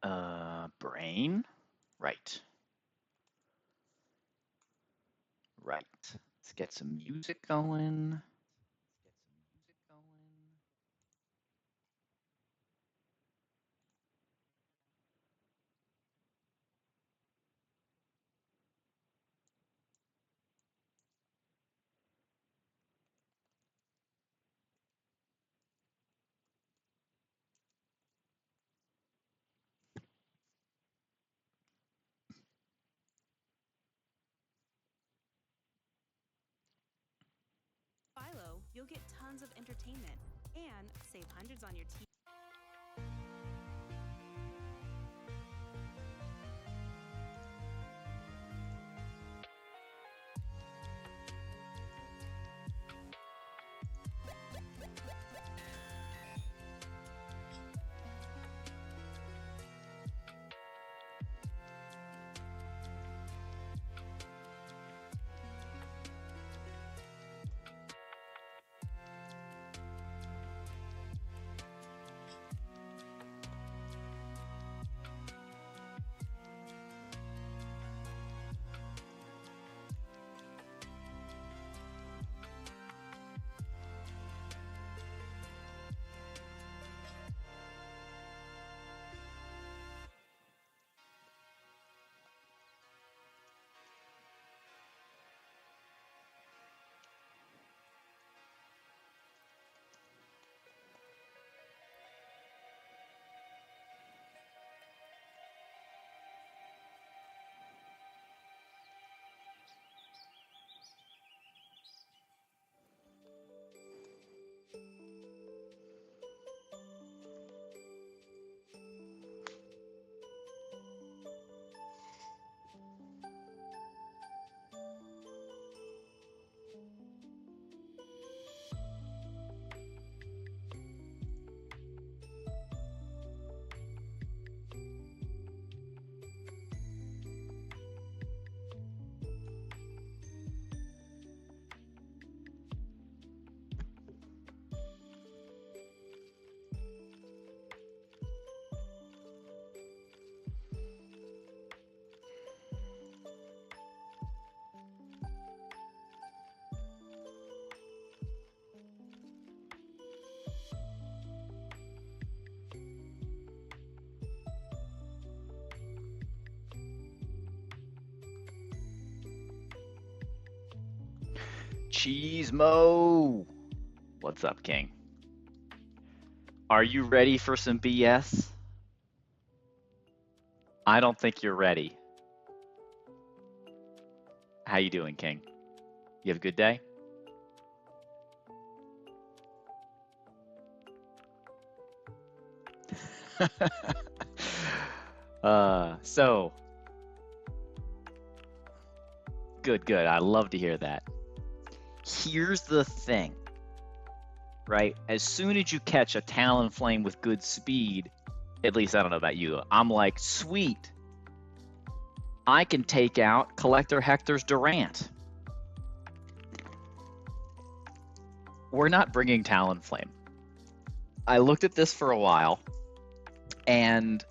Brain. Right. Right. Let's get some music going. Philo, you'll get tons of entertainment and save hundreds on your TV. Cheesemo! What's up, King? Are you ready for some BS? I don't think you're ready. How you doing, King? You have a good day? So good, good. I love to hear that. Here's the thing, right? As soon as you catch a Talonflame with good speed, at least I don't know about you, I'm like, sweet. I can take out Collector Hector's Durant. We're not bringing Talonflame. I looked at this for a while, and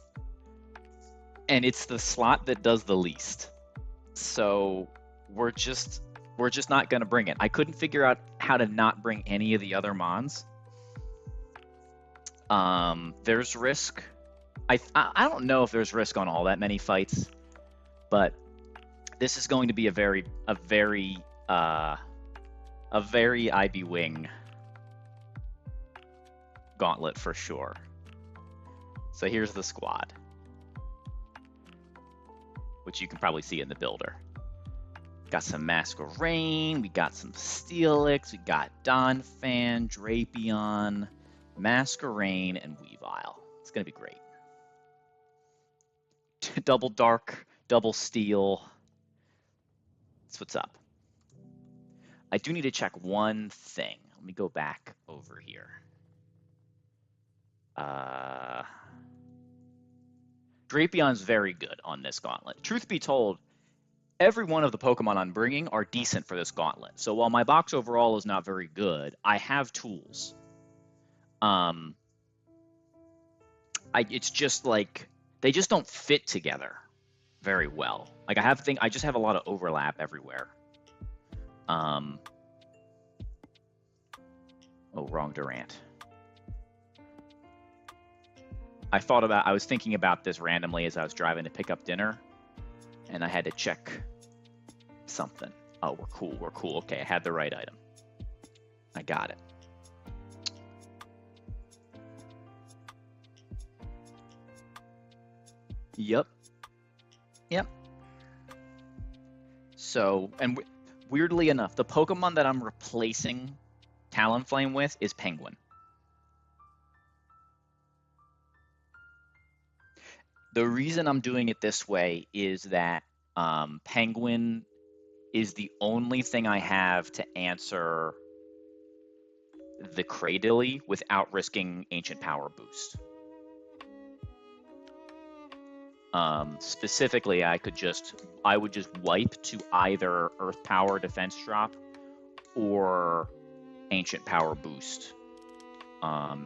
it's the slot that does the least. So we're just not going to bring it. I couldn't figure out how to not bring any of the other mons. There's risk. I don't know if there's risk on all that many fights, but this is going to be a very IB Wing gauntlet for sure. So here's the squad, which you can probably see in the builder. Got some Masquerain, we got some Steelix, we got Donphan, Drapion, Masquerain, and Weavile. It's going to be great. Double Dark, double Steel. That's what's up. I do need to check one thing. Let me go back over here. Drapion's very good on this gauntlet. Truth be told, every one of the Pokemon I'm bringing are decent for this gauntlet. So while my box overall is not very good, I have tools. It's just like they just don't fit together very well. Like I just have a lot of overlap everywhere. Oh, wrong Durant. I was thinking about this randomly as I was driving to pick up dinner, and I had to check something. Oh, we're cool. Okay, I had the right item. I got it. Yep. So, and weirdly enough, the Pokemon that I'm replacing Talonflame with is Penguin. The reason I'm doing it this way is that Penguin is the only thing I have to answer the Cradily without risking Ancient Power boost. Specifically, I would just wipe to either Earth Power defense drop or Ancient Power boost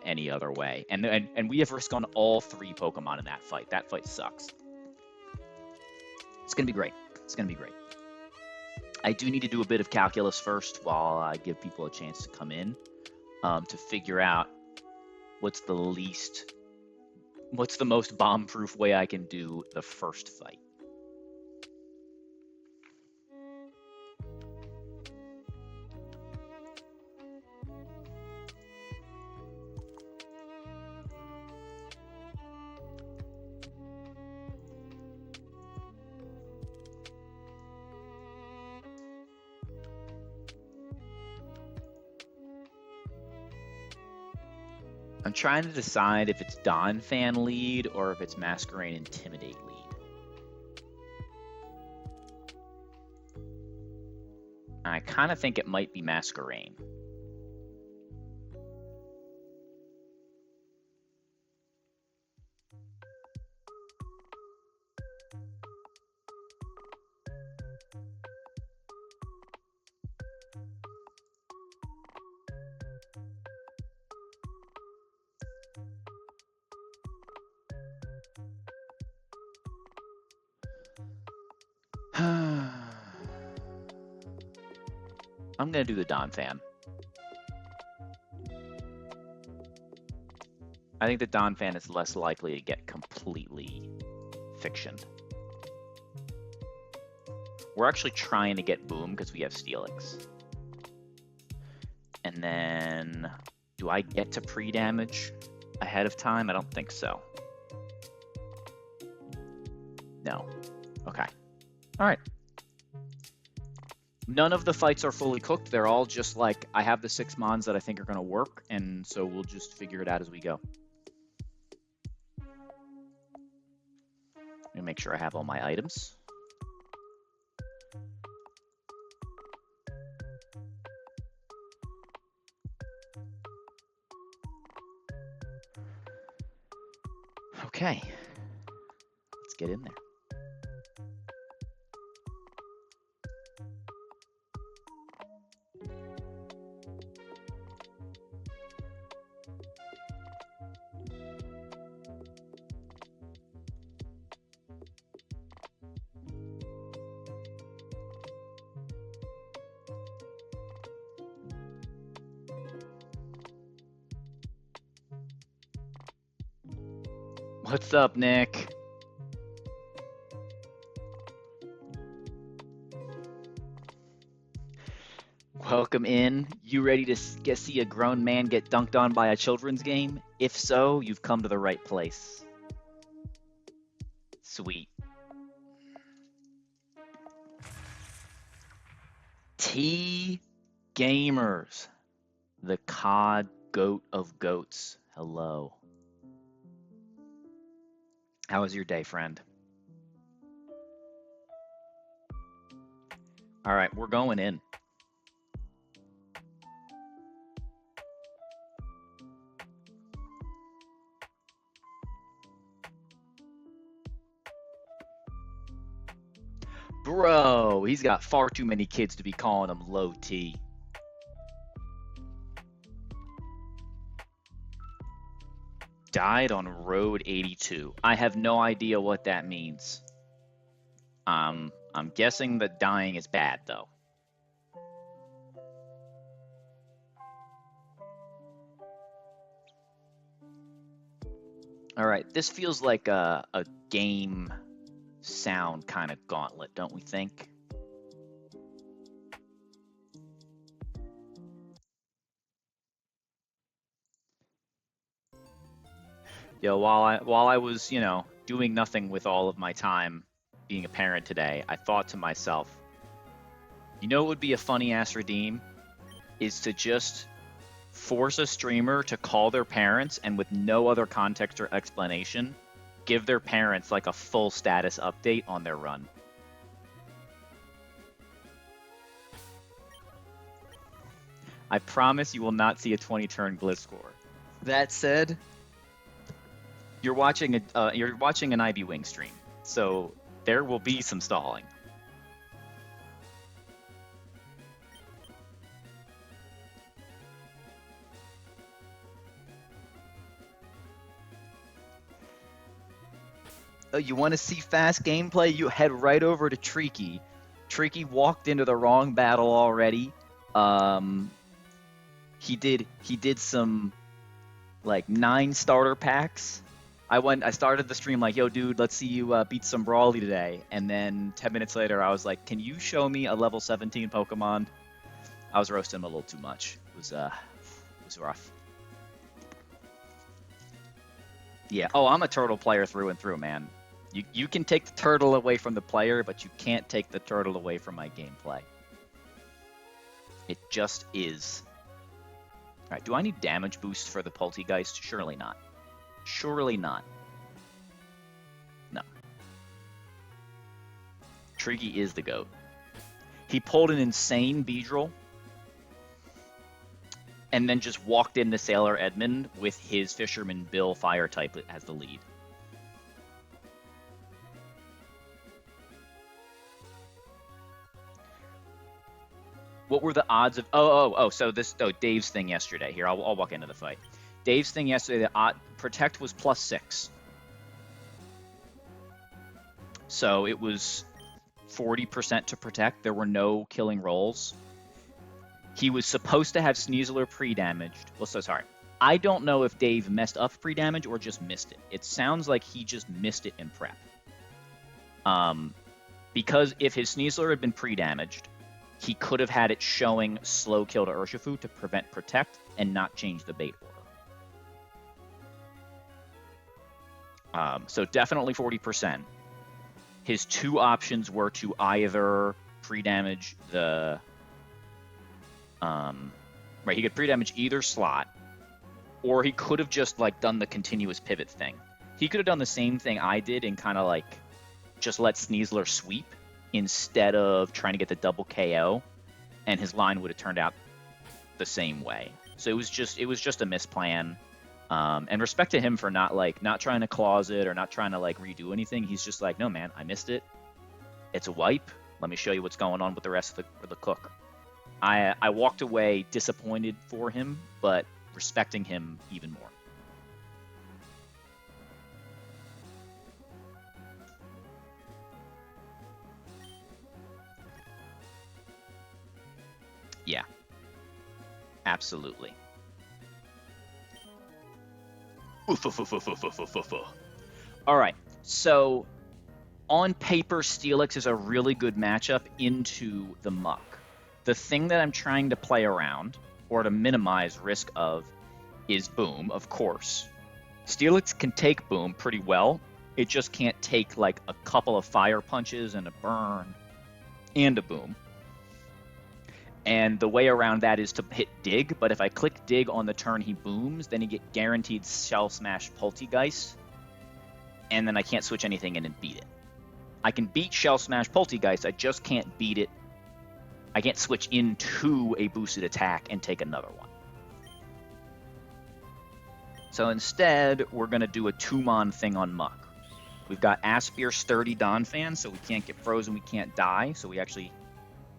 any other way. And we have risk on all 3 Pokemon in that fight. That fight sucks. It's gonna be great. I do need to do a bit of calculus first while I give people a chance to come in to figure out what's the most bomb-proof way I can do the first fight. I'm trying to decide if it's Donphan lead or if it's Masquerain Intimidate lead. I kind of think it might be Masquerain. I'm going to do the Donphan. I think the Donphan is less likely to get completely fictioned. We're actually trying to get Boom because we have Steelix. And then, do I get to pre-damage ahead of time? I don't think so. No. Okay. All right. None of the fights are fully cooked. They're all just like, I have the 6 mons that I think are going to work, and so we'll just figure it out as we go. Let me make sure I have all my items. Okay. Let's get in there. What's up, Nick? Welcome in. You ready to see a grown man get dunked on by a children's game? If so, you've come to the right place. Sweet. T-Gamers, the COD goat of goats. Hello. How was your day, friend? All right, we're going in. Bro, he's got far too many kids to be calling him Low T. Died on Road 82. I have no idea what that means. I'm guessing that dying is bad, though. All right, this feels like a game sound kind of gauntlet, don't we think? Yo, while I was, doing nothing with all of my time being a parent today, I thought to myself, you know what would be a funny ass redeem? Is to just force a streamer to call their parents and with no other context or explanation, give their parents like a full status update on their run. I promise you will not see a 20-turn Blitz score. That said, you're watching an Ivy Wing stream, so there will be some stalling. Oh, you want to see fast gameplay? You head right over to Treaky. Treaky walked into the wrong battle already. He did some like 9 starter packs. I started the stream like, yo, dude, let's see you beat some Brawly today. And then 10 minutes later, I was like, can you show me a level 17 Pokemon? I was roasting him a little too much. It was rough. Yeah. Oh, I'm a turtle player through and through, man. You can take the turtle away from the player, but you can't take the turtle away from my gameplay. It just is. All right, do I need damage boost for the Poltegeist? Surely not. Surely not. No. Triggy is the GOAT. He pulled an insane Beedrill and then just walked into Sailor Edmund with his Fisherman Bill fire type as the lead. What were the odds of... So Dave's thing yesterday. Here, I'll walk into the fight. Dave's thing yesterday, the Protect was +6. So it was 40% to Protect. There were no killing rolls. He was supposed to have Sneasler pre-damaged. Well, so sorry. I don't know if Dave messed up pre-damage or just missed it. It sounds like he just missed it in prep. Because if his Sneasler had been pre-damaged, he could have had it showing slow kill to Urshifu to prevent Protect and not change the bait order. So definitely 40%. His 2 options were to either pre-damage the... right, he could pre-damage either slot, or he could have just like done the continuous pivot thing. He could have done the same thing I did and kind of like just let Sneasler sweep instead of trying to get the double KO, and his line would have turned out the same way. So it was just a misplan. And respect to him for not trying to clause it or not trying to like redo anything. He's just like, no man, I missed it. It's a wipe. Let me show you what's going on with the rest of the cook. I walked away disappointed for him, but respecting him even more. Yeah, absolutely. All right, so on paper, Steelix is a really good matchup into the Muck. The thing that I'm trying to play around, or to minimize risk of, is Boom, of course. Steelix can take Boom pretty well. It just can't take like a couple of fire punches and a burn and a Boom. And the way around that is to hit Dig, but if I click Dig on the turn he booms, then he get guaranteed Shell Smash Poltegeist, and then I can't switch anything in and beat it. I can beat Shell Smash Poltegeist, I just can't beat it. I can't switch into a boosted attack and take another one. So instead, we're going to do a 2-mon thing on Muck. We've got Aspir Sturdy Donphan, so we can't get frozen, we can't die, so we actually...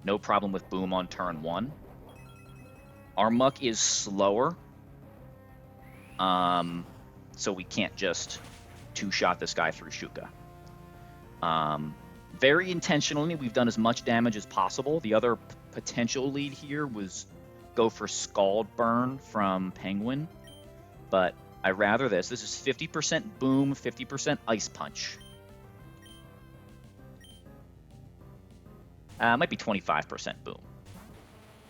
no problem with Boom on turn 1. Our Muck is slower. so we can't just two-shot this guy through Shuka. Very intentionally, we've done as much damage as possible. The other potential lead here was go for Scald Burn from Penguin, but I rather this. This is 50% Boom, 50% Ice Punch. Might be 25% Boom.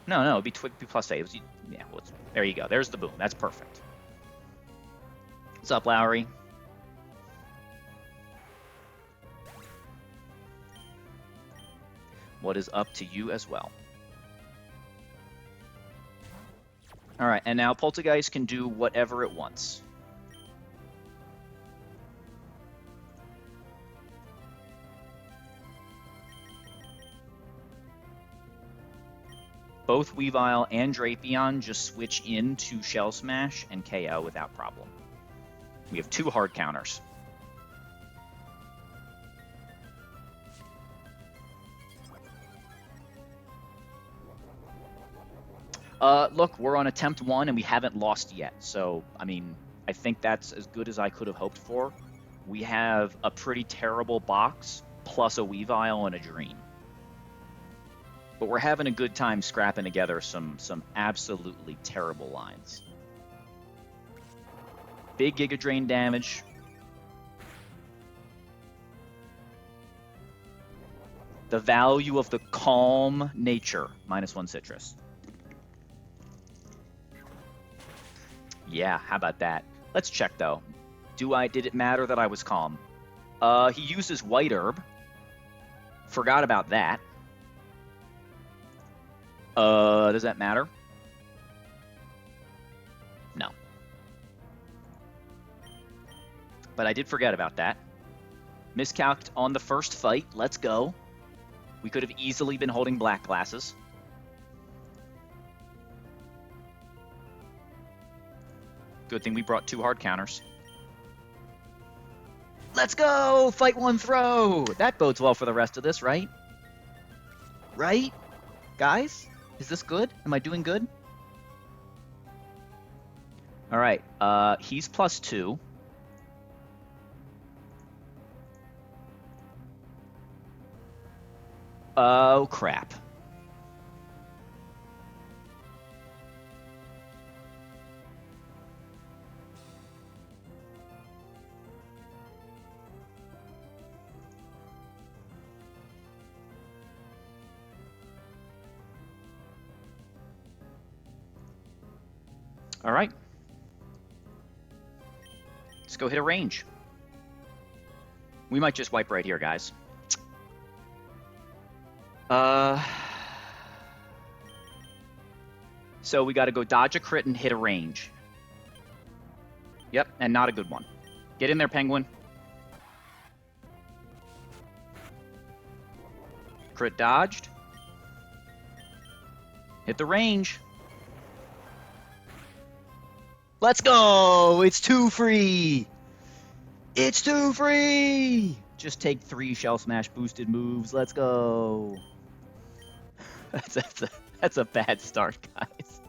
No, it'd be plus 8. Yeah, well, there you go. There's the Boom. That's perfect. What's up, Lowry? What is up to you as well? All right, and now Poltergeist can do whatever it wants. Both Weavile and Drapion just switch into Shell Smash and KO without problem. We have 2 hard counters. Look, we're on attempt 1 and we haven't lost yet. So, I mean, I think that's as good as I could have hoped for. We have a pretty terrible box, plus a Weavile and a Dream. But we're having a good time scrapping together some absolutely terrible lines. Big Giga Drain damage. The value of the calm nature, -1 citrus. Yeah, how about that? Let's check though. Did it matter that I was calm? He uses White Herb. Forgot about that. Does that matter? No. But I did forget about that. Miscalced on the first fight. Let's go. We could have easily been holding black glasses. Good thing we brought 2 hard counters. Let's go! Fight 1 throw! That bodes well for the rest of this, right? Right? Guys? Is this good? Am I doing good? All right. He's +2. Oh, crap. All right. Let's go hit a range. We might just wipe right here, guys. So we got to go dodge a crit and hit a range. Yep, and not a good one. Get in there, Penguin. Crit dodged. Hit the range. Let's go! It's 2 free! It's 2 free! Just take 3 Shell Smash boosted moves. Let's go. That's a bad start, guys.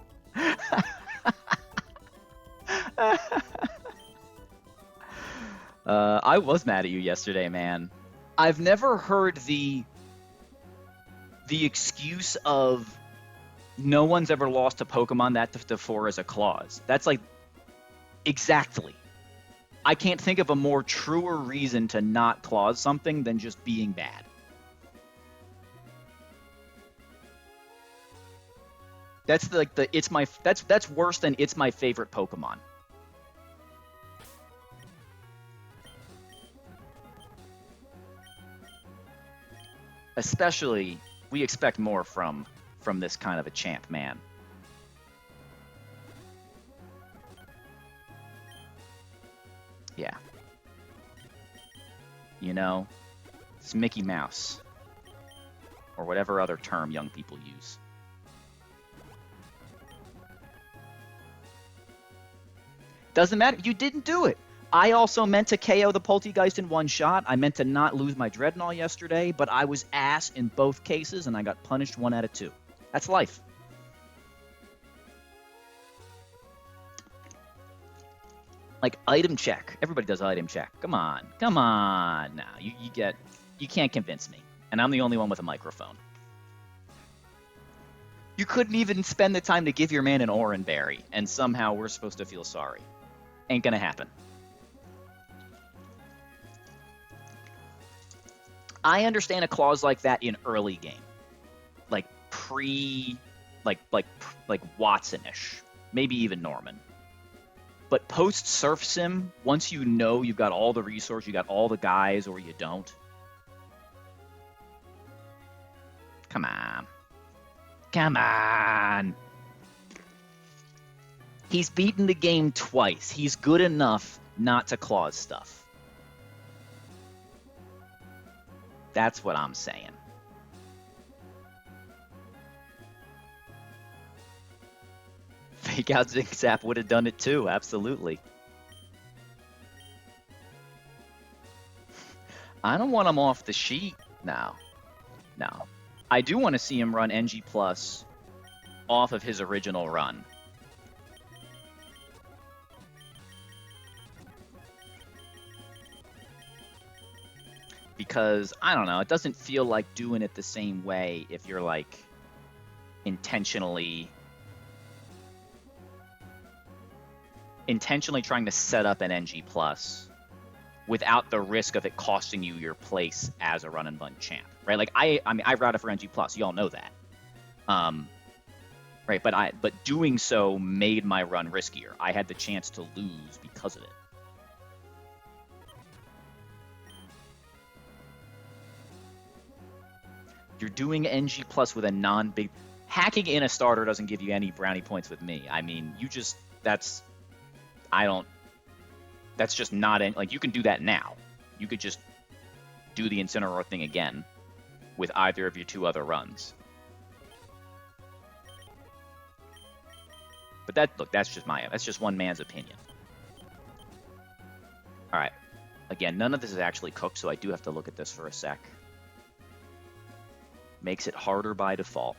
I was mad at you yesterday, man. I've never heard the excuse of no one's ever lost a Pokemon that to 4 as a clause. That's like exactly. I can't think of a more truer reason to not clause something than just being bad. That's like that's worse than it's my favorite Pokemon. Especially, we expect more from this kind of a champ, man. Yeah. You know, it's Mickey Mouse. Or whatever other term young people use. Doesn't matter. You didn't do it. I also meant to KO the Poltergeist in 1 shot. I meant to not lose my Dreadnought yesterday, but I was ass in both cases, and I got punished 1 out of 2. That's life. Like item check. Everybody does item check. Come on. Come on. Now you can't convince me. And I'm the only one with a microphone. You couldn't even spend the time to give your man an Oran Berry, and somehow we're supposed to feel sorry. Ain't gonna happen. I understand a clause like that in early game. Like like Watson-ish. Maybe even Norman. But post Surf Sim, once you know you've got all the resources, you got all the guys, or you don't. Come on. Come on. He's beaten the game twice. He's good enough not to clause stuff. That's what I'm saying. Fake out Zigzap would have done it too, absolutely. I don't want him off the sheet now. No. I do want to see him run NG Plus off of his original run. Because, I don't know, it doesn't feel like doing it the same way if you're, like, intentionally trying to set up an NG Plus without the risk of it costing you your place as a run and bun champ, right? Like I mean, I routed for NG Plus, y'all know that, right? But doing so made my run riskier. I had the chance to lose because of it. You're doing NG Plus with a non-big hacking in a starter doesn't give you any brownie points with me. I mean, you just that's just not in, like, you can do that now. You could just do the Incineroar thing again with either of your two other runs. But that's just one man's opinion. All right. Again, none of this is actually cooked, so I do have to look at this for a sec. Makes it harder by default.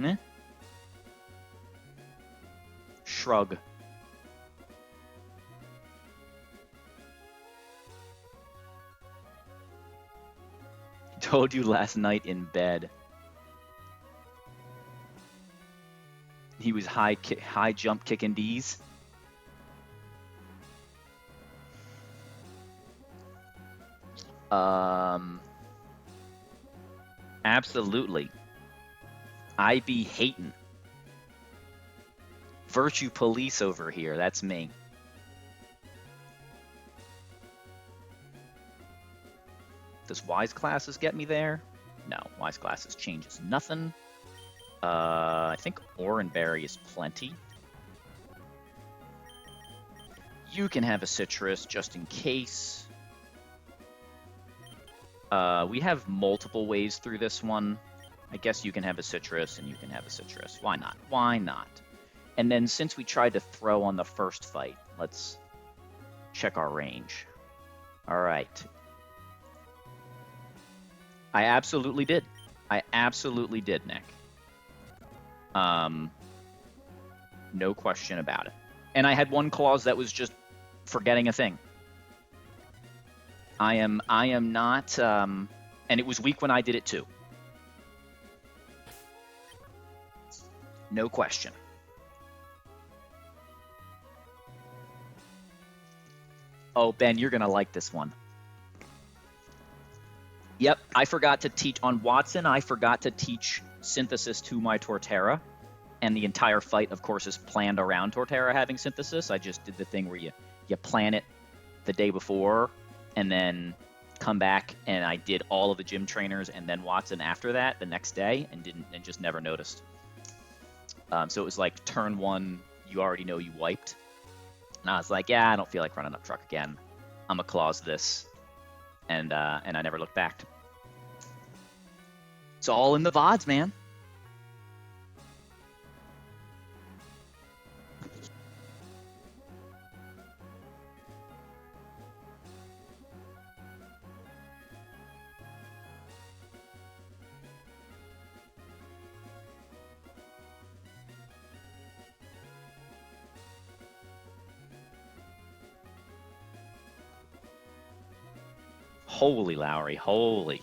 Eh? Shrug. Told you last night in bed. He was high jump kicking D's. Absolutely. I be hatin'. Virtue police over here. That's me. Does Wise Classes get me there? No, Wise Classes changes nothing. I think Oran Berry is plenty. You can have a citrus just in case. We have multiple ways through this one. I guess you can have a citrus and you can have a citrus. Why not? Why not? And then since we tried to throw on the first fight, let's check our range. All right. I absolutely did. I absolutely did, Nick. No question about it. And I had one clause that was just forgetting a thing. I am not, and it was weak when I did it too. No question. Oh, Ben, you're gonna like this one. Yep, I forgot to teach on Watson. I forgot to teach synthesis to my Torterra, and the entire fight, of course, is planned around Torterra having synthesis. I just did the thing where you plan it the day before, and then come back, and I did all of the gym trainers and then Watson after that the next day, and just never noticed. So it was like turn one, you already know you wiped, and I was like, yeah, I don't feel like running up truck again. I'm gonna clause this. And I never looked back. It's all in the VODs, man. Holy Lowry, holy.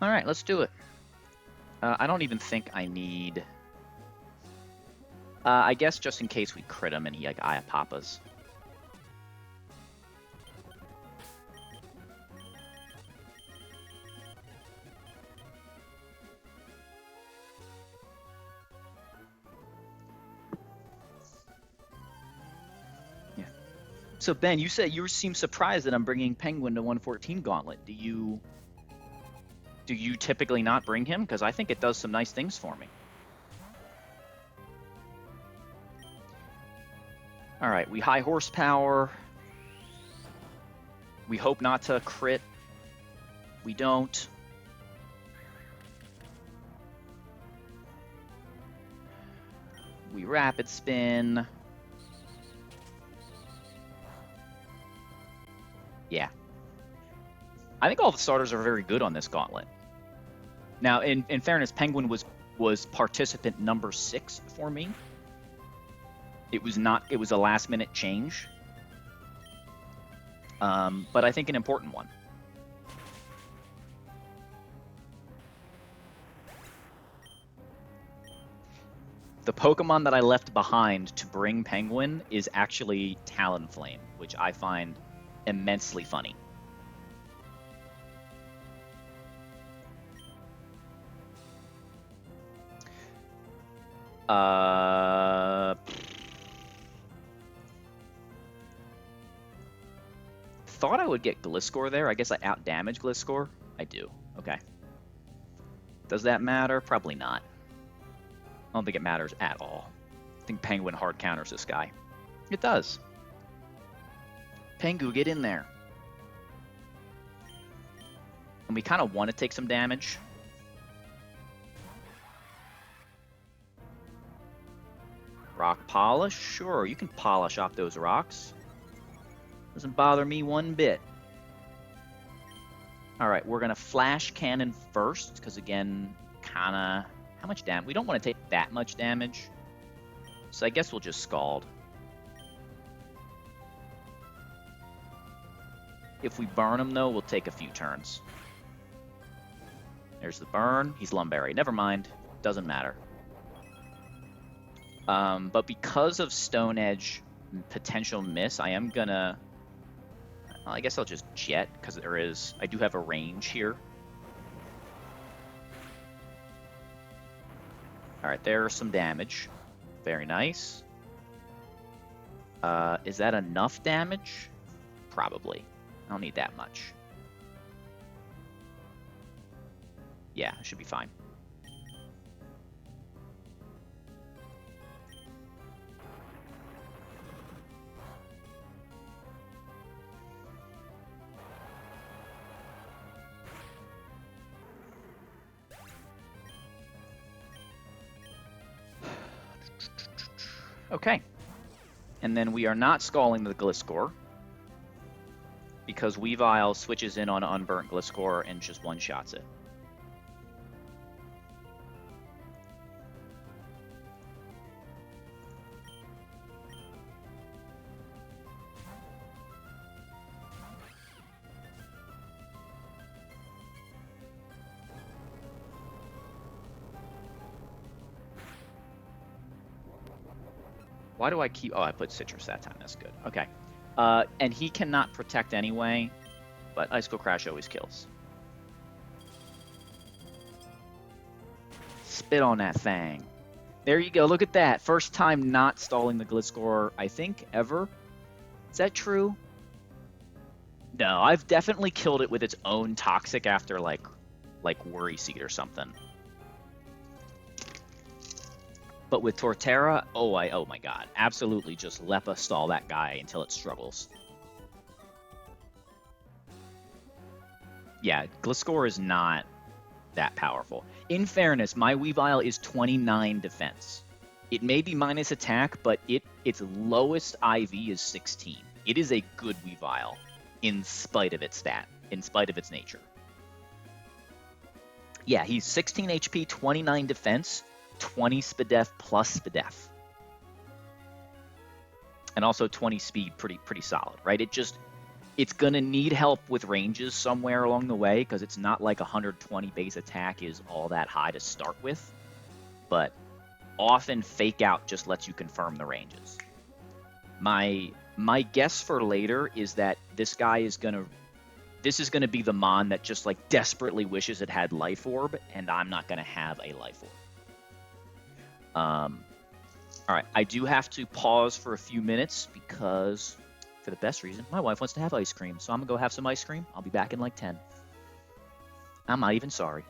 All right, let's do it. I don't even think I need... I guess just in case we crit him and he, like, Aya Papas. Yeah. So, Ben, you said you seem surprised that I'm bringing Penguin to 114 Gauntlet. Do you typically not bring him? Because I think it does some nice things for me. All right, we high horsepower. We hope not to crit. We don't. We rapid spin. Yeah. I think all the starters are very good on this gauntlet. Now, in fairness, Penguin was participant number 6 for me. It was a last minute change. But I think an important one. The Pokemon that I left behind to bring Penguin is actually Talonflame, which I find immensely funny. Thought I would get Gliscor there. I guess I outdamage Gliscor. I do. Okay. Does that matter? Probably not. I don't think it matters at all. I think Penguin hard counters this guy. It does. Pengu, get in there. And we kind of want to take some damage. Rock polish? Sure, you can polish off those rocks. Doesn't bother me one bit. Alright, we're going to Flash Cannon first, because again, kind of... How much damage? We don't want to take that much damage. So I guess we'll just Scald. If we burn him, though, we'll take a few turns. There's the burn. He's Lumberry. Never mind. Doesn't matter. But because of Stone Edge potential miss, I am gonna... Well, I guess I'll just Jet, because I do have a range here. Alright, there's some damage. Very nice. Is that enough damage? Probably. I don't need that much. Yeah, it should be fine. Okay. And then we are not scalding the Gliscor, because Weavile switches in on Unburnt Gliscor and just one-shots it. Why do I keep... Oh, I put Citrus that time. That's good. Okay. And he cannot protect anyway, but Icicle Crash always kills. Spit on that thing. There you go. Look at that. First time not stalling the Gliscor, I think, ever. Is that true? No, I've definitely killed it with its own Toxic after, like Worry Seed or something. But with Torterra, oh my god, absolutely just Lepa stall that guy until it struggles. Yeah, Gliscor is not that powerful. In fairness, my Weavile is 29 defense. It may be minus attack, but its lowest IV is 16. It is a good Weavile, in spite of its stat, in spite of its nature. Yeah, he's 16 HP, 29 defense, 20 SPDEF plus SPDEF. And also 20 speed, pretty solid, right? It's going to need help with ranges somewhere along the way, because it's not like 120 base attack is all that high to start with. But often fake out just lets you confirm the ranges. My guess for later is that this is going to be the Mon that just like desperately wishes it had Life Orb, and I'm not going to have a Life Orb. All right, I do have to pause for a few minutes because, for the best reason, my wife wants to have ice cream. So I'm going to go have some ice cream. I'll be back in like 10. I'm not even sorry.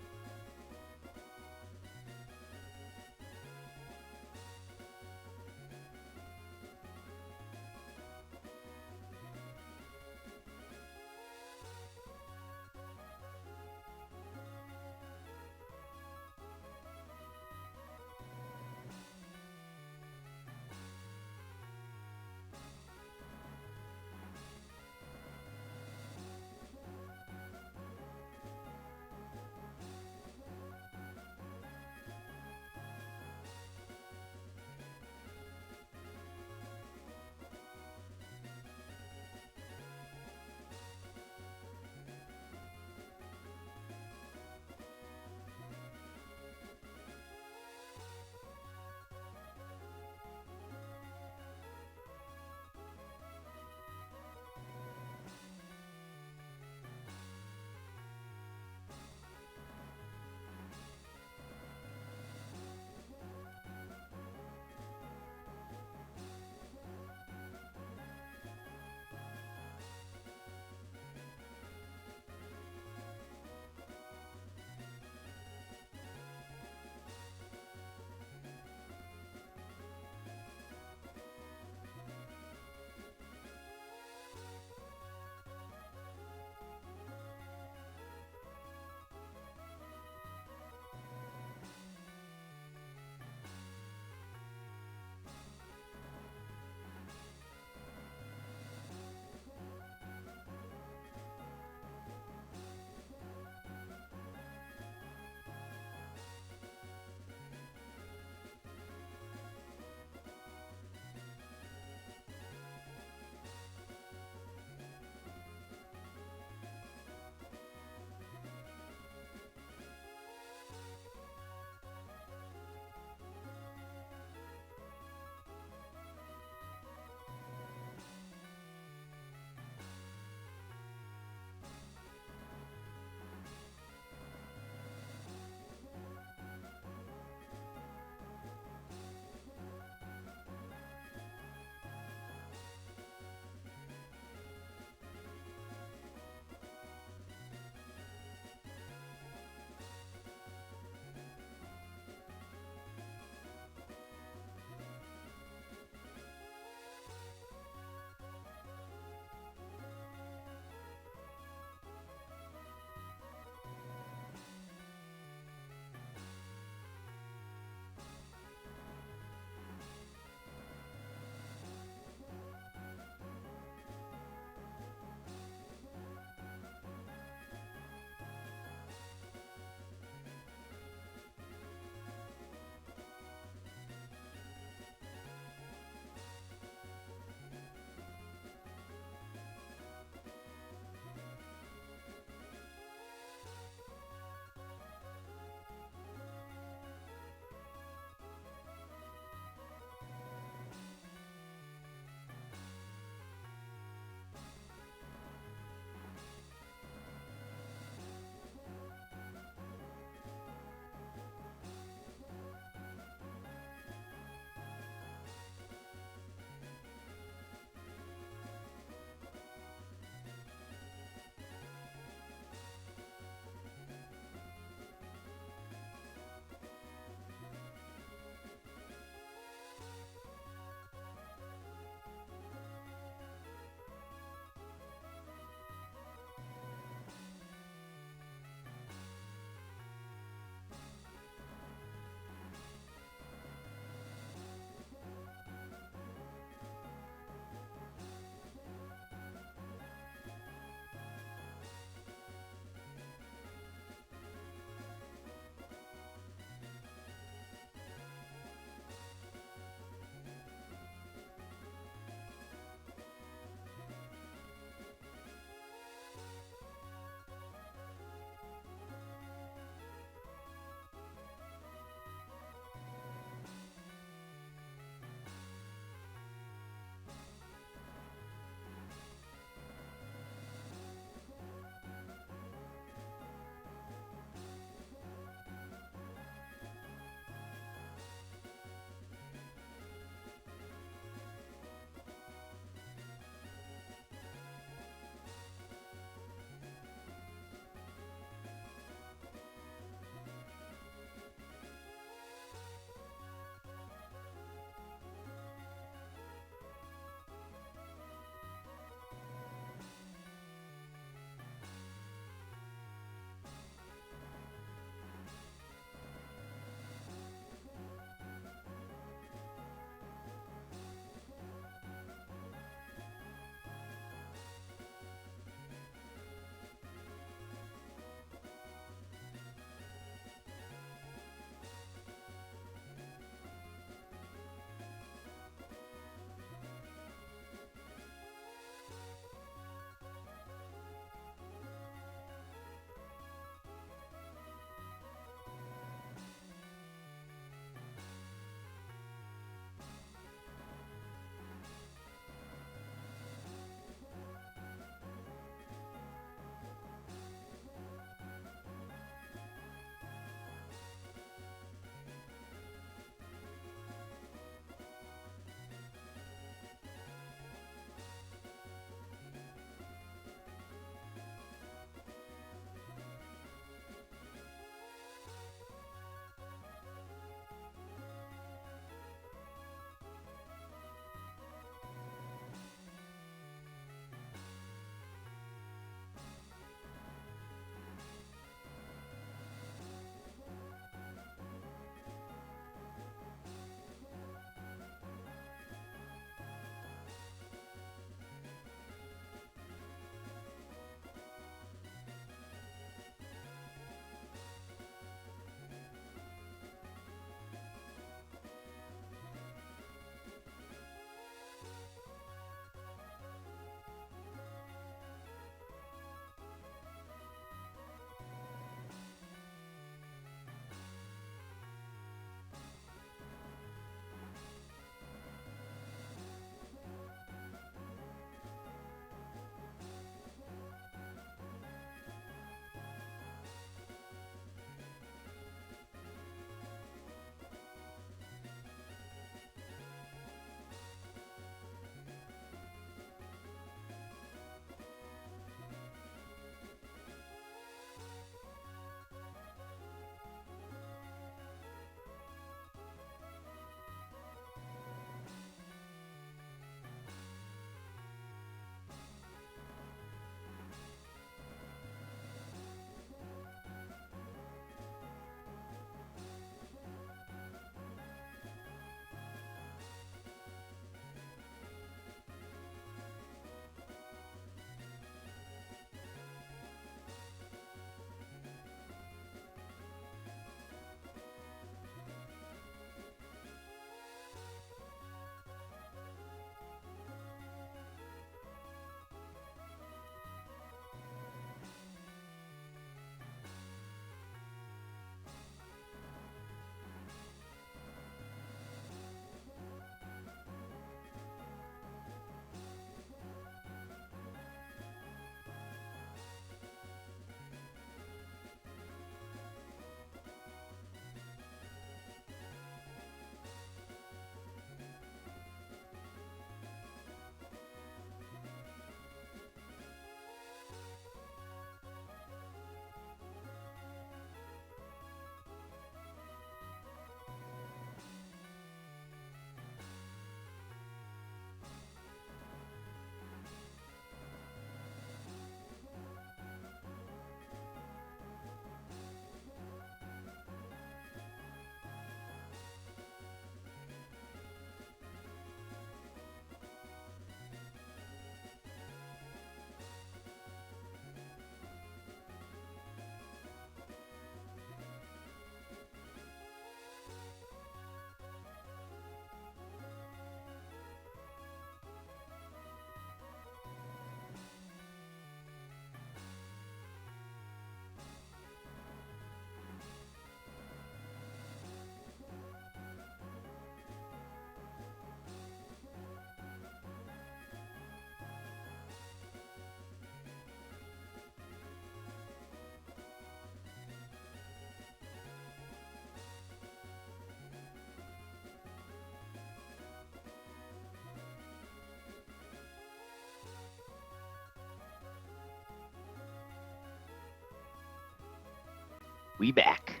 We back.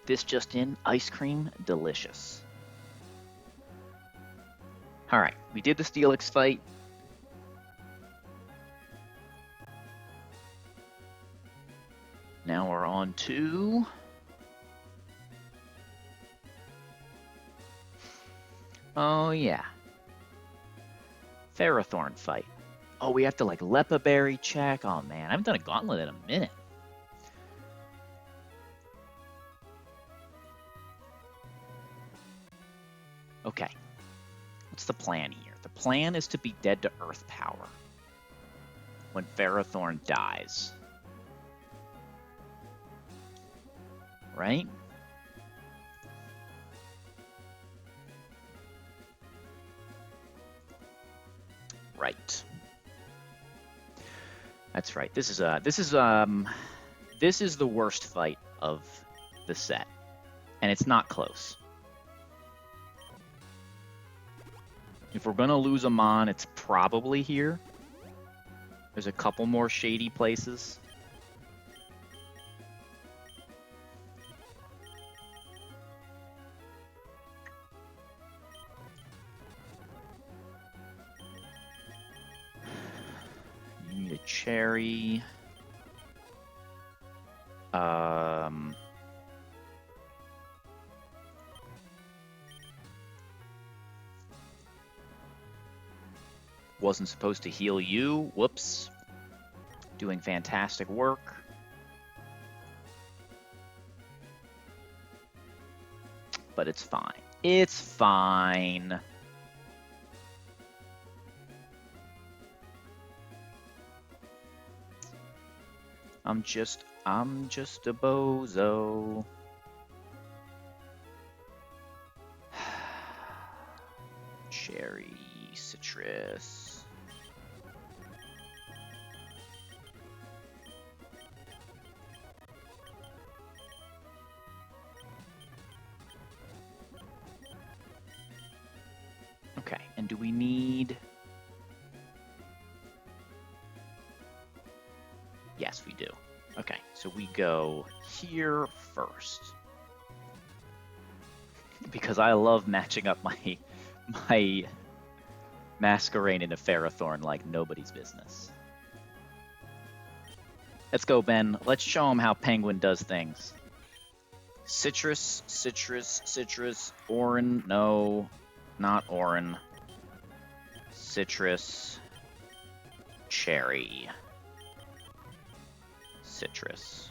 This just in, ice cream, delicious. All right, we did the Steelix fight. Now we're on to... Oh, yeah. Ferrothorn fight. Oh, we have to, like, Lepa Berry check. Oh, man, I haven't done a Gauntlet in a minute. Okay. What's the plan here? The plan is to be dead to Earth power when Ferrothorn dies. Right? Right. That's right. This is the worst fight of the set, and it's not close. If we're gonna lose a Mon, it's probably here. There's a couple more shady places. You need a cherry. Wasn't supposed to heal you. Whoops. Doing fantastic work. But it's fine. It's fine. I'm just a bozo. Cherry, citrus. Okay, and do we need... Yes, we do. Okay, so we go here first. Because I love matching up my Masquerain into Ferrothorn like nobody's business. Let's go, Ben. Let's show him how Penguin does things. Citrus, citrus, citrus, Oran, no, not Oran. Citrus, cherry, citrus.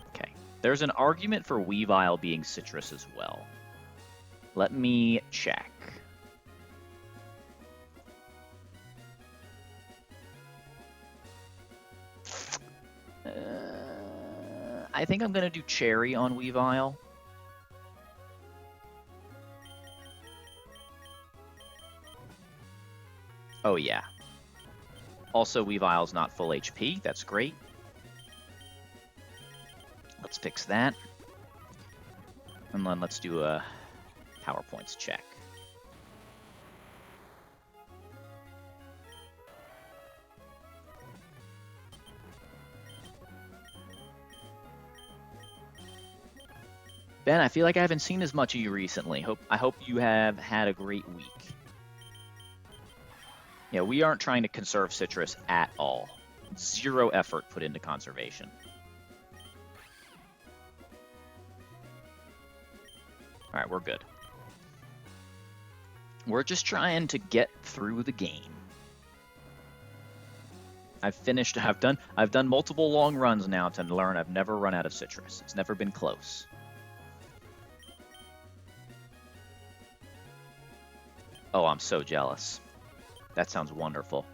Okay, there's an argument for Weavile being citrus as well. Let me check. I think I'm going to do cherry on Weavile. Oh, yeah. Also, Weavile's not full HP. That's great. Let's fix that. And then let's do a PowerPoints check. Ben, I feel like I haven't seen as much of you recently. I hope you have had a great week. Yeah, we aren't trying to conserve citrus at all. Zero effort put into conservation. All right, we're good. We're just trying to get through the game. I've done multiple long runs now to learn I've never run out of citrus. It's never been close. Oh, I'm so jealous. That sounds wonderful.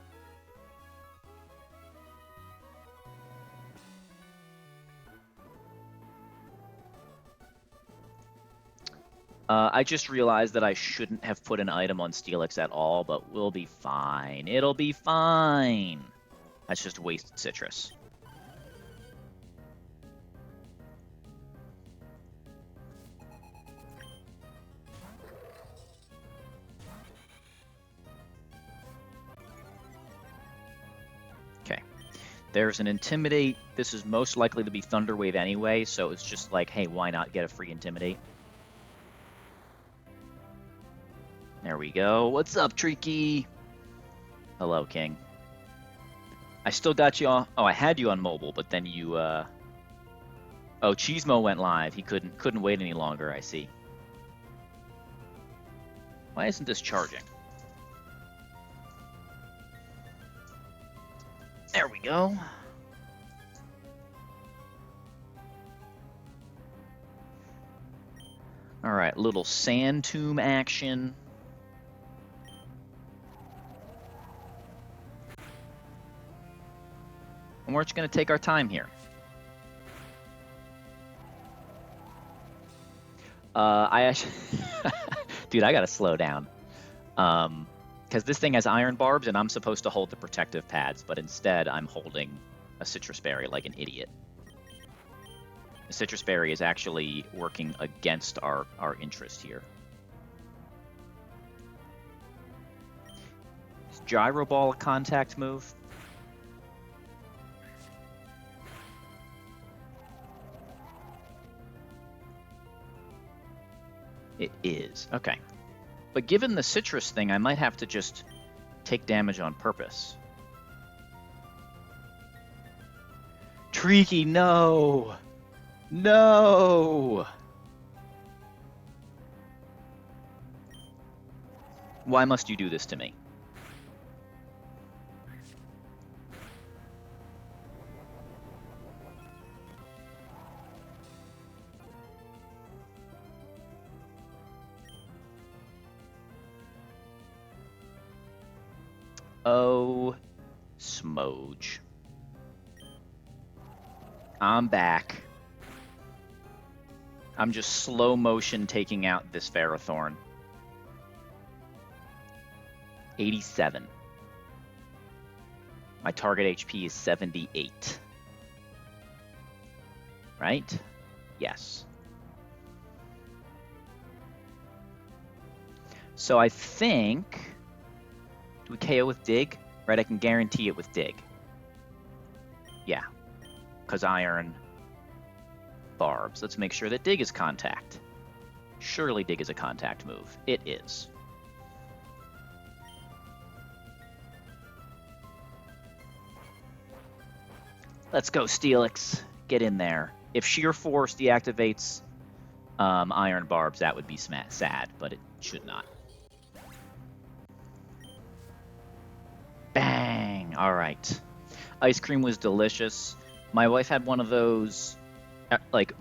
I just realized that I shouldn't have put an item on Steelix at all, but we'll be fine. It'll be fine. That's just wasted citrus. Okay. There's an Intimidate. This is most likely to be Thunder Wave anyway, so it's just like, hey, why not get a free Intimidate? There we go. What's up, Tricky? Hello, King. I still got you on. Oh, I had you on mobile, but then you. Oh, Cheesemo went live. He couldn't wait any longer. I see. Why isn't this charging? There we go. All right, little Sand Tomb action. And we're just going to take our time here. I actually... Dude, I got to slow down. Because this thing has iron barbs, and I'm supposed to hold the protective pads, but instead I'm holding a citrus berry like an idiot. The citrus berry is actually working against our interest here. Is Gyro Ball a contact move? It is. Okay. But given the citrus thing, I might have to just take damage on purpose. Tricky, no! No! Why must you do this to me? Oh, Smoge. I'm back. I'm just slow motion taking out this Ferrothorn. 87. My target HP is 78. Right? Yes. So I think... Do we KO with Dig? Right, I can guarantee it with Dig. Yeah. Because Iron Barbs. Let's make sure that Dig is contact. Surely Dig is a contact move. It is. Let's go, Steelix. Get in there. If Sheer Force deactivates Iron Barbs, that would be sad, but it should not. Bang! All right. Ice cream was delicious. My wife had one of those, like,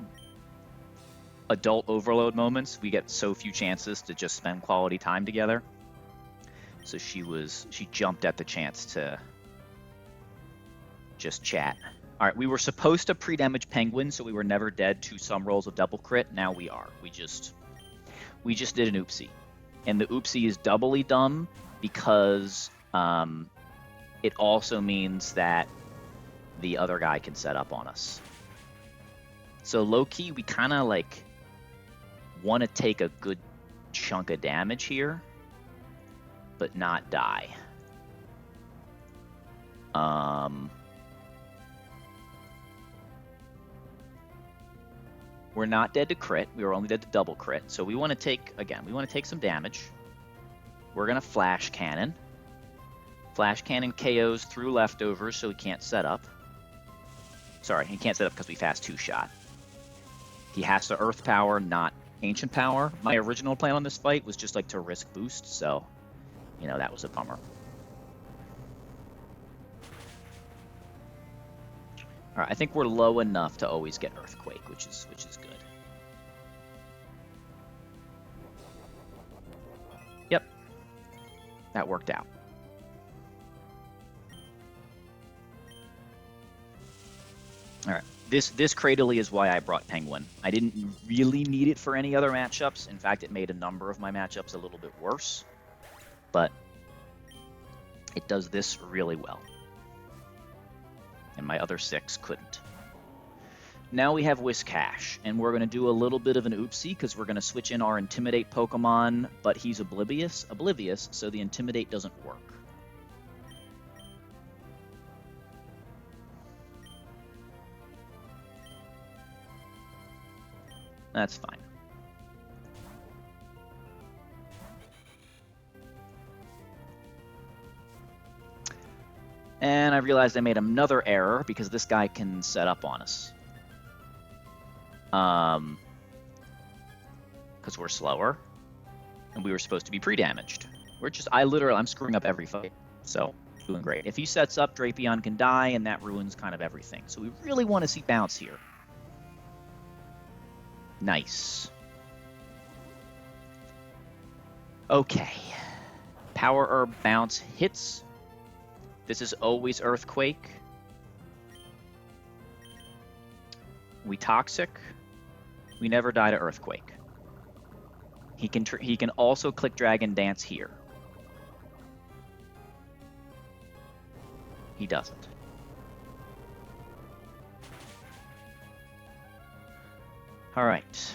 adult overload moments. We get so few chances to just spend quality time together. So she jumped at the chance to just chat. All right, we were supposed to pre-damage Penguin, so we were never dead to some rolls of double crit. Now we are. We just did an oopsie. And the oopsie is doubly dumb because it also means that the other guy can set up on us. So low-key, we kind of like want to take a good chunk of damage here, but not die. We're not dead to crit. We were only dead to double crit. So we want to take, again, we want to take some damage. We're going to Flash Cannon. Flash Cannon KOs through leftovers, so he can't set up. Sorry, he can't set up because we fast two-shot. He has to Earth Power, not Ancient Power. My original plan on this fight was just like to risk boost, so, you know, that was a bummer. All right, I think we're low enough to always get Earthquake, which is good. Yep, that worked out. All right, this Cradily is why I brought Penguin. I didn't really need it for any other matchups. In fact, it made a number of my matchups a little bit worse, but it does this really well. And my other 6 couldn't. Now we have Whiscash, and we're going to do a little bit of an oopsie because we're going to switch in our Intimidate Pokemon, but he's oblivious, so the Intimidate doesn't work. That's fine. And I realized I made another error because this guy can set up on us. Because we're slower. And we were supposed to be pre-damaged. I'm screwing up every fight. So, doing great. If he sets up, Drapion can die, and that ruins kind of everything. So we really want to see bounce here. Nice. Okay. Power Herb bounce hits. This is always Earthquake. We Toxic. We never die to Earthquake. He can also click Dragon Dance here. He doesn't. All right.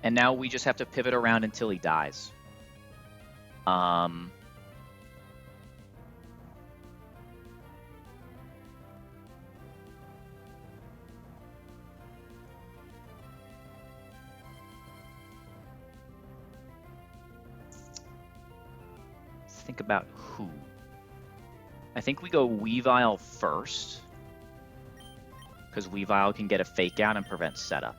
And now we just have to pivot around until he dies. Think about who. I think we go Weavile first, because Weavile can get a fake out and prevent setup.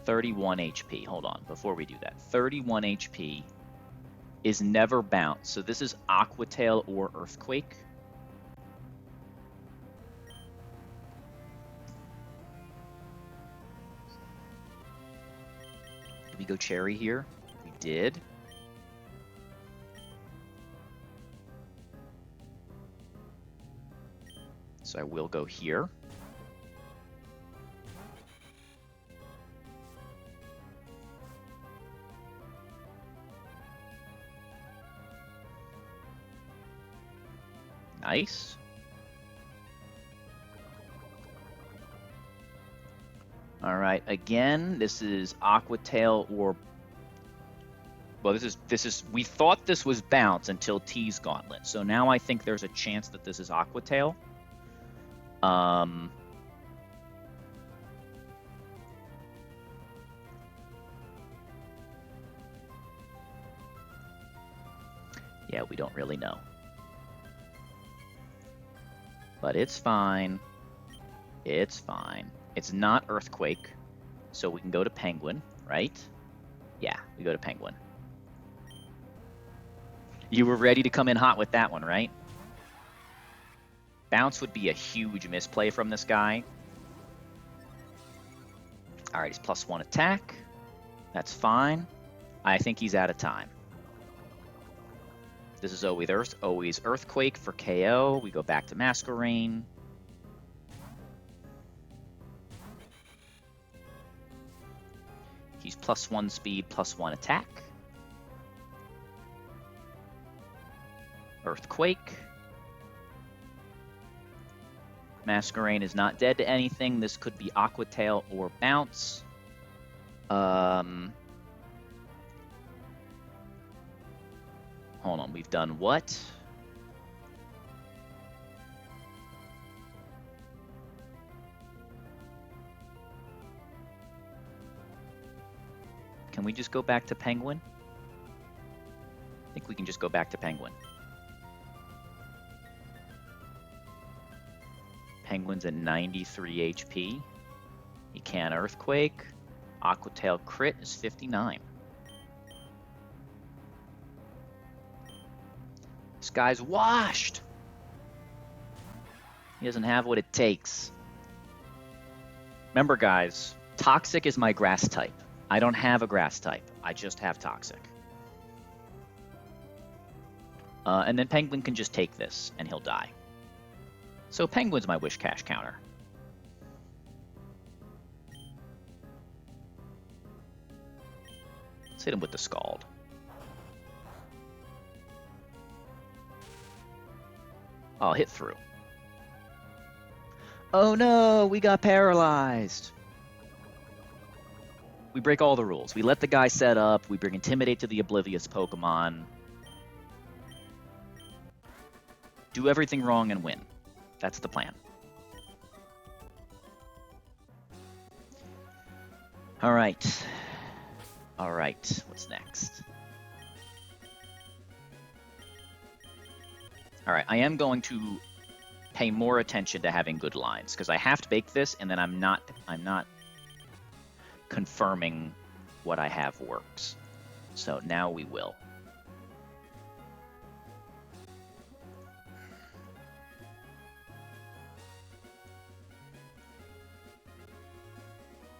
31 HP. Hold on, before we do that. 31 HP is never bounce. So this is Aqua Tail or Earthquake. Did we go Cherry here? We did. So I will go here. Nice. All right, again, this is Aqua Tail or... Well, this is we thought this was bounce until T's Gauntlet. So now I think there's a chance that this is Aqua Tail. Yeah, we don't really know. But it's fine. It's fine. It's not Earthquake, so we can go to Penguin, right? Yeah, we go to Penguin. You were ready to come in hot with that one, right? Bounce would be a huge misplay from this guy. All right, he's +1 attack. That's fine. I think he's out of time. This is always Earthquake for KO. We go back to Masquerain. He's +1 speed, +1 attack. Earthquake. Masquerain is not dead to anything. This could be Aqua Tail or Bounce. Hold on, we've done what? Can we just go back to Penguin? I think we can just go back to Penguin. Penguin's at 93 HP. He can Earthquake. Aqua Tail crit is 59. This guy's washed. He doesn't have what it takes. Remember, guys, Toxic is my grass type. I don't have a grass type. I just have Toxic. And then Penguin can just take this, and he'll die. So Penguin's my wish cash counter. Let's hit him with the Scald. I'll hit through. Oh no, we got paralyzed. We break all the rules. We let the guy set up. We bring Intimidate to the Oblivious Pokemon. Do everything wrong and win. That's the plan. All right. All right. What's next? All right. I am going to pay more attention to having good lines because I have to bake this, and then I'm not confirming what I have works. So now we will.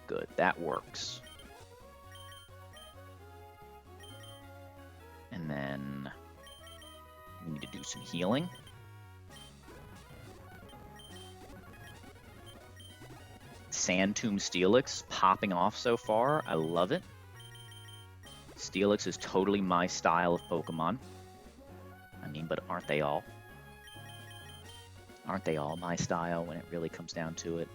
Good, that works. And then we need to do some healing. Sand Tomb Steelix popping off so far. I love it. Steelix is totally my style of Pokemon. I mean, but aren't they all? Aren't they all my style when it really comes down to it?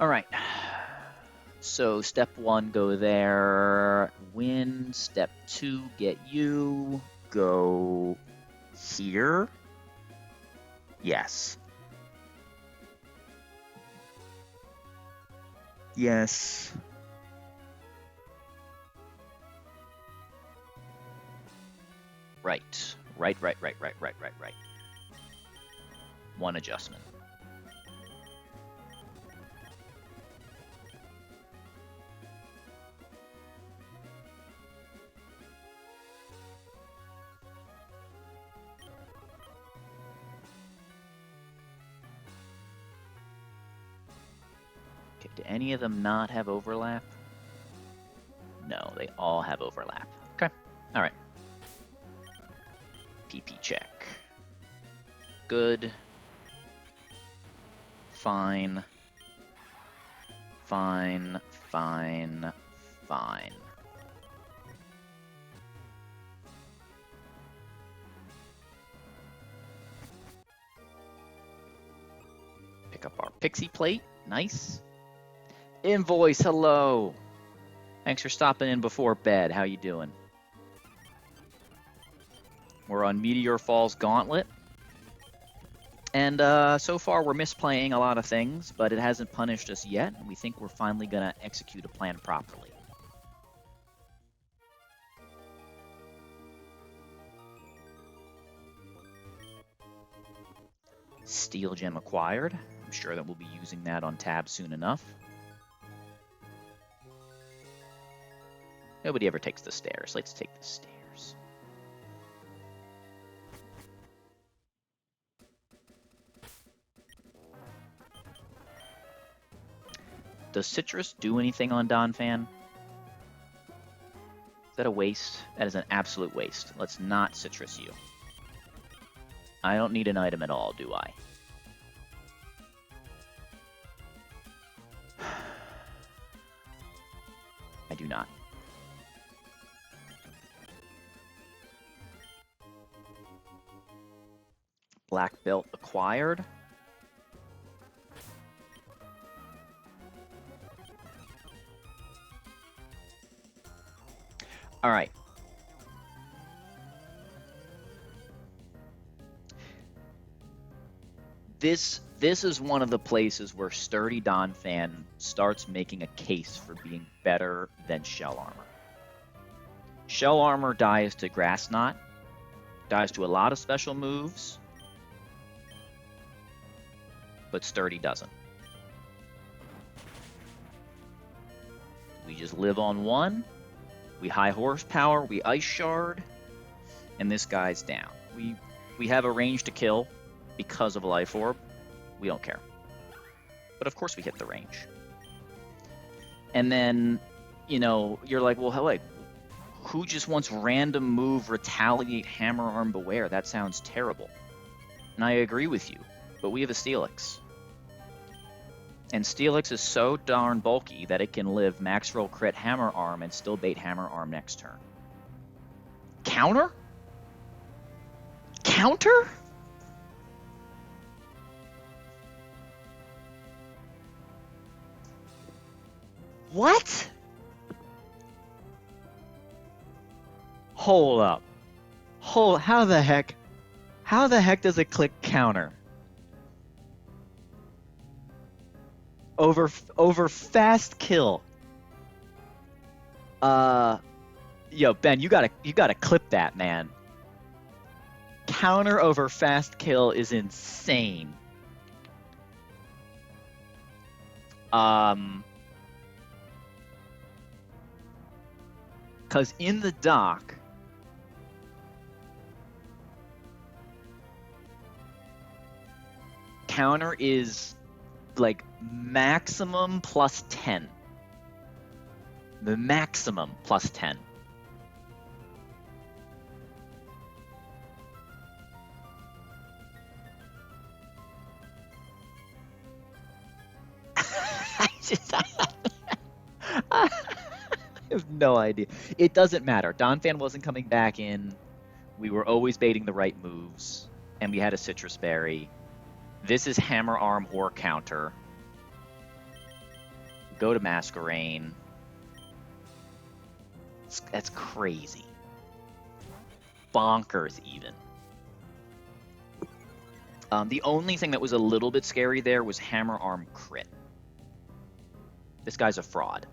All right. So step 1, go there, win. Step 2, get you. Go here. Yes. Yes. Right. Right. One adjustment. Okay, do any of them not have overlap? No, they all have overlap. Okay, all right. PP check. Good. Fine. Fine. Fine. Fine. Pick up our Pixie Plate. Nice. Invoice, hello. Thanks for stopping in before bed. How you doing? We're on Meteor Falls Gauntlet. And so far we're misplaying a lot of things, but it hasn't punished us yet. And we think we're finally going to execute a plan properly. Steel Gem acquired. I'm sure that we'll be using that on tab soon enough. Nobody ever takes the stairs. Let's take the stairs. Does Citrus do anything on Donphan? Is that a waste? That is an absolute waste. Let's not Citrus you. I don't need an item at all, do I? I do not. Black belt acquired. All right. This is one of the places where Sturdy Donphan starts making a case for being better than Shell Armor. Shell Armor dies to Grass Knot, dies to a lot of special moves, but Sturdy doesn't. We just live on one, we high horsepower, we Ice Shard, and this guy's down. We have a range to kill because of Life Orb. We don't care. But of course we hit the range. And then, you know, you're like, well, like, who just wants random move, retaliate, hammer arm, beware? That sounds terrible. And I agree with you, but we have a Steelix. And Steelix is so darn bulky that it can live max roll crit hammer arm and still bait hammer arm next turn. Counter? Counter? What? Hold up. How the heck? How the heck does it click counter? Over fast kill. Yo, Ben, you gotta clip that, man. Counter over fast kill is insane. Because in the dock, counter is like maximum plus 10. The maximum plus 10. I have no idea. It doesn't matter. Donphan wasn't coming back in. We were always baiting the right moves, and we had a citrus berry. This is hammer arm or counter. Go to Masquerain. That's crazy. Bonkers, even. The only thing that was a little bit scary there was hammer arm crit. This guy's a fraud.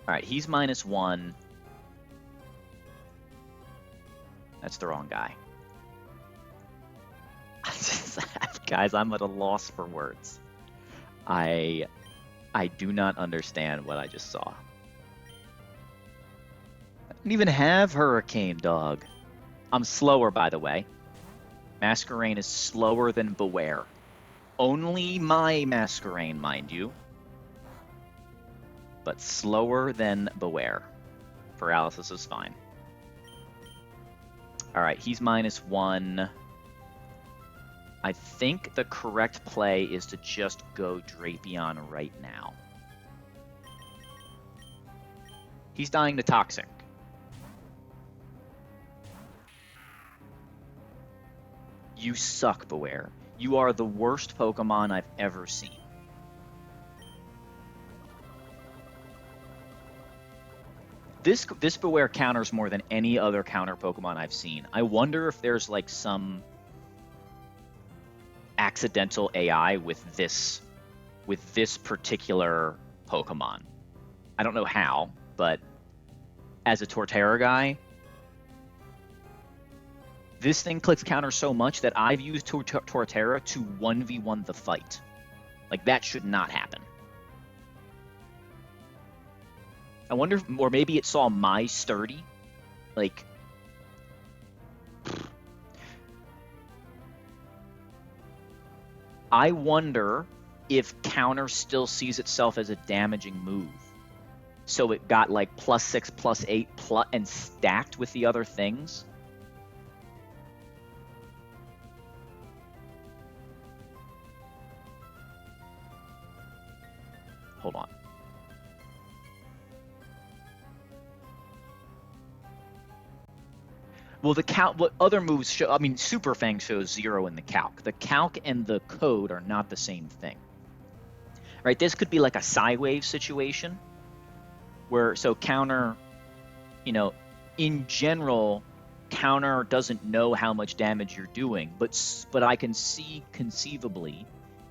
All right, he's -1. That's the wrong guy. Guys, I'm at a loss for words. I do not understand what I just saw. I don't even have Hurricane, dog. I'm slower, by the way. Masquerain is slower than Beware. Only my Masquerain, mind you. But slower than Beware. Paralysis is fine. Alright, he's -1. I think the correct play is to just go Drapion right now. He's dying to Toxic. You suck, Beware. You are the worst Pokemon I've ever seen. This Beware counters more than any other counter Pokemon I've seen. I wonder if there's like some accidental AI with this particular Pokemon. I don't know how, but as a Torterra guy, this thing clicks counter so much that I've used Torterra to 1v1 the fight. Like, that should not happen. I wonder if, or maybe it saw my sturdy. Like, I wonder if counter still sees itself as a damaging move. So it got like +6, +8, and stacked with the other things. Hold on. Well, what other moves show? I mean, Super Fang shows 0 in the calc. The calc and the code are not the same thing, right? This could be like a Psywave situation, where so counter, you know, in general, counter doesn't know how much damage you're doing, but I can see conceivably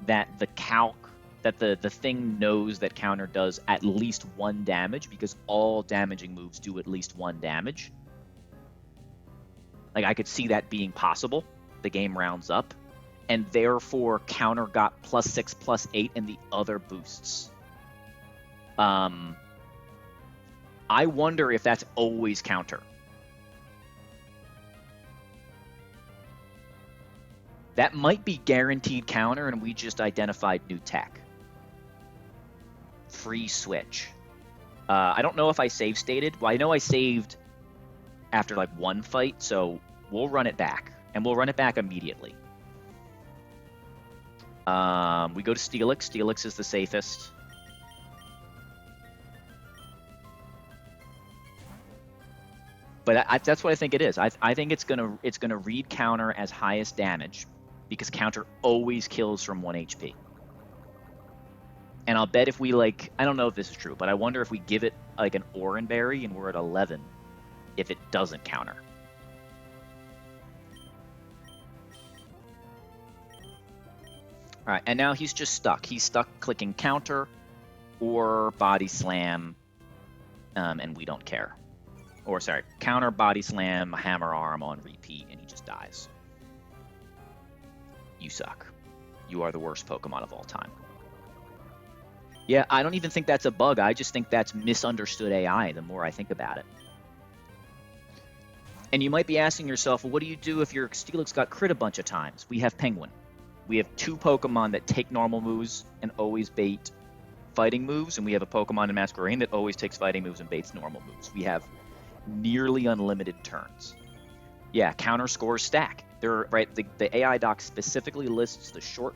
that the calc, that the thing knows that counter does at least 1 damage, because all damaging moves do at least 1 damage. Like, I could see that being possible. The game rounds up, and therefore counter got +6, +8 in the other boosts. I wonder if that's always counter. That might be guaranteed counter, and we just identified new tech. Free switch. I don't know if I save stated. Well, I know I saved after like 1 fight, so we'll run it back, and we'll run it back immediately. We go to Steelix. Steelix is the safest. But that's what I think it is. I think it's gonna read counter as highest damage, because counter always kills from 1 HP. And I'll bet if we, like, I don't know if this is true, but I wonder if we give it like an Oran Berry and we're at 11, if it doesn't counter. All right, and now he's just stuck. He's stuck clicking counter or body slam, and we don't care. Or sorry, counter, body slam, hammer arm on repeat, and he just dies. You suck. You are the worst Pokemon of all time. Yeah, I don't even think that's a bug. I just think that's misunderstood AI the more I think about it. And you might be asking yourself, well, what do you do if your Steelix got crit a bunch of times? We have Penguin. We have 2 Pokemon that take normal moves and always bait fighting moves, and we have a Pokemon in Masquerain that always takes fighting moves and baits normal moves. We have nearly unlimited turns. Yeah, counter scores stack. They're right. The AI doc specifically lists the short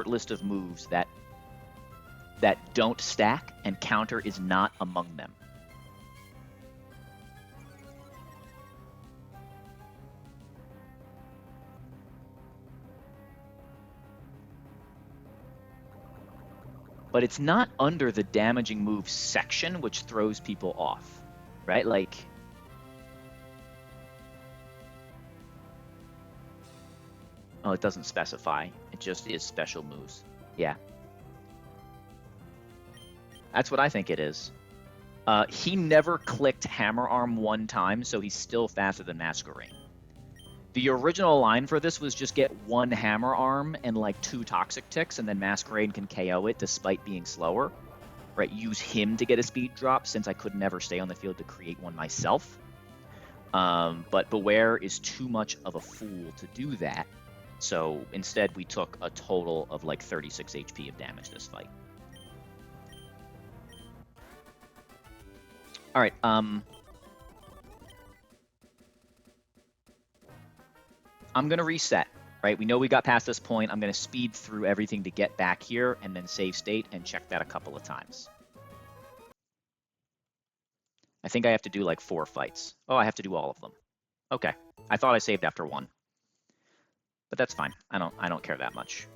list of moves that don't stack, and counter is not among them. But it's not under the damaging moves section, which throws people off, right? Like, oh, it doesn't specify. It just is special moves. Yeah. That's what I think it is. He never clicked Hammer Arm 1 time, so he's still faster than Masquerain. The original line for this was just get 1 Hammer Arm and like 2 Toxic Ticks, and then Masquerain can KO it despite being slower. Right, use him to get a speed drop since I could never stay on the field to create one myself. But Beware is too much of a fool to do that. So instead we took a total of like 36 HP of damage this fight. All right, I'm going to reset, right? We know we got past this point. I'm going to speed through everything to get back here and then save state and check that a couple of times. I think I have to do like 4 fights. Oh, I have to do all of them. Okay. I thought I saved after 1. But that's fine. I don't care that much.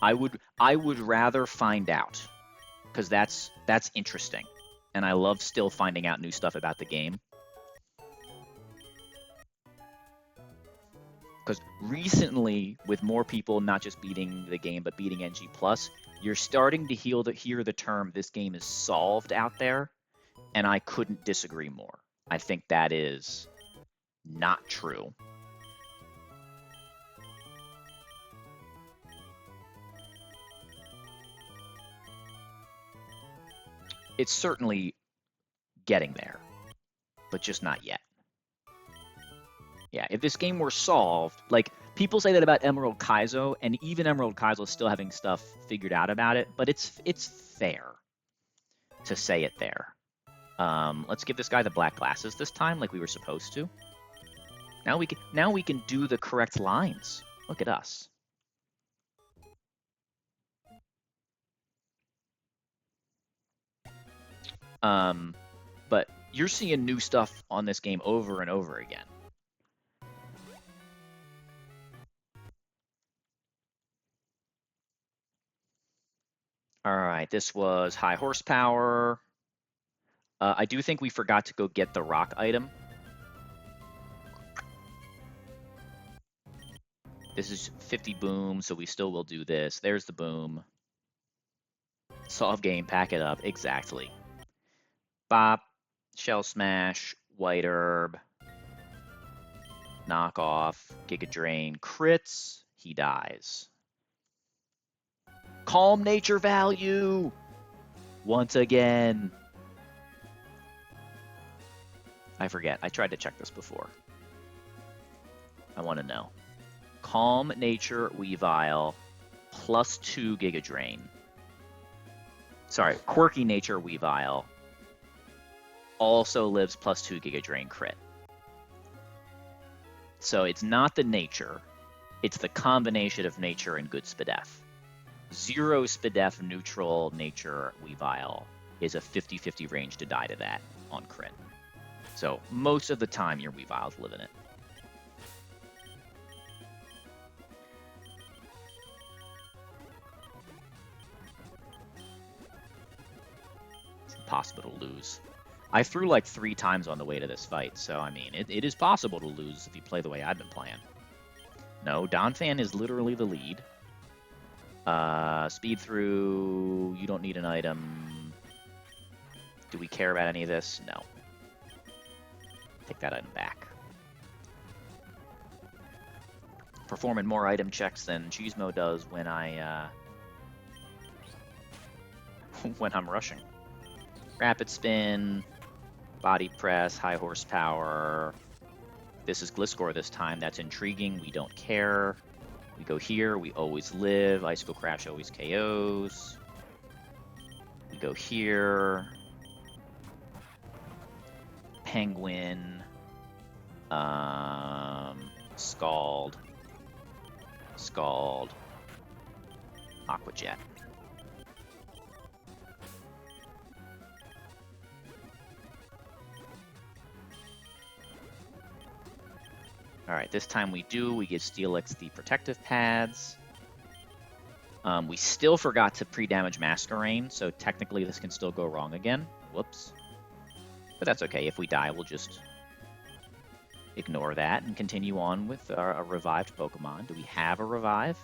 I would rather find out, because that's interesting. And I love still finding out new stuff about the game. Because recently, with more people not just beating the game, but beating NG+, you're starting to hear the term, this game is solved out there, and I couldn't disagree more. I think that is not true. It's certainly getting there, but just not yet. Yeah, if this game were solved, like, people say that about Emerald Kaizo, and even Emerald Kaizo is still having stuff figured out about it, but it's fair to say it there. Let's give this guy the black glasses this time, like we were supposed to. Now we can do the correct lines. Look at us. But you're seeing new stuff on this game over and over again. All right, this was high horsepower. I do think we forgot to go get the rock item. This is 50 boom, so we still will do this. There's the boom. Solve game, pack it up. Exactly. Bop, shell smash, white herb, knockoff, Giga Drain, crits, he dies. Calm nature value! Once again. I forget. I tried to check this before. I want to know. Calm nature Weavile plus 2 Giga Drain. Sorry, quirky nature Weavile also lives plus 2 Giga Drain crit. So it's not the nature, it's the combination of nature and good SPDEF. 0 SPDEF neutral nature Weavile is a 50-50 range to die to that on crit. So most of the time your Weaviles live in it. possible to lose. I threw like 3 times on the way to this fight, so I mean, it is possible to lose if you play the way I've been playing. No, Donphan is literally the lead. Speed through, you don't need an item. Do we care about any of this? No. Take that item back. Performing more item checks than Cheesemo does when when I'm rushing. Rapid spin, body press, high horsepower. This is Gliscor this time. That's intriguing. We don't care. We go here. We always live. Icicle Crash always KOs. We go here. Penguin. Scald. Scald. Aqua Jet. Alright, this time we give Steelix the protective pads. We still forgot to pre-damage Masquerain, so technically this can still go wrong again. Whoops. But that's okay, if we die we'll just ignore that and continue on with a revived Pokemon. Do we have a revive?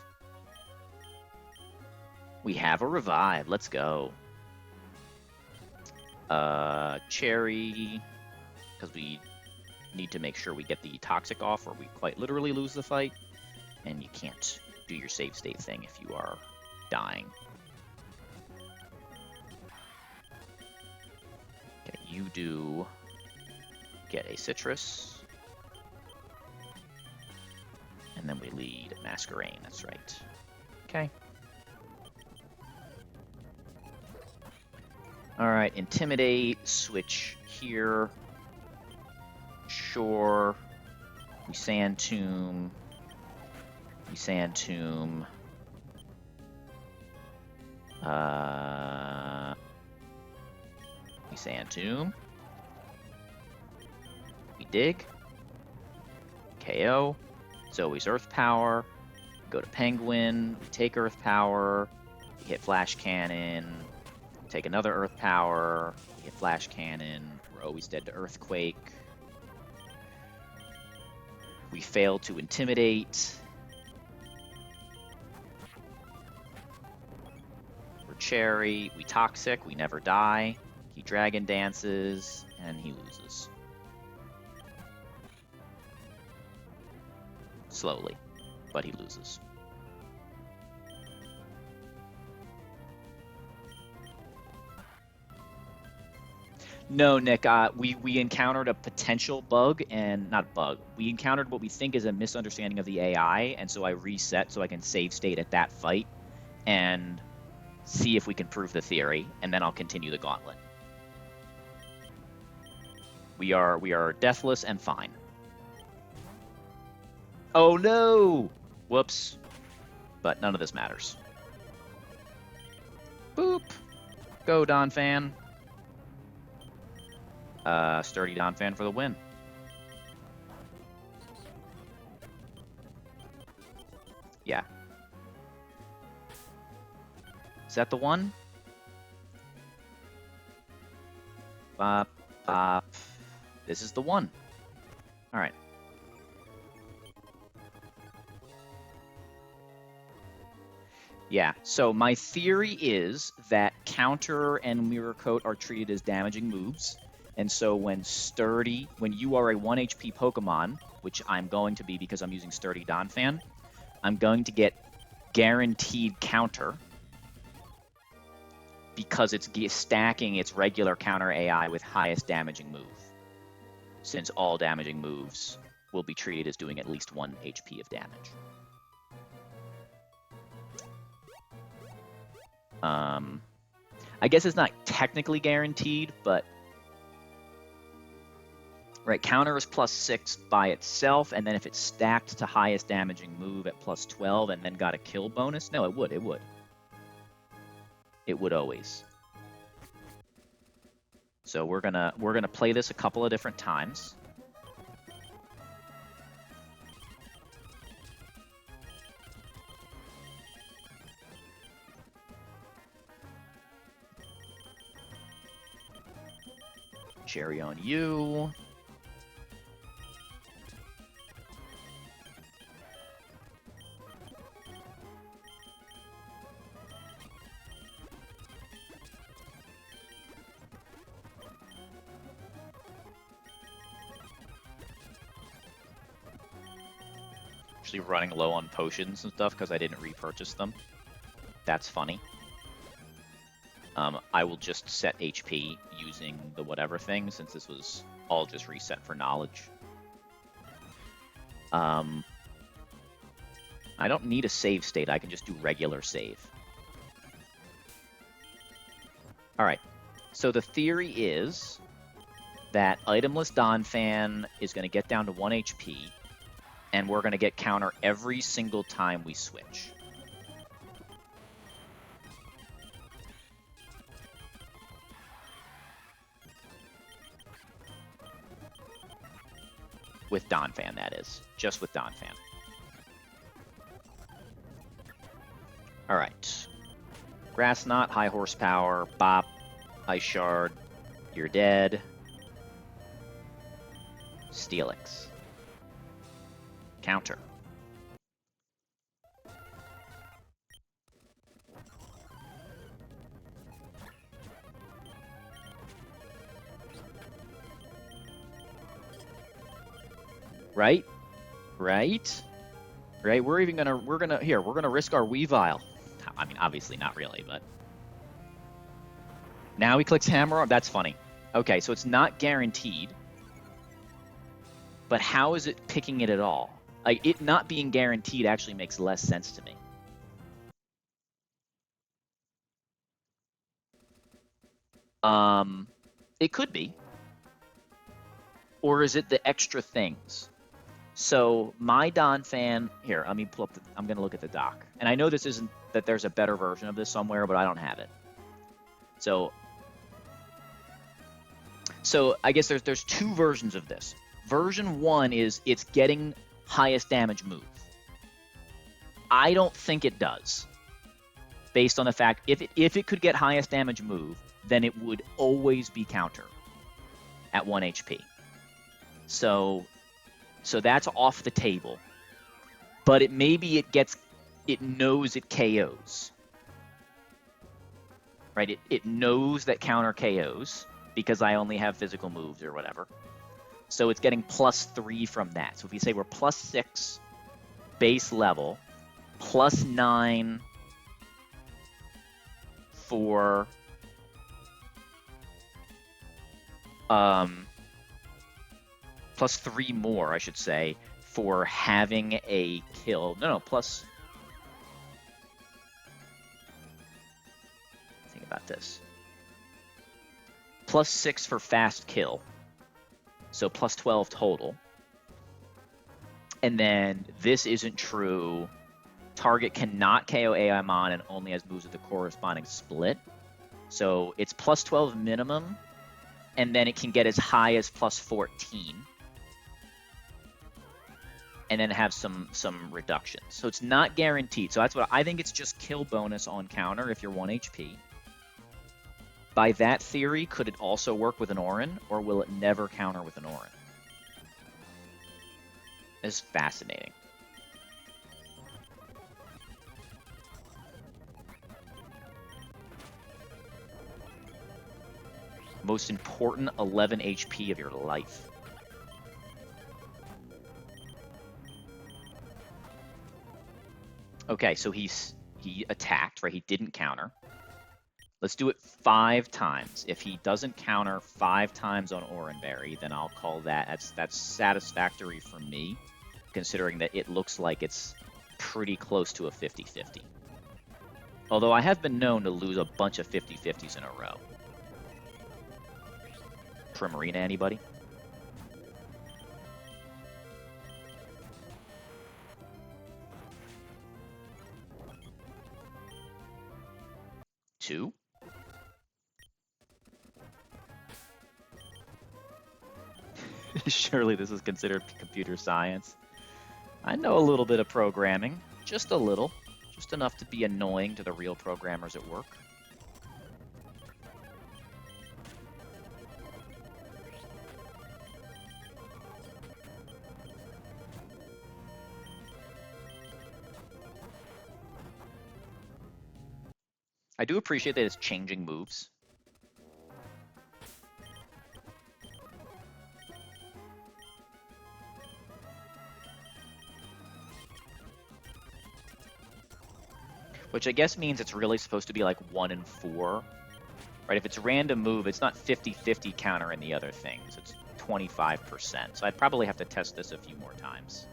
We have a revive, let's go. Cherry, because we need to make sure we get the toxic off or we quite literally lose the fight, and you can't do your save state thing if you are dying. Okay, you do get a citrus, and then we lead Masquerain, that's right. Okay. Alright, Intimidate, switch here. Sure. We Sand Tomb. We Sand Tomb. We Sand Tomb. We dig. KO. It's always Earth Power. We go to Penguin. We take Earth Power. We hit Flash Cannon. We take another Earth Power. We hit Flash Cannon. We're always dead to Earthquake. We fail to Intimidate. We're Cherry. We Toxic. We never die. He Dragon Dances, and he loses. Slowly, but he loses. No, Nick, we encountered a potential bug, and not bug. We encountered what we think is a misunderstanding of the AI, and so I reset so I can save state at that fight and see if we can prove the theory, and then I'll continue the gauntlet. We are deathless and fine. Oh no! Whoops. But none of this matters. Boop. Go, Donphan. Sturdy Donphan for the win. Yeah. Is that the one? Bop, bop. This is the one. All right. Yeah, so my theory is that Counter and Mirror Coat are treated as damaging moves. And so when you are a 1 HP Pokemon, which I'm going to be because I'm using Sturdy Donphan, I'm going to get guaranteed Counter because it's stacking its regular Counter AI with highest damaging move, since all damaging moves will be treated as doing at least 1 HP of damage. I guess it's not technically guaranteed, but right, Counter is +6 by itself, and then if it's stacked to highest damaging move at +12 and then got a kill bonus, no, it would. It would always. So we're gonna play this a couple of different times. Cherry on you. Actually running low on potions and stuff because I didn't repurchase them. That's funny. I will just set HP using the whatever thing, since this was all just reset for knowledge. I don't need a save state. I can just do regular save. All right. So the theory is that itemless Donphan is going to get down to 1 HP, and we're going to get counter every single time we switch. With Donphan, that is. Just with Donphan. Alright. Grass Knot, High Horsepower, Bop, Ice Shard, you're dead. Steelix. Counter. Right? Right? Right? We're gonna risk our Weavile. I mean, obviously not really, but now he clicks Hammer Arm. That's funny. Okay, so it's not guaranteed, but how is it picking it at all? Like, it not being guaranteed actually makes less sense to me. It could be. Or is it the extra things? So my Donphan, here, let me pull up, I'm going to look at the doc. And I know this isn't, that there's a better version of this somewhere, but I don't have it. So I guess there's two versions of this. Version 1 is it's getting highest damage move. I don't think it does. Based on the fact, if it could get highest damage move, then it would always be counter at 1 HP. So that's off the table. But it knows it KOs. Right? It knows that counter KOs because I only have physical moves or whatever. So it's getting +3 from that. So if you say we're +6 base level, +9 for +3 more, I should say, for having a kill. No, plus. Think about this. +6 for fast kill. So +12 total. And then this isn't true. Target cannot KO Aimon and only has moves with the corresponding split. So it's +12 minimum, and then it can get as high as +14. And then have some reductions. So it's not guaranteed. So that's what I think. It's just kill bonus on counter if you're 1 HP. By that theory, could it also work with an Orin, or will it never counter with an Orin? It's fascinating. Most important 11 HP of your life. Okay, so he attacked, right? He didn't counter. Let's do it 5 times. If he doesn't counter 5 times on Oranberry, then I'll call that's satisfactory for me, considering that it looks like it's pretty close to a 50-50. Although I have been known to lose a bunch of 50-50s in a row. Primarina, anybody? Two? Surely this is considered computer science. I know a little bit of programming. Just a little. Just enough to be annoying to the real programmers at work. I do appreciate that it's changing moves. Which I guess means it's really supposed to be like 1 and 4. Right, if it's random move, it's not 50-50 counter in the other things. It's 25%. So I'd probably have to test this a few more times.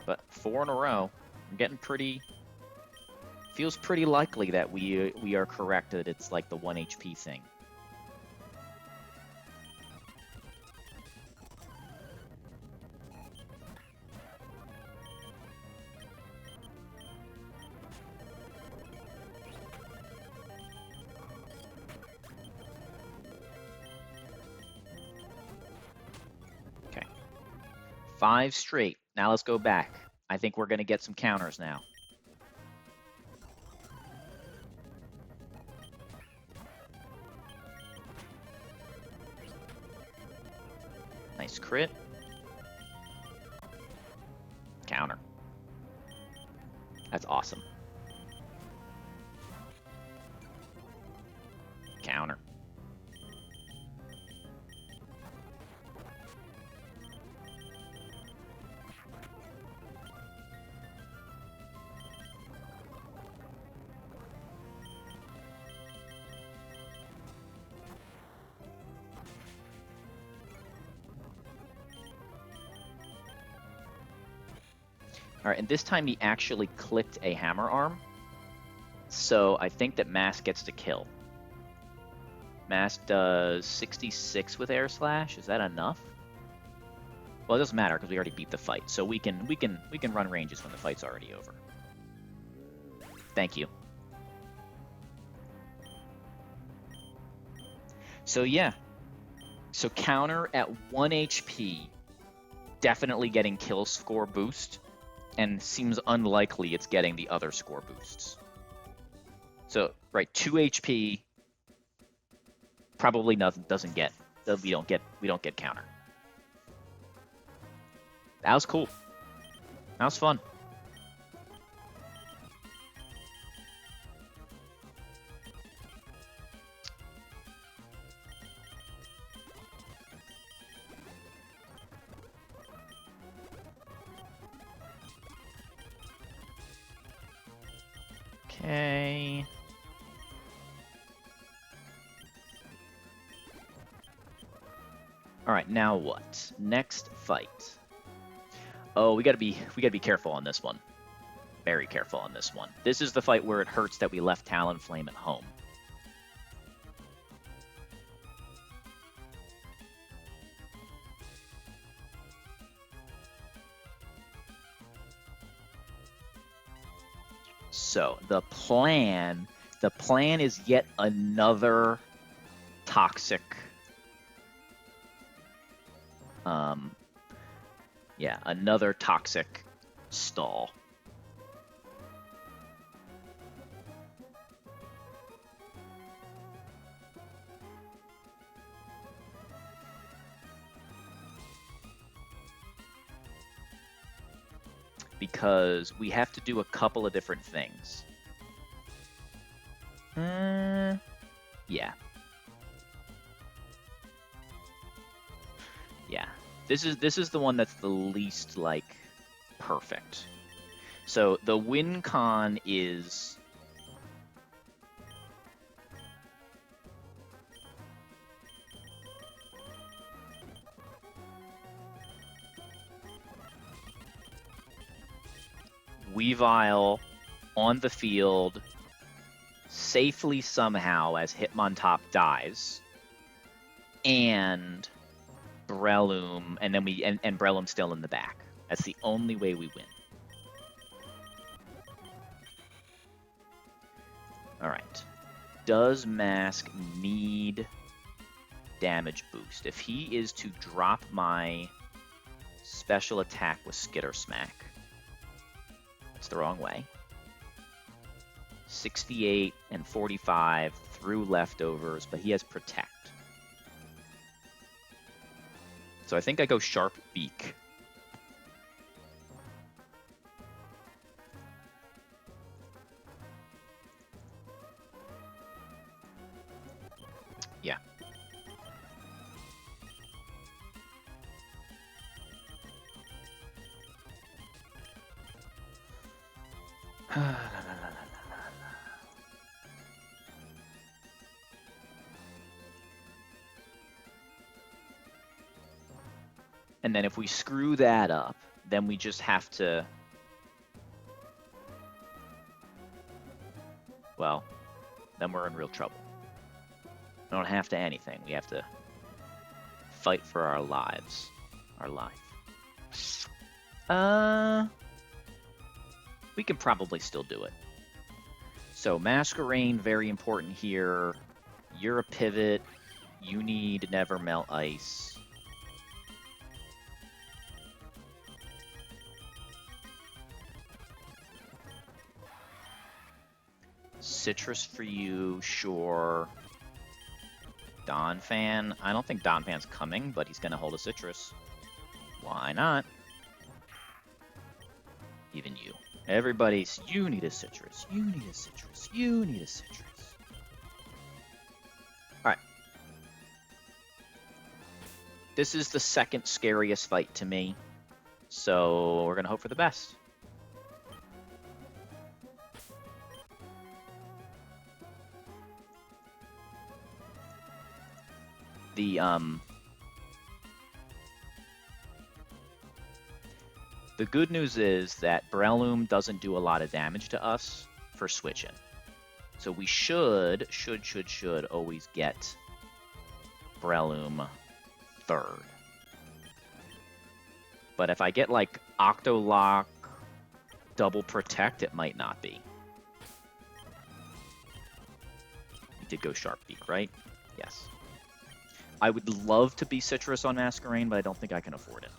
But 4 in a row, I'm getting pretty... Feels pretty likely that we are correct that it's like the 1 HP thing. Okay. 5 straight. Now let's go back. I think we're going to get some counters now. Nice crit. Counter. That's awesome. Counter. All right, and this time he actually clicked a hammer arm. So I think that Mask gets to kill. Mask does 66 with Air Slash. Is that enough? Well, it doesn't matter because we already beat the fight. So we can run ranges when the fight's already over. Thank you. So yeah. So counter at 1 HP, definitely getting kill score boost, and seems unlikely it's getting the other score boosts. So right, 2 HP probably doesn't get. We don't get counter. That was cool. That was fun. Okay. All right, now what? Next fight. Oh, we gotta be careful on this one. Very careful on this one. This is the fight where it hurts that we left Talonflame at home. So the plan is yet another toxic. Yeah, another toxic stall. Because we have to do a couple of different things. Yeah. Yeah. This is the one that's the least, like, perfect. So the win con is... Weavile on the field safely somehow as Hitmontop dies, and Breloom, and then and Breloom still in the back. That's the only way we win. All right. Does Mask need damage boost? If he is to drop my special attack with Skitter Smack, it's the wrong way. 68 and 45 through leftovers, but he has Protect. So I think I go Sharp Beak. Yeah. And then if we screw that up, then we just have to... Well, then we're in real trouble. We don't have to anything. We have to fight for our lives. Our life. We can probably still do it. So Masquerain, very important here. You're a pivot. You need Never Melt Ice. Citrus for you, sure. Donphan. I don't think Donphan's coming, but he's going to hold a Citrus. Why not? Even you. Everybody's, you need a Citrus. You need a Citrus. You need a Citrus. Alright. This is the second scariest fight to me. So we're going to hope for the best. The good news is that Breloom doesn't do a lot of damage to us for switching. So we should always get Breloom third. But if I get like Octolock, Double Protect, it might not be. We did go Sharp Beak, right? Yes. I would love to be Citrus on Masquerain, but I don't think I can afford it.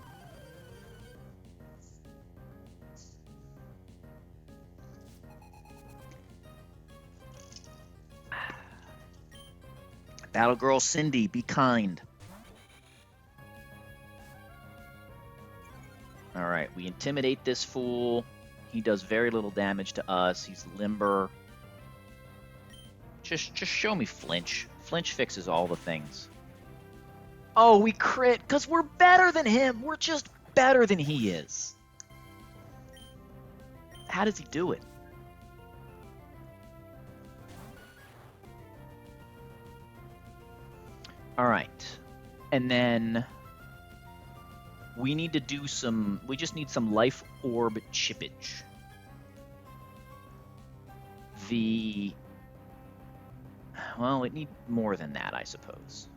Battle Girl Cindy, be kind. Alright, we intimidate this fool. He does very little damage to us. He's limber. Just show me flinch. Flinch fixes all the things. Oh, we crit, because we're better than him. We're just better than he is. How does he do it? All right. And then we need to do some... We just need some Life Orb chippage. Well, it needs more than that, I suppose.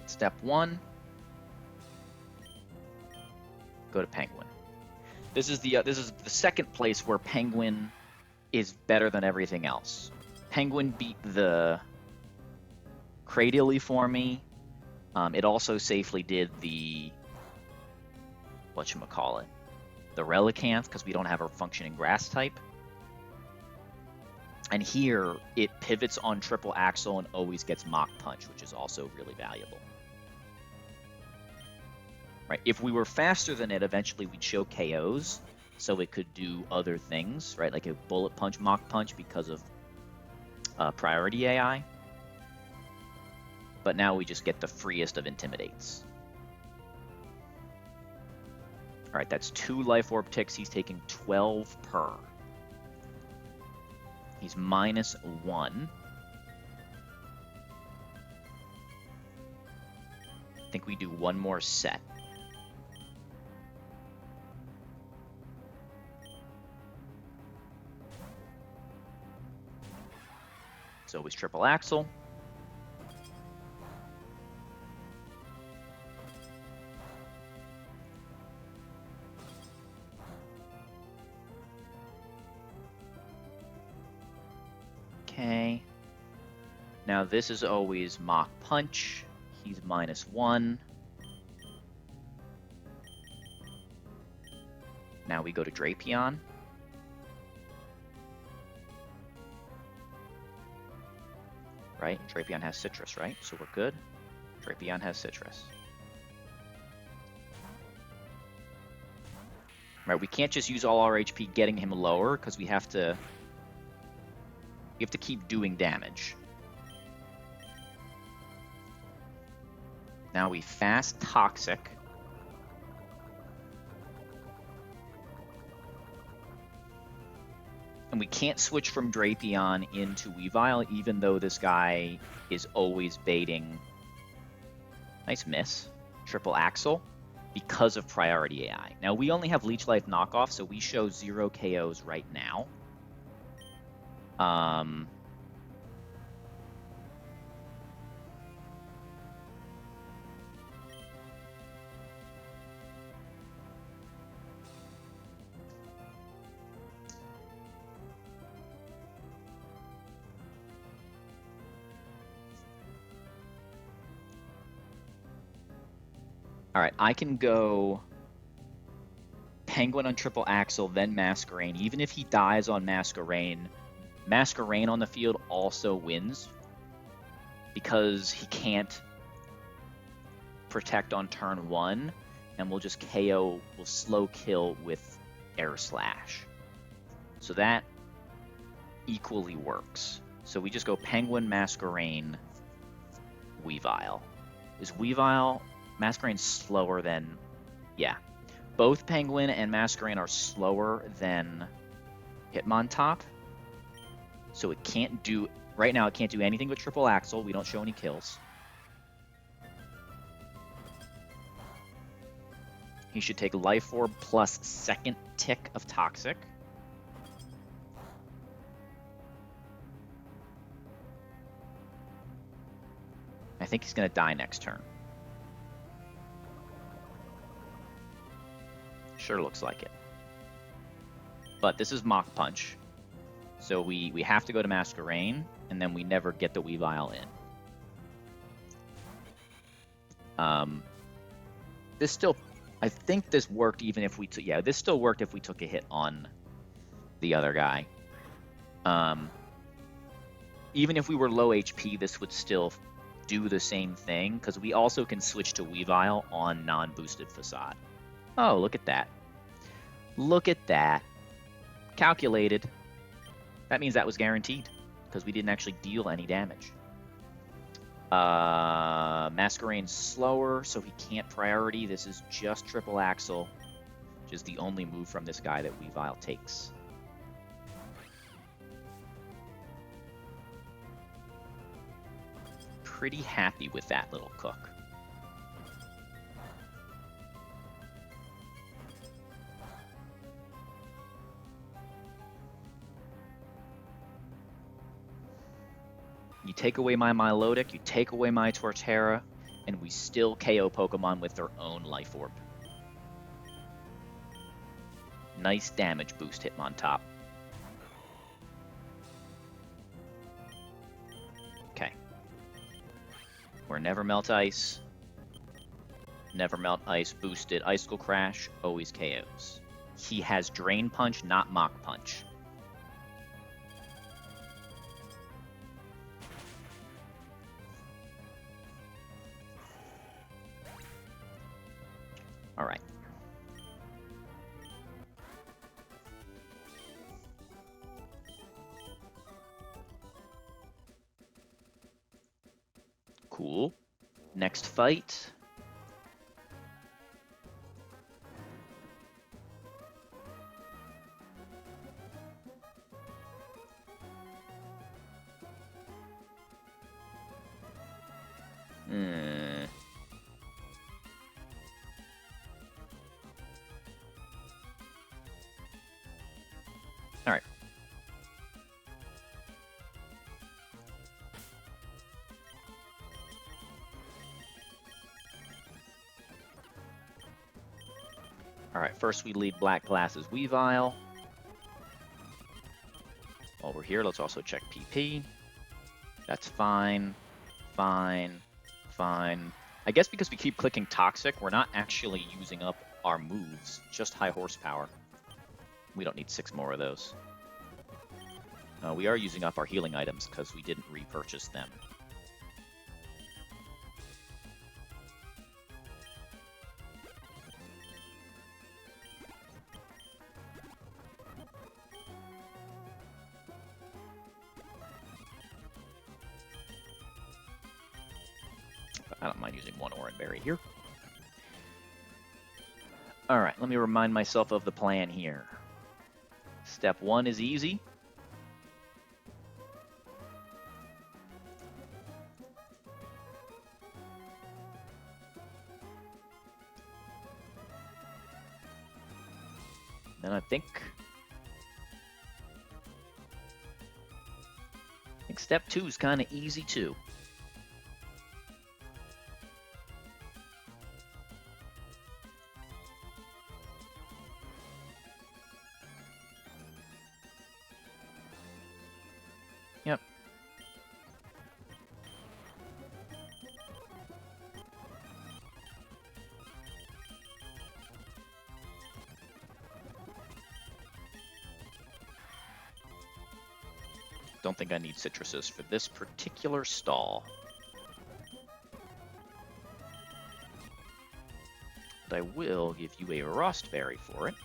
Step 1. Go to Penguin. This is the second place where Penguin is better than everything else. Penguin beat the Cradily for me. It also safely did the whatchamacallit, the Relicanth, because we don't have a functioning grass type. And here it pivots on triple axle and always gets Mach Punch, which is also really valuable. Right, if we were faster than it, eventually we'd show KOs, so it could do other things, right? Like a Bullet Punch, Mach Punch because of priority AI. But now we just get the freest of Intimidates. All right, that's 2 Life Orb ticks. He's taking 12 per. He's -1. I think we do one more set. It's always triple axle. Okay. Now this is always Mach Punch. He's -1. Now we go to Drapion. right? Drapion has Citrus, right? So we're good. Drapion has Citrus. Right, we can't just use all our HP getting him lower because we have to keep doing damage. Now we fast Toxic. And we can't switch from Drapion into Weavile, even though this guy is always baiting. Nice miss. Triple Axle. Because of Priority AI. Now, we only have Leech Life knockoff, so we show 0 KOs right now. All right, I can go Penguin on Triple Axle, then Masquerain. Even if he dies on Masquerain, Masquerain on the field also wins because he can't protect on turn 1, and we'll just KO, we'll slow kill with Air Slash. So that equally works. So we just go Penguin, Masquerain, Weavile. Is Weavile... Masquerain's slower than... Yeah. Both Penguin and Masquerain are slower than Hitmontop. So it can't do... Right now, it can't do anything with Triple Axle. We don't show any kills. He should take Life Orb plus second tick of Toxic. I think he's going to die next turn. Sure looks like it. But this is Mach Punch. So we have to go to Masquerain, and then we never get the Weavile in. This still... I think this worked even if we took... Yeah, this still worked if we took a hit on the other guy. Even if we were low HP, this would still do the same thing, because we also can switch to Weavile on non-boosted Facade. Oh, look at that. Look at that. Calculated. That means that was guaranteed, because we didn't actually deal any damage. Masquerain's slower, so he can't priority. This is just Triple Axle, which is the only move from this guy that Weavile takes. Pretty happy with that little cook. You take away my Milotic, you take away my Torterra, and we still KO Pokemon with their own Life Orb. Nice damage boost, Hitmontop. Okay. We're Never Melt Ice. Never Melt Ice boosted Icicle Crash, always KOs. He has Drain Punch, not Mach Punch. All right. Cool. Next fight. All right. All right, first we lead Black Glass's Weavile. While we're here, let's also check PP. That's fine, fine, fine. I guess because we keep clicking Toxic, we're not actually using up our moves, just high horsepower. We don't need 6 more of those. We are using up our healing items because we didn't repurchase them. I don't mind using one Oran Berry here. All right, let me remind myself of the plan here. Step 1 is easy. Then I think step 2 is kind of easy too. Yep. Don't think I need citruses for this particular stall. But I will give you a Rostberry for it.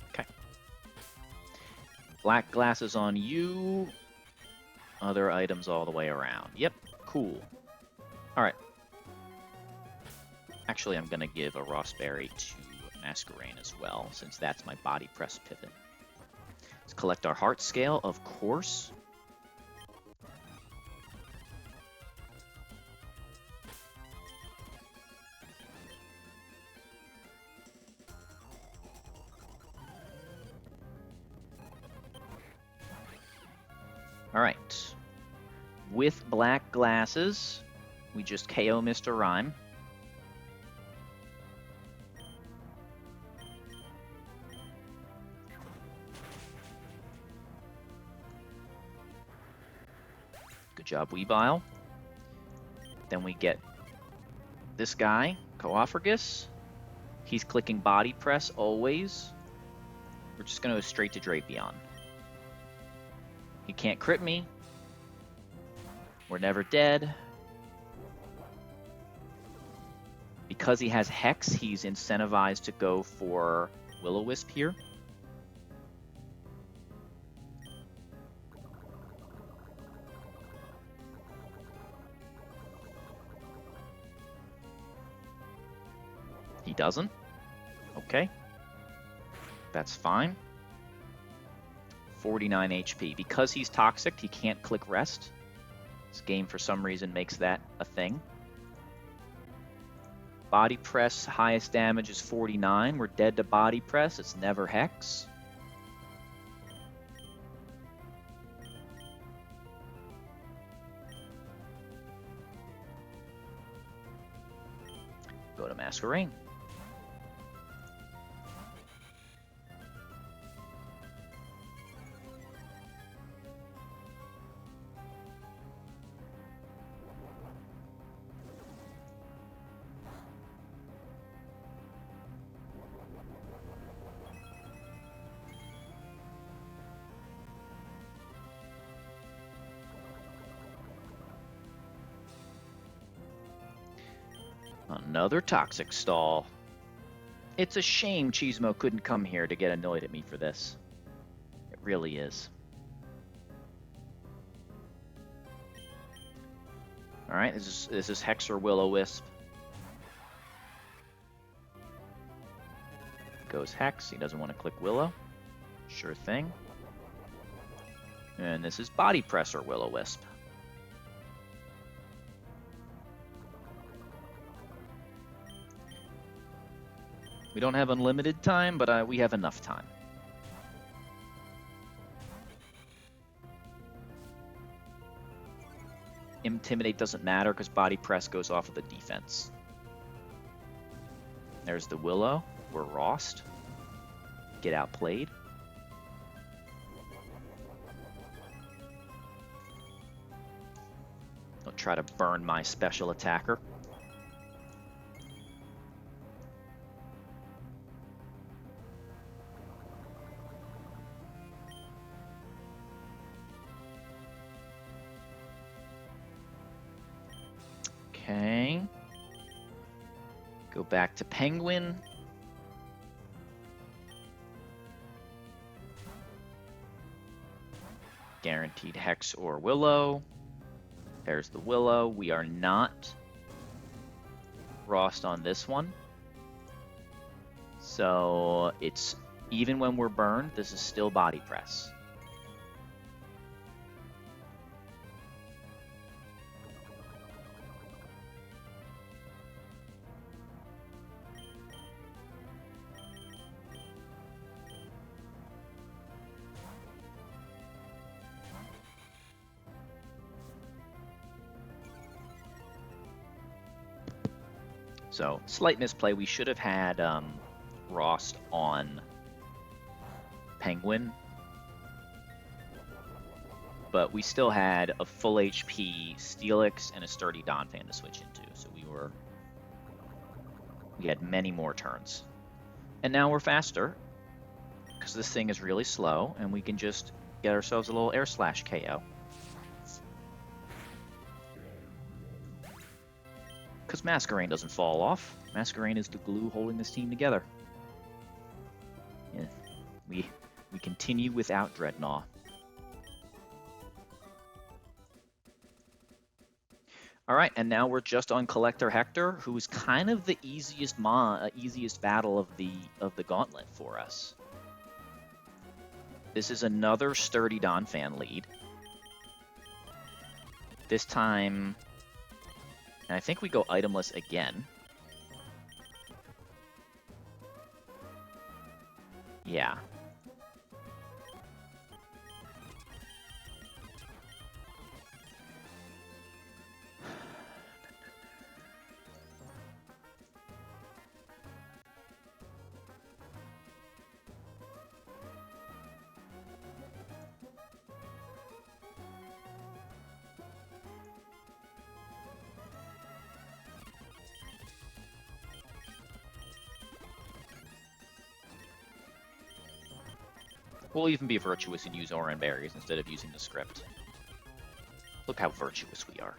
Okay. Black glasses on you. Other items all the way around. Yep, cool. All right. Actually, I'm going to give a Rostberry to Masquerain as well, since that's my body press pivot. Let's collect our heart scale, of course. All right. With black glasses, we just KO Mr. Rhyme. Good job, Weavile. Then we get this guy, Coophagus. He's clicking body press always. We're just going to go straight to Drapion. He can't crit me. We're never dead. Because he has Hex, he's incentivized to go for Will-O-Wisp here. He doesn't. Okay. That's fine. 49 HP. Because he's toxic, he can't click rest. This game, for some reason, makes that a thing. Body press, highest damage is 49. We're dead to body press. It's never Hex. Go to Masquerain. Another toxic stall. It's a shame Cheesemo couldn't come here to get annoyed at me for this. It really is. Alright, this is Hex or Will-O-Wisp. Goes Hex. He doesn't want to click Willow. Sure thing. And this is Body Press or Will-O-Wisp. We don't have unlimited time, but we have enough time. Intimidate doesn't matter because Body Press goes off of the defense. There's the Willow. We're Rost. Get outplayed. Don't try to burn my special attacker. Okay. Go back to Penguin. Guaranteed Hex or Willow. There's the Willow. We are not Frost on this one. So it's, even when we're burned, this is still body press. So, slight misplay. We should have had Frost on Penguin, but we still had a full HP Steelix and a sturdy Donphan to switch into, so we had many more turns. And now we're faster, because this thing is really slow, and we can just get ourselves a little Air Slash KO. Because Masquerain doesn't fall off. Masquerain is the glue holding this team together. Yeah, we continue without Dreadnought. All right, and now we're just on Collector Hector, who's kind of the easiest battle of the gauntlet for us. This is another sturdy Donphan lead. This time, and I think we go itemless again. Yeah. We'll even be virtuous and use Oran Berries instead of using the script. Look how virtuous we are.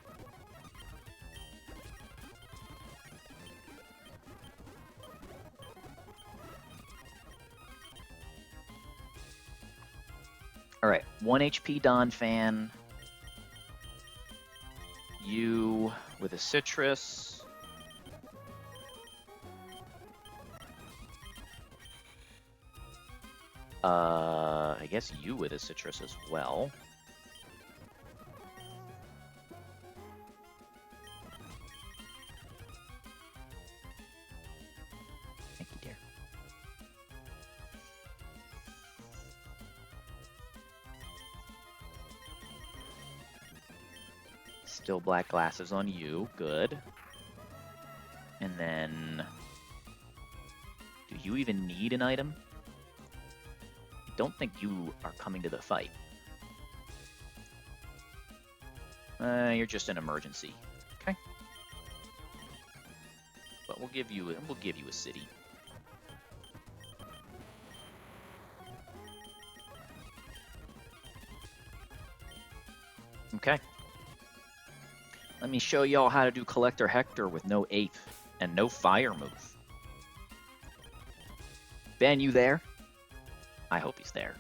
Alright, 1 HP Donphan. You with a Citrus. I guess you with a Citrus as well. Thank you, dear. Still black glasses on you, good. And then, do you even need an item? Don't think you are coming to the fight. You're just an emergency. Okay. But we'll give you a city. Okay. Let me show y'all how to do Collector Hector with no Ape and no fire move. Ben, you there? I hope he's there.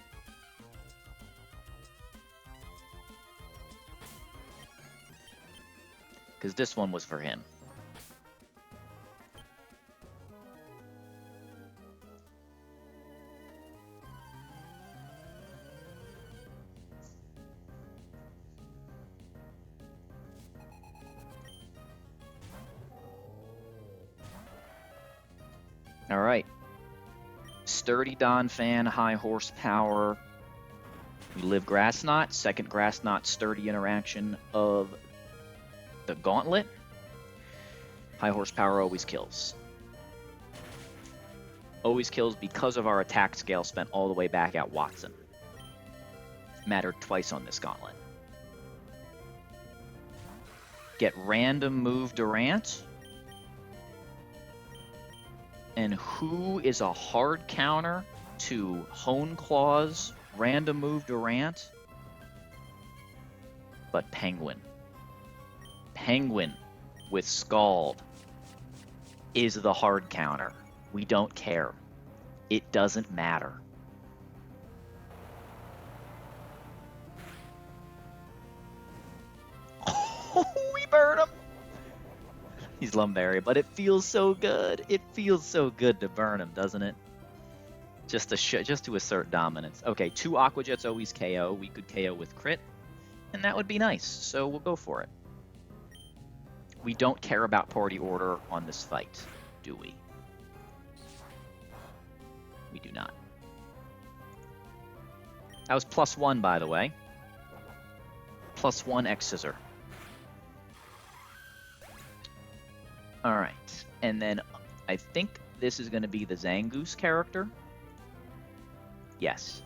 Because this one was for him. All right. Sturdy Donphan, high horsepower. We live Grass Knot, second Grass Knot sturdy interaction of the Gauntlet. High horsepower always kills. Always kills because of our attack scale spent all the way back at Watson. Mattered twice on this Gauntlet. Get random move Durant. And who is a hard counter to Hone Claw's random move Durant? But Penguin. Penguin with Scald is the hard counter. We don't care. It doesn't matter. burn him. He's Lumberry, but it feels so good. It feels so good to burn him, doesn't it? Just to assert dominance. Okay, 2 Aqua Jets always KO. We could KO with crit, and that would be nice. So we'll go for it. We don't care about party order on this fight, do we? We do not. That was +1, by the way. +1 X Scissor. All right, and then I think this is going to be the Zangoose character. Yes.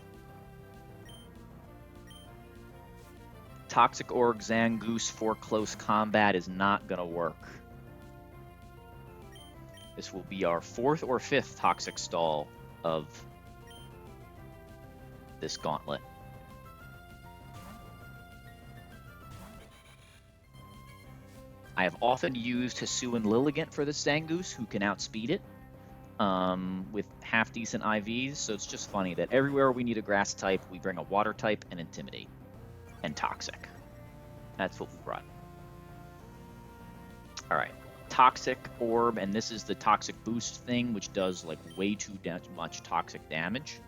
Toxic Org Zangoose for close combat is not going to work. This will be our 4th or 5th Toxic Stall of this gauntlet. I have often used Hisuian Lilligant for this Zangoose, who can outspeed it with half-decent IVs, so it's just funny that everywhere we need a grass type, we bring a water type and Intimidate. And Toxic. That's what we brought. Alright. Toxic Orb, and this is the Toxic Boost thing, which does like way too much toxic damage.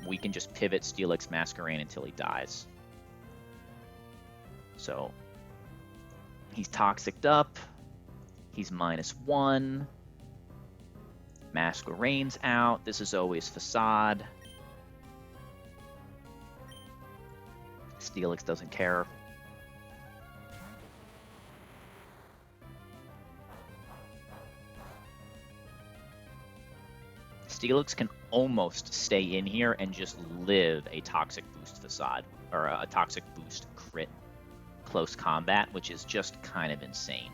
We can just pivot Steelix Masquerain until he dies. So he's toxiced up. He's -1. Masquerain's out. This is always Facade. Steelix doesn't care. Steelix can almost stay in here and just live a Toxic Boost Facade, or a Toxic Boost crit close combat, which is just kind of insane.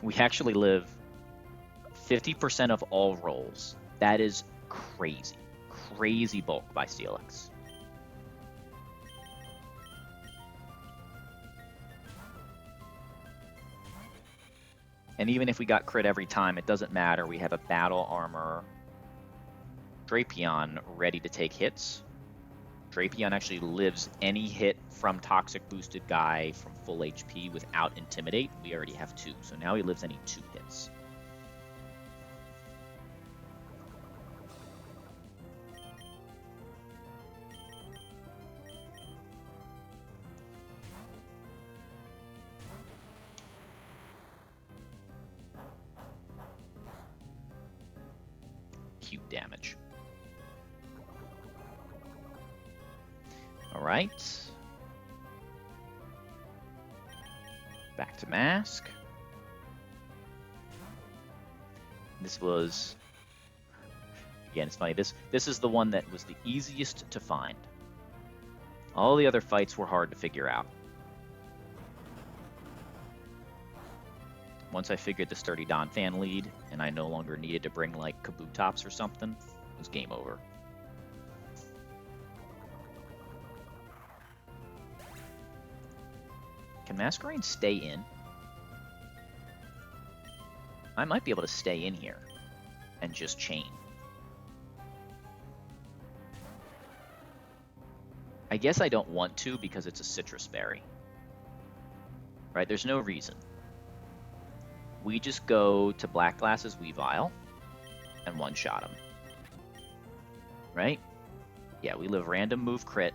We actually live 50% of all rolls. That is crazy. Crazy bulk by Steelix. And even if we got crit every time, it doesn't matter. We have a Battle Armor Drapion ready to take hits. Drapion actually lives any hit from Toxic Boosted guy from full HP without Intimidate. We already have 2, so now he lives any 2 hits. Cute damage. All right. Back to Mask. This was, again, it's funny. This is the one that was the easiest to find. All the other fights were hard to figure out. Once I figured the Sturdy Don fan lead, and I no longer needed to bring like Kabutops or something, it was game over. Can Masquerain stay in? I might be able to stay in here and just chain. I guess I don't want to because it's a citrus berry. Right? There's no reason. We just go to Black Glass's Weavile and one-shot him. Right? Yeah, we live random move crit.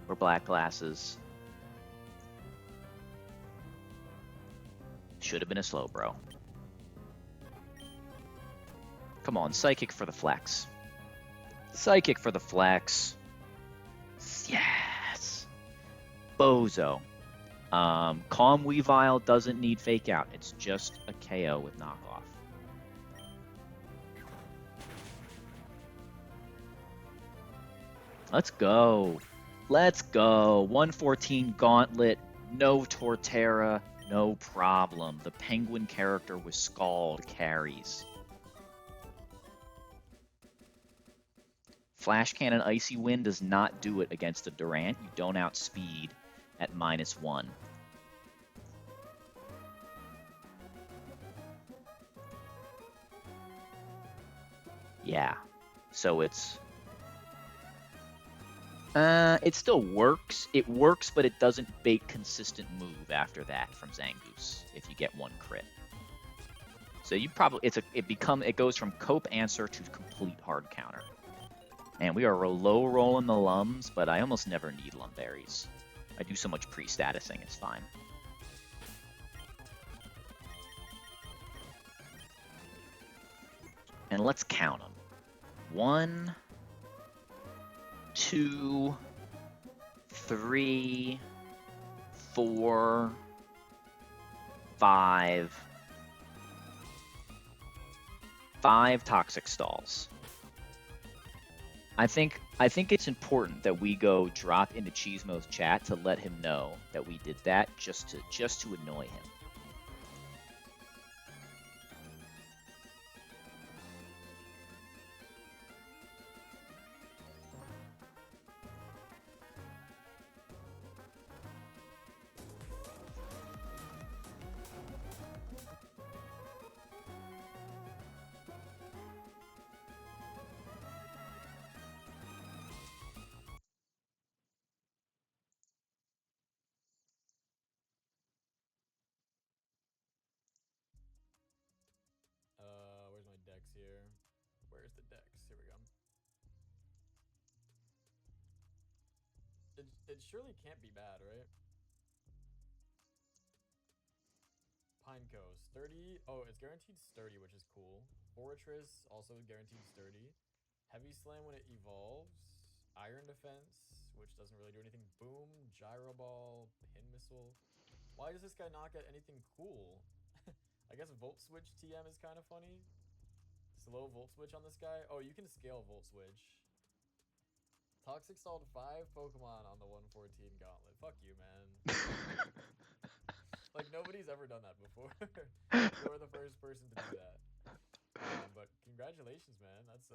We're Black Glasses. Should have been a slow bro. Come on, Psychic for the flex. Psychic for the flex. Yes! Bozo. Calm Weavile doesn't need Fake Out. It's just a KO with knockoff. Let's go. Let's go. 114 Gauntlet. No Torterra. No problem. The Penguin character with Scald carries. Flash Cannon Icy Wind does not do it against a Durant. You don't outspeed at -1. Yeah, so it's It still works. It works, but it doesn't bait consistent move after that from Zangoose if you get one crit. So you probably it goes from cope answer to complete hard counter. And we are low rolling the lums, but I almost never need lum berries. I do so much pre-statusing, it's fine. And let's count them. 1, 2, 3, 4, 5. 5 toxic stalls. I think it's important that we go drop into Cheesemo's chat to let him know that we did that just to annoy him. Where's my dex here? Where's the dex? Here we go. It surely can't be bad, right? Pineco, sturdy. Oh, it's guaranteed sturdy, which is cool. Fortress, also guaranteed sturdy. Heavy slam when it evolves. Iron defense, which doesn't really do anything. Boom, gyro ball, pin missile. Why does this guy not get anything cool? I guess Volt Switch TM is kind of funny. Slow Volt Switch on this guy. Oh, you can scale Volt Switch. Toxic stalled 5 Pokemon on the 114 Gauntlet. Fuck you, man. Like, nobody's ever done that before. You're the first person to do that. But congratulations, man. That's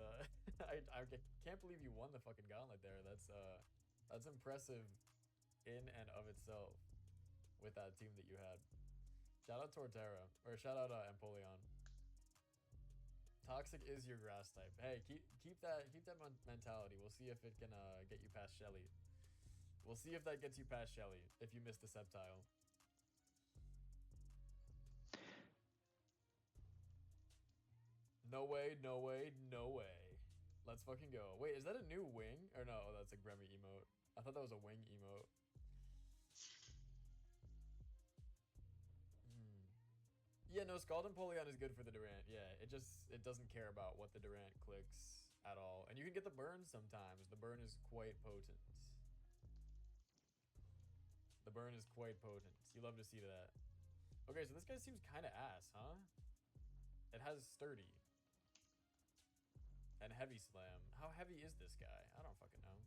I can't believe you won the fucking gauntlet there. That's impressive in and of itself with that team that you had. Shout out Torterra, or shout out Empoleon. Toxic is your grass type. Hey, keep that mentality. We'll see if it can get you past Shelly. We'll see if that gets you past Shelly if you miss the Sceptile. No way, no way, no way. Let's fucking go. Wait, is that a new wing? Or no, oh, that's a Gremmy emote. I thought that was a wing emote. Hmm. Yeah, no, Scald and Polion is good for the Durant. Yeah, it doesn't care about what the Durant clicks at all. And you can get the burn sometimes. The burn is quite potent. The burn is quite potent. You love to see that. Okay, so this guy seems kind of ass, huh? It has sturdy and heavy slam. How heavy is this guy? I don't fucking know.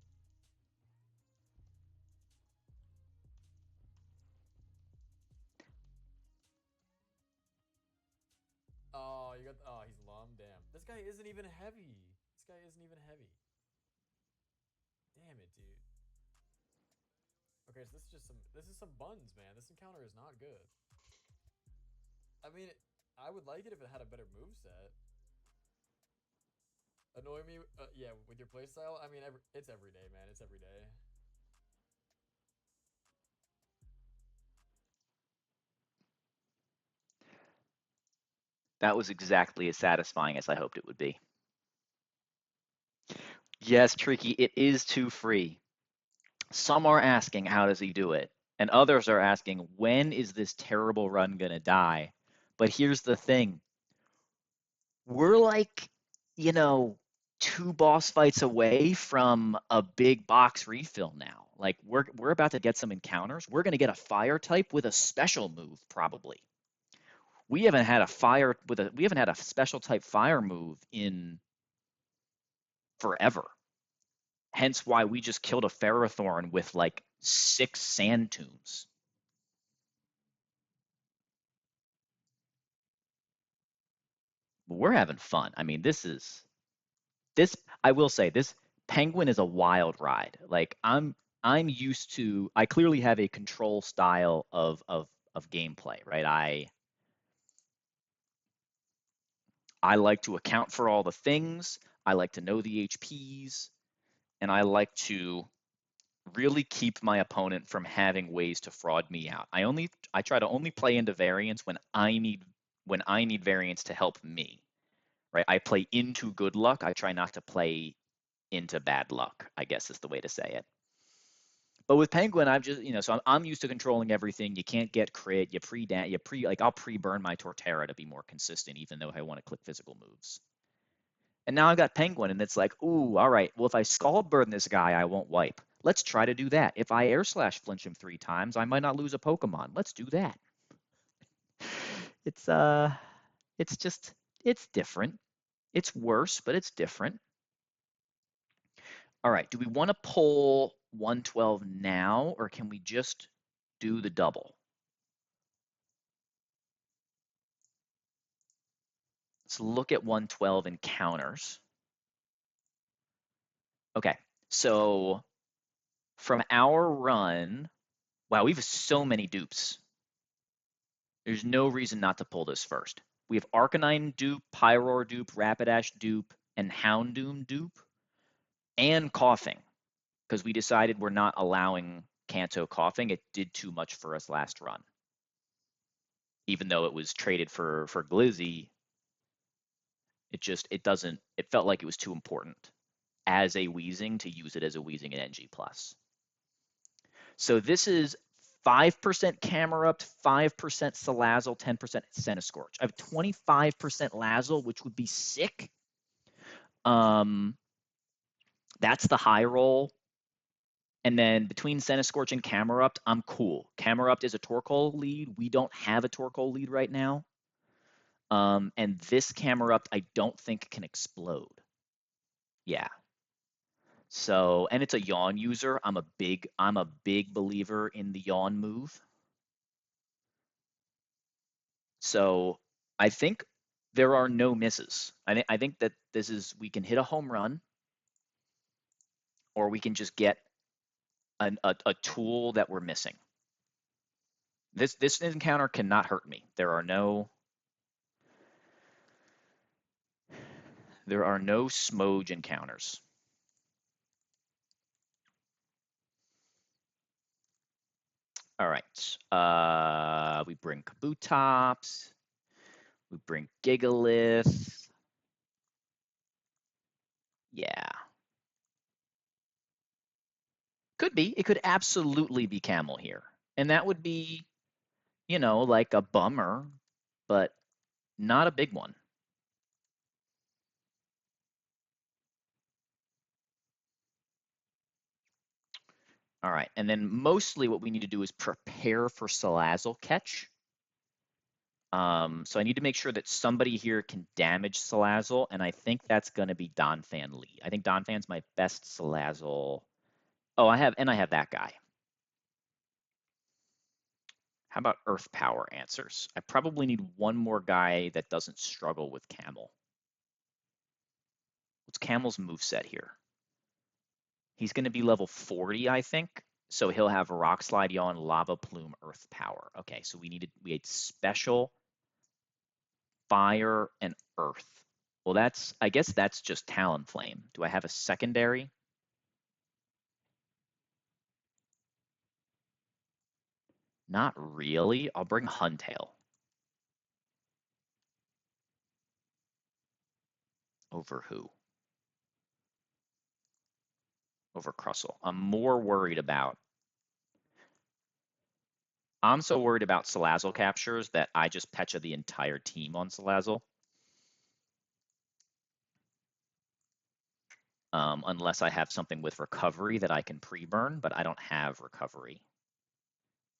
Oh, you got. Oh, he's lum. Damn. This guy isn't even heavy. This guy isn't even heavy. Damn it, dude. Okay, so this is just some. This is some buns, man. This encounter is not good. I mean, I would like it if it had a better move set. Annoy me, yeah, with your playstyle. I mean, it's every day, man. It's every day. That was exactly as satisfying as I hoped it would be. Yes, Tricky, it is too free. Some are asking, how does he do it? And others are asking, when is this terrible run going to die? But here's the thing. We're like, you know, 2 boss fights away from a big box refill now. Like we're about to get some encounters. We're going to get a fire type with a special move probably. We haven't had a special type fire move in forever. Hence why we just killed a Ferrothorn with like 6 sand tombs. But we're having fun. I mean, this I will say this Penguin is a wild ride. Like I'm used to I clearly have a control style of gameplay, right? I like to account for all the things. I like to know the HPs, and I like to really keep my opponent from having ways to fraud me out. I try to only play into variance when I need variance to help me. Right? I play into good luck. I try not to play into bad luck, I guess is the way to say it. But with Penguin, I've just, so I'm used to controlling everything. You can't get crit. Like I'll pre-burn my Torterra to be more consistent, even though I want to click physical moves. And now I've got Penguin, and it's like, ooh, all right. Well, if I Scald Burn this guy, I won't wipe. Let's try to do that. If I Air Slash flinch him 3 times, I might not lose a Pokemon. Let's do that. It's it's just it's different. It's worse, but it's different. All right, do we want to pull 112 now, or can we just do the double? Let's look at 112 encounters. Okay, so from our run, wow, we have so many dupes. There's no reason not to pull this first. We have Arcanine dupe, Pyroar dupe, Rapidash dupe, and Houndoom dupe, and Coughing, because we decided we're not allowing Kanto Coughing. It did too much for us last run. Even though it was traded for Glizzy, it felt like it was too important as a Weezing to use it as a Weezing in NG+. So this is 5% Camerupt, 5% Salazzle, 10% Centiskorch. I have 25% Lazzle, which would be sick. That's the high roll. And then between Centiskorch and Camerupt, I'm cool. Camerupt is a Torkoal lead. We don't have a Torkoal lead right now. And this Camerupt, I don't think can explode. Yeah. So, and it's a Yawn user. I'm a big believer in the Yawn move. So I think there are no misses. I think that we can hit a home run, or we can just get a tool that we're missing. This encounter cannot hurt me. There are no Smoge encounters. All right. We bring Kabutops. We bring Gigalith. Yeah. Could be. It could absolutely be Camel here. And that would be, like a bummer, but not a big one. All right. And then mostly what we need to do is prepare for Salazzle catch. So I need to make sure that somebody here can damage Salazzle, and I think that's going to be Donphan Lee. I think Donphan's my best Salazzle. Oh, I have that guy. How about Earth Power answers? I probably need one more guy that doesn't struggle with Camel. What's Camel's moveset here? He's going to be level 40, I think. So he'll have Rock Slide, Yawn, Lava Plume, Earth Power. Okay, so we had special, fire, and earth. Well, I guess that's just Talonflame. Do I have a secondary? Not really. I'll bring Huntail. Over who? Over Crustle. I'm so worried about Salazzle captures that I just Pecha the entire team on Salazzle. Unless I have something with recovery that I can pre-burn, but I don't have recovery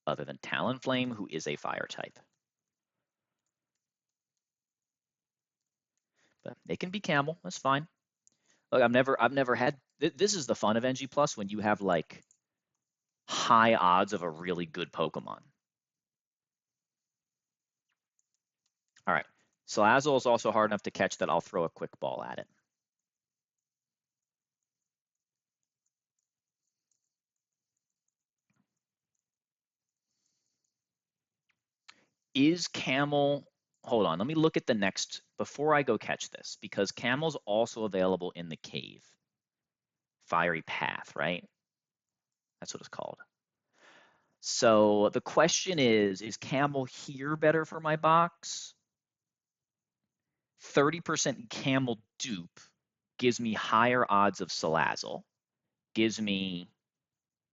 other than Talonflame, who is a fire type. But they can be Camel. That's fine. Look, I've never had. This is the fun of NG Plus when you have like high odds of a really good Pokemon. All right. Salazzle is also hard enough to catch that I'll throw a quick ball at it. Is Camel, hold on, let me look at the next, before I go catch this, because Camel's also available in the cave. Fiery Path, right? That's what it's called. So the question is Camel here better for my box? 30% Camel dupe gives me higher odds of Salazzle. Gives me,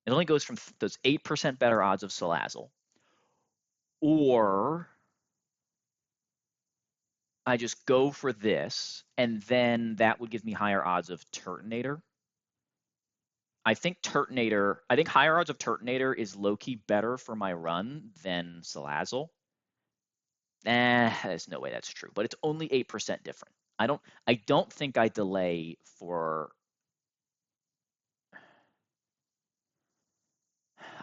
it only goes from those 8% better odds of Salazzle. Or I just go for this, and then that would give me higher odds of Turtonator. I think higher odds of Turtonator is low-key better for my run than Salazzle. There's no way that's true, but it's only 8% different. I don't think I delay for.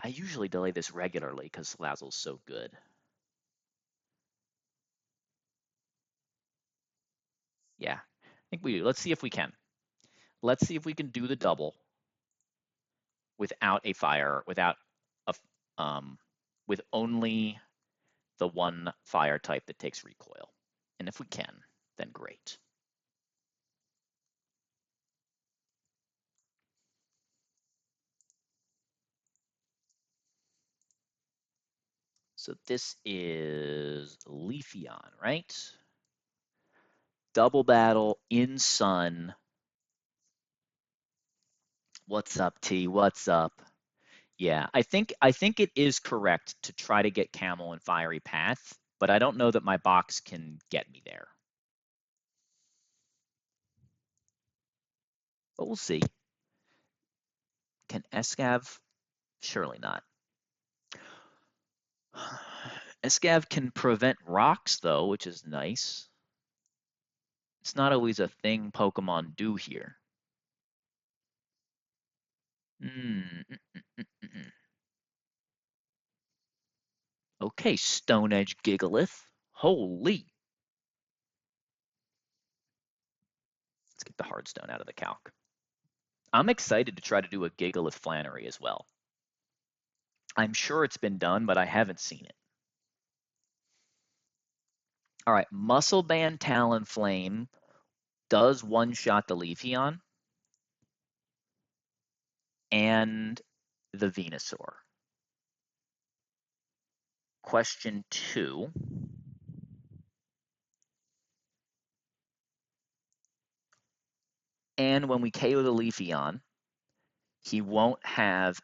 I usually delay this regularly because Salazzle's so good. Yeah, I think we do. Let's see if we can. Let's see if we can do the double without a fire, with only the one fire type that takes recoil. And if we can, then great. So this is Leafeon, right? Double battle in sun. What's up, T? What's up? Yeah, I think it is correct to try to get Camel and Fiery Path, but I don't know that my box can get me there. But we'll see. Can Escav? Surely not. Escav can prevent rocks, though, which is nice. It's not always a thing Pokemon do here. Okay, Stone Edge Gigalith. Holy. Let's get the Hardstone out of the calc. I'm excited to try to do a Gigalith Flannery as well. I'm sure it's been done, but I haven't seen it. All right, Muscle Band Talonflame does one-shot the Leafeon and the Venusaur. Question 2. And when we KO the Leafeon, he won't have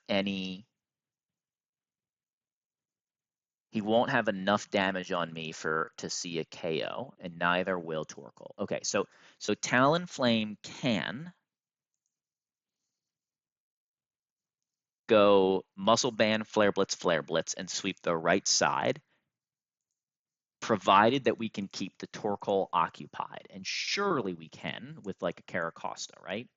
enough damage on me to see a KO, and neither will Torkoal. Okay, so Talonflame can go Muscle Band, Flare Blitz, and sweep the right side, provided that we can keep the Torkoal occupied. And surely we can with like a Caracosta, right?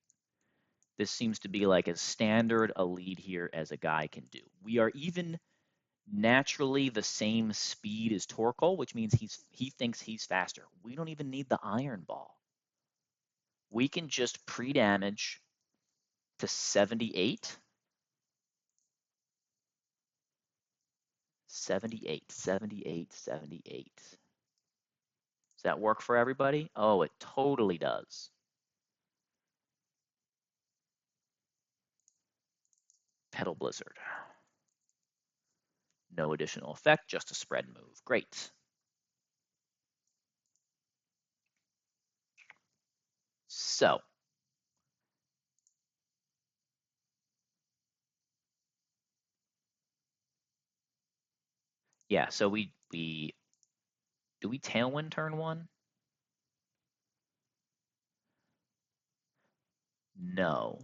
This seems to be like as standard a lead here as a guy can do. We are even naturally the same speed as Torkoal, which means he thinks he's faster. We don't even need the Iron Ball. We can just pre-damage to 78. 78. Does that work for everybody? Oh, it totally does. Petal Blizzard. No additional effect, just a spread move. Great. So, yeah, so we do we Tailwind turn 1? No,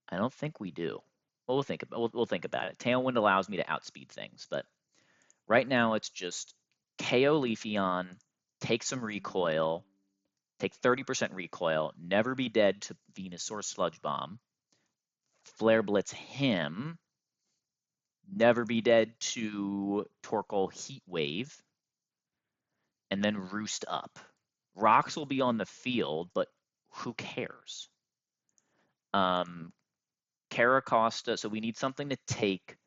I don't think we do. Well, we'll think about it. Tailwind allows me to outspeed things, but right now it's just KO Leafeon, take some recoil, take 30% recoil, never be dead to Venusaur Sludge Bomb, Flare Blitz him, never be dead to Torkoal Heat Wave, and then roost up. Rocks will be on the field, but who cares? Caracosta, so we need something to take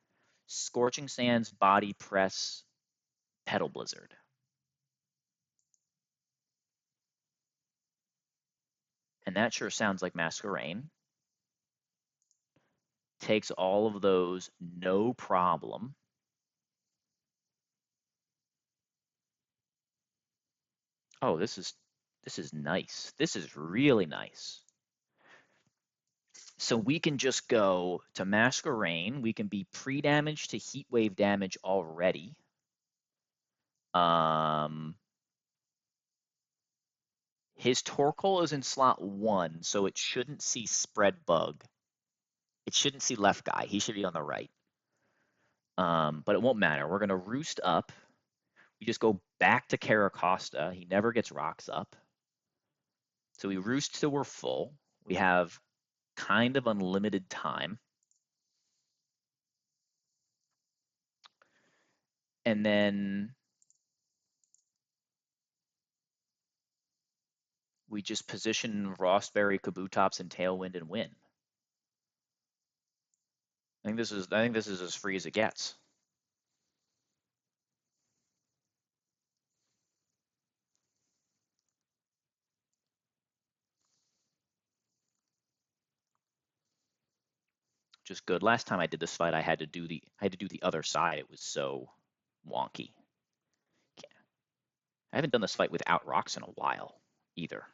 Scorching Sands, Body Press, Petal Blizzard. And that sure sounds like Masquerain. takes all of those, no problem. Oh, this is nice. This is really nice. So we can just go to Masquerain. We can be pre-damaged to heat wave damage already. His Torkoal is in slot 1, so it shouldn't see Spread Bug. It shouldn't see left guy. He should be on the right. But it won't matter. We're going to Roost up. We just go back to Caracosta. He never gets rocks up. So we Roost till we're full. We have kind of unlimited time. And then we just position Frostberry, Kabutops, and Tailwind and win. I think this is as free as it gets. Just good. Last time I did this fight, I had to do the other side. It was so wonky. I haven't done this fight without rocks in a while either.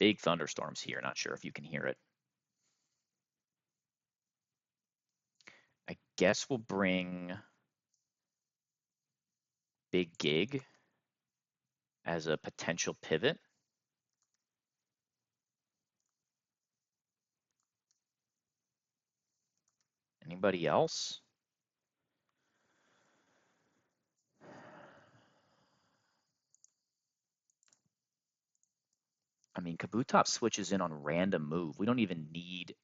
Big thunderstorms here. Not sure if you can hear it. I guess we'll bring Big Gig as a potential pivot. Anybody else? I mean, Kabutop switches in on random move. We don't even need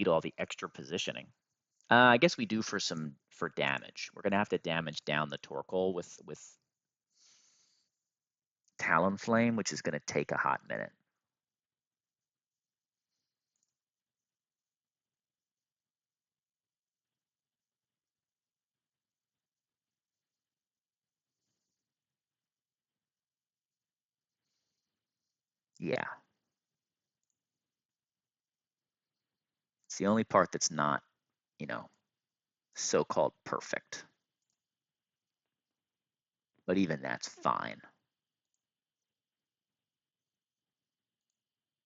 all the extra positioning. I guess we do for damage. We're gonna have to damage down the Torkoal with Talonflame, which is gonna take a hot minute. Yeah. It's the only part that's not, so-called perfect. But even that's fine.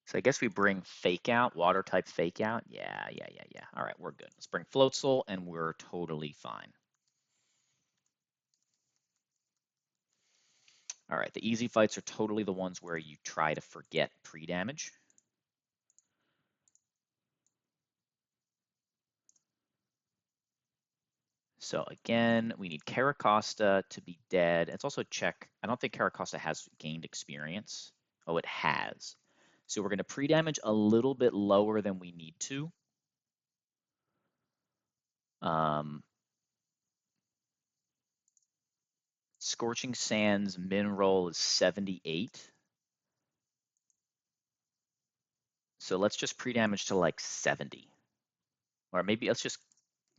So I guess we bring Fake Out, Water type Fake Out. Yeah. All right, we're good. Let's bring Floatzel, and we're totally fine. All right, the easy fights are totally the ones where you try to forget pre-damage. So again, we need Caracosta to be dead. It's also check. I don't think Caracosta has gained experience. Oh, it has. So we're going to pre-damage a little bit lower than we need to. Scorching Sands min roll is 78. So let's just pre-damage to like 70. Or maybe let's just,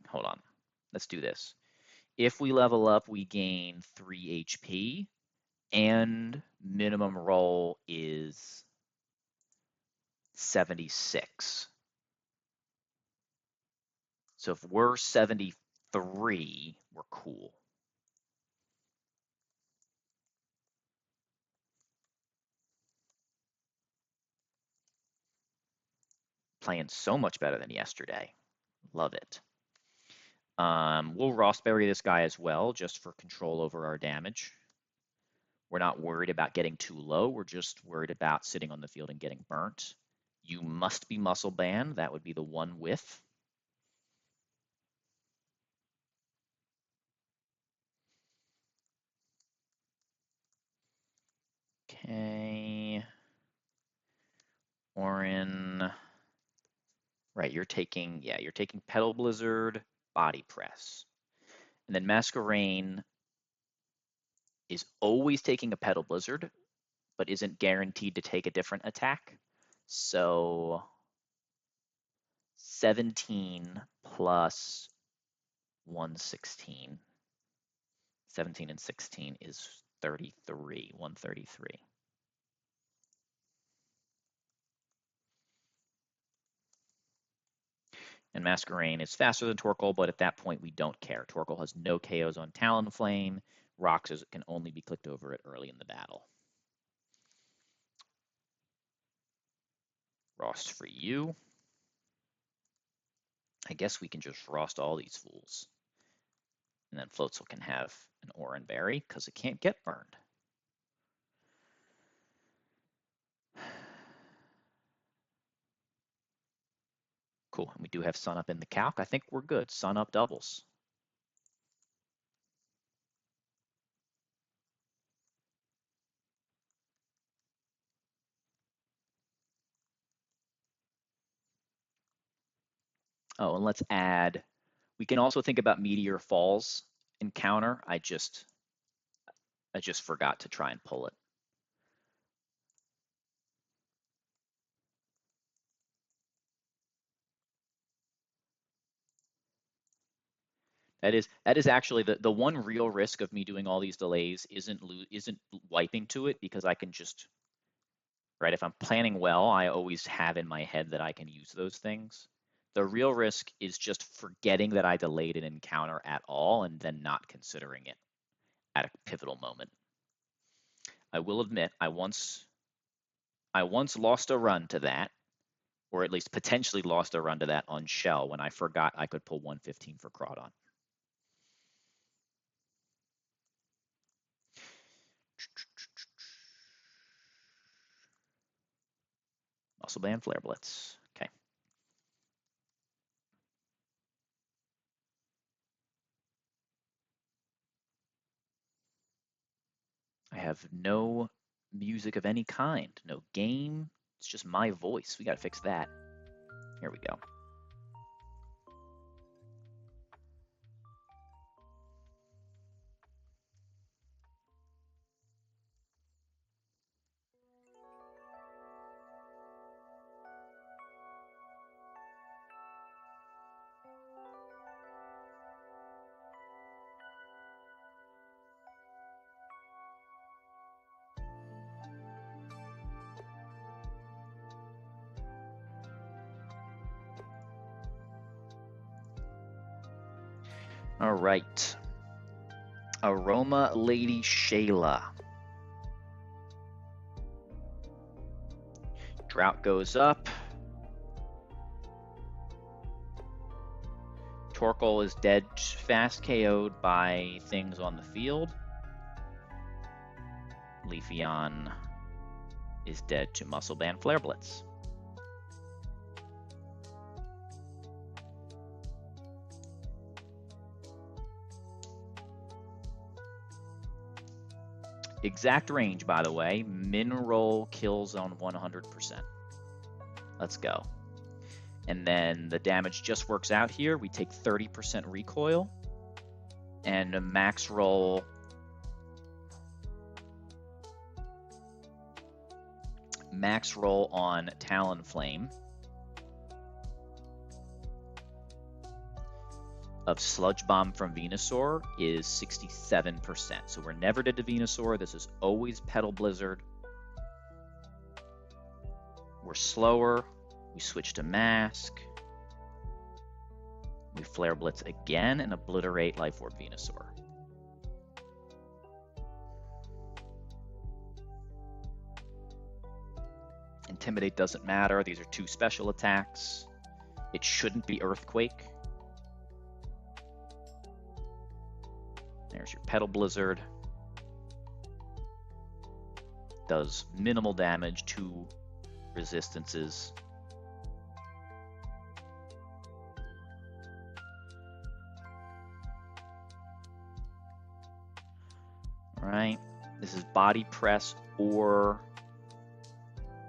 hold on. Let's do this. If we level up, we gain 3 HP, and minimum roll is 76. So if we're 73, we're cool. Playing so much better than yesterday. Love it. We'll Rostberry this guy as well, just for control over our damage. We're not worried about getting too low. We're just worried about sitting on the field and getting burnt. You must be muscle banned. That would be the one with. Okay. Orin. Right, you're taking Pedal Blizzard, Body Press. And then Masquerain is always taking a Pedal Blizzard, but isn't guaranteed to take a different attack. So 17 plus 116. 17 and 16 is 33, 133. And Masquerain is faster than Torkoal, but at that point we don't care. Torkoal has no KOs on Talonflame. Rocks can only be clicked over it early in the battle. Frost for you. I guess we can just frost all these fools. And then Floatzel can have an Oran Berry because it can't get burned. Cool. And we do have Sun Up in the calc. I think we're good. Sun Up doubles. Oh, and let's add, we can also think about Meteor Falls encounter. I just forgot to try and pull it. That is actually the one real risk of me doing all these delays isn't wiping to it, because I can just, right, if I'm planning well, I always have in my head that I can use those things. The real risk is just forgetting that I delayed an encounter at all and then not considering it at a pivotal moment. I will admit I once lost a run to that, or at least potentially lost a run to that on Shell when I forgot I could pull 115 for Crawdon. Muscle Band, Flare Blitz. Okay. I have no music of any kind, no game. It's just my voice. We got to fix that. Here we go. All right. Aroma Lady Shayla. Drought goes up. Torkoal is dead, fast KO'd by things on the field. Leafeon is dead to Muscle Band Flare Blitz. Exact range, by the way. Mineral kills on 100%. Let's go. And then the damage just works out here. We take 30% recoil and a max roll. Max roll on Talonflame of Sludge Bomb from Venusaur is 67%. So we're never dead to Venusaur. This is always Petal Blizzard. We're slower. We switch to Mask. We Flare Blitz again and obliterate Life Orb Venusaur. Intimidate doesn't matter. These are two special attacks. It shouldn't be Earthquake. There's your Petal Blizzard. Does minimal damage to resistances. All right, this is Body Press or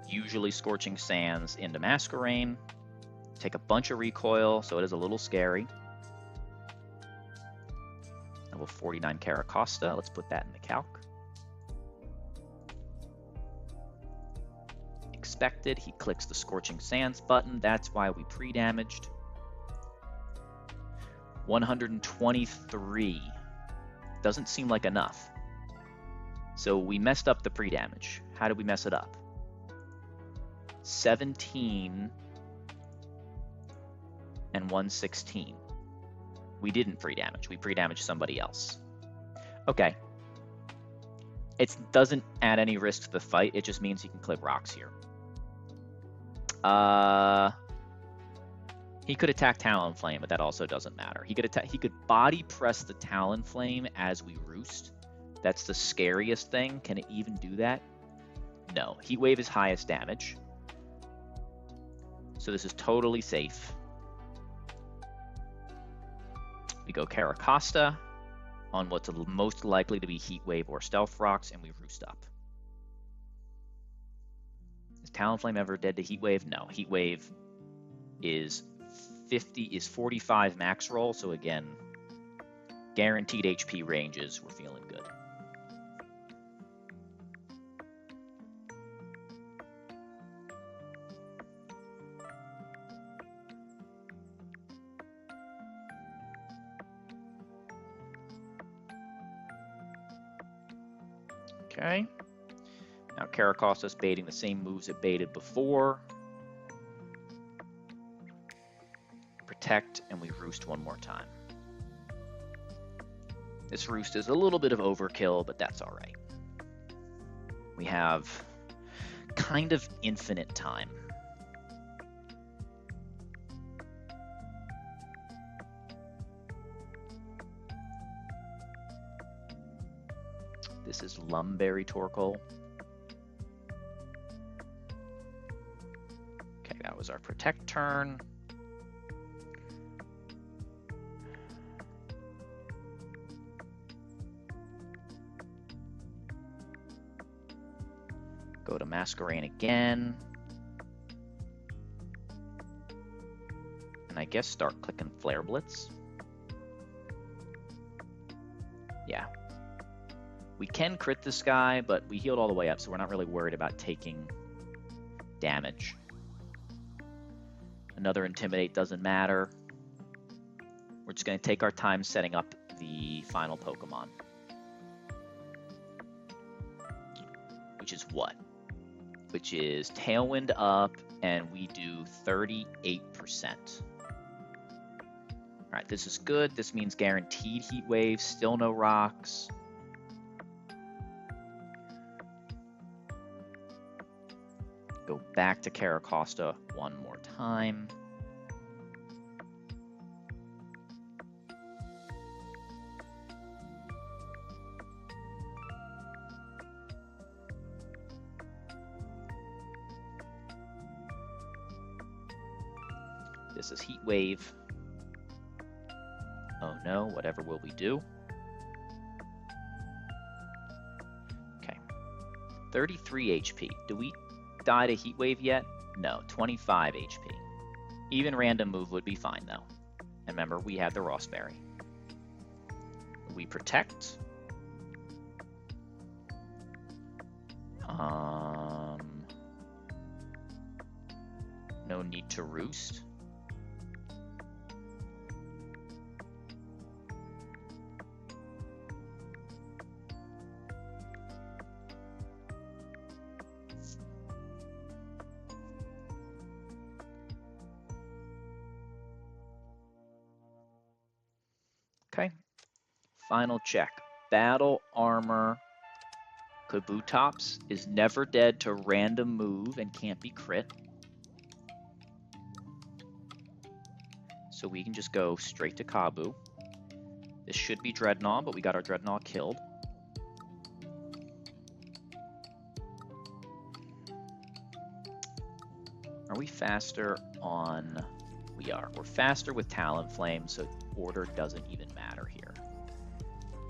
usually Scorching Sands into Masquerain. Take a bunch of recoil, so it is a little scary. Level 49 Caracosta. Let's put that in the calc. Expected. He clicks the Scorching Sands button. That's why we pre-damaged. 123. Doesn't seem like enough. So we messed up the pre-damage. How did we mess it up? 17 and 116. We didn't pre-damage. We pre-damaged somebody else. Okay. It doesn't add any risk to the fight. It just means he can clip rocks here. He could attack Talonflame, but that also doesn't matter. He could body press the Talonflame as we roost. That's the scariest thing. Can it even do that? No. Heatwave is highest damage. So this is totally safe. We go Caracosta on what's most likely to be Heatwave or Stealth Rocks, and we roost up. Is Talonflame ever dead to Heatwave? No. Heatwave is 45 max roll, so again, guaranteed HP ranges. We're feeling good. Okay. Now Caracosta's baiting the same moves it baited before. Protect, and we roost one more time. This roost is a little bit of overkill, but that's all right. We have kind of infinite time. This is Lumberry Torkoal. Okay, that was our protect turn. Go to Masquerain again. And I guess start clicking Flare Blitz. Yeah. We can crit this guy, but we healed all the way up, so we're not really worried about taking damage. Another Intimidate doesn't matter. We're just going to take our time setting up the final Pokemon. Which is what? Which is Tailwind up, and we do 38%. Alright, this is good. This means guaranteed Heat Wave, still no rocks. Go back to Caracosta one more time. This is Heat Wave. Oh no, whatever will we do? Okay. 33 HP. Do we die to Heat Wave yet? No, 25 HP. Even random move would be fine though. And remember, we had the Rossberry. We protect. No need to roost. Okay, final check. Battle Armor Kabutops is never dead to random move and can't be crit. So we can just go straight to Kabu. This should be Dreadnought, but we got our Dreadnought killed. Are we faster on... We are. We're faster with Talonflame, so order doesn't even matter here.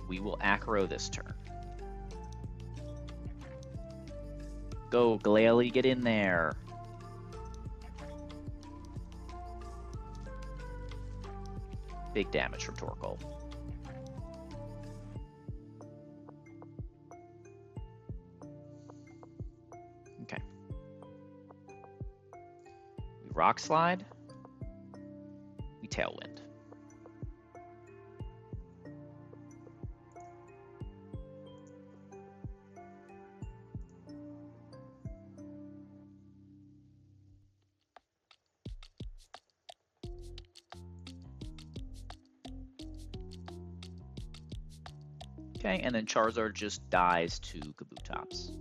We will Acro this turn. Go, Glalie, get in there. Big damage from Torkoal. Okay. We Rock Slide. We Tailwind. Okay, and then Charizard just dies to Kabutops.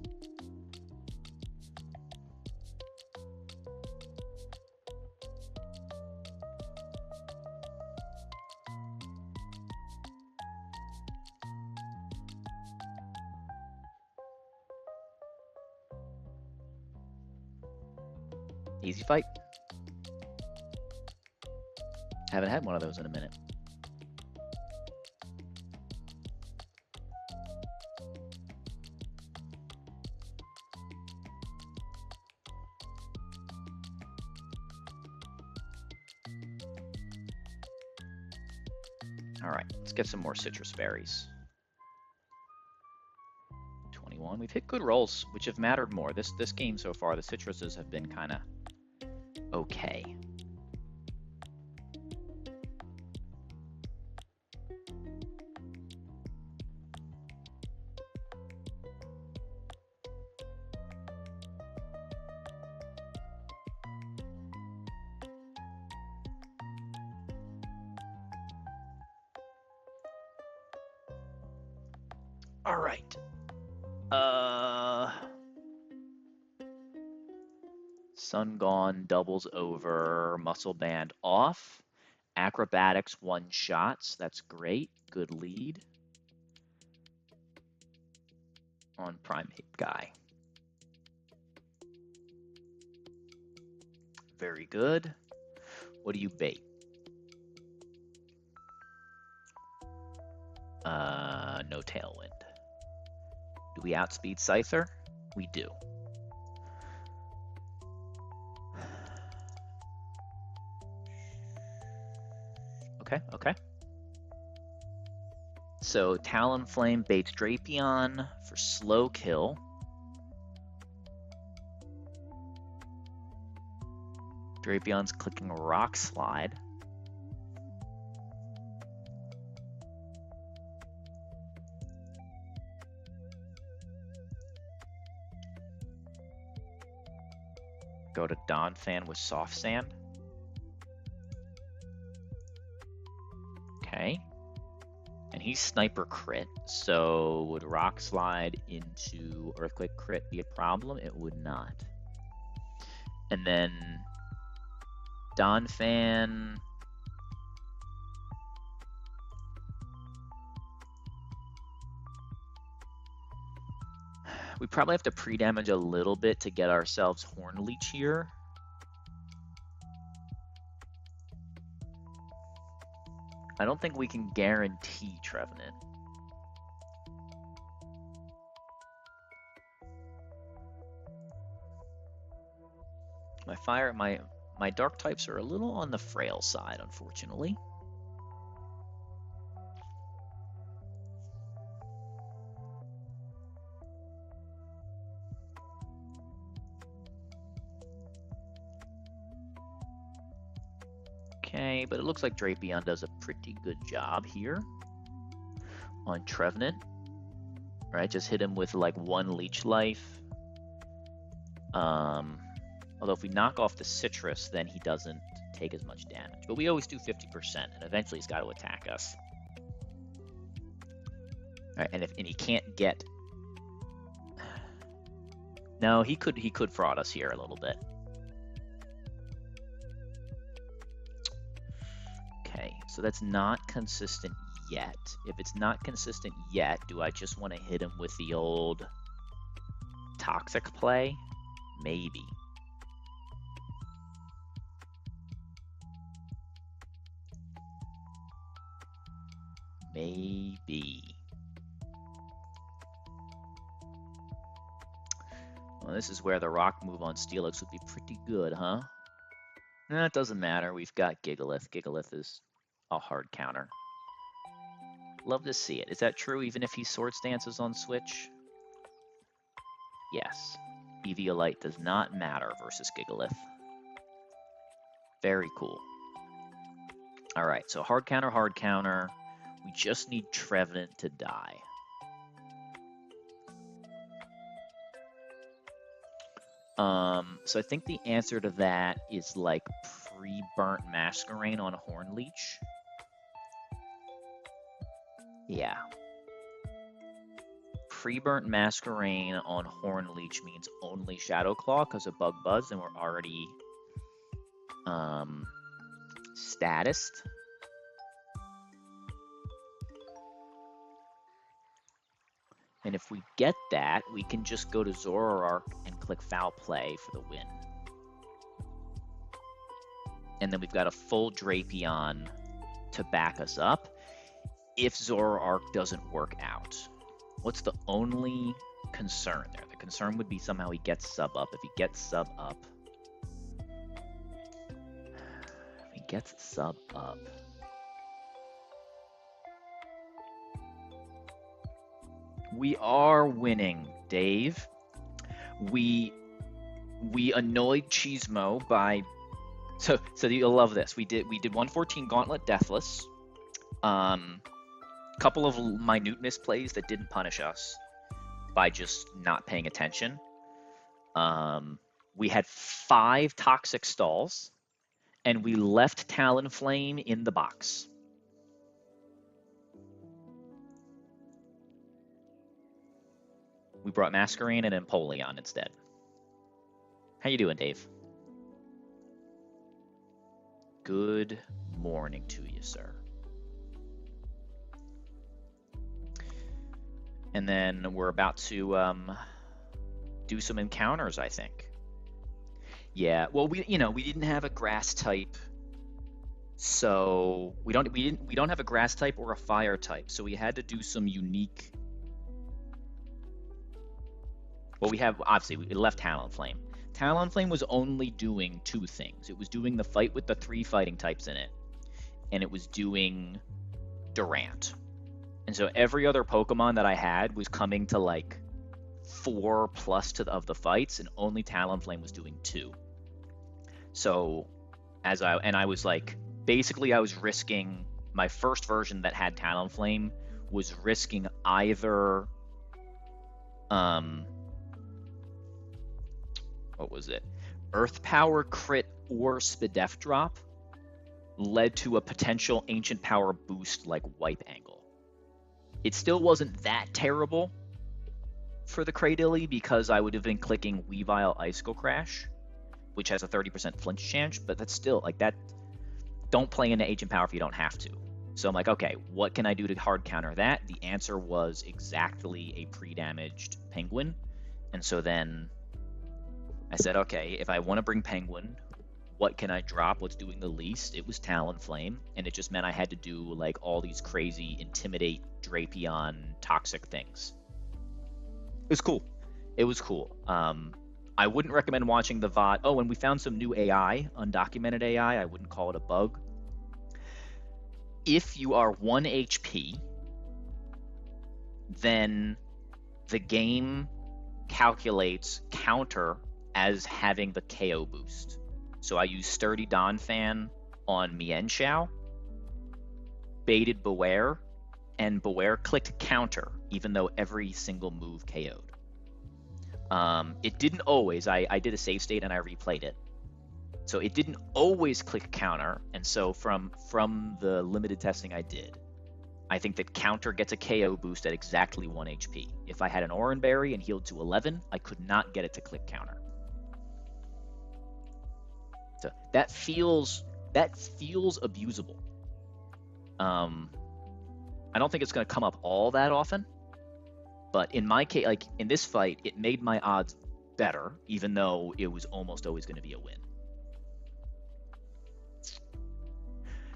Easy fight. Haven't had one of those in a minute. All right, let's get some more citrus berries. 21. We've hit good rolls, which have mattered more. This game so far, the citruses have been kind of okay. All right. Sun Gone doubles over, Muscle Band off. Acrobatics one shots. That's great. Good lead on Primate Guy. Very good. What do you bait? No Tailwind. Do we outspeed Scyther? We do. Okay. So Talonflame baits Drapion for slow kill. Drapion's clicking Rock Slide. Go to Donphan with Soft Sand. Okay. And he's Sniper Crit, so would Rock Slide into Earthquake Crit be a problem? It would not. And then Donphan. We probably have to pre-damage a little bit to get ourselves Horn Leech here. I don't think we can guarantee Trevenant. My dark types are a little on the frail side, unfortunately. Okay, but it looks like Drapion does a pretty good job here on Trevenant. Right, just hit him with like one leech life. Although if we knock off the citrus, then he doesn't take as much damage. But we always do 50%, and eventually he's got to attack us. All right, and he can't get. No, he could fraud us here a little bit. Okay, so that's not consistent yet. If it's not consistent yet, do I just want to hit him with the old toxic play? Maybe. Maybe. Well, this is where the rock move on Steelix would be pretty good, huh? It doesn't matter. We've got Gigalith. Gigalith is a hard counter. Love to see it. Is that true even if he Swords Dances on Switch? Yes. Eviolite does not matter versus Gigalith. Very cool. All right, so hard counter, hard counter. We just need Trevenant to die. So I think the answer to that is like pre-burnt Masquerain on Horn Leech. Yeah. pre-burnt Masquerain on Horn Leech means only Shadow Claw because of Bug Buzz, and we're already statused. And if we get that, we can just go to Zoroark and click Foul Play for the win. And then we've got a full Drapion to back us up if Zoroark doesn't work out. What's the only concern there? The concern would be somehow he gets sub up. If he gets sub up, we are winning, Dave. We annoyed Cheesemo by so you'll love this. We did 114 Gauntlet Deathless. Couple of minute misplays that didn't punish us by just not paying attention. We had 5 toxic stalls, and we left Talonflame in the box. We brought Masquerain and Empoleon instead. How you doing, Dave? Good morning to you, sir. And then we're about to do some encounters, I think. Yeah, well, we didn't have a grass type, so we don't have a grass type or a fire type, so we had to do some unique. Well, we left Talonflame. Talonflame was only doing 2 things. It was doing the fight with the 3 fighting types in it, and it was doing Durant. And so every other Pokemon that I had was coming to like 4+ of the fights, and only Talonflame was doing 2. So I was like, basically I was risking my first version that had Talonflame was risking either what was it? Earth Power crit or Spidef drop led to a potential Ancient Power boost like Wipe Angle. It still wasn't that terrible for the Cradily because I would have been clicking Weavile Icicle Crash, which has a 30% flinch chance, but that's still like that. Don't play into Ancient Power if you don't have to. So I'm like, okay, what can I do to hard counter that? The answer was exactly a pre-damaged Penguin. And so then I said, okay, if I want to bring Penguin, what can I drop? What's doing the least? It was Talonflame, and it just meant I had to do like all these crazy Intimidate, Drapion, toxic things. It was cool. It was cool. I wouldn't recommend watching the VOD. Oh, and we found some new AI, undocumented AI. I wouldn't call it a bug. If you are 1 HP, then the game calculates counter as having the KO boost. So I used Sturdy Donphan on Mienshao, baited Beware, and Beware clicked counter, even though every single move KO'd. It didn't always. I did a save state and I replayed it. So it didn't always click counter, and so from the limited testing I did, I think that counter gets a KO boost at exactly 1 HP. If I had an Oran Berry and healed to 11, I could not get it to click counter. So that feels abusable. I don't think it's going to come up all that often, but in my case, like in this fight, it made my odds better, even though it was almost always going to be a win.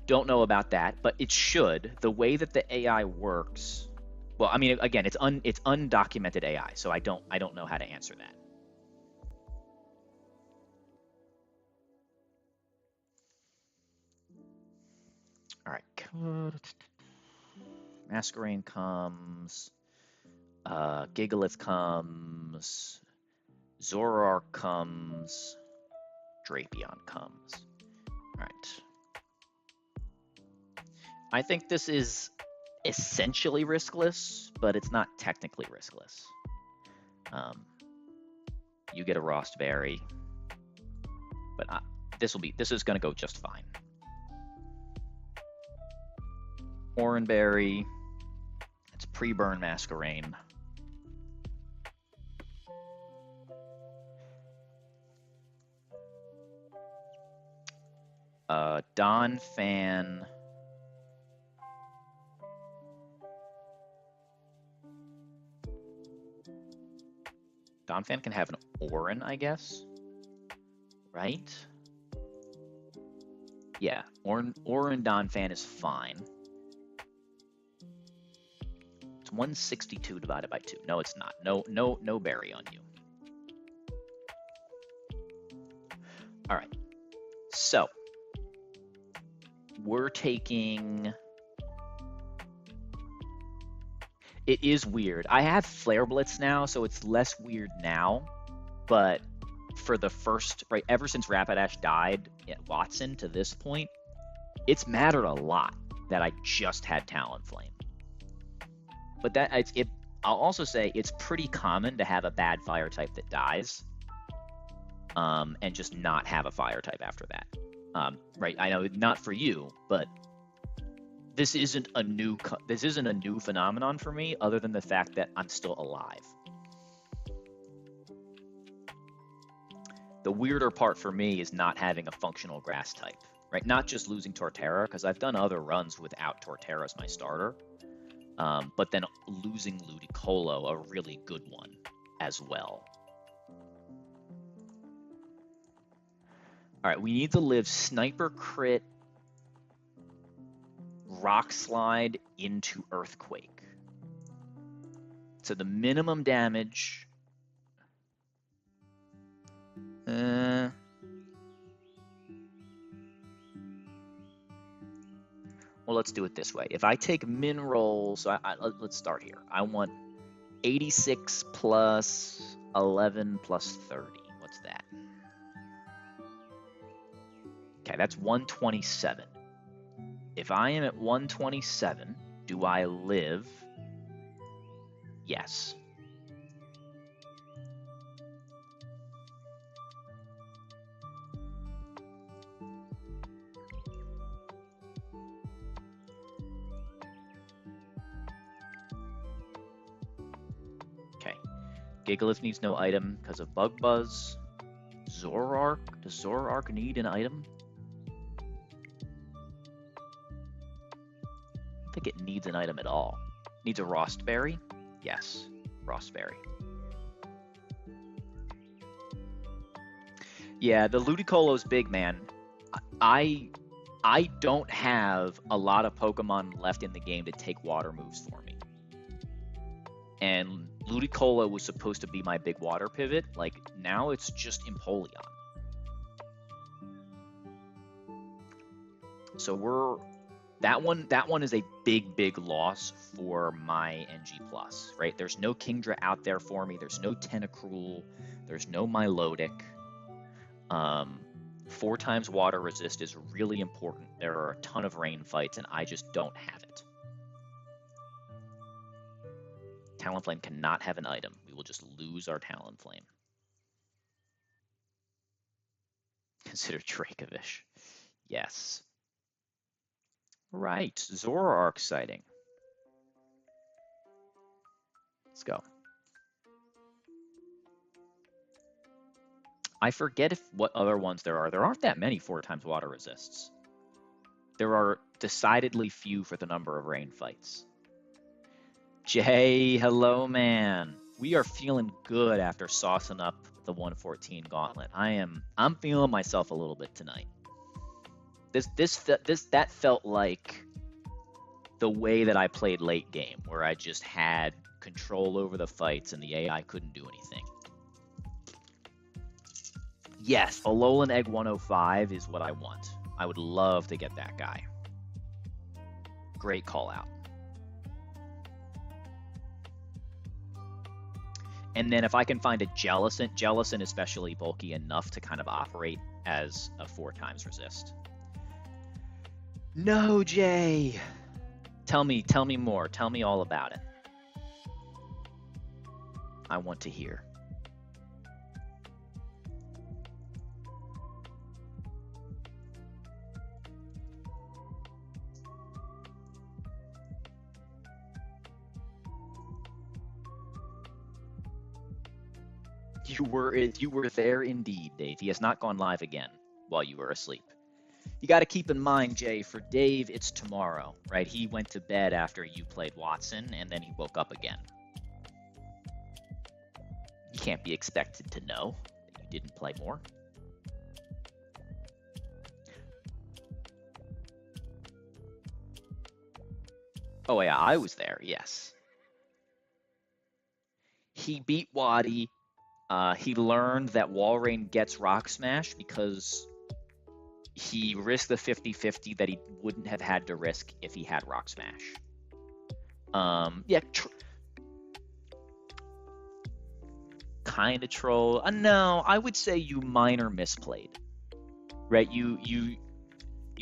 Don't know about that, but it should. The way that the AI works, well, I mean, again, it's undocumented AI, so I don't know how to answer that. All right, Masquerain comes, Gigalith comes, Zoroark comes, Drapion comes. All right. I think this is essentially riskless, but it's not technically riskless. You get a Rostberry, but this is going to go just fine. Oranberry, it's pre-burn Masquerain. Don Fan. Don Fan can have an Orin, I guess. Right? Yeah, Orin Don Fan is fine. It's 162 divided by 2. No, it's not. No berry on you. All right. So we're taking. It is weird. I have Flare Blitz now, so it's less weird now. But for the first, right, ever since Rapidash died at Watson to this point, it's mattered a lot that I just had Talonflame. But I'll also say it's pretty common to have a bad fire type that dies, and just not have a fire type after that. Right? I know not for you, but this isn't a new phenomenon for me, other than the fact that I'm still alive. The weirder part for me is not having a functional grass type, right? Not just losing Torterra, because I've done other runs without Torterra as my starter, but then losing Ludicolo, a really good one as well. All right, we need to live Sniper Crit, Rock Slide into Earthquake. So the minimum damage. Well, let's do it this way. If I take min rolls, let's start here. I want 86 plus 11 plus 30. What's that? Okay, that's 127. If I am at 127, do I live? Yes. Okay. Gigalith needs no item because of Bug Buzz. Zoroark? Does Zoroark need an item? I don't think it needs an item at all. Needs a Rostberry? Yes, Rostberry. Yeah, the Ludicolo's big, man. I don't have a lot of Pokemon left in the game to take water moves for me. And Ludicolo was supposed to be my big water pivot. Like, now it's just Empoleon. So that one is a big loss for my NG+, right? There's no Kingdra out there for me. There's no Tentacruel. There's no Milotic. 4 times water resist is really important. There are a ton of rain fights, and I just don't have it. Talonflame cannot have an item. We will just lose our Talonflame. Consider Dracovish. Yes. Right, Zoroark sighting. Let's go. I forget what other ones there are. There aren't that many 4 times water resists. There are decidedly few for the number of rain fights. Jay, hello, man. We are feeling good after saucing up the 114 gauntlet. I'm feeling myself a little bit tonight. That felt like the way that I played late game, where I just had control over the fights and the AI couldn't do anything. Yes, Alolan Egg 105 is what I want. I would love to get that guy. Great call out. And then if I can find a Jellicent especially bulky enough to kind of operate as a 4 times resist. No, Jay. Tell me more. Tell me all about it. I want to hear. You were there indeed, Dave. He has not gone live again while you were asleep. you got to keep in mind, Jay, for Dave, it's tomorrow, right? He went to bed after you played Watson, and then he woke up again. You can't be expected to know that you didn't play more. Oh, yeah, I was there, yes. He beat Wadi. He learned that Walrein gets Rock Smash because he risked the 50-50 that he wouldn't have had to risk if he had Rock Smash. Yeah, kind of troll. No, I would say you minor misplayed. Right? You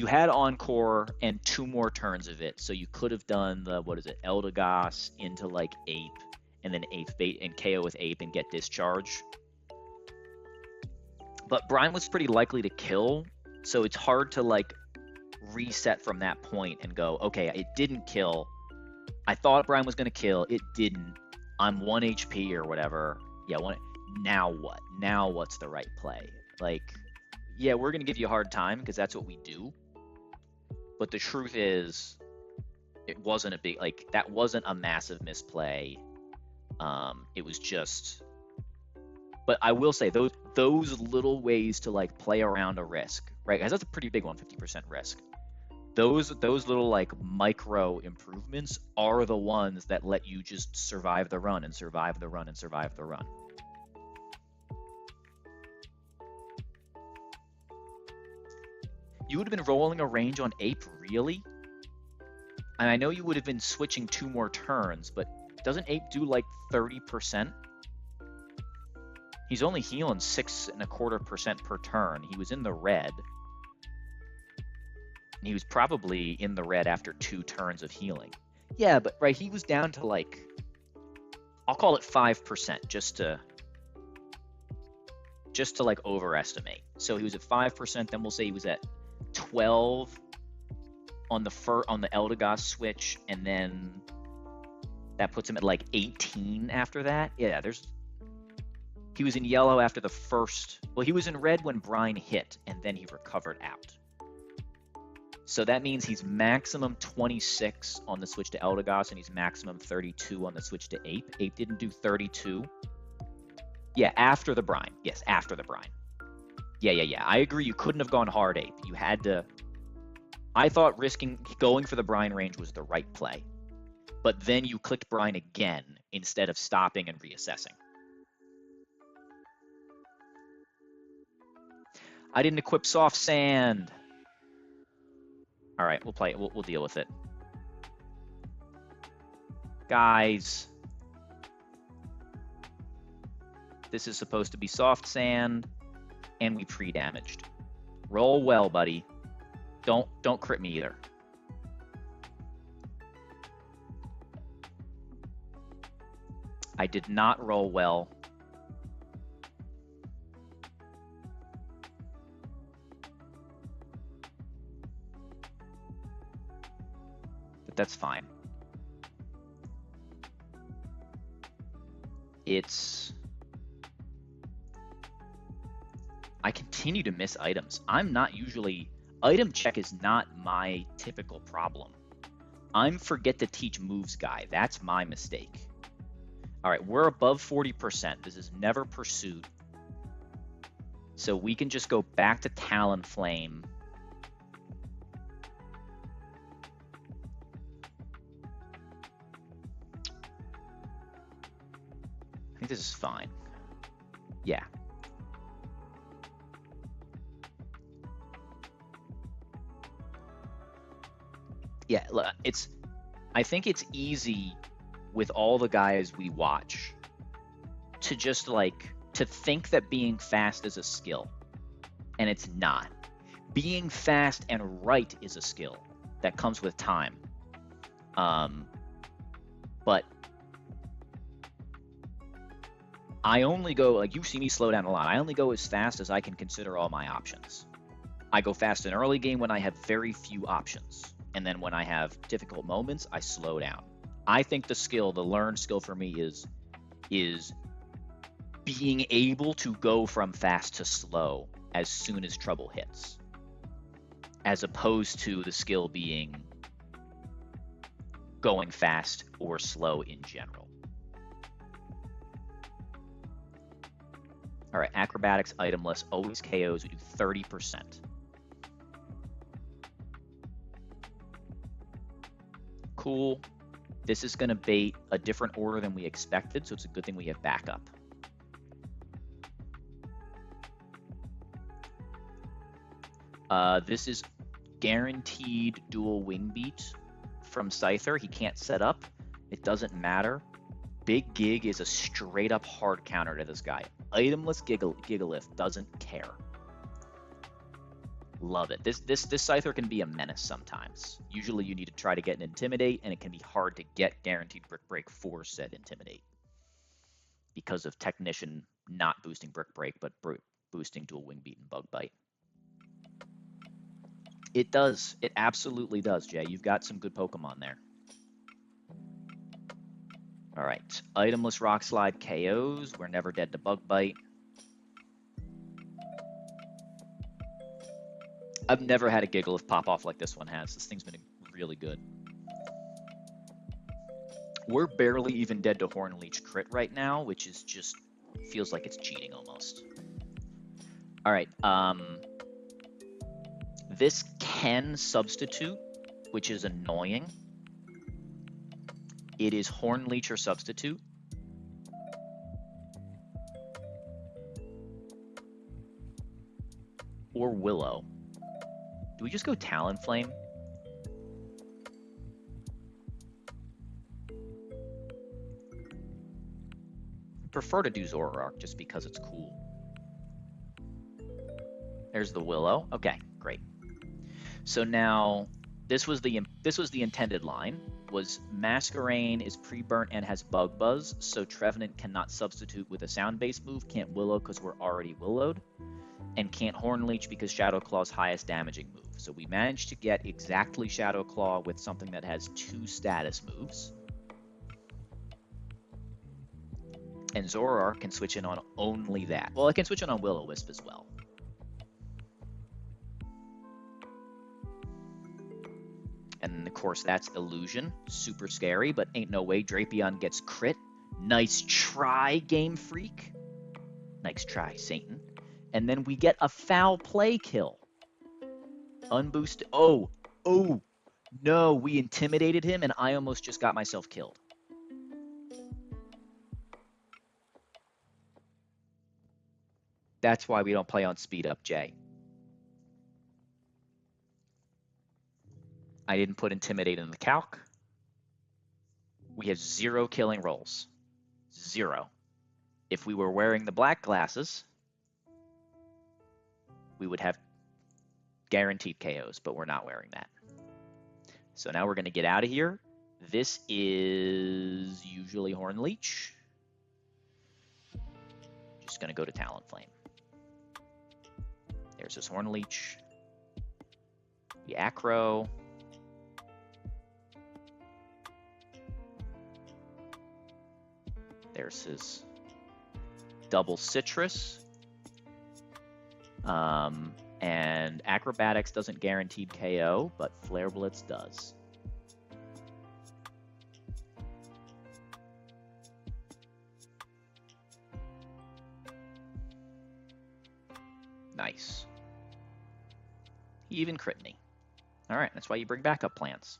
had Encore and 2 more turns of it, so you could have done the, what is it, Eldegoss into like Ape, and then Ape bait and KO with Ape and get Discharge. But Brian was pretty likely to kill, so it's hard to like reset from that point and go, okay, it didn't kill. I thought Brian was going to kill. It didn't. I'm 1 HP or whatever. Yeah, now what? Now what's the right play? Like, yeah, we're going to give you a hard time because that's what we do. But the truth is, it wasn't a big, like, that wasn't a massive misplay. It was just, but I will say those little ways to like play around a risk, right? Because that's a pretty big one, 50% risk. Those little like micro improvements are the ones that let you just survive the run and survive the run and survive the run. You would have been rolling a range on Ape, really? And I know you would have been switching 2 more turns, but doesn't Ape do like 30%? He's only healing 6.25% per turn. He was in the red. He was probably in the red after 2 turns of healing. Yeah, but right, he was down to like, I'll call it 5% just to like overestimate. So he was at 5%, then we'll say he was at 12 on the Eldegoss switch, and then that puts him at like 18 after that. Yeah, he was in yellow after the first. Well, he was in red when Brine hit, and then he recovered out. So that means he's maximum 26 on the switch to Eldegoss, and he's maximum 32 on the switch to Ape. Ape didn't do 32. Yeah, after the Brine. Yes, after the Brine. Yeah. I agree. You couldn't have gone hard Ape. You had to. I thought going for the Brine range was the right play. But then you clicked Brine again instead of stopping and reassessing. I didn't equip Soft Sand. All right, we'll play it. We'll deal with it. Guys, this is supposed to be Soft Sand, and we pre-damaged. Roll well, buddy. Don't crit me either. I did not roll well. But that's fine. I continue to miss items. I'm not usually... Item check is not my typical problem. I'm forget to teach moves guy. That's my mistake. All right, we're above 40%. This is never pursuit. So we can just go back to Talonflame. I think this is fine. Yeah. Yeah, I think it's easy with all the guys we watch to just to think that being fast is a skill, and it's not. Being fast and right is a skill that comes with time. But I only go, you see me slow down a lot. I only go as fast as I can consider all my options. I go fast in early game when I have very few options. And then when I have difficult moments, I slow down. I think the learned skill for me is being able to go from fast to slow as soon as trouble hits. as opposed to the skill being going fast or slow in general. All right, acrobatics, itemless, always KOs. We do 30%. Cool. This is going to bait a different order than we expected, so it's a good thing we have backup. This is guaranteed dual wing beat from Scyther. He can't set up. It doesn't matter. Big Gig is a straight up hard counter to this guy. Itemless Gigalith doesn't care. Love it. This Scyther can be a menace sometimes. Usually you need to try to get an Intimidate, and it can be hard to get guaranteed Brick Break for said Intimidate. Because of Technician not boosting Brick Break, but boosting Dual Wing Beat and Bug Bite. It does. It absolutely does, Jay. You've got some good Pokemon there. All right. Itemless Rock Slide KOs. We're never dead to Bug Bite. I've never had a Gigalith pop off like this one has. This thing's been really good. We're barely even dead to Horn Leech crit right now, which is just feels like it's cheating almost. All right. This can substitute, which is annoying. It is Horn Leech or substitute. Or Willow. Do we just go Talonflame? I prefer to do Zoroark just because it's cool. There's the Willow. Okay, great. So now this was the intended line. Was Masquerain is pre-burnt and has Bug Buzz, so Trevenant cannot substitute with a sound-based move, can't Willow because we're already Willowed, and can't Horn Leech because Shadow Claw's highest damaging move. So we managed to get exactly Shadow Claw with something that has 2 status moves. And Zoroark can switch in on only that. Well, it can switch in on Will-O-Wisp as well. And of course, that's Illusion. Super scary, but ain't no way Drapion gets crit. Nice try, Game Freak. Nice try, Satan. And then we get a foul play kill. Unboosted. Oh, no, we intimidated him, and I almost just got myself killed. That's why we don't play on speed up, Jay. I didn't put Intimidate in the calc. We have 0 killing rolls. 0. If we were wearing the black glasses, we would have guaranteed KOs, but we're not wearing that. So now we're going to get out of here. This is usually Horn Leech. Just going to go to Talonflame. There's his Horn Leech. The Acro. There's his double Citrus. And Acrobatics doesn't guarantee KO, but Flare Blitz does. Nice. He even crit me. All right, that's why you bring backup plans.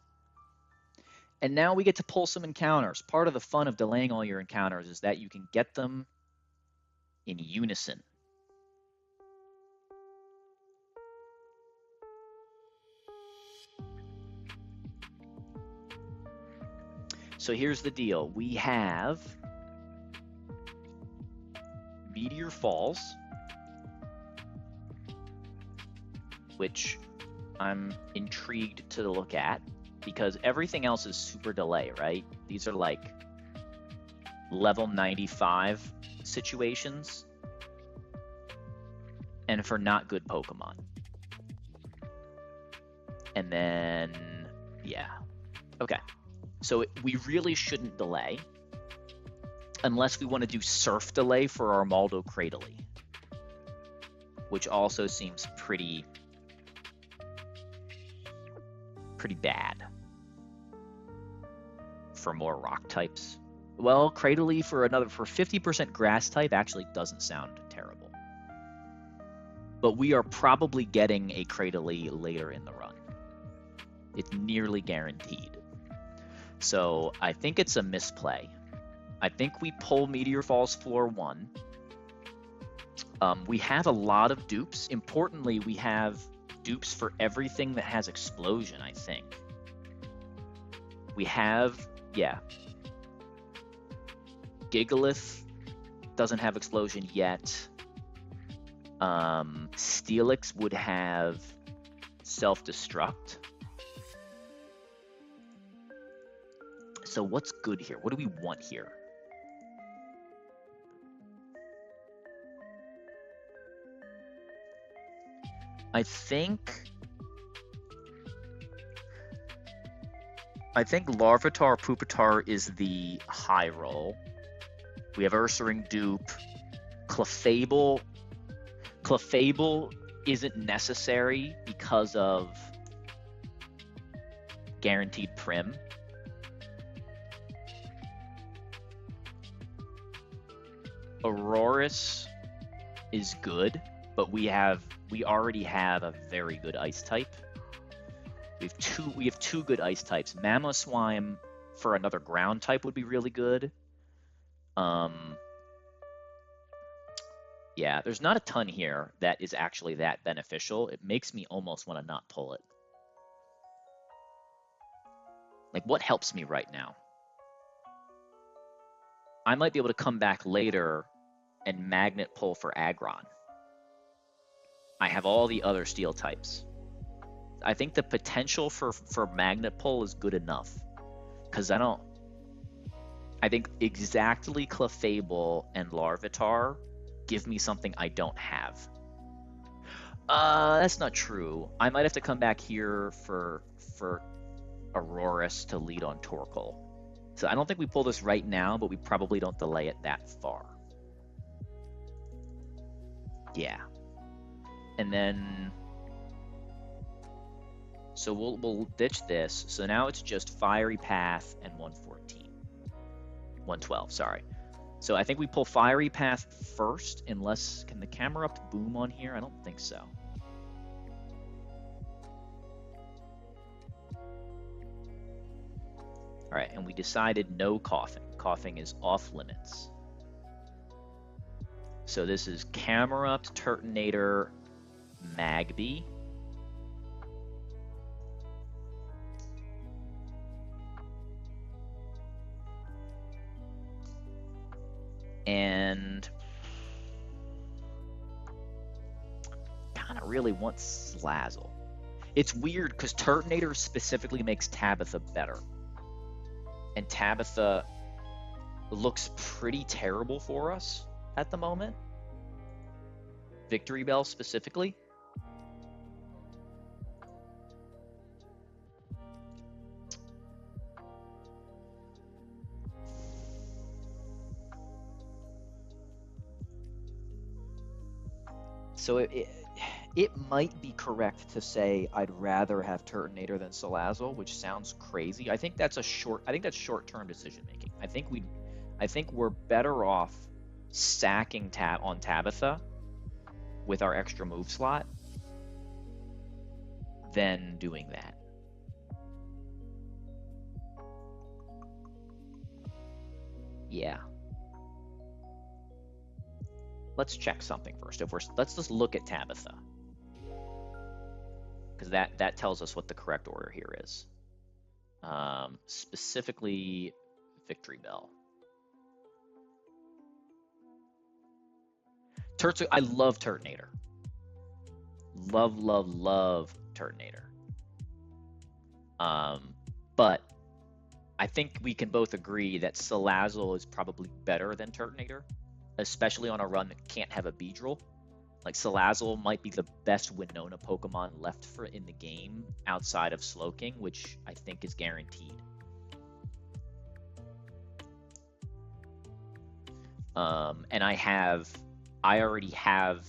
And now we get to pull some encounters. Part of the fun of delaying all your encounters is that you can get them in unison. So here's the deal. We have Meteor Falls, which I'm intrigued to look at because everything else is super delay, right? These are like level 95 situations and for not good Pokemon. And then, yeah. Okay. So we really shouldn't delay unless we want to do Surf delay for our Maldo Cradily, which also seems pretty pretty bad for more rock types. Well, Cradily for 50% grass type actually doesn't sound terrible. But we are probably getting a Cradily later in the run. It's nearly guaranteed. So I think it's a misplay. I think we pull Meteor Falls floor 1. We have a lot of dupes. Importantly, we have dupes for everything that has explosion, I think. We have, yeah. Gigalith doesn't have explosion yet. Steelix would have self-destruct. So what's good here? What do we want here? I think Larvitar Pupitar is the high roll. We have Ursaring dupe. Clefable isn't necessary because of guaranteed prim. Aurorus is good, but we already have a very good ice type. We have two good ice types. Mamoswine for another ground type would be really good. Yeah, there's not a ton here that is actually that beneficial. It makes me almost want to not pull it. Like, what helps me right now? I might be able to come back later and magnet pull for Aggron. I have all the other steel types. I think the potential for magnet pull is good enough. Because I think exactly Clefable and Larvitar give me something I don't have. That's not true. I might have to come back here for Aurorus to lead on Torkoal. So I don't think we pull this right now, but we probably don't delay it that far. Yeah. And then, so we'll ditch this. So now it's just Fiery Path and 114. 112, sorry. So I think we pull Fiery Path first, unless, can the camera up boom on here? I don't think so. All right, and we decided no coughing. Coughing is off limits. So this is Camerupt, Turtonator, Magby. And kind of really want Slazzle. It's weird because Turtonator specifically makes Tabitha better. And Tabitha looks pretty terrible for us at the moment. Victory Bell specifically. So it might be correct to say I'd rather have Turtonator than Salazzle, which sounds crazy. I think that's short-term decision making. I think we're better off sacking on Tabitha with our extra move slot than doing that. Yeah. Let's check something first. Let's just look at Tabitha, because that tells us what the correct order here is. Specifically, Victory Bell. I love Turtonator. Love Turtonator. But I think we can both agree that Salazzle is probably better than Turtonator, especially on a run that can't have a Beedrill. Like, Salazzle might be the best Winona Pokemon left in the game outside of Slowking, which I think is guaranteed. And I already have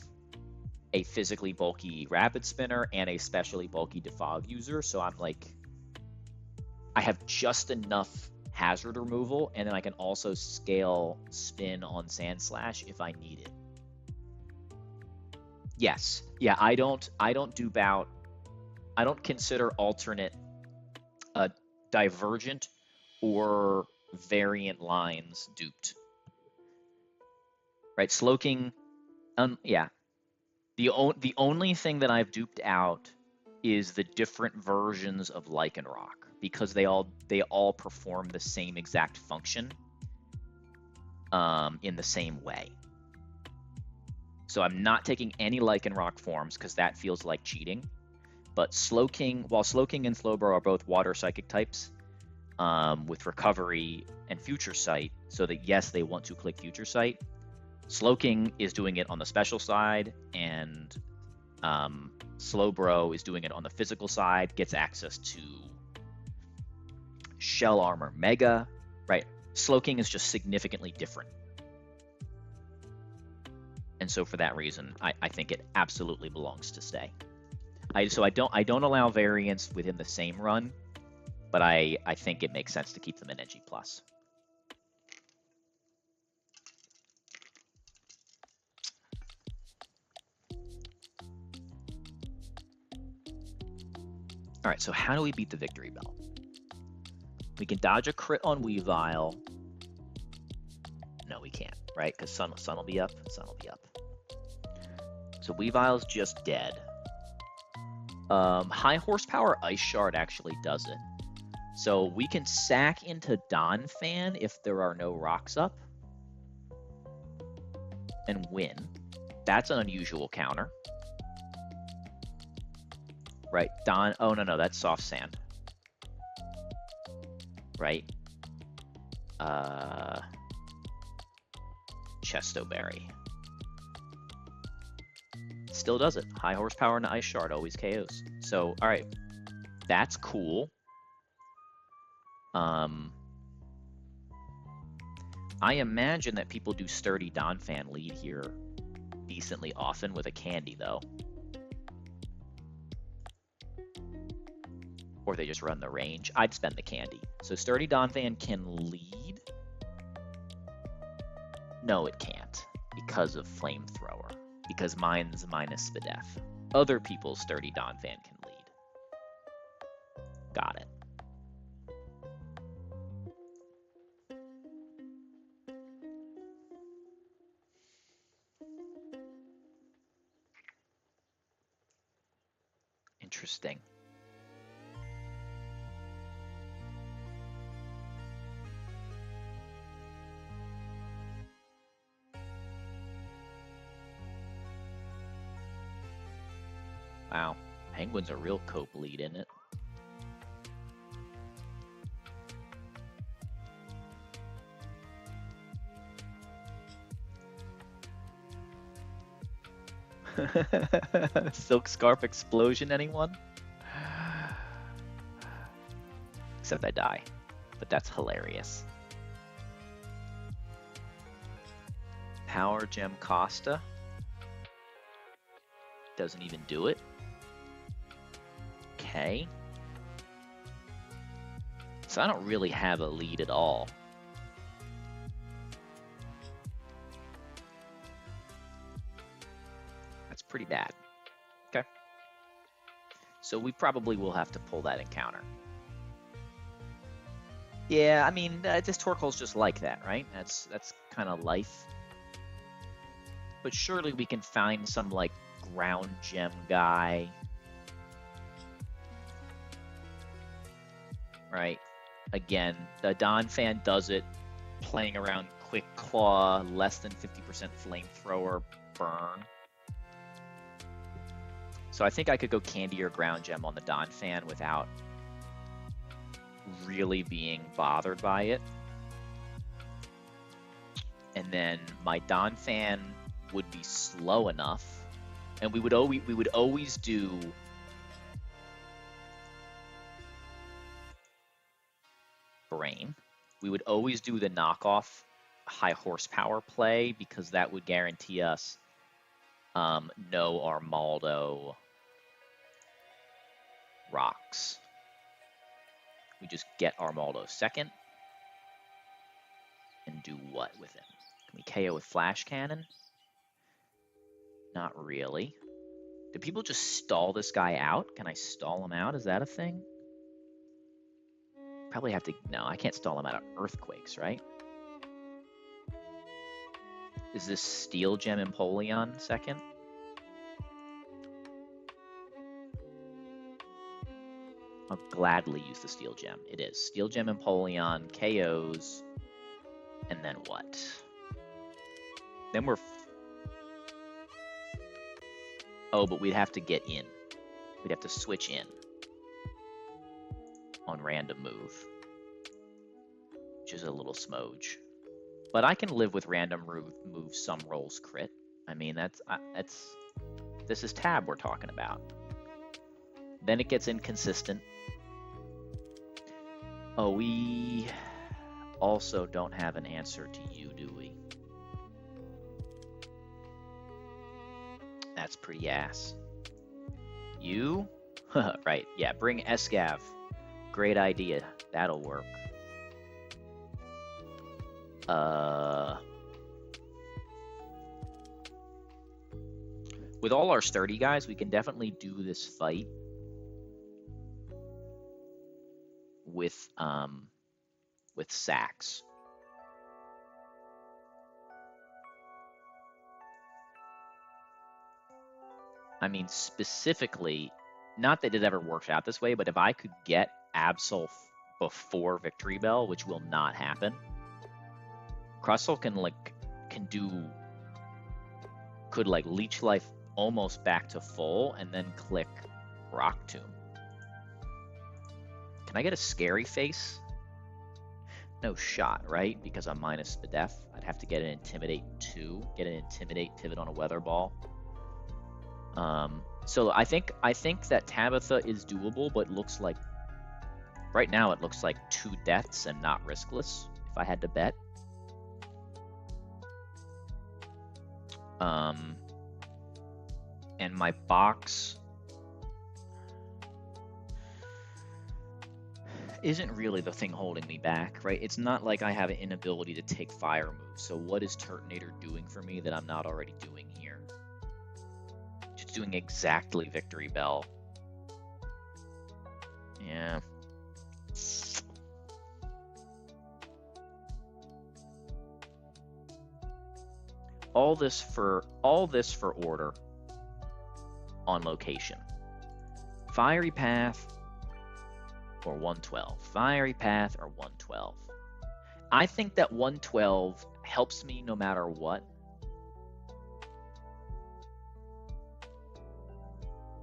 a physically bulky Rapid Spinner and a specially bulky Defog user, so I'm like I have just enough hazard removal, and then I can also scale spin on Sand Slash if I need it. Yes. Yeah, I don't do bout. I don't consider alternate divergent or variant lines duped. Right? Sloking, yeah. The only thing that I've duped out is the different versions of Lycanroc, because they all perform the same exact function in the same way. So I'm not taking any Lycanroc forms because that feels like cheating. But Slowking, while Slowking and Slowbro are both water psychic types, with Recovery and Future Sight, so that yes, they want to click Future Sight. Slowking is doing it on the special side, and Slowbro is doing it on the physical side, gets access to Shell Armor Mega, right? Slowking is just significantly different. And so for that reason, I think it absolutely belongs to stay. So I don't allow variants within the same run, but I think it makes sense to keep them in NG+. All right, so how do we beat the Victory Bell? We can dodge a crit on Weavile. No, we can't, right? Because Sun will be up. Sun will be up. So Weavile's just dead. High horsepower Ice Shard actually does it. So we can sack into Donphan if there are no rocks up and win. That's an unusual counter. Right, oh no, that's Soft Sand. Right? Chestoberry. Still does it. High horsepower and Ice Shard always KOs. So, alright. That's cool. I imagine that people do Sturdy Donphan lead here decently often with a candy, though. Or they just run the range. I'd spend the candy. So Sturdy Donphan can lead. No, it can't, because of Flamethrower. Because mine's minus Spadef. Other people's Sturdy Donphan can lead. Got it. Interesting. Wow, Penguin's a real cope lead, isn't it? Silk Scarf Explosion, anyone? Except I die, but that's hilarious. Power Gem Costa. Doesn't even do it. Okay. So I don't really have a lead at all. That's pretty bad. Okay. So we probably will have to pull that encounter. Yeah, I mean, this Torkoal's just like that, right? That's kind of life. But surely we can find some, like, ground gem guy. Right? Again, the Donphan does it playing around Quick Claw, less than 50% Flamethrower, burn. So I think I could go Candy or Ground Gem on the Donphan without really being bothered by it. And then my Donphan would be slow enough, and we would always do Brain. We would always do the knockoff high horsepower play, because that would guarantee us no Armaldo rocks. We just get Armaldo second. And do what with him? Can we KO with Flash Cannon? Not really. Do people just stall this guy out? Can I stall him out? Is that a thing? Probably have to... No, I can't stall him out of Earthquakes, right? Is this Steel Gem Empoleon second? I'll gladly use the Steel Gem. It is. Steel Gem Empoleon, KOs, and then what? Then we're... Oh, but we'd have to get in. We'd have to switch in on random move, which is a little smoge. But I can live with random move some rolls crit. I mean, that's this is tab we're talking about. Then it gets inconsistent. Oh, we also don't have an answer to you, do we? That's pretty ass. You? Right, yeah, bring Escav. Great idea. That'll work. With all our sturdy guys, we can definitely do this fight with sacks. I mean, specifically, not that it ever works out this way, but if I could get Absol before Victory Bell, which will not happen, Crustle could leech life almost back to full and then click Rock Tomb. Can I get a scary face? No shot, right? Because I'm minus the death. I'd have to get an Intimidate 2, get an Intimidate pivot on a Weather Ball. So I think that Tabitha is doable, but looks like right now it looks like 2 deaths and not riskless, if I had to bet. And my box isn't really the thing holding me back, right? It's not like I have an inability to take fire moves. So what is Turtonator doing for me that I'm not already doing here? Just doing exactly Victory Bell. Yeah. All this for order on location. Fiery Path or 112. Fiery Path or 112. I think that 112 helps me no matter what.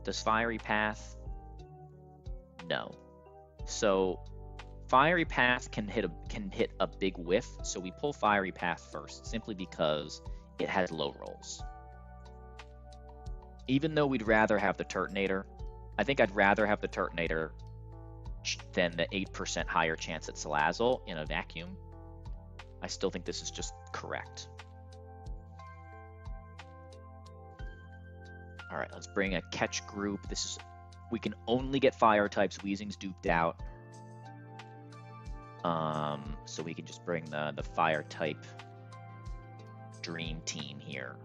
Does Fiery Path? No. So Fiery Path can hit a big whiff, so we pull Fiery Path first, simply because it has low rolls. Even though we'd rather have the Turtonator, I think I'd rather have the Turtonator than the 8% higher chance at Salazzle in a vacuum. I still think this is just correct. All right, let's bring a catch group. We can only get fire types. Weezing's duped out. So we can just bring the fire type dream team here.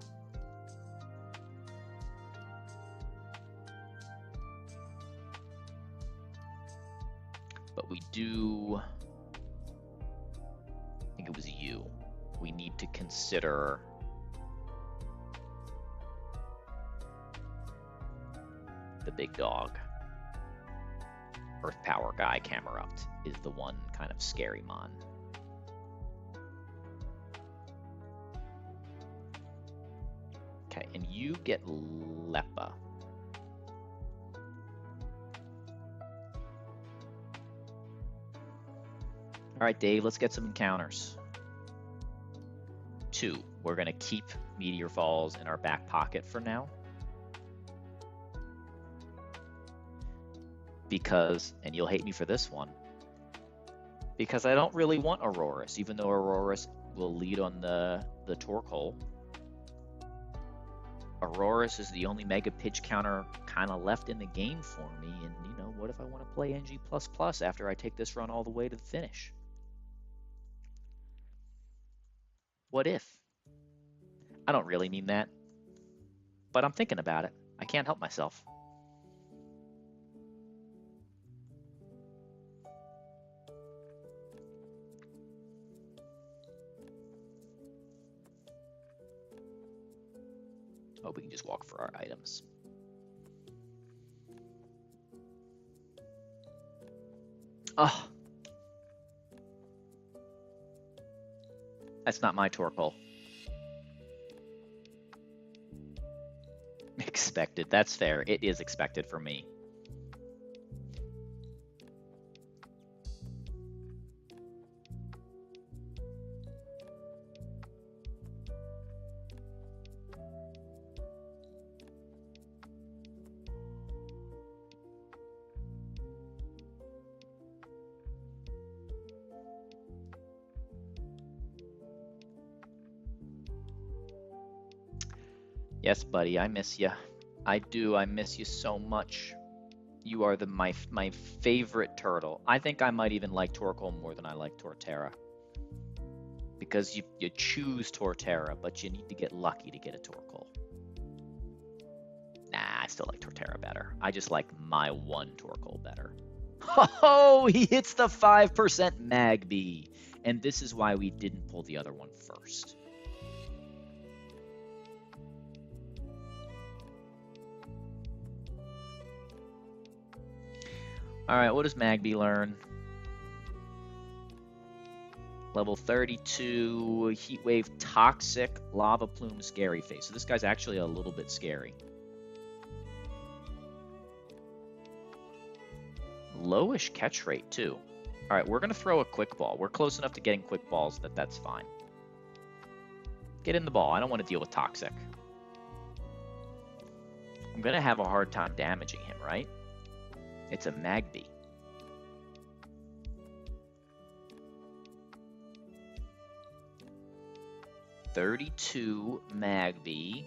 But we do, I think it was you. We need to consider the big dog. Earth Power guy, Camerupt, is the one kind of scary mon. Okay, and you get Leppa. All right, Dave, let's get some encounters. 2, we're gonna keep Meteor Falls in our back pocket for now. Because, and you'll hate me for this one, because I don't really want Aurorus, even though Aurorus will lead on the Torque Hole. Aurorus is the only Mega Pitch counter kind of left in the game for me, and you know, What if I want to play NG++ after I take this run all the way to the finish? What if? I don't really mean that, but I'm thinking about it. I can't help myself. Oh, we can just walk for our items. Oh, that's not my Torkoal. Expected. That's fair. It is expected for me. Yes, buddy, I miss you. I do. I miss you so much. You are my favorite turtle. I think I might even like Torkoal more than I like Torterra. Because you choose Torterra, but you need to get lucky to get a Torkoal. Nah, I still like Torterra better. I just like my one Torkoal better. Oh, he hits the 5% Magby. And this is why we didn't pull the other one first. Alright, what does Magby learn? Level 32, Heat Wave, Toxic, Lava Plume, Scary Face. So this guy's actually a little bit scary. Lowish catch rate, too. Alright, we're going to throw a quick ball. We're close enough to getting quick balls that's fine. Get in the ball. I don't want to deal with Toxic. I'm going to have a hard time damaging him, right? It's a Magby. $32 Magby.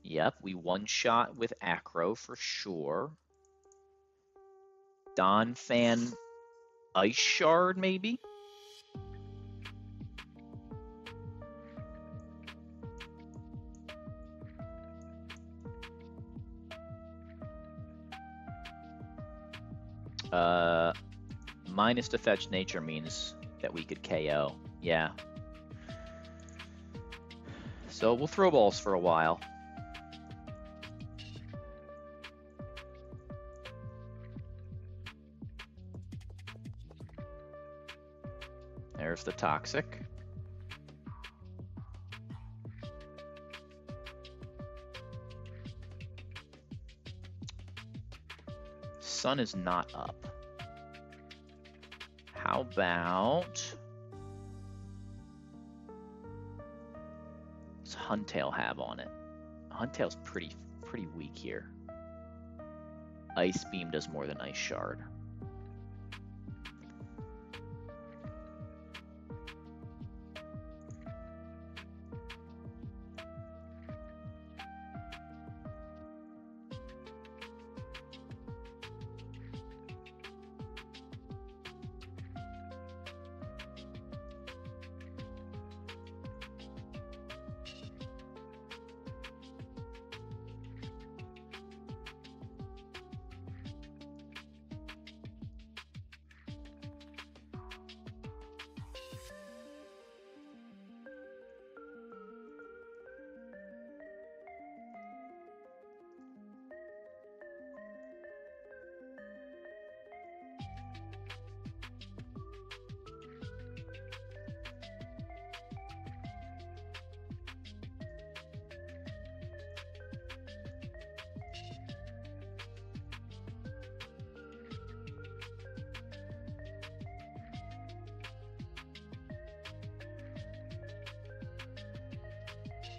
Yep, we one-shot with Acro for sure. Donphan Ice Shard, maybe? Minus to fetch nature means that we could KO. Yeah. So we'll throw balls for a while. There's the Toxic. Sun is not up. How about... what's Huntail have on it? Huntail's pretty weak here. Ice Beam does more than Ice Shard.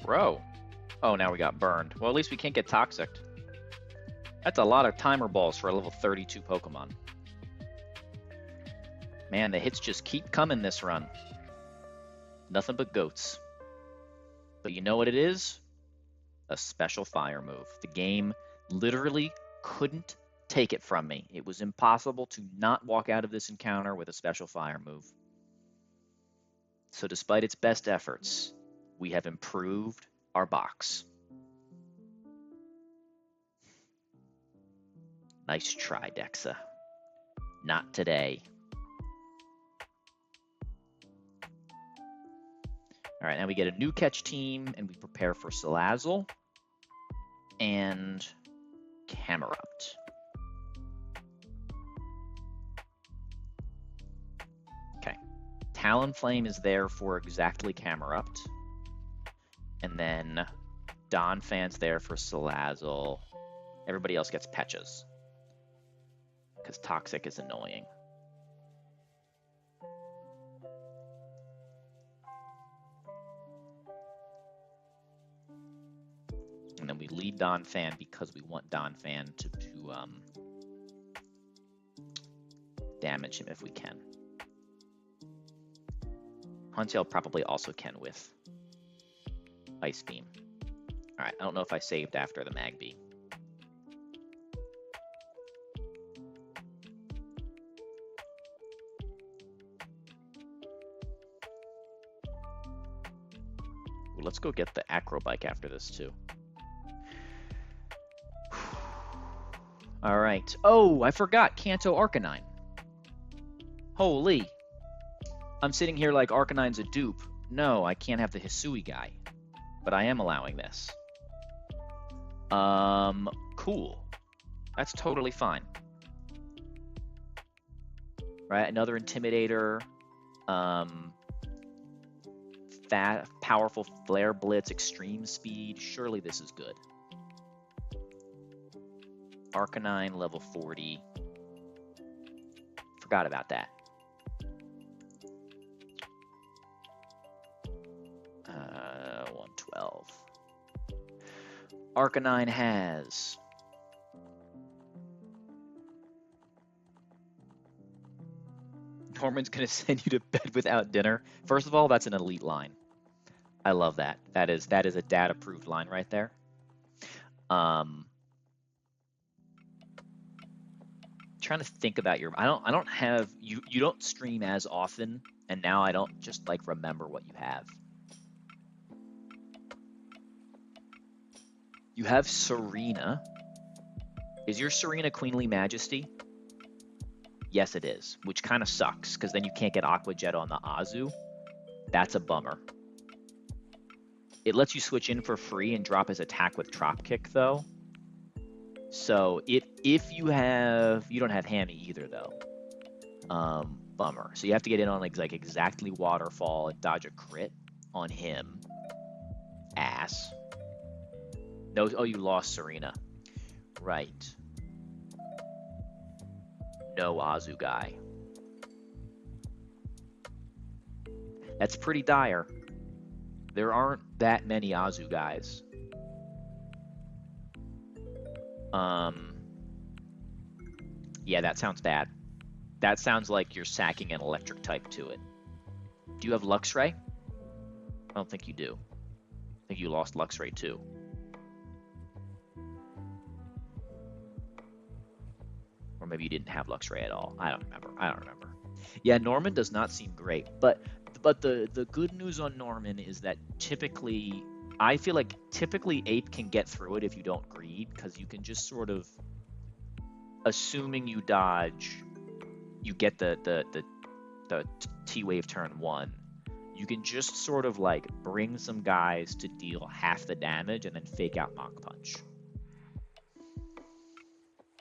Bro. Oh, now we got burned. Well, at least we can't get Toxic. That's a lot of timer balls for a level 32 Pokemon. Man, the hits just keep coming this run. Nothing but goats. But you know what it is? A special fire move. The game literally couldn't take it from me. It was impossible to not walk out of this encounter with a special fire move. So despite its best efforts, we have improved our box. Nice try, Dexa. Not today. All right, now we get a new catch team, and we prepare for Salazzle and Camerupt. Okay, Talonflame is there for exactly Camerupt, and then Donphan's there for Salazzle. Everybody else gets Petchas, because Toxic is annoying. And then we lead Donphan because we want Donphan to damage him if we can. Huntail probably also can with Ice Beam. All right, I don't know if I saved after the Magby. Well, let's go get the Acrobike after this too. All right. Oh, I forgot Kanto Arcanine. Holy. I'm sitting here like Arcanine's a dupe. No, I can't have the Hisui guy. But I am allowing this. Cool. That's totally fine. Right, another Intimidator. Powerful Flare Blitz, Extreme Speed. Surely this is good. Arcanine, level 40. Forgot about that. 112. Arcanine has... Norman's going to send you to bed without dinner. First of all, that's an elite line. I love that. That is a dad-approved line right there. Trying to think about your... I don't have... You don't stream as often, and now I don't just, like, remember what you have. You have Serena. Is your Serena Queenly Majesty? Yes, it is, which kind of sucks, because then you can't get Aqua Jet on the Azu. That's a bummer. It lets you switch in for free and drop his attack with Trop Kick, though. So if you don't have Hammy either, though. Bummer. So you have to get in on like exactly Waterfall and dodge a crit on him. Ass. No, oh, you lost Serena. Right. No Azu guy. That's pretty dire. There aren't that many Azu guys. Yeah, that sounds bad. That sounds like you're sacking an electric type to it. Do you have Luxray? I don't think you do. I think you lost Luxray too. Or maybe you didn't have Luxray at all. I don't remember. Yeah, Norman does not seem great, but the good news on Norman is that typically, I feel like typically Ape can get through it if you don't greed, because you can just sort of, assuming you dodge, you get the T-Wave turn 1. You can just sort of like bring some guys to deal half the damage and then fake out Mach Punch.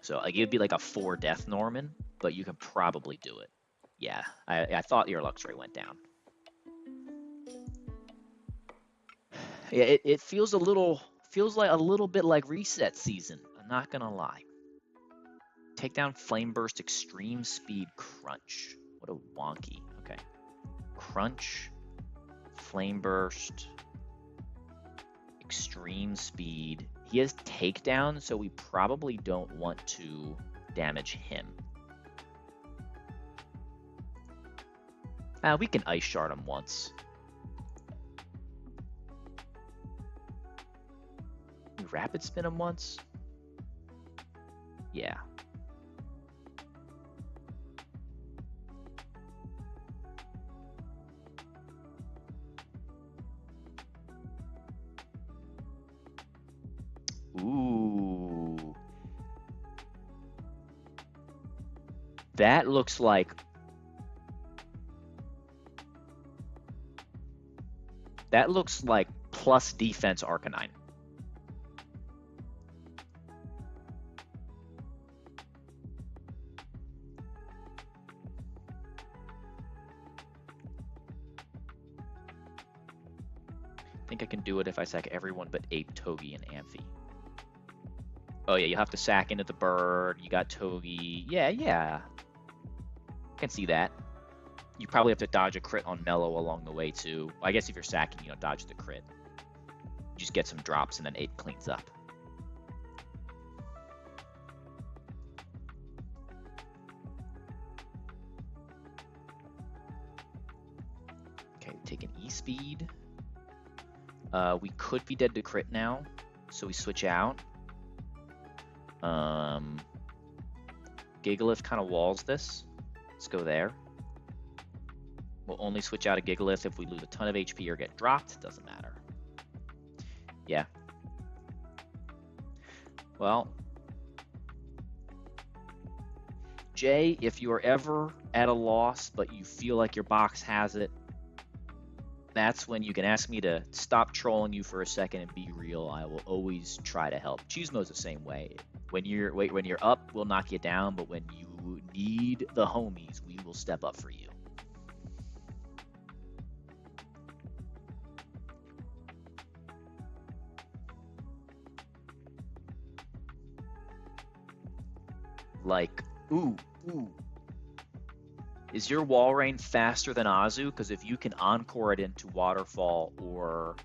So like it'd be like a 4 death Norman, but you can probably do it. Yeah, I thought your Luxray went down. Yeah, it feels like a little bit like reset season. I'm not gonna lie. Take down Flame Burst, Extreme Speed, Crunch. What a wonky. Okay, Crunch, Flame Burst, Extreme Speed. He has Takedown, so we probably don't want to damage him. We can Ice Shard him once. rapid spin him once? Yeah. Ooh. That looks like plus defense Arcanine. I think I can do it if I sack everyone but Ape, Togi, and Amphi. Oh yeah, you have to sack into the bird. You got Togi. Yeah. Can see that. You probably have to dodge a crit on Mellow along the way too. I guess if you're sacking, you don't dodge the crit. You just get some drops and then Ape cleans up. Okay, take an E-Speed. We could be dead to crit now, so we switch out. Gigalith kind of walls this. Let's go there. We'll only switch out a Gigalith if we lose a ton of HP or get dropped. Doesn't matter. Yeah. Well, Jay, if you are ever at a loss but you feel like your box has it, that's when you can ask me to stop trolling you for a second and be real. I will always try to help. Chuzmo's the same way. When you're up, we'll knock you down, but when you need the homies, we will step up for you. Like, ooh. Is your Walrein faster than Azu? Because if you can Encore it into Waterfall or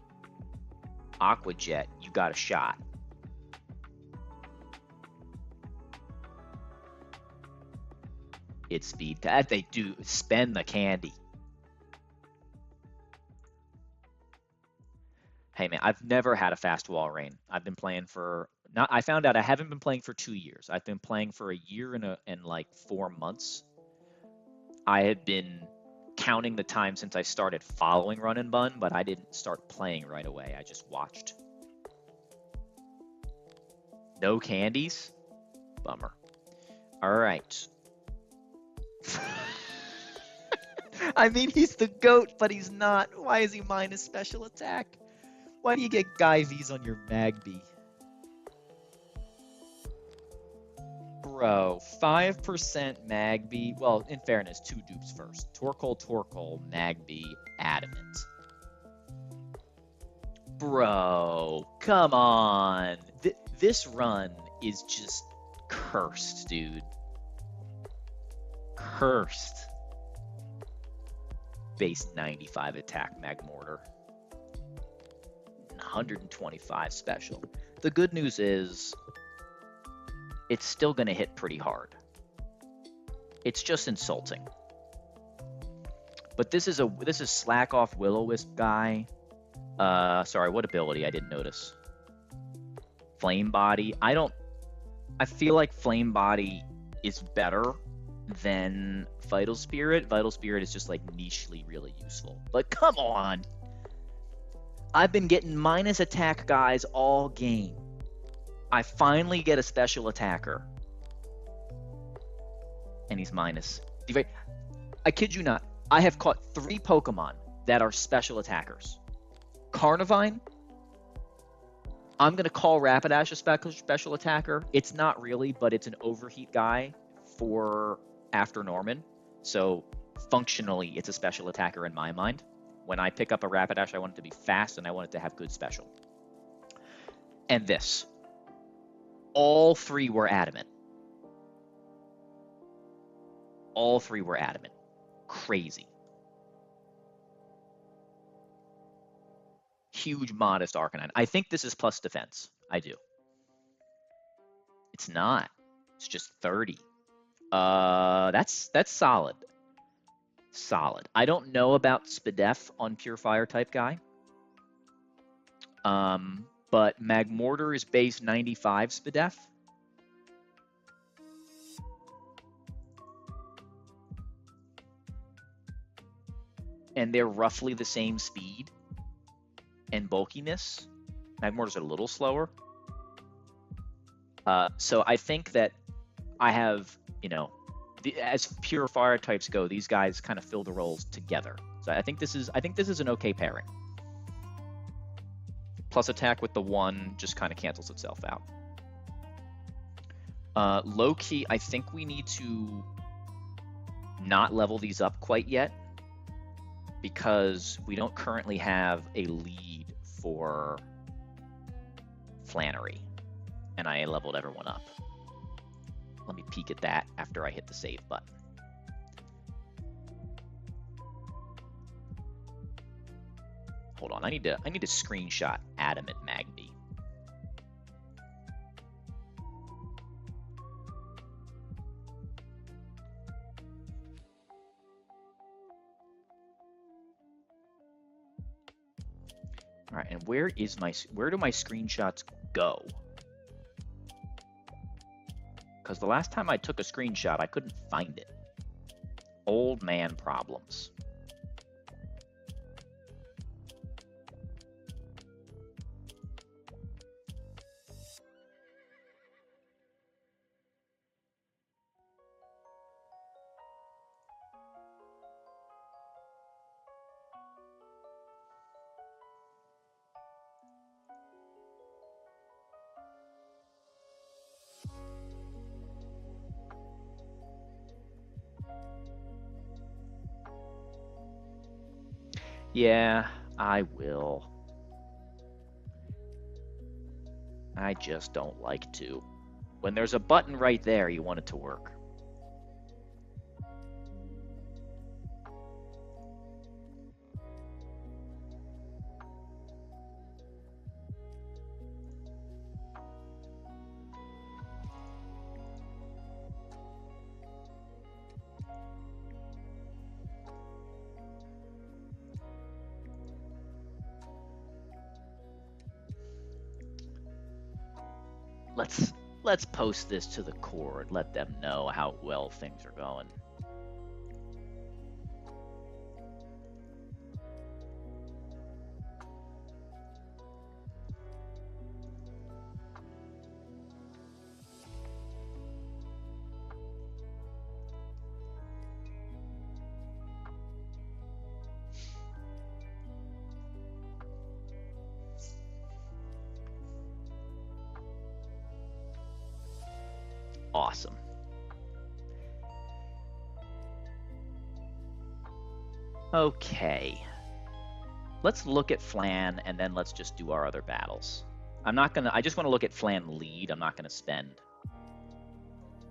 Aqua Jet, you got a shot. It's speed. That they do. Spend the candy. Hey man, I've never had a fast Walrein. I've been playing for I found out I haven't been playing for 2 years. I've been playing for a year and like 4 months. I had been counting the time since I started following Run and Bun, but I didn't start playing right away. I just watched. No candies? Bummer. All right. I mean, he's the GOAT, but he's not. Why is he minus special attack? Why do you get Guy V's on your Magby? Bro, 5% Magby. Well, in fairness, 2 dupes first. Torkoal, Magby, Adamant. Bro, come on. This run is just cursed, dude. Cursed. Base 95 attack Magmortar. 125 special. The good news is it's still going to hit pretty hard. It's just insulting. But this is slack off Will-O-Wisp guy. Sorry, what ability? I didn't notice. Flame Body. I feel like Flame Body is better than Vital Spirit. Vital Spirit is just like nichely really useful. But come on. I've been getting minus attack guys all game. I finally get a special attacker. And he's minus. I kid you not. I have caught 3 Pokemon that are special attackers. Carnivine. I'm going to call Rapidash a special attacker. It's not really, but it's an overheat guy for after Norman. So functionally, it's a special attacker in my mind. When I pick up a Rapidash, I want it to be fast and I want it to have good special. And this. All 3 were adamant. All 3 were adamant. Crazy. Huge modest Arcanine. I think this is plus defense. I do. It's not. It's just 30. That's solid. Solid. I don't know about Spadef on Pure Fire type guy. But but Magmortar is base 95 SPDEF. And they're roughly the same speed and bulkiness. Magmortar's a little slower. So I think that I have, you know, as pure fire types go, these guys kind of fill the roles together. So I think this is an okay pairing. Plus attack with the 1 just kind of cancels itself out. Low key, I think we need to not level these up quite yet because we don't currently have a lead for Flannery, and I leveled everyone up. Let me peek at that after I hit the save button. Hold on, I need to screenshot Adam at Magby. All right, and where do my screenshots go? Because the last time I took a screenshot, I couldn't find it. Old man problems. Yeah, I will. I just don't like to. When there's a button right there, you want it to work. Let's post this to the core and let them know how well things are going. Awesome. Okay. Let's look at Flan and then let's just do our other battles. I just want to look at Flan lead. I'm not gonna spend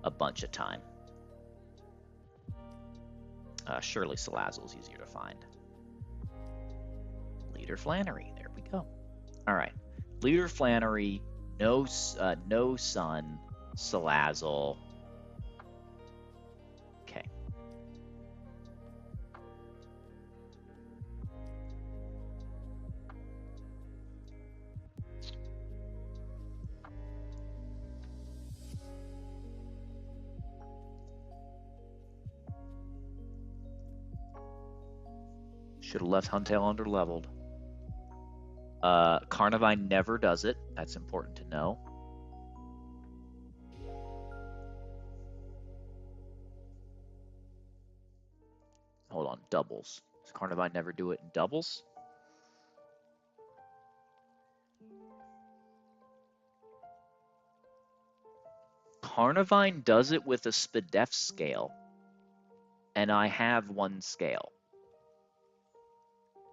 a bunch of time. Surely Salazzle's easier to find. Leader Flannery, there we go. All right, Leader Flannery, no Sun, Salazzle. Okay. Should have left Huntail under-leveled. Carnivine never does it. That's important to know. Hold on, doubles. Does Carnivine never do it in doubles? Carnivine does it with a SPDEF scale, and I have one scale.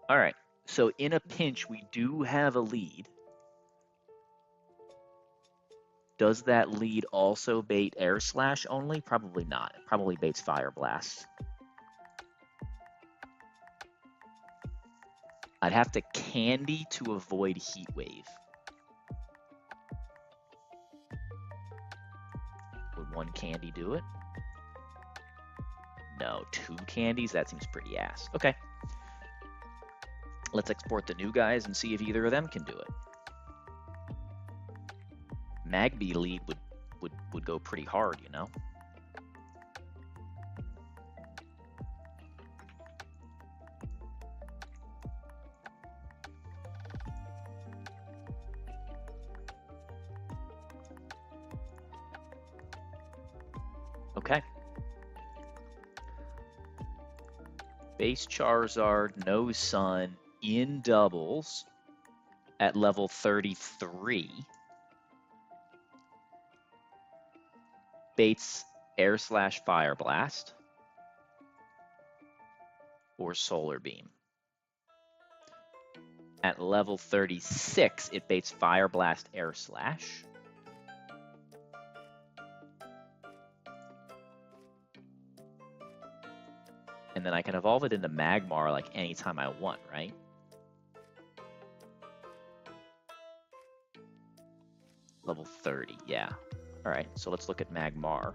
All right, so in a pinch, we do have a lead. Does that lead also bait Air Slash only? Probably not. It probably baits Fire Blast. I'd have to Candy to avoid Heat Wave. Would one Candy do it? No, 2 candies? That seems pretty ass. Okay. Let's export the new guys and see if either of them can do it. Magby lead would go pretty hard, you know? Okay. Base Charizard, no Sun, in doubles at level 33. Bates Air Slash Fire Blast or Solar Beam. At level 36, it baits Fire Blast Air Slash. And then I can evolve it into Magmar like anytime I want, right? Level 30, yeah. All right, so let's look at Magmar.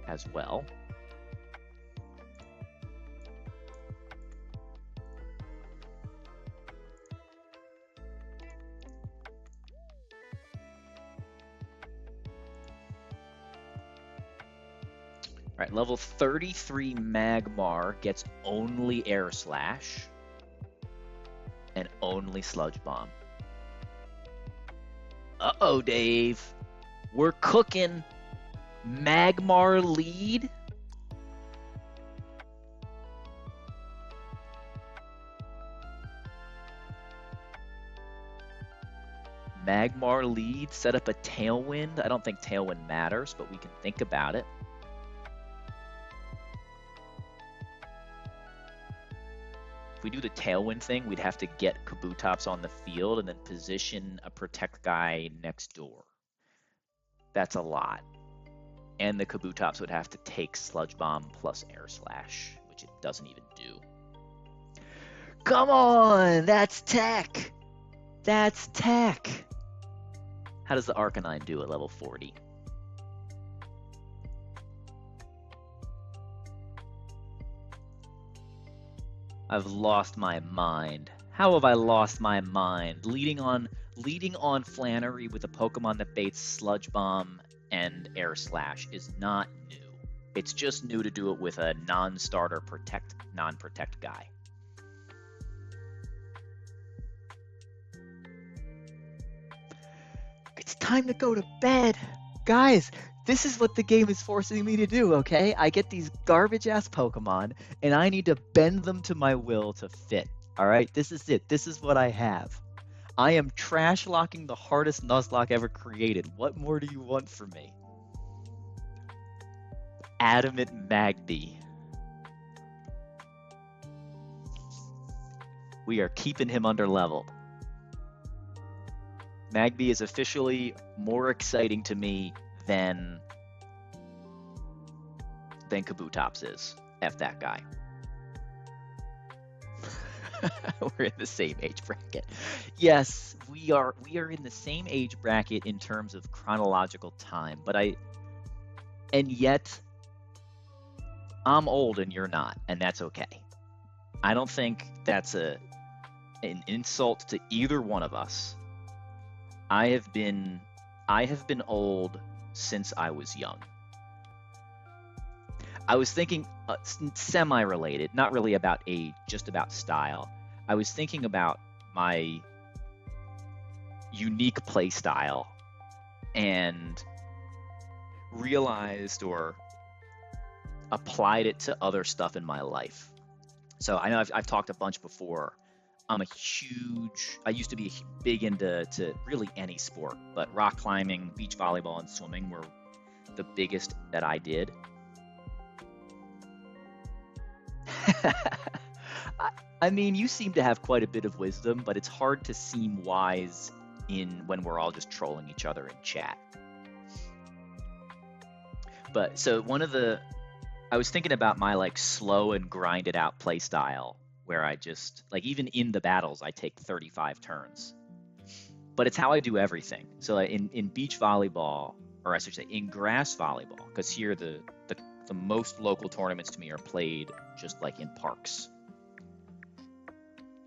As well. All right, level 33 Magmar gets only Air Slash and only Sludge Bomb. Uh-oh, Dave. We're cooking. Magmar lead? Magmar lead, set up a Tailwind. I don't think Tailwind matters, but we can think about it. If we do the Tailwind thing, we'd have to get Kabutops on the field and then position a Protect guy next door. That's a lot. And the Kabutops would have to take Sludge Bomb plus Air Slash, which it doesn't even do. Come on! That's tech! That's tech! How does the Arcanine do at level 40? I've lost my mind. How have I lost my mind? Leading on Flannery with a Pokemon that baits Sludge Bomb and Air Slash is not new. It's just new to do it with a non-starter non-protect guy. It's time to go to bed. Guys, this is what the game is forcing me to do, okay? I get these garbage-ass Pokemon, and I need to bend them to my will to fit. All right? This is it. This is what I have. I am trash-locking the hardest Nuzlocke ever created. What more do you want from me? Adamant Magby. We are keeping him under level. Magby is officially more exciting to me than Kabutops is. F that guy. We're in the same age bracket. Yes, we are in the same age bracket in terms of chronological time, and yet I'm old and you're not, and that's okay. I don't think that's an insult to either one of us. I have been old since I was young. I was thinking semi-related, not really about age, just about style. I was thinking about my unique play style and realized or applied it to other stuff in my life. So I know I've talked a bunch before. I used to be big into really any sport, but rock climbing, beach volleyball, and swimming were the biggest that I did. I mean, you seem to have quite a bit of wisdom, but it's hard to seem wise when we're all just trolling each other in chat. But so I was thinking about my slow and grinded out play style, where I just even in the battles I take 35 turns. But it's how I do everything. So in beach volleyball, or I should say in grass volleyball, because here the most local tournaments to me are played just in parks.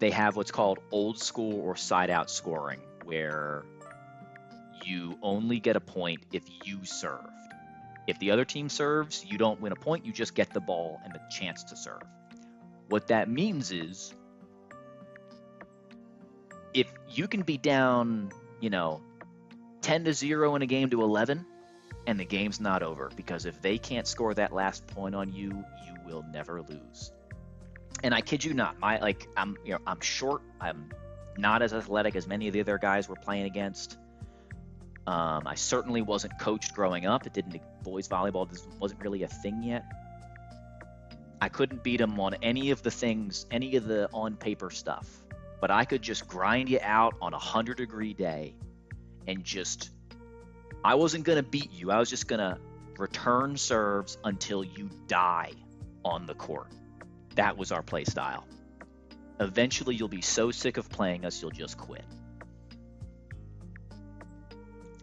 they have what's called old school or side out scoring, where you only get a point if you serve. If the other team serves, you don't win a point, you just get the ball and the chance to serve. What that means is if you can be down, 10-0 in a game to 11, and the game's not over, because if they can't score that last point on you, you will never lose. And I kid you not, I'm short. I'm not as athletic as many of the other guys we're playing against. I certainly wasn't coached growing up. Boys volleyball wasn't really a thing yet. I couldn't beat them on any of the on paper stuff, but I could just grind you out on a 100-degree day, and I wasn't gonna beat you. I was just gonna return serves until you die on the court. That was our play style. Eventually, you'll be so sick of playing us, you'll just quit.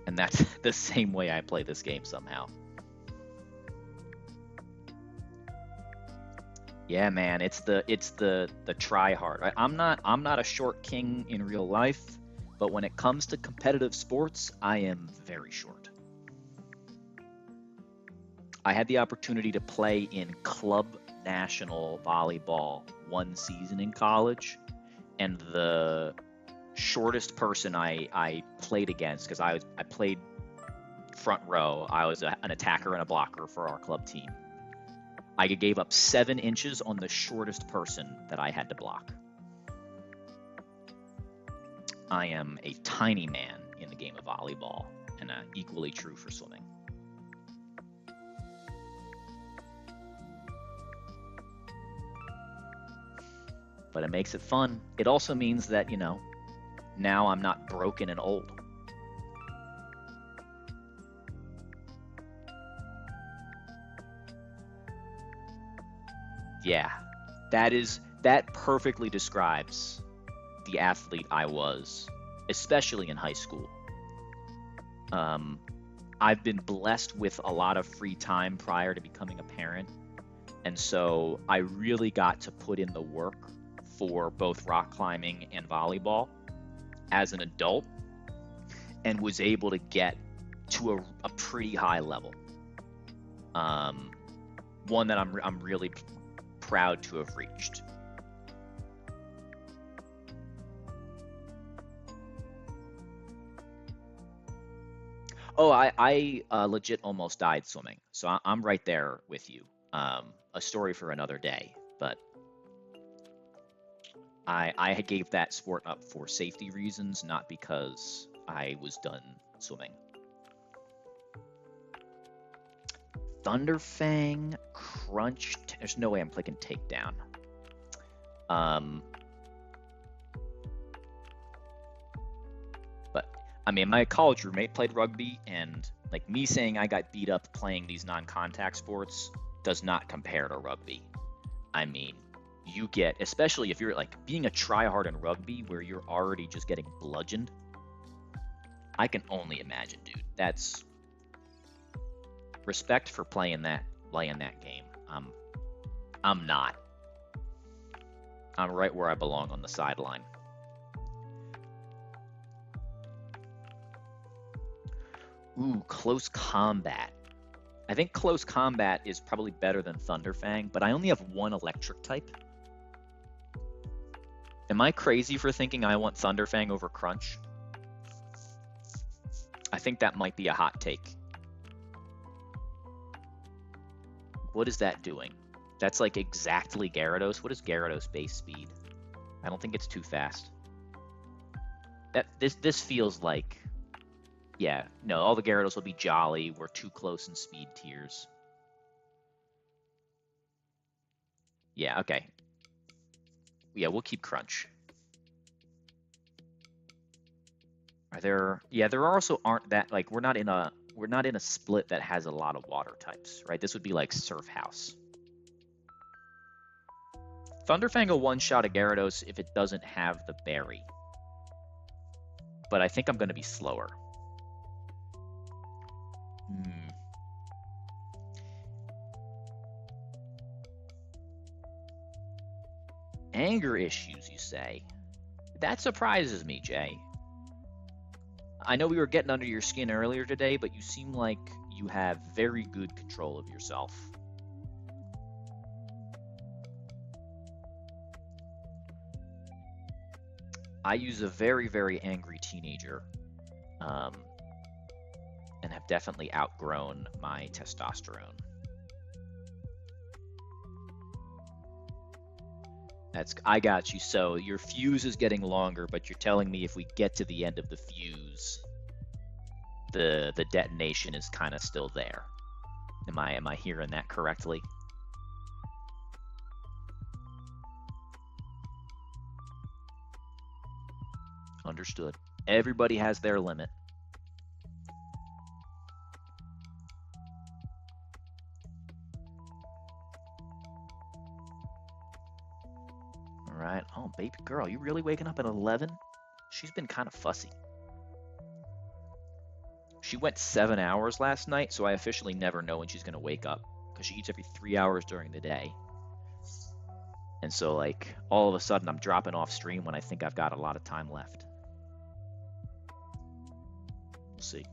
And that's the same way I play this game somehow. Yeah, man, it's the try hard. Right? I'm not a short king in real life, but when it comes to competitive sports, I am very short. I had the opportunity to play in club national volleyball one season in college, and the shortest person I played against, because I played front row, I was an attacker and a blocker for our club team. I gave up 7 inches on the shortest person that I had to block. I am a tiny man in the game of volleyball, and equally true for swimming. But it makes it fun. It also means that, now I'm not broken and old. Yeah, that perfectly describes the athlete I was, especially in high school. I've been blessed with a lot of free time prior to becoming a parent, and so I really got to put in the work for both rock climbing and volleyball as an adult, and was able to get to a pretty high level. One that I'm really proud to have reached. Oh, I legit almost died swimming, so I'm right there with you. A story for another day, but I gave that sport up for safety reasons, not because I was done swimming. Thunderfang, Crunch. There's no way I'm clicking takedown. But I mean, my college roommate played rugby, and like me saying I got beat up playing these non-contact sports does not compare to rugby. I mean, you get, especially if you're like being a tryhard in rugby where you're already just getting bludgeoned. I can only imagine, dude. That's respect for playing that game. I'm not. I'm right where I belong on the sideline. Ooh, close combat. I think close combat is probably better than Thunderfang, but I only have one electric type. Am I crazy for thinking I want Thunderfang over Crunch? I think that might be a hot take. What is that doing? That's like exactly Gyarados. What is Gyarados base speed? I don't think it's too fast. This feels like, yeah, no, all the Gyarados will be jolly. We're too close in speed tiers. Yeah, okay. Yeah, we'll keep Crunch. There also aren't that, like, we're not in a split that has a lot of water types, right? This would be like Surf House. Thunderfang will one-shot a Gyarados if it doesn't have the berry. But I think I'm going to be slower. Anger issues, you say? That surprises me, Jay. I know we were getting under your skin earlier today, but you seem like you have very good control of yourself. I use a very, very angry teenager, and have definitely outgrown my testosterone. I got you. So your fuse is getting longer, but you're telling me if we get to the end of the fuse, the detonation is kind of still there. Am I hearing that correctly? Understood. Everybody has their limit. All right. Oh, baby girl, you really waking up at 11? She's been kind of fussy. She went 7 hours last night, so I officially never know when she's going to wake up because she eats every 3 hours during the day. And so, like, all of a sudden I'm dropping off stream when I think I've got a lot of time left. We'll see.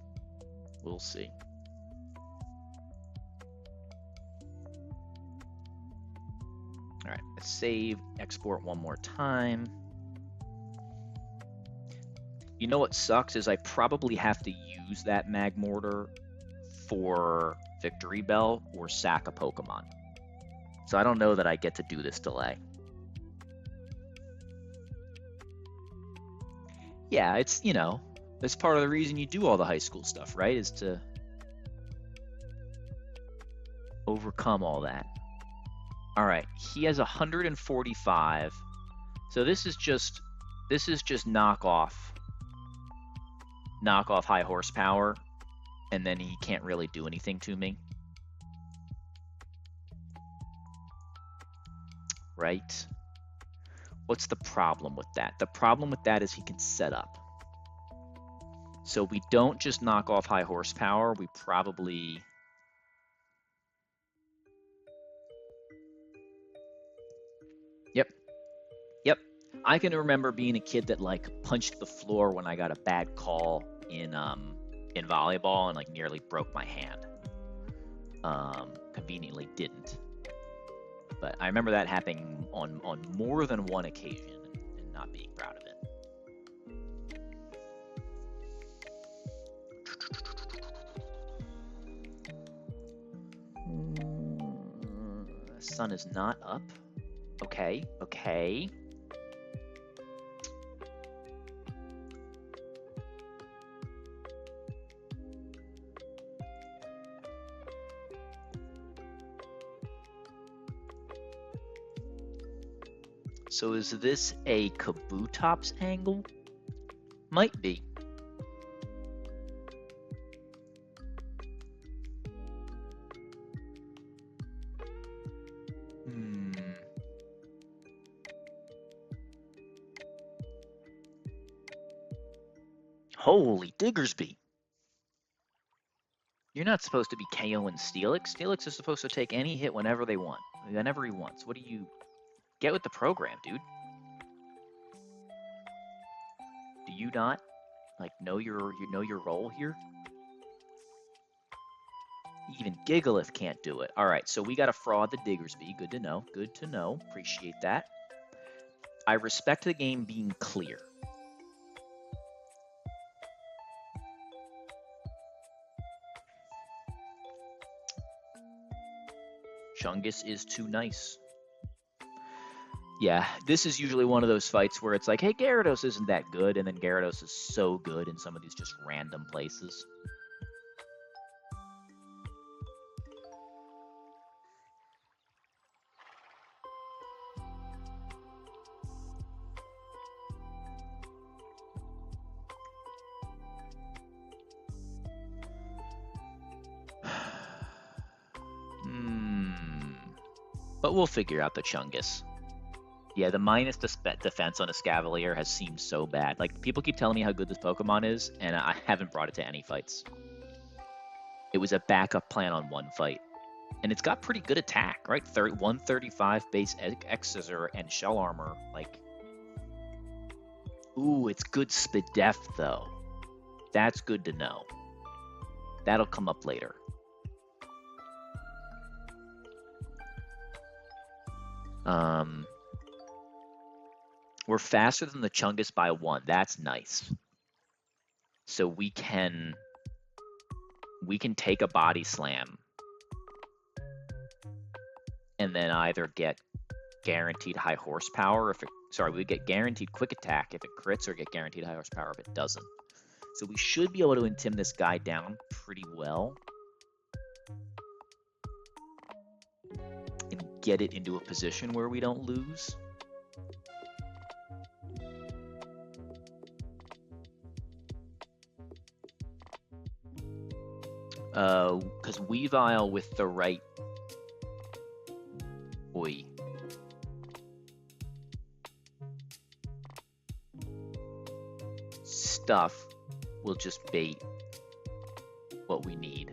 We'll see. All right, let's save, export one more time. You know what sucks is I probably have to use that mag mortar for Victory Bell or sack a Pokemon. So I don't know that I get to do this delay. Yeah, it's, you know, that's part of the reason you do all the high school stuff, right? Is to overcome all that. All right, he has 145. So this is just knockoff high horsepower, and then he can't really do anything to me. Right? What's the problem with that? The problem with that is he can set up. So we don't just knock off high horsepower, we probably... Yep. I can remember being a kid that like punched the floor when I got a bad call in volleyball and like nearly broke my hand. Conveniently didn't. But I remember that happening on more than one occasion and not being proud of it. The sun is not up. Okay. So is this a Kabutops angle? Might be. Holy Diggersby. You're not supposed to be KOing Steelix. Steelix is supposed to take any hit whenever he wants. What do you... Get with the program, dude. Do you not, like, know your role here? Even Gigalith can't do it. All right, so we got to fraud the Diggersby. Good to know. Good to know. Appreciate that. I respect the game being clear. Chungus is too nice. Yeah, this is usually one of those fights where it's like, hey, Gyarados isn't that good, and then Gyarados is so good in some of these just random places. But we'll figure out the Chungus. Yeah, the minus defense on a Scavalier has seemed so bad. Like, people keep telling me how good this Pokemon is, and I haven't brought it to any fights. It was a backup plan on one fight. And it's got pretty good attack, right? 135 base X-Scissor and shell armor. Like, ooh, it's good SPDEF though. That's good to know. That'll come up later. We're faster than the Chungus by 1. That's nice. So we can take a body slam and then either get guaranteed high horsepower if it, sorry, we get guaranteed quick attack if it crits, or get guaranteed high horsepower if it doesn't. So we should be able to intim this guy down pretty well and get it into a position where we don't lose. Because Weavile with the right stuff will just bait what we need.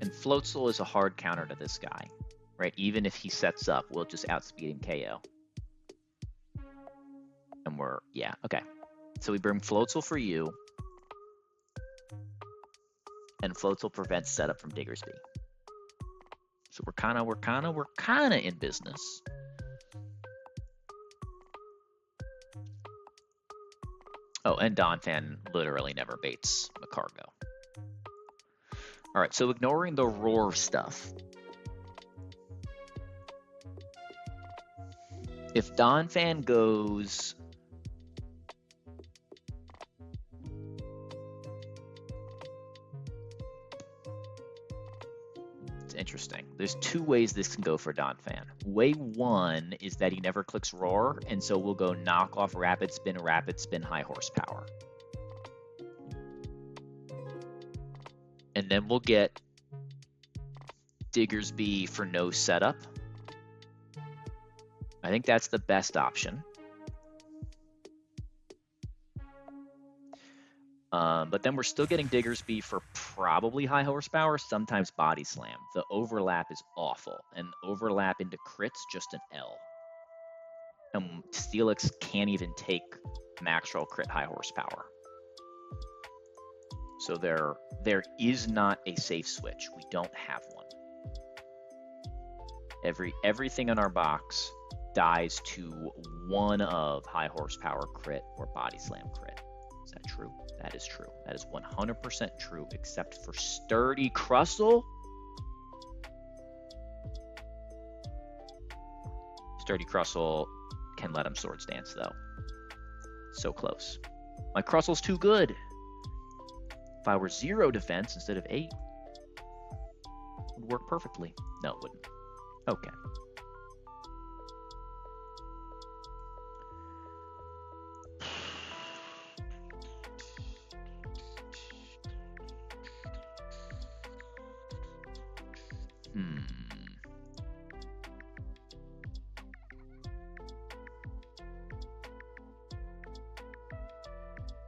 And Floatzel is a hard counter to this guy, right? Even if he sets up, we'll just outspeed him KO. And we're, yeah, okay. So we bring Floatzel for you, and Floatzel prevents setup from Diggersby. So we're kind of in business. Oh, and Donphan literally never baits Macargo. All right, so ignoring the roar stuff. If Donphan goes interesting. There's two ways this can go for Donphan. Way one is that he never clicks Roar, and so we'll go knock off Rapid Spin, high horsepower. And then we'll get Diggersby for no setup. I think that's the best option. But then we're still getting Diggersby for probably high horsepower, sometimes body slam. The overlap is awful, and overlap into crits just an L. And Steelix can't even take max roll crit high horsepower. So there is not a safe switch. We don't have one. Everything in our box dies to one of high horsepower crit or body slam crit. Is that true? That is true. That is 100% true, except for Sturdy Crustle. Sturdy Crustle can let him Swords Dance, though. So close. My Crustle's too good. If I were 0 defense instead of 8, it would work perfectly. No, it wouldn't. Okay.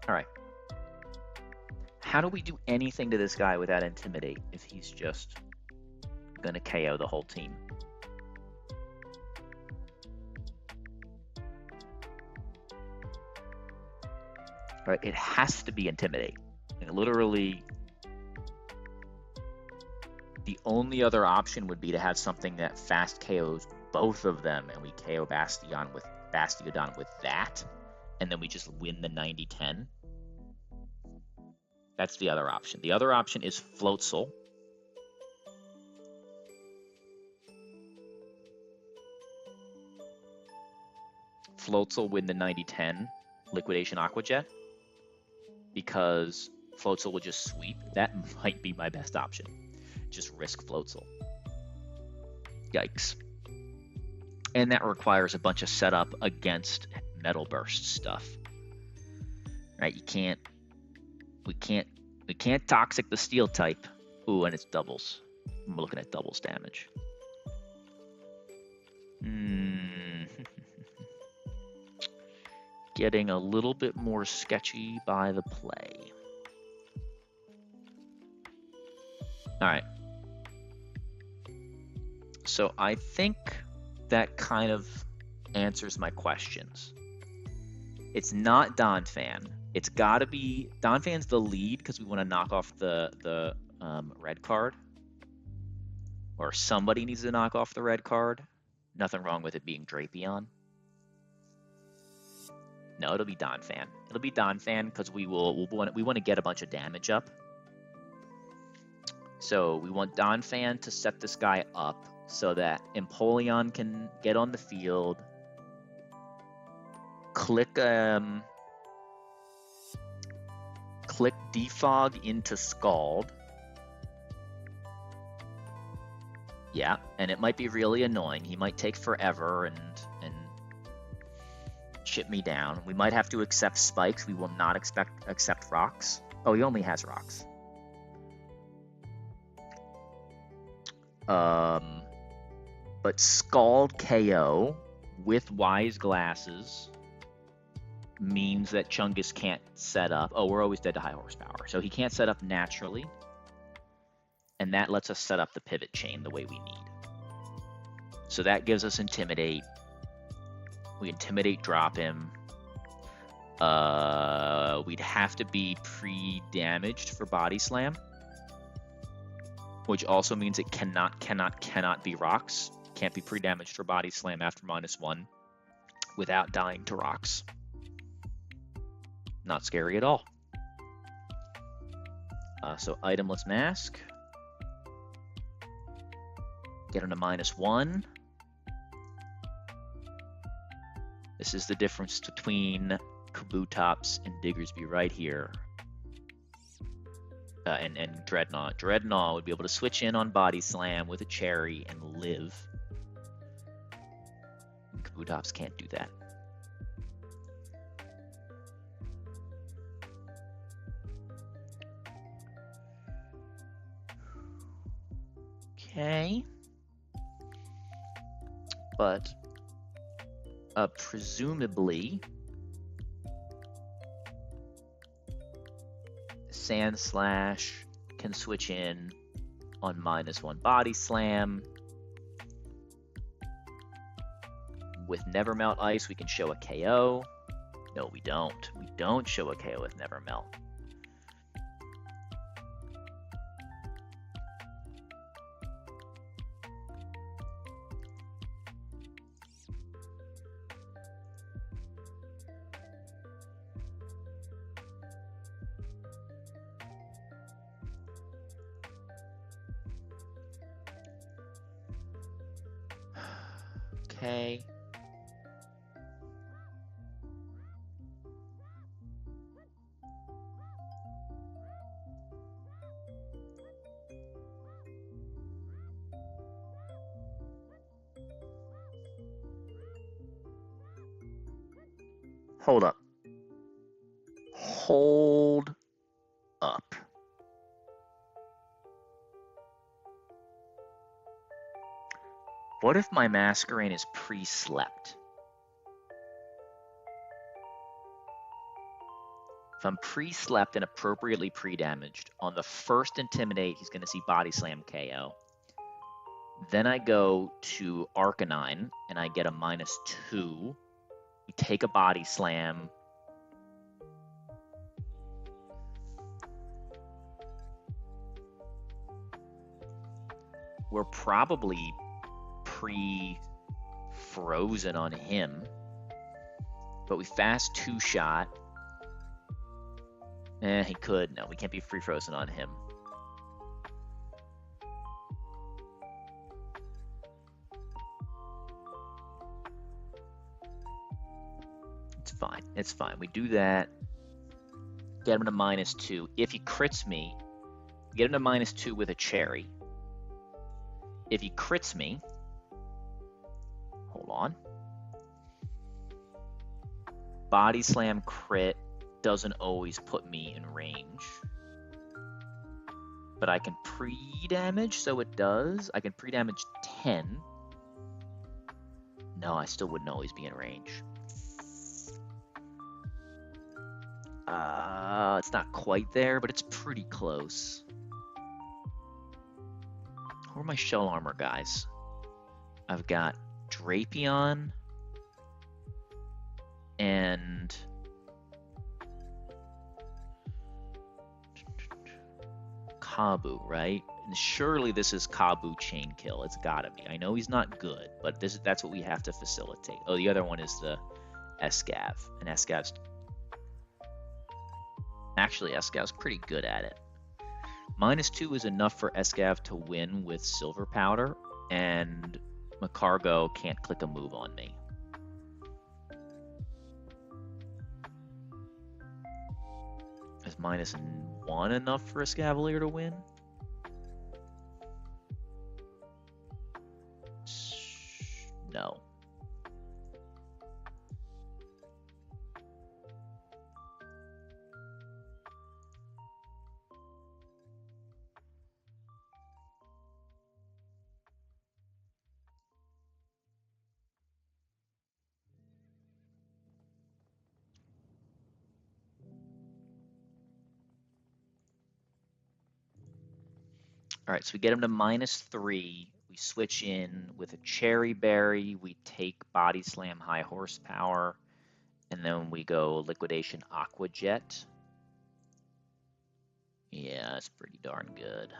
All right. How do we do anything to this guy without Intimidate if he's just going to KO the whole team? All right, it has to be Intimidate. And literally, the only other option would be to have something that fast KOs both of them, and we KO Bastiodon with that, and then we just win the 90-10. That's the other option. The other option is Floatzel. Floatzel win the 90-10 Liquidation Aqua Jet, because Floatzel will just sweep. That might be my best option. Just risk Floatzel. Yikes. And that requires a bunch of setup against Metal Burst stuff. Right? We can't toxic the steel type. Ooh, and it's doubles. I'm looking at doubles damage. Getting a little bit more sketchy by the play. All right. So I think that kind of answers my questions. It's not Donphan. It's got to be Donphan's the lead because we want to knock off the red card, or somebody needs to knock off the red card. Nothing wrong with it being Drapion. No, it'll be Donphan. It'll be Donphan because we want to get a bunch of damage up. So we want Donphan to set this guy up so that Empoleon can get on the field, click Defog into Scald. Yeah, and it might be really annoying. He might take forever and chip me down. We might have to accept spikes. We will not accept rocks. Oh, he only has rocks. But Scald KO with Wise Glasses means that Chungus can't set up. Oh, we're always dead to high horsepower. So he can't set up naturally. And that lets us set up the pivot chain the way we need. So that gives us Intimidate. We Intimidate, drop him. We'd have to be pre-damaged for Body Slam, which also means it cannot be rocks. Can't be pre-damaged for Body Slam after -1 without dying to rocks. Not scary at all. So itemless mask. Get him to -1. This is the difference between Kabutops and Diggersby right here. And Dreadnought. Dreadnought would be able to switch in on Body Slam with a Cherry and live. And Kabutops can't do that. Okay. But presumably Sand Slash can switch in on -1 Body Slam. With Nevermelt Ice, we can show a KO. No, we don't. We don't show a KO with Nevermelt. Okay. Hold up. Hold up. What if my Masquerain is pre-slept? If I'm pre-slept and appropriately pre-damaged, on the first Intimidate, he's going to see Body Slam KO. Then I go to Arcanine, and I get a -2. We take a Body Slam. We're probably pre-frozen on him, but we fast 2-shot. He could. No, we can't be free-frozen on him. It's fine. It's fine. We do that. Get him to -2. If he crits me, get him to -2 with a Cherry. If he crits me, hold on. Body Slam crit doesn't always put me in range. But I can pre-damage, so it does. I can pre-damage 10. No, I still wouldn't always be in range. It's not quite there, but it's pretty close. Who are my shell armor guys? I've got Drapion and Kabu, right? And surely this is Kabu chain kill. It's gotta be. I know he's not good, but that's what we have to facilitate. Oh, the other one is the Escav. And Escav's actually Escav's pretty good at it. -2 is enough for Escav to win with Silver Powder, and Macargo can't click a move on me. Is -1 enough for a Escavalier to win? No. All right, so we get him to -3. We switch in with a Cherry Berry. We take Body Slam High Horsepower. And then we go Liquidation Aqua Jet. Yeah, that's pretty darn good.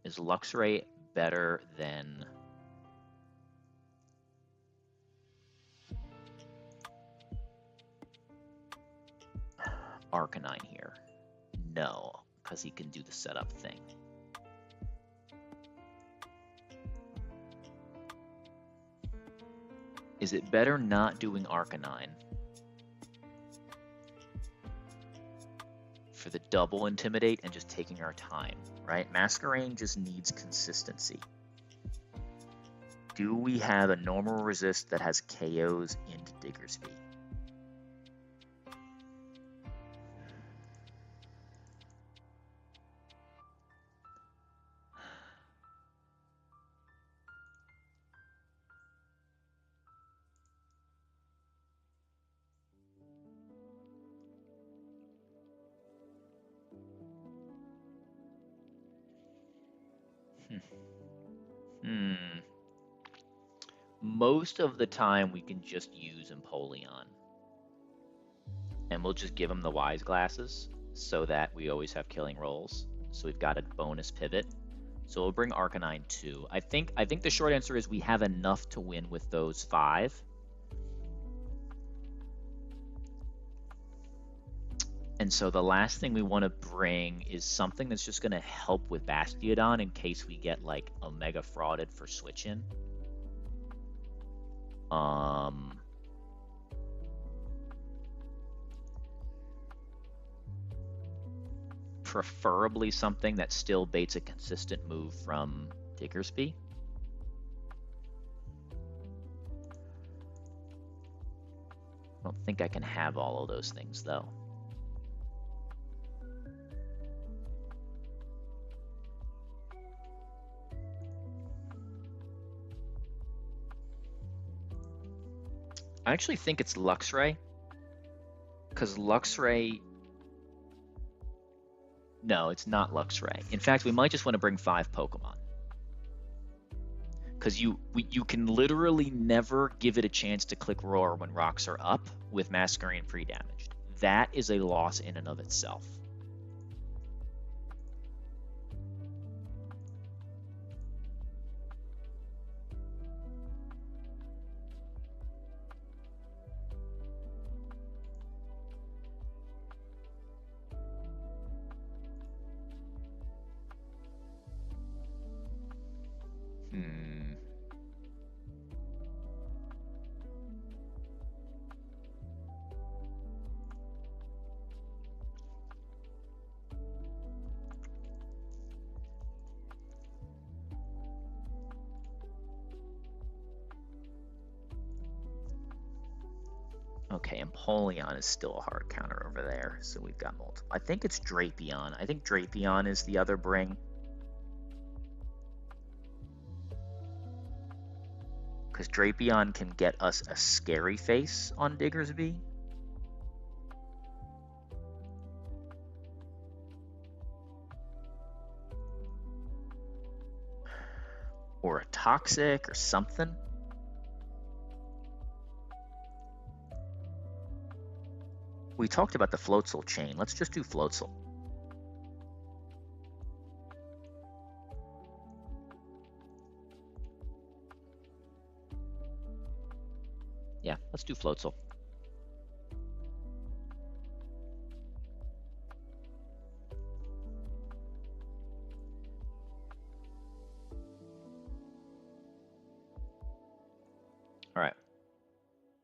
Is Luxray better than... Arcanine here? No, because he can do the setup thing. Is it better not doing Arcanine for the double Intimidate and just taking our time, right? Masquerain just needs consistency. Do we have a normal resist that has KOs into Diggersby? Most of the time we can just use Empoleon. And we'll just give him the Wise Glasses so that we always have killing rolls. So we've got a bonus pivot. So we'll bring Arcanine 2. I think the short answer is we have enough to win with those 5. And so the last thing we want to bring is something that's just going to help with Bastiodon in case we get like Omega frauded for switch in. Preferably something that still baits a consistent move from Diggersby. I don't think I can have all of those things though. I actually think it's Luxray, because Luxray... No, it's not Luxray. In fact, we might just want to bring 5 Pokemon. Because you can literally never give it a chance to click Roar when rocks are up with Masquerain pre-damaged. That is a loss in and of itself. Okay, Empoleon is still a hard counter over there, so we've got multiple. I think it's Drapion. I think Drapion is the other bring. Because Drapion can get us a Scary Face on Diggersby. or a toxic or something. We talked about the Floatzel chain. Let's just do Floatzel. Yeah, let's do Floatzel. All right.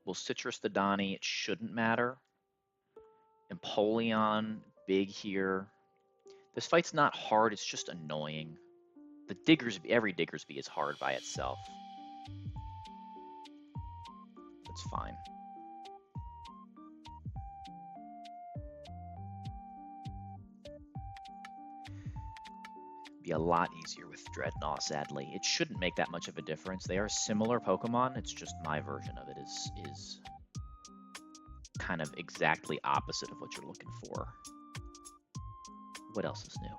We'll Citrus the Donnie. It shouldn't matter. Empoleon, big here. This fight's not hard. It's just annoying. The Diggersby, every Diggersby is hard by itself. It's fine. Be a lot easier with Dreadnought, sadly. It shouldn't make that much of a difference. They are similar Pokemon. It's just my version of it is kind of exactly opposite of what you're looking for. What else is new?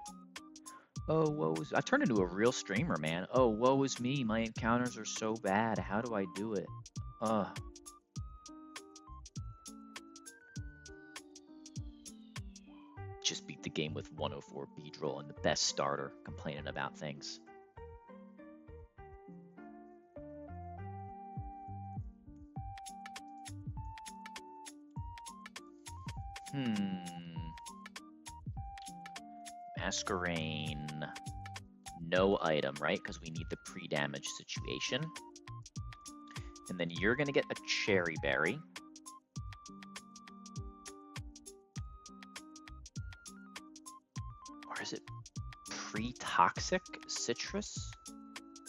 Oh, woe is... I turned into a real streamer, man. Oh, woe is me. My encounters are so bad. How do I do it? Ugh. Just beat the game with 104 Beedrill and the best starter, complaining about things. Masquerain. No item, right? Because we need the pre-damage situation. And then you're going to get a Cherry Berry. Or is it pre-toxic citrus?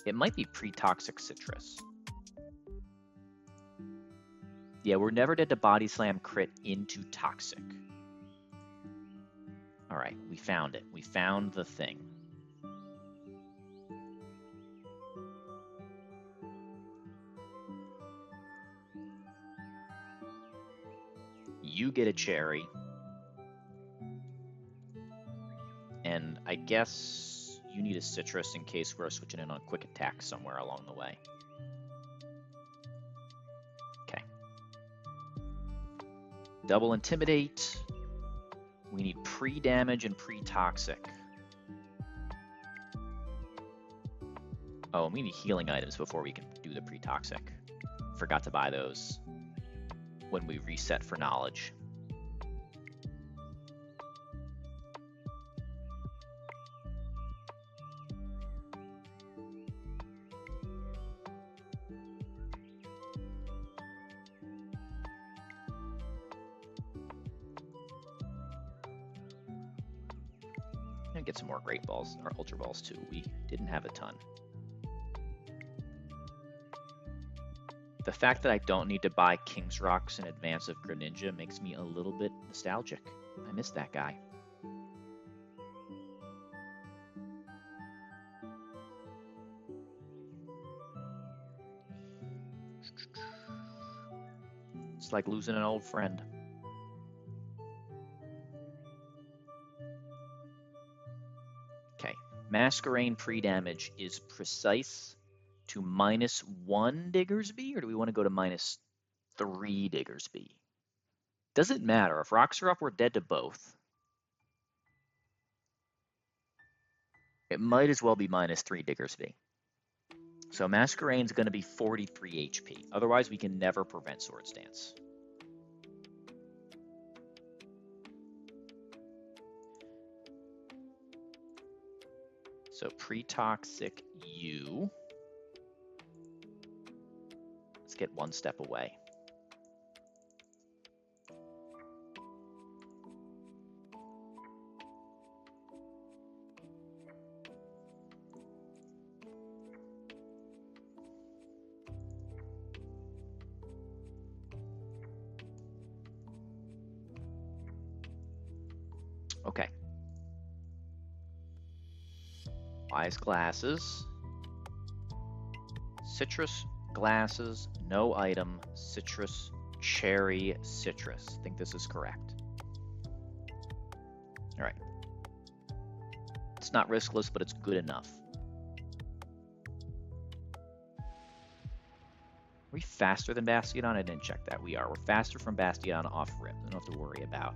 It might be pre-toxic citrus. Yeah, we're never dead to Body Slam crit into toxic. All right, we found it. We found the thing. You get a cherry. And I guess you need a citrus in case we're switching in on quick attack somewhere along the way. Okay. Double intimidate. We need pre-damage and pre-toxic. Oh, and we need healing items before we can do the pre-toxic. Forgot to buy those when we reset for knowledge. And get some more Great Balls, or Ultra Balls too. We didn't have a ton. The fact that I don't need to buy King's Rocks in advance of Greninja makes me a little bit nostalgic. I miss that guy. It's like losing an old friend. Okay, Masquerain pre-damage is precise to -1 Diggersby, or do we want to go to -3 Diggersby? Doesn't matter. If rocks are up, we're dead to both. It might as well be -3 Diggersby. So Masquerain's going to be 43 HP. Otherwise, we can never prevent Swords Dance. So pre-toxic you. Let's get one step away. Okay. Wise glasses. Citrus glasses, no item, citrus, cherry, citrus. I think this is correct. All right. It's not riskless, but it's good enough. we faster than Bastion? I didn't check that. We are. We're faster from Bastion off rip. We don't have to worry about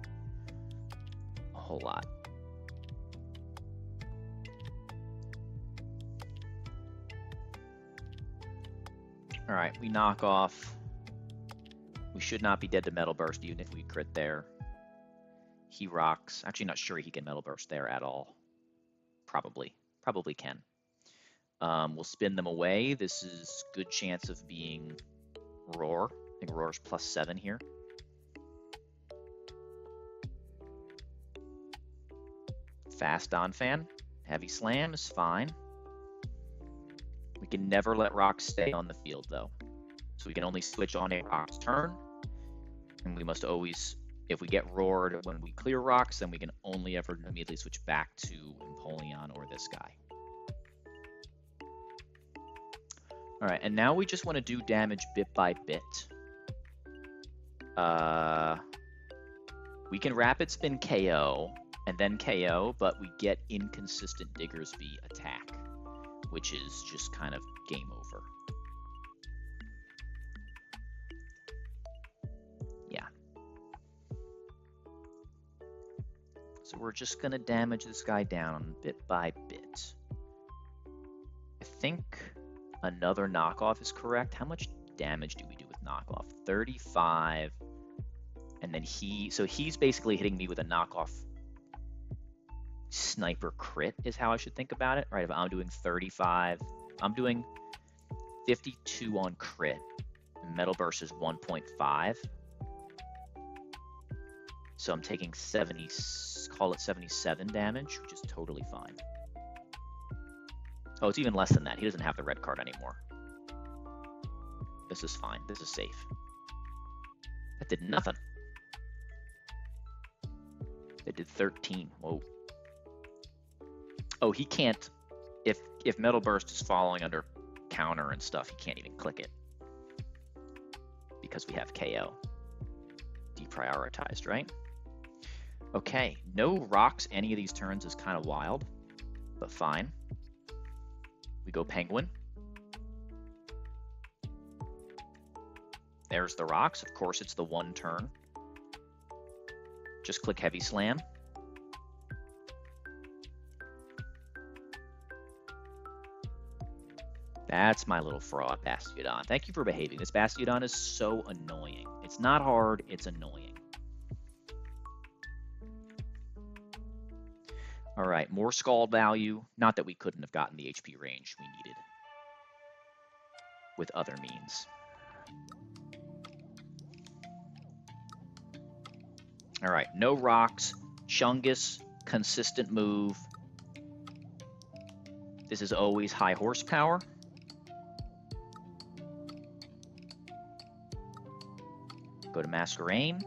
a whole lot. All right, we knock off. We should not be dead to Metal Burst even if we crit there. He rocks. Actually, not sure he can Metal Burst there at all. Probably can. We'll spin them away. This is good chance of being Roar. I think Roar's +7 here. Fast on fan. Heavy Slam is fine. We can never let rocks stay on the field though. So we can only switch on a rock's turn. And we must always, if we get roared when we clear rocks, then we can only ever immediately switch back to Empoleon or this guy. All right, and now we just want to do damage bit by bit. We can Rapid Spin KO and then KO, but we get inconsistent Diggersby attack, which is just kind of game over. Yeah. So we're just going to damage this guy down bit by bit. I think another knockoff is correct. How much damage do we do with knockoff? 35. And then he's basically hitting me with a knockoff sniper crit is how I should think about it, right? If I'm doing 35, I'm doing 52 on crit. Metal Burst is 1.5. So I'm taking 70, call it 77 damage, which is totally fine. Oh, it's even less than that. He doesn't have the red card anymore. This is fine. This is safe. That did nothing. It did 13. Whoa. Oh, he can't. If Metal Burst is falling under counter and stuff, he can't even click it. Because we have KO. Deprioritized, right? Okay. No rocks any of these turns is kind of wild, but fine. We go Penguin. There's the rocks. Of course, it's the one turn. Just click Heavy Slam. That's my little fraud, Bastiodon. Thank you for behaving. This Bastiodon is so annoying. It's not hard, it's annoying. All right, more Scald value. Not that we couldn't have gotten the HP range we needed with other means. All right, no rocks. Chungus, consistent move. This is always high horsepower. Go to Masquerain.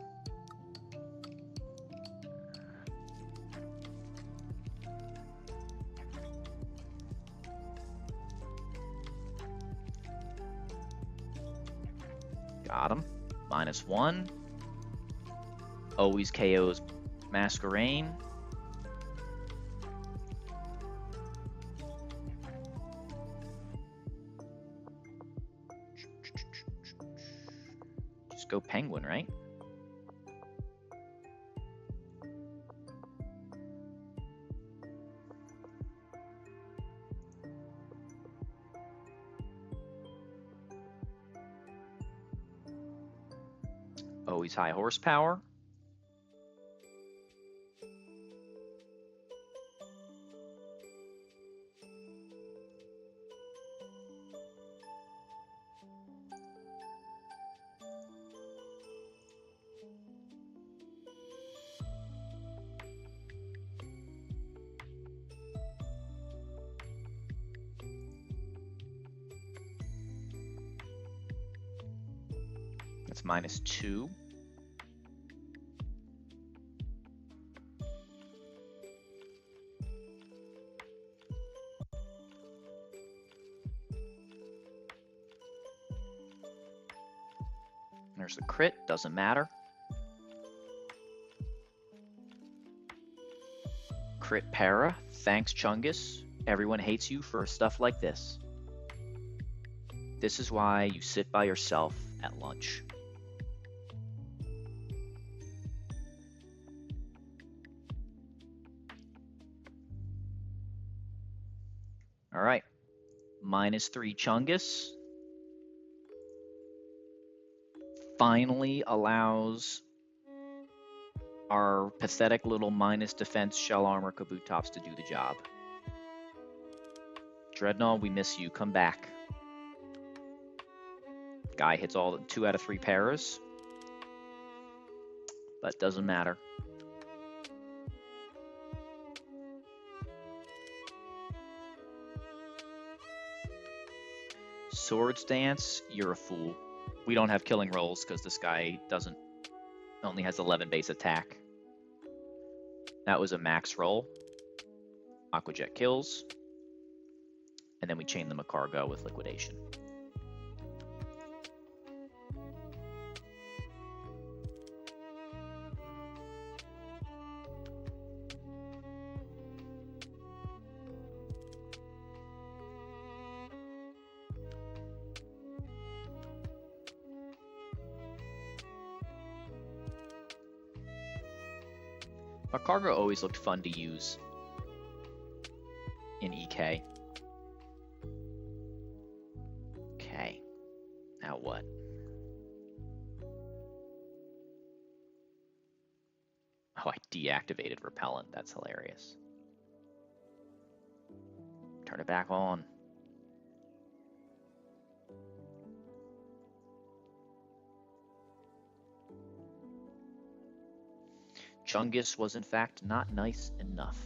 Got him. -1. Always KOs Masquerain. Just go Penguin, right? Always high horsepower. That's -2. There's the crit, doesn't matter. Crit para, thanks Chungus. Everyone hates you for stuff like this. This is why you sit by yourself at lunch. All right, -3 Chungus finally allows our pathetic little minus defense shell armor Kabutops to do the job. Dreadnought, we miss you. Come back. Guy hits all 2 out of 3 paras, but doesn't matter. Swords Dance, you're a fool. We don't have killing rolls because this guy only has 11 base attack. That was a max roll. Aqua Jet kills. And then we chain them a cargo with liquidation. Our cargo always looked fun to use in EK. Okay, now what? Oh, I deactivated repellent. That's hilarious. Turn it back on. Chungus was in fact not nice enough.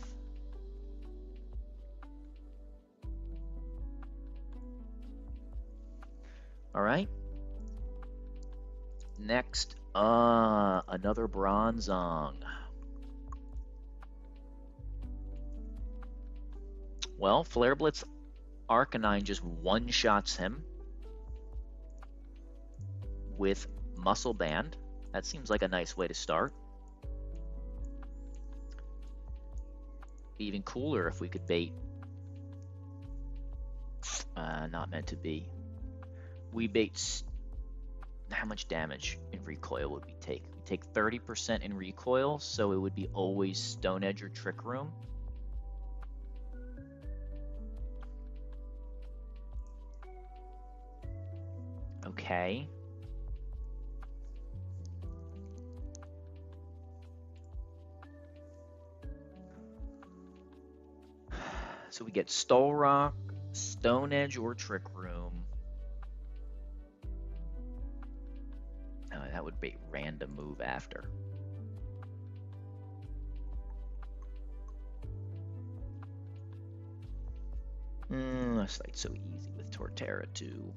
All right. Next, another Bronzong. Well, Flare Blitz Arcanine just one-shots him with Muscle Band. That seems like a nice way to start. Be even cooler if we could bait. Not meant to be. We bait. How much damage in recoil would we take? We take 30% in recoil, so it would be always Stone Edge or Trick Room. Okay. So we get Stole Rock, Stone Edge, or Trick Room. Oh, that would be random move after. This fight's so easy with Torterra too.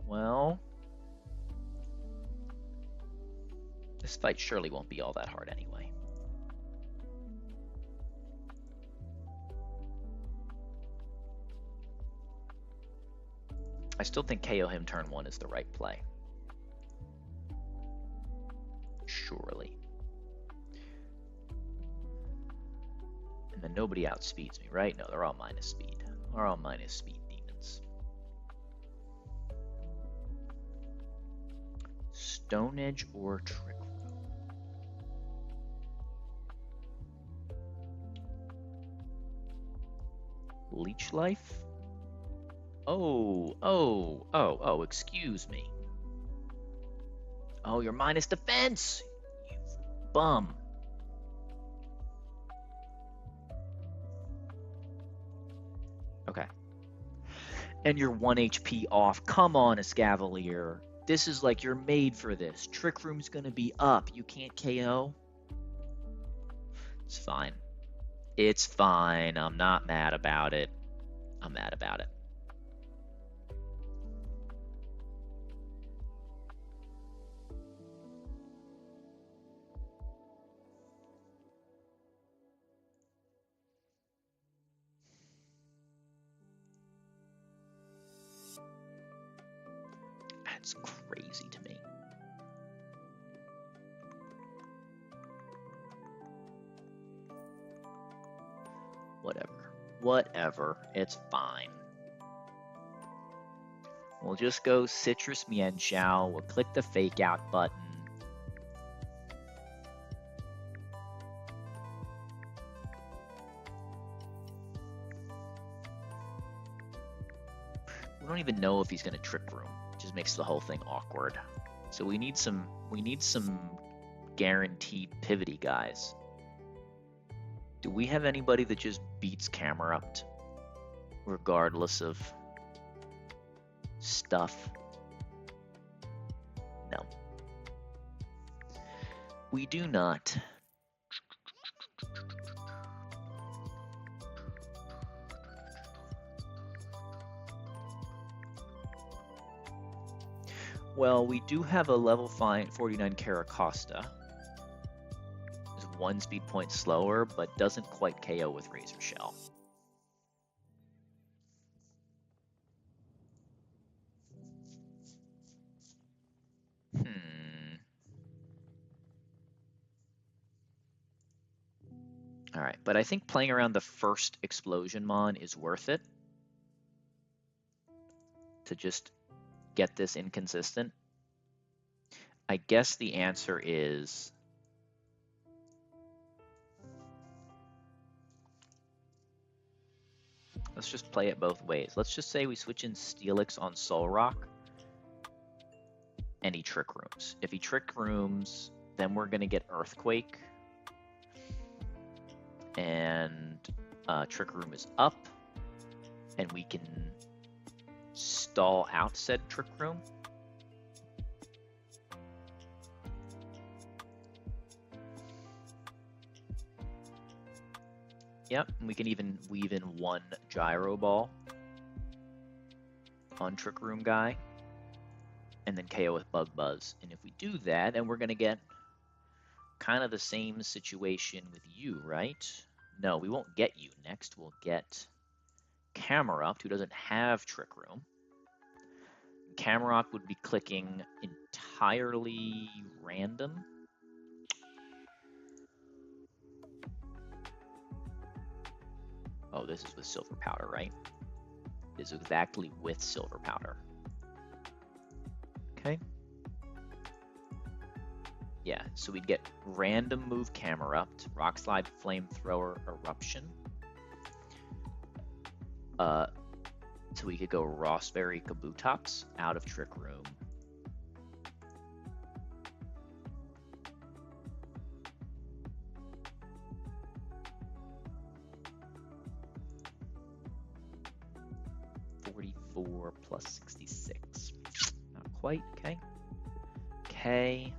Well, this fight surely won't be all that hard anyway. I still think KO him turn 1 is the right play. Surely. And then nobody outspeeds me, right? No, they're all minus speed. They're all minus speed demons. Stone Edge or Trick Room? Leech Life? Oh, excuse me. Oh, you're minus defense! You bum. Okay. And you're 1 HP off. Come on, Escavalier. This is like you're made for this. Trick Room's gonna be up. You can't KO? It's fine. It's fine. I'm not mad about it. I'm mad about it. That's crazy to me. Whatever. Whatever. It's fine. We'll just go Citrus Mienshao. We'll click the fake out button. We don't even know if he's going to Trick Room. It just makes the whole thing awkward. So we need some guaranteed pivoty guys. Do we have anybody that just beats Camerupt regardless of stuff? No. We do not. Well, we do have a level 49 Caracosta. Is 1 speed point slower, but doesn't quite KO with Razor Shell. Alright, but I think playing around the first Explosion Mon is worth it. To just get this inconsistent. I guess the answer is... Let's just play it both ways. Let's just say we switch in Steelix on Solrock. And he Trick Rooms. If he Trick Rooms, then we're going to get Earthquake. And Trick Room is up. And we can stall out said Trick Room. Yep, and we can even weave in 1 Gyro Ball on Trick Room guy. And then KO with Bug Buzz. And if we do that, then we're going to get kind of the same situation with you, right? No, we won't get you next. We'll get Camerupt, who doesn't have Trick Room. Camerupt would be clicking entirely random. Oh, this is with Silver Powder, right? This is exactly with Silver Powder. Okay. Yeah, so we'd get random move Camerupt, Rock Slide, Flamethrower, Eruption. So we could go Rossberry Kabutops out of Trick Room. $44 plus 66. Not quite, okay. Okay.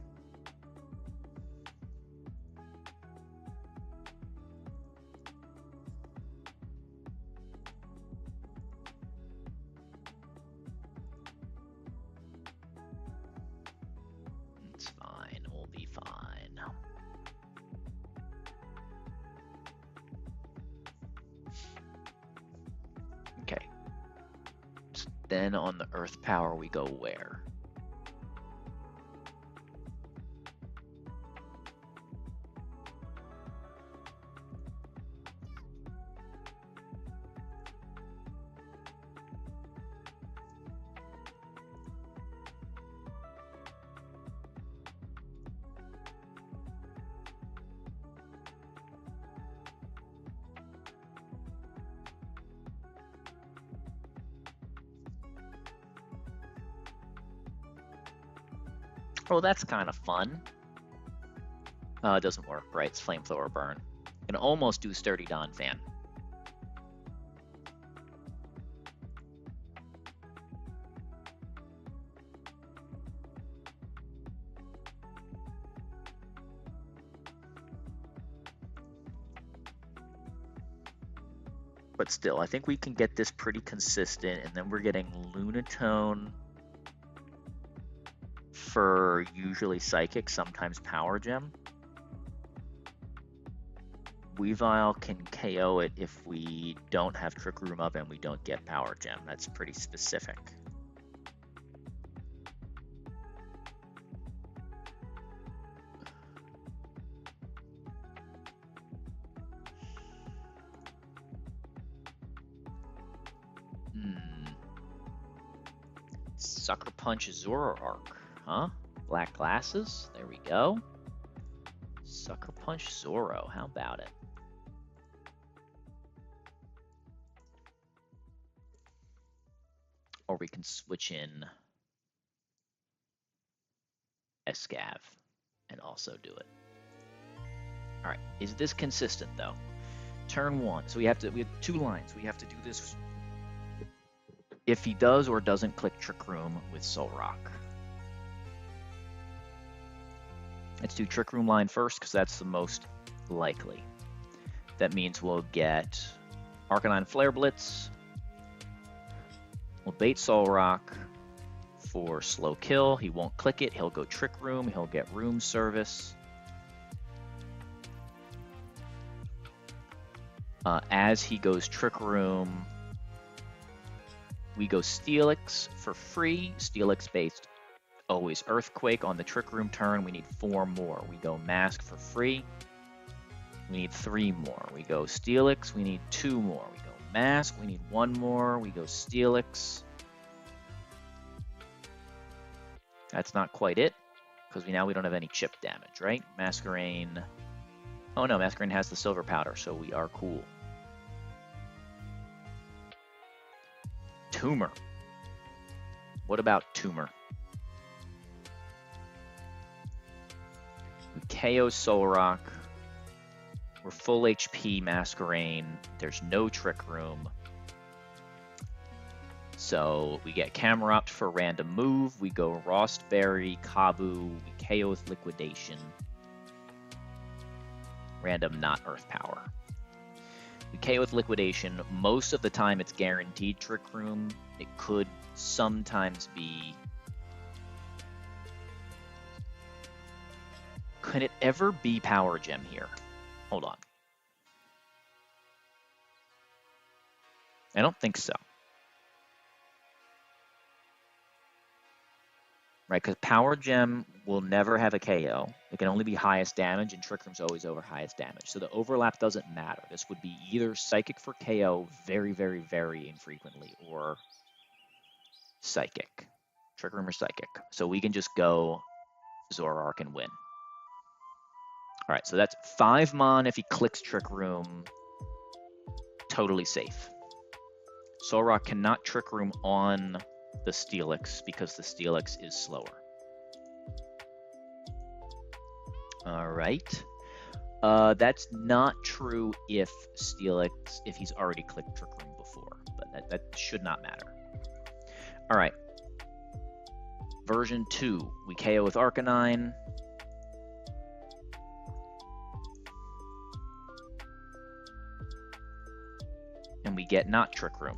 It's fine, we'll be fine. Okay. Then on the Earth Power, we go where? Oh, that's kind of fun. It doesn't work, right? It's Flamethrower Burn. Can almost do Sturdy Don Fan. But still, I think we can get this pretty consistent, and then we're getting Lunatone for usually Psychic, sometimes Power Gem. Weavile can KO it if we don't have Trick Room up and we don't get Power Gem. That's pretty specific. Sucker Punch Zoroark, huh? Black glasses. There we go. Sucker Punch Zoro. How about it? Or we can switch in Escav and also do it. All right. Is this consistent though? Turn 1. So we have 2 lines. We have to do this if he does or doesn't click Trick Room with Solrock. Let's do Trick Room line first because that's the most likely. That means we'll get Arcanine Flare Blitz. We'll bait Solrock for slow kill. He won't click it. He'll go Trick Room. He'll get Room Service. As he goes Trick Room, we go Steelix for free. Steelix based always Earthquake on the Trick Room turn. We need 4 more. We go Mask for free. We need 3 more. We go Steelix. We need 2 more. We go Mask. We need 1 more. We go Steelix. That's not quite it, because now we don't have any chip damage, right? Masquerain. Oh no, Masquerain has the Silver Powder, so we are cool. Tumor. What about Tumor? We KO Solrock. We're full HP Masquerain. There's no Trick Room. So we get Camerupt for random move. We go Rostberry, Kabu. We KO with Liquidation. Random not Earth Power. We KO with Liquidation. Most of the time it's guaranteed Trick Room. It could sometimes be... Could it ever be Power Gem here? Hold on. I don't think so. Right, because Power Gem will never have a KO. It can only be highest damage, and Trick Room's always over highest damage. So the overlap doesn't matter. This would be either Psychic for KO very, very, very infrequently, or Psychic. Trick Room or Psychic. So we can just go Zoroark and win. All right, so that's 5 Mon if he clicks Trick Room. Totally safe. Zoroark cannot Trick Room on the Steelix because the Steelix is slower. All right. That's not true if Steelix, if he's already clicked Trick Room before, but that should not matter. All right. Version 2, we KO with Arcanine. And we get not Trick Room.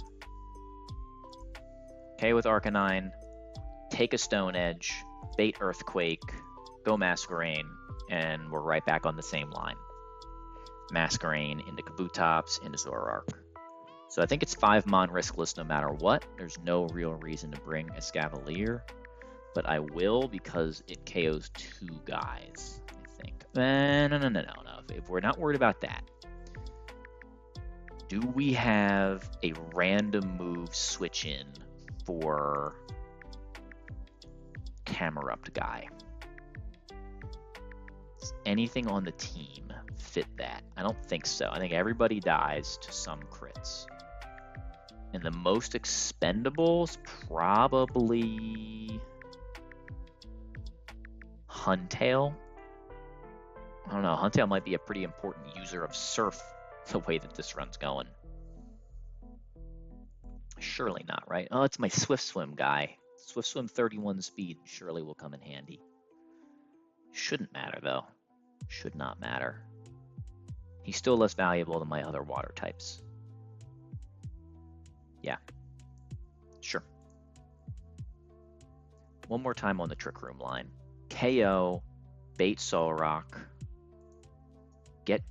KO with Arcanine, take a Stone Edge, bait Earthquake, go Masquerain, and we're right back on the same line. Masquerain into Kabutops, into Zoroark. So I think it's 5 Mon riskless no matter what. There's no real reason to bring Escavalier, but I will because it KOs 2 guys, I think. No. If we're not worried about that, do we have a random move switch in for Camerupt guy? Does anything on the team fit that? I don't think so. I think everybody dies to some crits. And the most expendables probably Huntail. I don't know. Huntail might be a pretty important user of Surf the way that this run's going. Surely not, right? Oh, it's my Swift Swim guy. Swift Swim 31 speed surely will come in handy. Shouldn't matter, though. Should not matter. He's still less valuable than my other water types. Yeah. Sure. One more time on the Trick Room line. KO, bait Solrock, get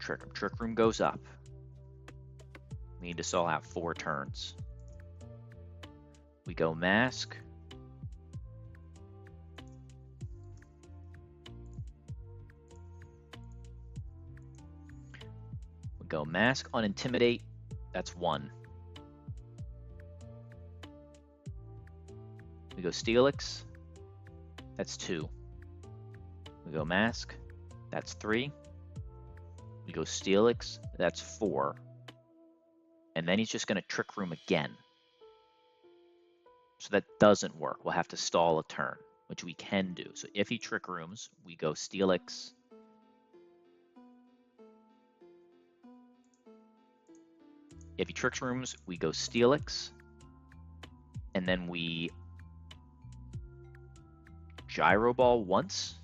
Trick Room. Trick Room goes up. We need to still have 4 turns. We go Mask. We go Mask on Intimidate. That's 1. We go Steelix. That's 2. We go Mask. That's 3. We go Steelix. That's 4. And then he's just going to Trick Room again. So that doesn't work. We'll have to stall a turn, which we can do. So if he Trick Rooms, we go Steelix. If he Trick Rooms, we go Steelix. And then we Gyro Ball once.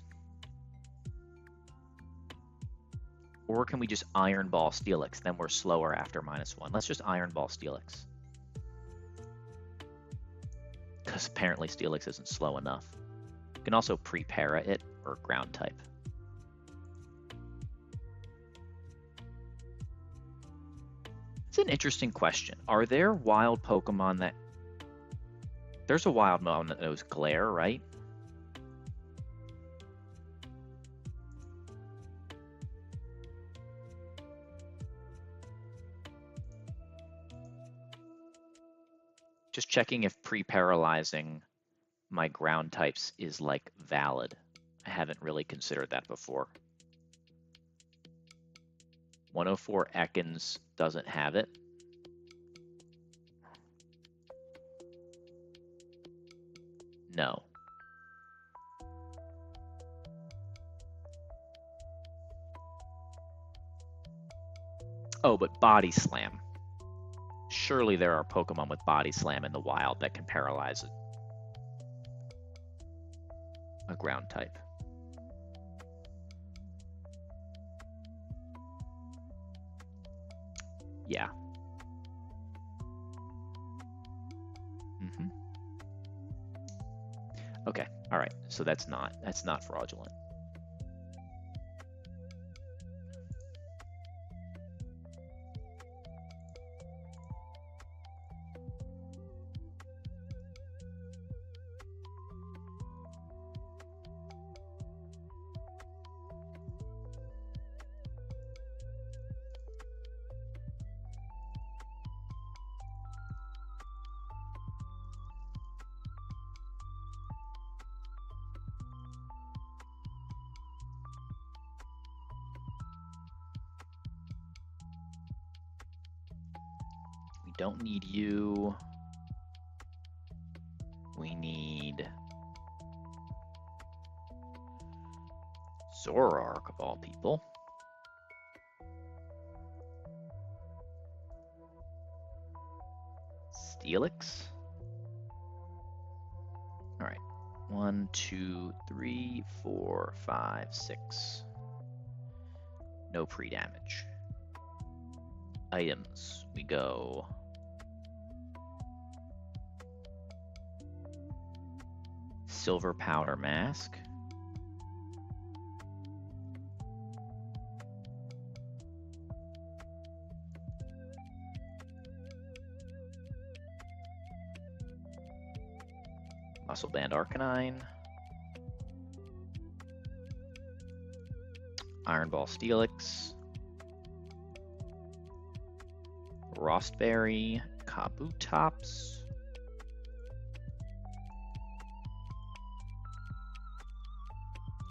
Or can we just Iron Ball Steelix? Then we're slower after -1. Let's just Iron Ball Steelix. Because apparently Steelix isn't slow enough. You can also pre-para it or ground type. It's an interesting question. Are there wild Pokemon that... There's a wild Pokemon that knows Glare, right? Just checking if pre-paralyzing my ground types is like valid. I haven't really considered that before. 104 Ekans doesn't have it. No. Oh, but Body Slam. Surely there are Pokemon with Body Slam in the wild that can paralyze a ground type. Yeah. Okay, all right. So that's not fraudulent. Don't need you. We need Zoroark of all people. Steelix. All right. 1, 2, 3, 4, 5, 6. No pre-damage. Items. We go Silver Powder Mask. Muscle Band Arcanine. Iron Ball Steelix. Rostberry, Kabutops.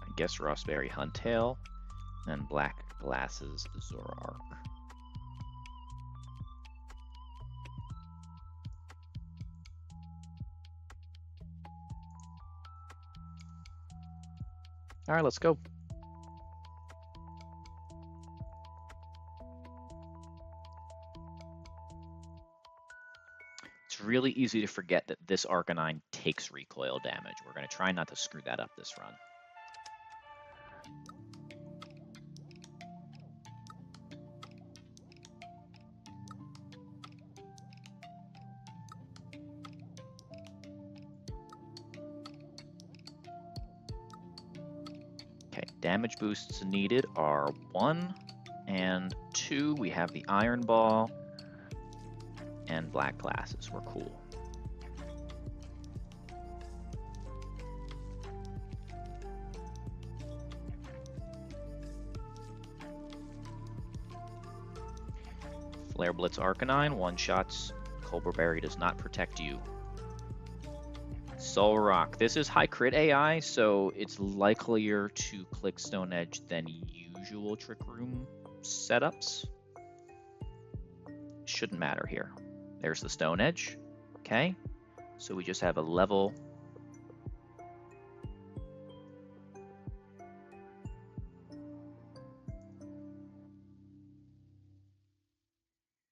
I guess Rostberry Huntail, and Black Glasses Zoroark. All right, let's go. It's really easy to forget that this Arcanine takes recoil damage. We're going to try not to screw that up this run. Okay, damage boosts needed are 1 and 2. We have the Iron Ball and Black Glasses. We're cool. Flare Blitz Arcanine, one-shots. Cobra Berry does not protect you. Soul Rock. This is high crit AI, so it's likelier to click Stone Edge than usual Trick Room setups. Shouldn't matter here. There's the Stone Edge. Okay. So we just have a level.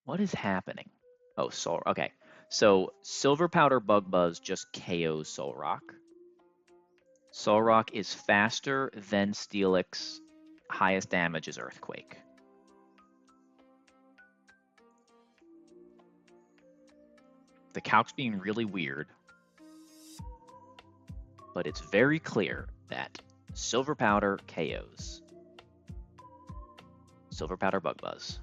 What is happening? Oh, Soul. Okay. So Silver Powder Bug Buzz just KOs Soul Rock. Soul Rock is faster than Steelix. Highest damage is Earthquake. The calc's being really weird, but it's very clear that Silver Powder KOs. Silver Powder Bug Buzz.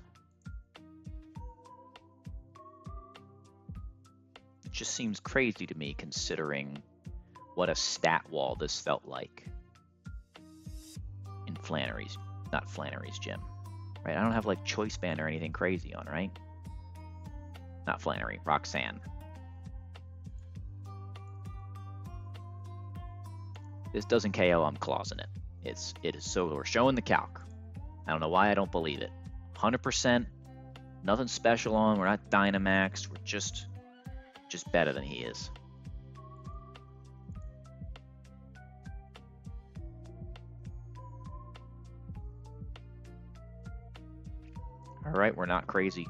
It just seems crazy to me considering what a stat wall this felt like in Flannery's, not Flannery's gym, right? I don't have like Choice Band or anything crazy on, right? Not Flannery, Roxanne. This doesn't KO, I'm clausing it. It is so we're showing the calc. I don't know why I don't believe it. 100%, nothing special on. We're not Dynamax. We're just better than he is. All right, we're not crazy.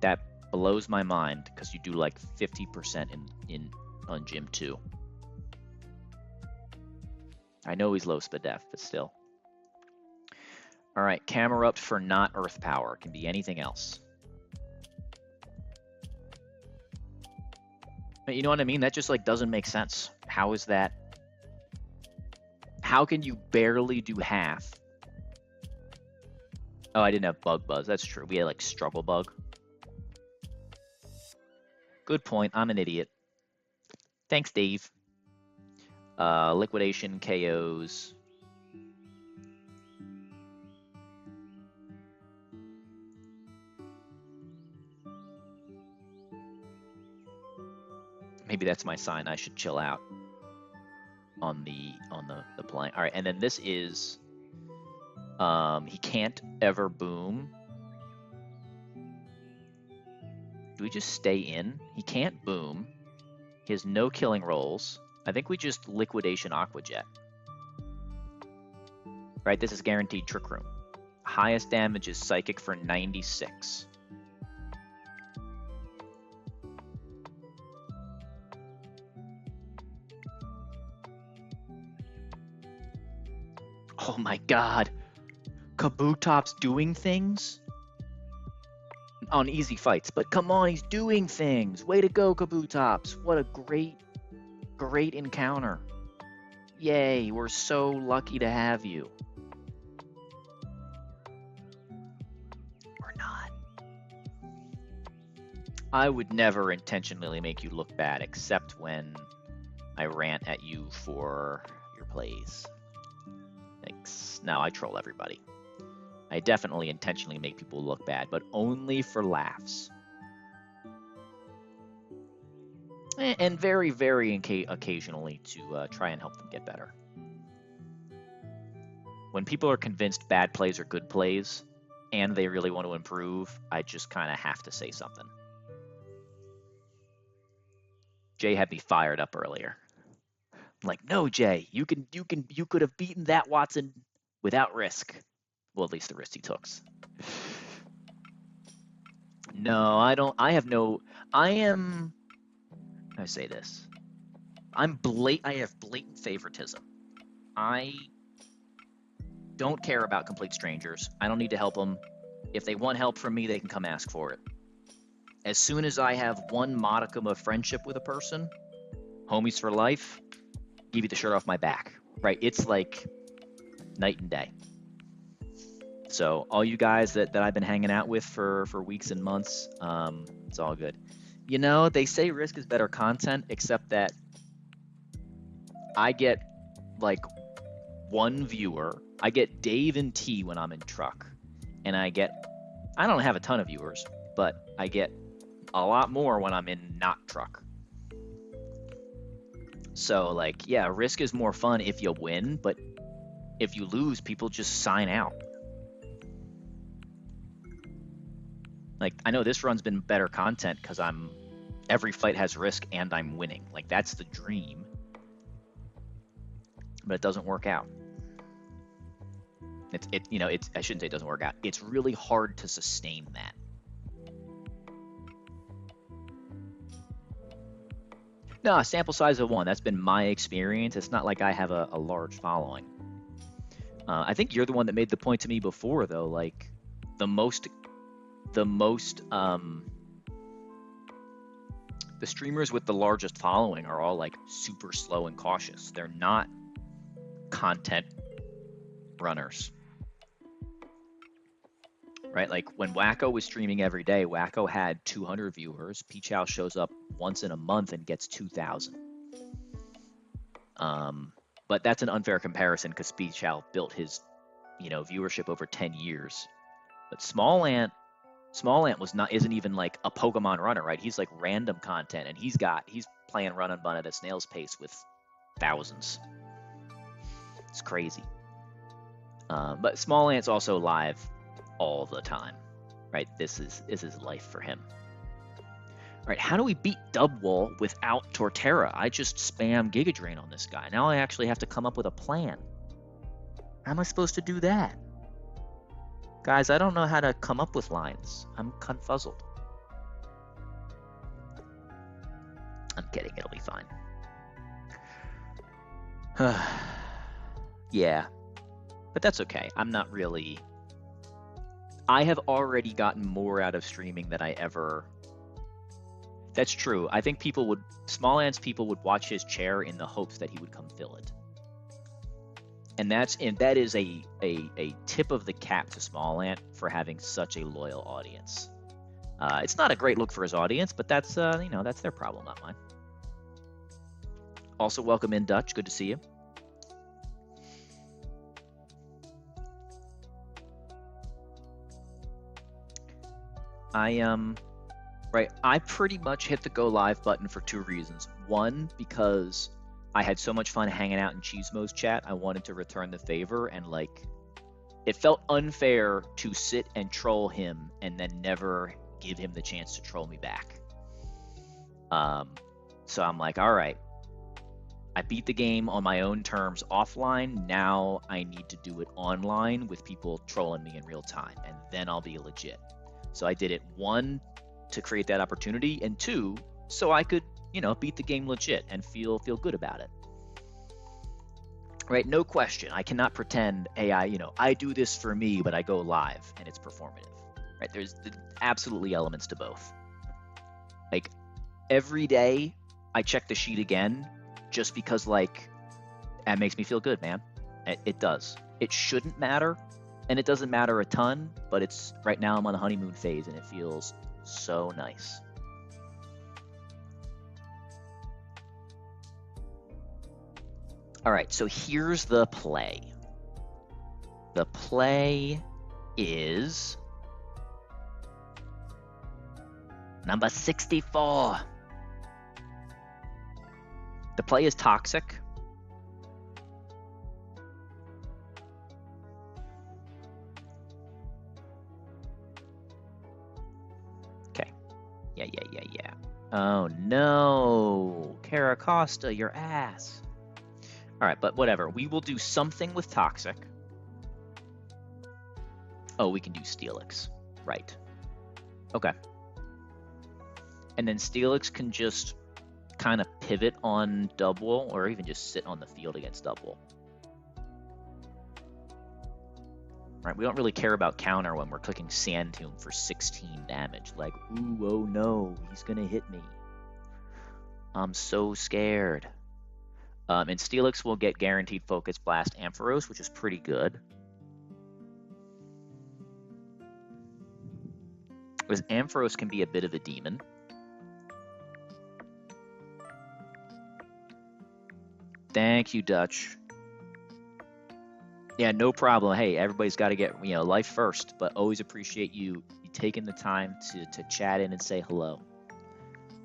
That blows my mind because you do like 50% on Gym 2. I know he's low Spadef, but still. All right, Camerupt for not Earth Power. Can be anything else. But you know what I mean? That just like doesn't make sense. How is that? How can you barely do half? Oh, I didn't have Bug Buzz. That's true. We had like Struggle Bug. Good point. I'm an idiot. Thanks, Dave. Liquidation KOs. Maybe that's my sign. I should chill out on the plane. All right, and then this is he can't ever boom. Do we just stay in? He can't boom. He has no killing rolls. I think we just Liquidation Aqua Jet. Right, this is guaranteed Trick Room. Highest damage is Psychic for 96. Oh my god. Kabutops doing things? On easy fights, but come on, he's doing things. Way to go, Kabutops. What a great encounter. Yay, we're so lucky to have you. We're not. I would never intentionally make you look bad, except when I rant at you for your plays. Thanks. No, I troll everybody. I definitely intentionally make people look bad, but only for laughs. And very, very occasionally to try and help them get better. When people are convinced bad plays are good plays, and they really want to improve, I just kind of have to say something. Jay had me fired up earlier. I'm like, no, Jay, you could have beaten that Watson without risk. Well, at least the risk he took. No, I don't. I have no. I am. How do I say this? I have blatant favoritism. I don't care about complete strangers. I don't need to help them. If they want help from me, they can come ask for it. As soon as I have one modicum of friendship with a person, homies for life, give you the shirt off my back. Right? It's like night and day. So all you guys that I've been hanging out with for weeks and months, it's all good. You know, they say risk is better content, except that I get like one viewer. I get Dave and T when I'm in truck, and I don't have a ton of viewers, but I get a lot more when I'm in not truck. So like, yeah, risk is more fun if you win, but if you lose, people just sign out. Like, I know this run's been better content because every fight has risk and I'm winning. Like, that's the dream, but it doesn't work out. I shouldn't say it doesn't work out. It's really hard to sustain that. No, sample size of 1. That's been my experience. It's not like I have a large following. I think you're the one that made the point to me before, though. Like, the streamers with the largest following are all like super slow and cautious. They're not content runners, right? Like when Wacko was streaming every day, Wacko had 200 viewers. Pichao shows up once in a month and gets 2,000. But that's an unfair comparison because Pichao built his, viewership over 10 years. But Small Ant isn't even like a Pokemon runner, right? He's like random content, and he's playing run and bun at a snail's pace with thousands. It's crazy. But Small Ant's also live all the time, right? This is life for him. All right, how do we beat Dubwall without Torterra? I just spam Giga Drain on this guy. Now I actually have to come up with a plan. How am I supposed to do that? Guys, I don't know how to come up with lines. I'm confuzzled. I'm kidding, it'll be fine. Yeah, but that's okay. I'm not really... I have already gotten more out of streaming than I ever... That's true. I think Small Ant's people would watch his chair in the hopes that he would come fill it. And that is a tip of the cap to Small Ant for having such a loyal audience. It's not a great look for his audience, but that's that's their problem, not mine. Also, welcome in, Dutch. Good to see you. I pretty much hit the go live button for 2 reasons. One, because I had so much fun hanging out in Cheesemo's chat. I wanted to return the favor, and it felt unfair to sit and troll him and then never give him the chance to troll me back. So I'm like, all right, I beat the game on my own terms offline. Now I need to do it online with people trolling me in real time, and then I'll be legit. So I did it, 1, to create that opportunity, and 2, so I could beat the game legit and feel good about it. Right? No question. I cannot pretend, hey, I do this for me, but I go live and it's performative. Right? There's absolutely elements to both. Like every day I check the sheet again just because that makes me feel good, man. It does. It shouldn't matter, and it doesn't matter a ton, but it's right now I'm on the honeymoon phase and it feels so nice. All right, so here's the play. The play is number 64. The play is toxic. Okay. Yeah. Oh no, Caracosta, your ass. All right, but whatever. We will do something with Toxic. Oh, we can do Steelix. Right. Okay. And then Steelix can just kind of pivot on Dubwool, or even just sit on the field against Dubwool. Right, we don't really care about counter when we're clicking Sand Tomb for 16 damage. Like, ooh, oh no, he's gonna hit me. I'm so scared. And Steelix will get guaranteed Focus Blast Ampharos, which is pretty good. Because Ampharos can be a bit of a demon. Thank you, Dutch. Yeah, no problem. Hey, everybody's got to get life first, but always appreciate you taking the time to chat in and say hello.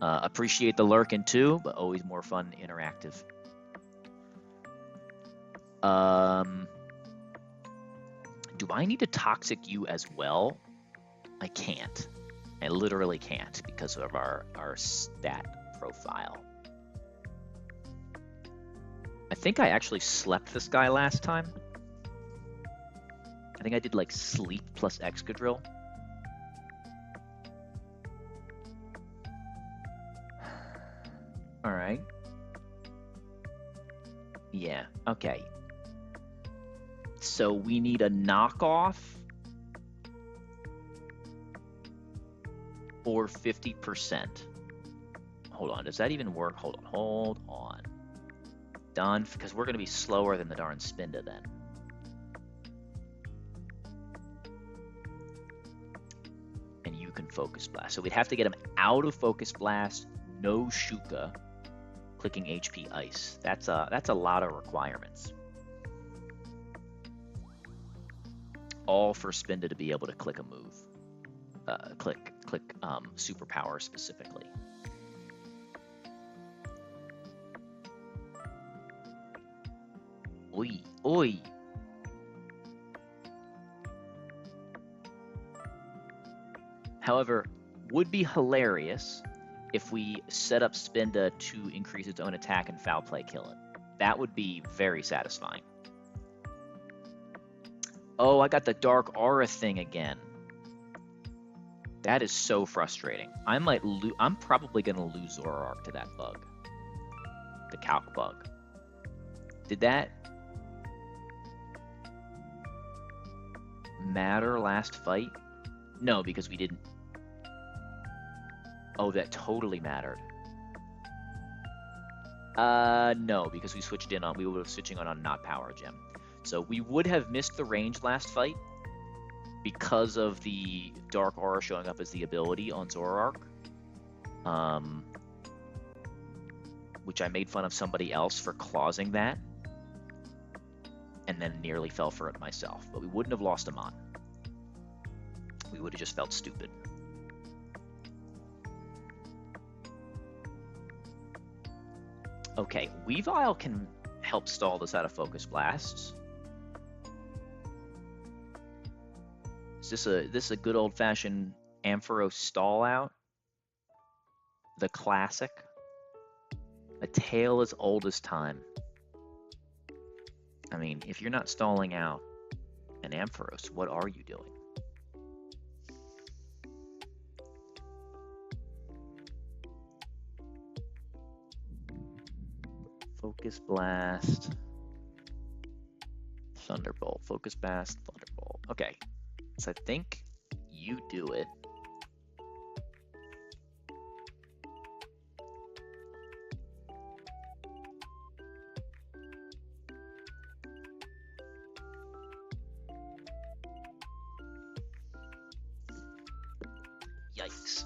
Appreciate the lurking too, but always more fun interactive. Do I need to toxic you as well? I can't. I literally can't because of our stat profile. I think I actually slept this guy last time. I think I did like sleep plus Excadrill. All right. Yeah, okay. So we need a knockoff or 50%. Hold on, does that even work? Hold on. Done, because we're going to be slower than the darn Spinda then. And you can Focus Blast. So we'd have to get him out of Focus Blast, no Shuka, clicking HP Ice. That's a lot of requirements. All for Spinda to be able to click a move. Click superpower specifically. Oi. However, would be hilarious if we set up Spinda to increase its own attack and foul play kill it. That would be very satisfying. Oh, I got the Dark Aura thing again. That is so frustrating. I'm probably gonna lose Zoroark to that bug. The Calc bug. Did that matter last fight? No, because we didn't. Oh, that totally mattered. No, because we switched in on. We would have switching on not Power Gem. So we would have missed the range last fight because of the Dark Aura showing up as the ability on Zoroark. Which I made fun of somebody else for clausing that. And then nearly fell for it myself. But we wouldn't have lost him on. We would have just felt stupid. Okay, Weavile can help stall this out of Focus Blasts. Is this a good old-fashioned Ampharos stall out? The classic? A tale as old as time. I mean, if you're not stalling out an Ampharos, what are you doing? Focus Blast. Thunderbolt. Focus Blast. Thunderbolt. Okay. So I think you do it. Yikes.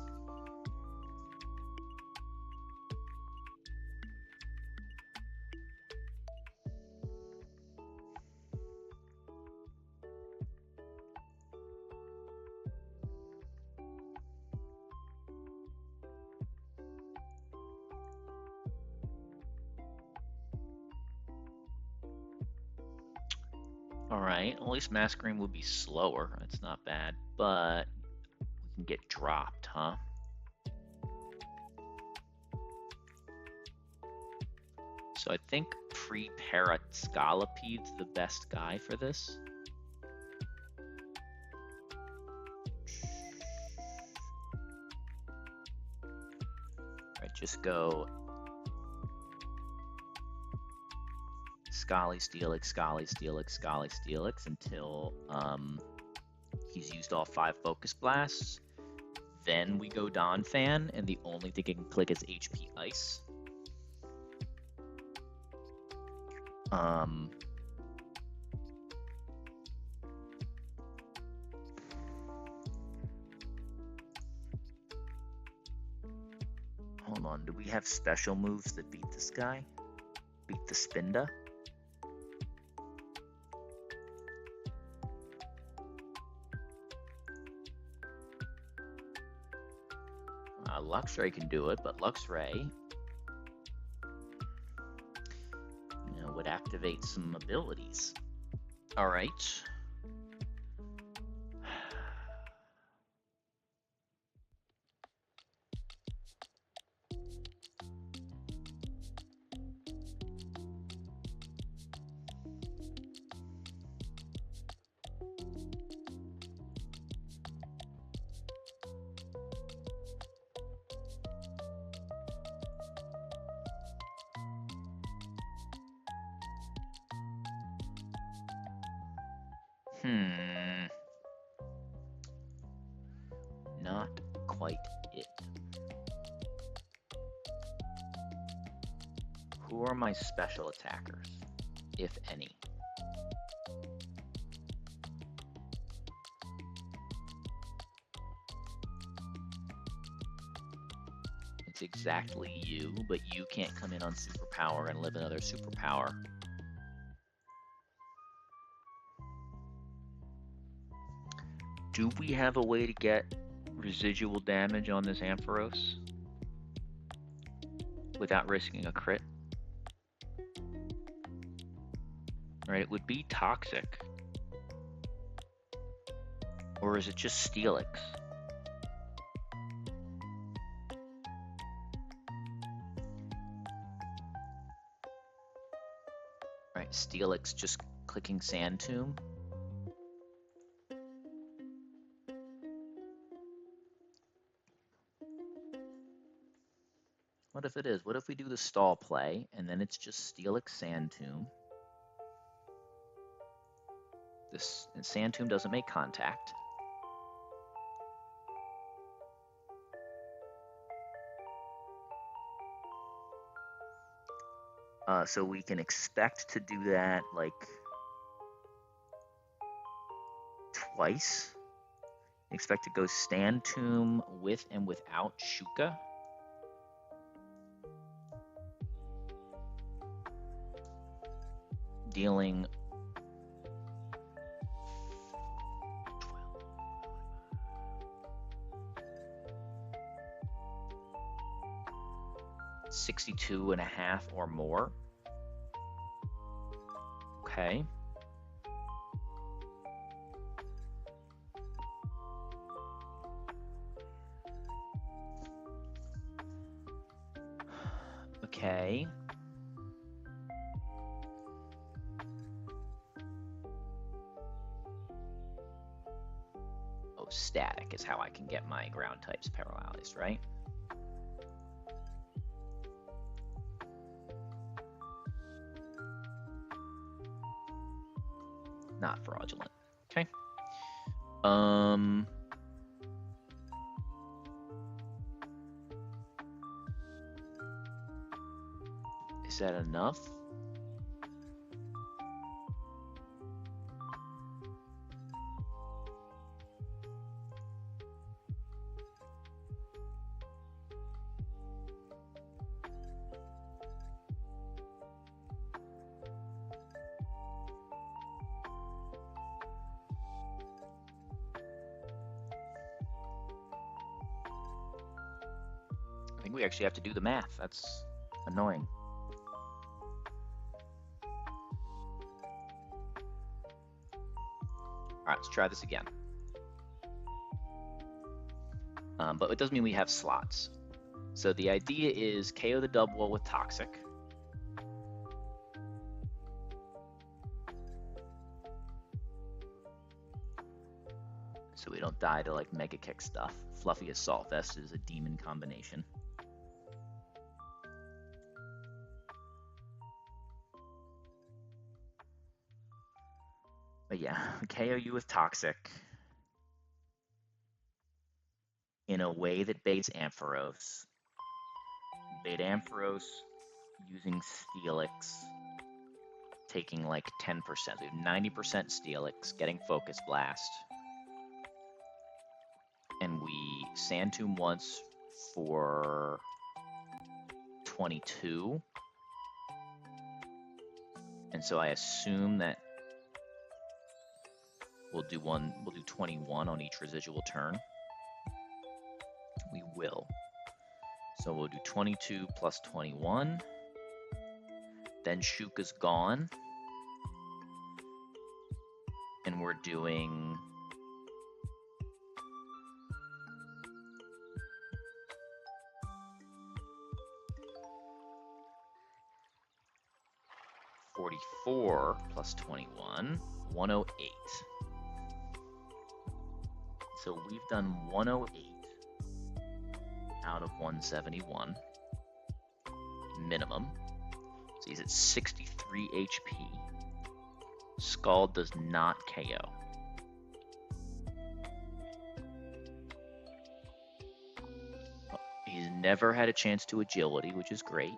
Alright, at least Masquerain will be slower. That's not bad, but we can get dropped, huh? So I think Pre-Parascalopede's the best guy for this. Alright, just go Scally, Steelix, Scally, Steelix, Scally, Steelix until he's used all 5 Focus Blasts. Then we go Donphan, and the only thing he can click is HP Ice. Hold on, do we have special moves that beat this guy? Beat the Spinda? Luxray can do it, but Luxray, would activate some abilities. All right. Not quite it. Who are my special attackers, if any? It's exactly you, but you can't come in on superpower and live another superpower. Do we have a way to get residual damage on this Ampharos without risking a crit? Right, it would be toxic. Or is it just Steelix? Right, Steelix just clicking Sand Tomb. What if it is? What if we do the stall play and then it's just Steelix Sand Tomb? This Sand Tomb doesn't make contact. So we can expect to do that like twice. Expect to go Stand Tomb with and without Shuka. Dealing 62.5 or more. Okay. Okay. Oh, static is how I can get my ground types paralyzed, right? Not fraudulent. Okay. Is that enough? I think we actually have to do the math. That's annoying. All right, let's try this again. But it doesn't mean we have slots. So the idea is KO the double with Toxic. So we don't die to like Mega Kick stuff. Fluffy Assault Vest is a demon combination. But yeah, KO you with Toxic in a way that baits Ampharos. Bait Ampharos using Steelix, taking like 10%. So we have 90% Steelix, getting Focus Blast. And we Sand Tomb once for 22. And so I assume that we'll do 21 on each residual turn. We will. So we'll do 22 plus 21. Then Shuka's gone. And we're doing... $44 plus 21, 108. So we've done 108 out of 171 minimum. So he's at 63 HP. Scald does not KO. He's never had a chance to agility, which is great.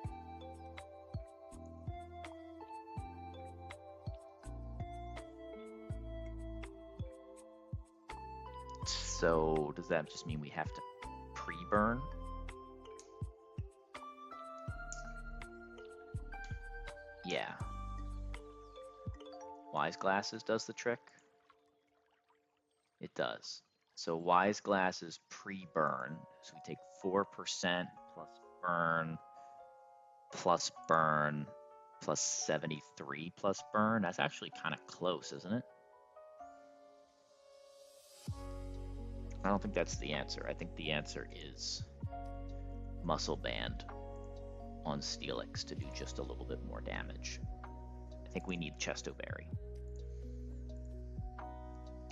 So does that just mean we have to pre-burn? Yeah. Wise Glasses does the trick? It does. So Wise Glasses pre-burn. So we take 4% plus burn plus 73 plus burn. That's actually kind of close, isn't it? I don't think that's the answer. I think the answer is Muscle Band on Steelix to do just a little bit more damage. I think we need Chesto Berry.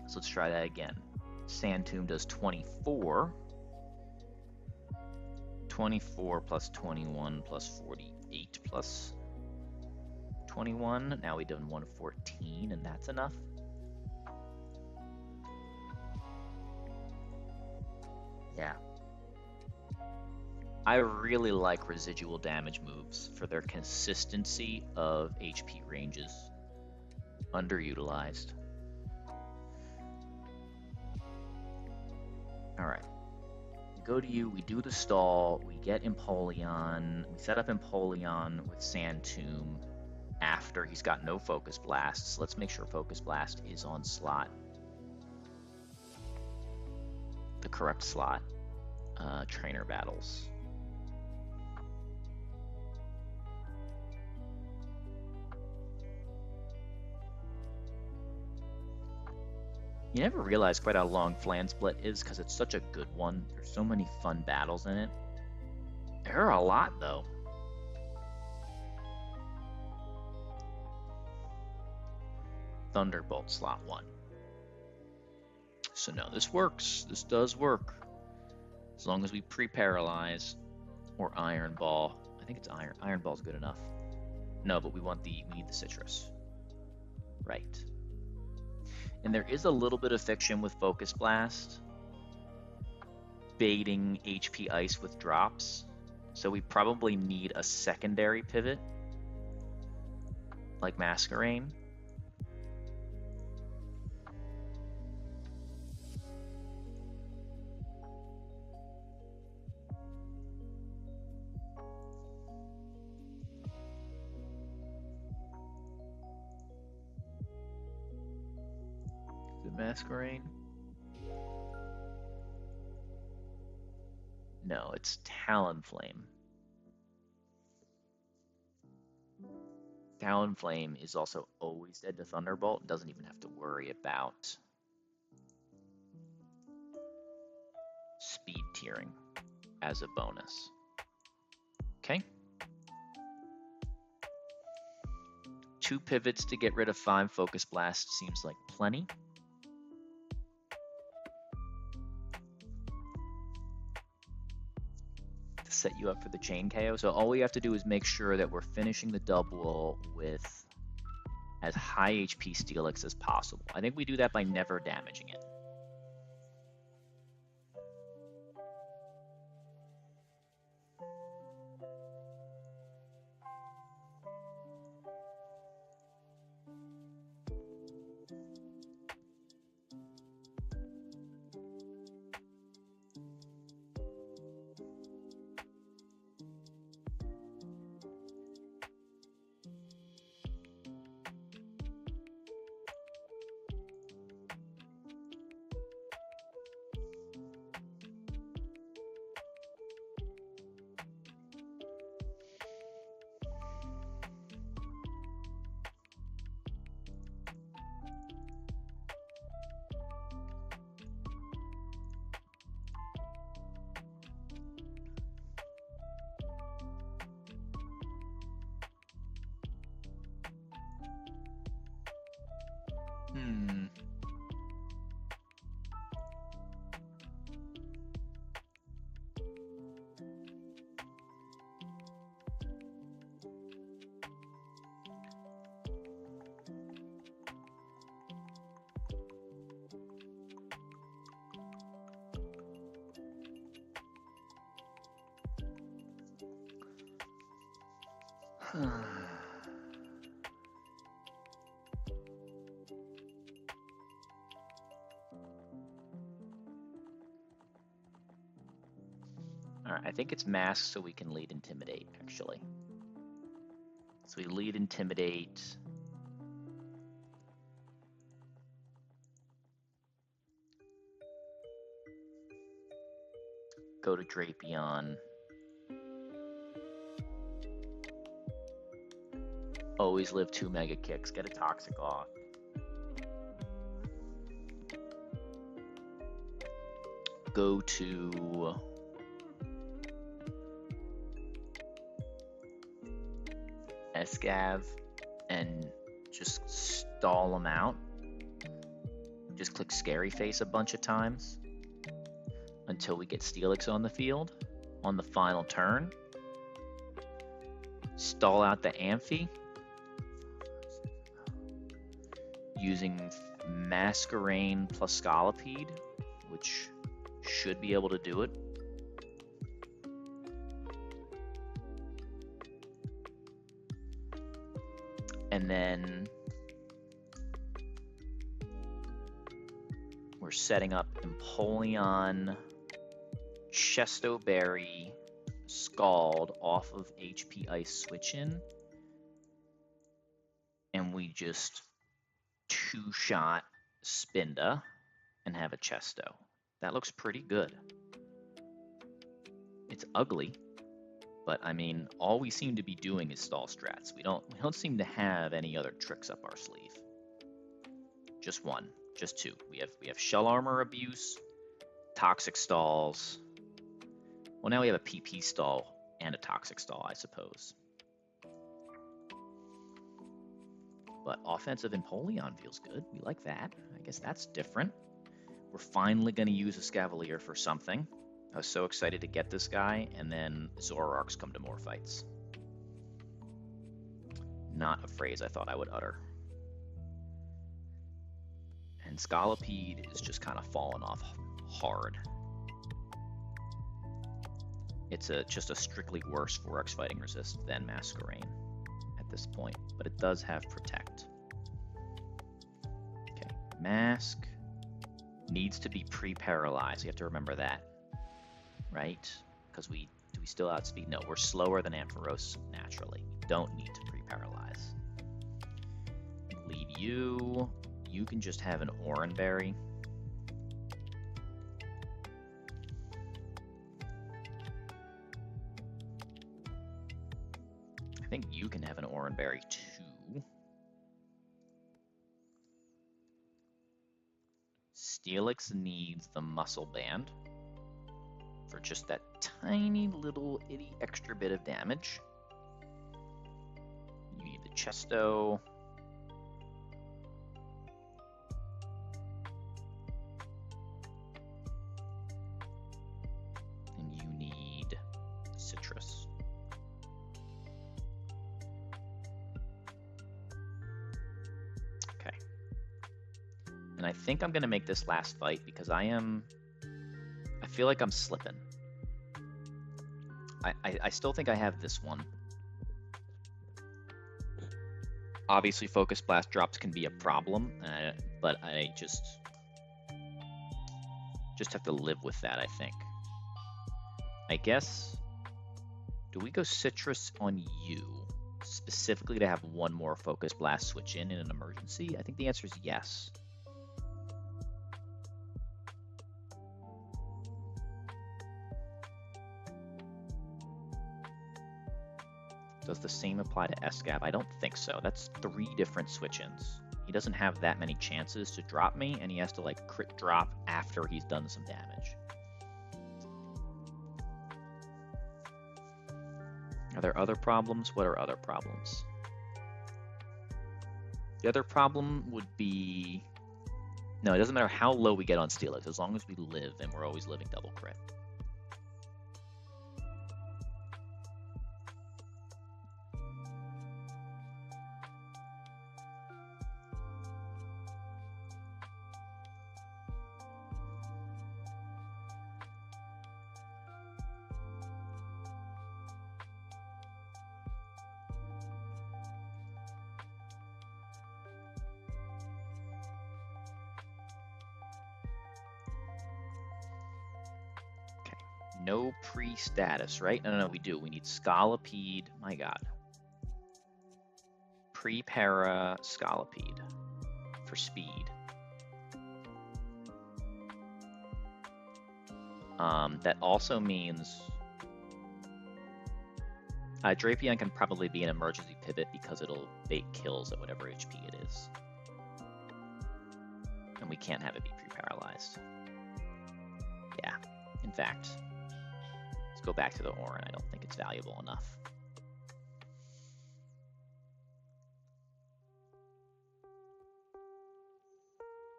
So let's try that again. Sand Tomb does 24. 24 plus 21 plus 48 plus 21. Now we've done 114, and that's enough. Yeah. I really like residual damage moves for their consistency of HP ranges. Underutilized. Alright. Go to you, we do the stall, we get Empoleon, we set up Empoleon with Sand Tomb after he's got no Focus Blast. So let's make sure Focus Blast is on slot. The correct slot. Trainer battles. You never realize quite how long Flan Split is because it's such a good one. There's so many fun battles in it. There are a lot, though. Thunderbolt slot 1. So no, this works. This does work. As long as we pre-paralyze or Iron Ball. I think it's Iron Ball's good enough. No, but we need the citrus. Right. And there is a little bit of fiction with Focus Blast, baiting HP Ice with drops. So we probably need a secondary pivot, like Masquerain. Masquerain? No, it's Talonflame. Talonflame is also always dead to Thunderbolt. Doesn't even have to worry about speed tiering as a bonus. Okay. 2 pivots to get rid of 5 Focus Blast seems like plenty. Set you up for the chain KO. So all we have to do is make sure that we're finishing the double with as high HP Steelix as possible. I think we do that by never damaging it. Hmm. All right, I think it's mask so we can lead intimidate, actually. So we lead intimidate. Go to Drapion. Always live 2 mega kicks. Get a toxic off. Go to Escav and just stall them out. Just click Scary Face a bunch of times until we get Steelix on the field. On the final turn, stall out the Amphi using Masquerain plus Scolipede, which should be able to do it. And then we're setting up Empoleon, Chesto Berry, Scald off of HP Ice switch in. And we just 2-shot Spinda and have a Chesto. That looks pretty good. It's ugly, but I mean, all we seem to be doing is stall strats. We don't seem to have any other tricks up our sleeve. Just one, just two. We have Shell Armor Abuse, Toxic Stalls. Well, now we have a PP stall and a Toxic stall, I suppose. But offensive Empoleon feels good. We like that. I guess that's different. We're finally going to use a Scavalier for something. I was so excited to get this guy, and then Zoroarks come to more fights. Not a phrase I thought I would utter. And Scolipede is just kind of falling off hard. It's just a strictly worse 4X fighting resist than Masquerain at this point, but it does have Protect. Okay, Mask needs to be pre-paralyzed. You have to remember that, right? Because do we still outspeed? No, we're slower than Ampharos naturally. We don't need to pre-paralyze. Leave you. You can just have an Oranberry. I think you can have an Oranberry too. Steelix needs the Muscle Band for just that tiny little itty extra bit of damage. You need the Chesto. And you need Citrus. Okay. And I think I'm going to make this last fight because I feel like I'm slipping. I still think I have this one. Obviously, Focus Blast drops can be a problem, but I just have to live with that, I think. I guess, do we go Citrus on you, specifically to have one more Focus Blast switch in an emergency? I think the answer is yes. Does the same apply to Escav? I don't think so. That's 3 different switch-ins. He doesn't have that many chances to drop me, and he has to like crit drop after he's done some damage. Are there other problems? What are other problems? The other problem would be... No, it doesn't matter how low we get on Steelix, as long as we live, and we're always living double crit. No pre-status, right? No, we do. We need Scolipede. My God. Pre-para Scolipede for speed. That also means Drapion can probably be an emergency pivot because it'll bait kills at whatever HP it is. And we can't have it be pre-paralyzed. Yeah, in fact. Go back to the Orin. I don't think it's valuable enough.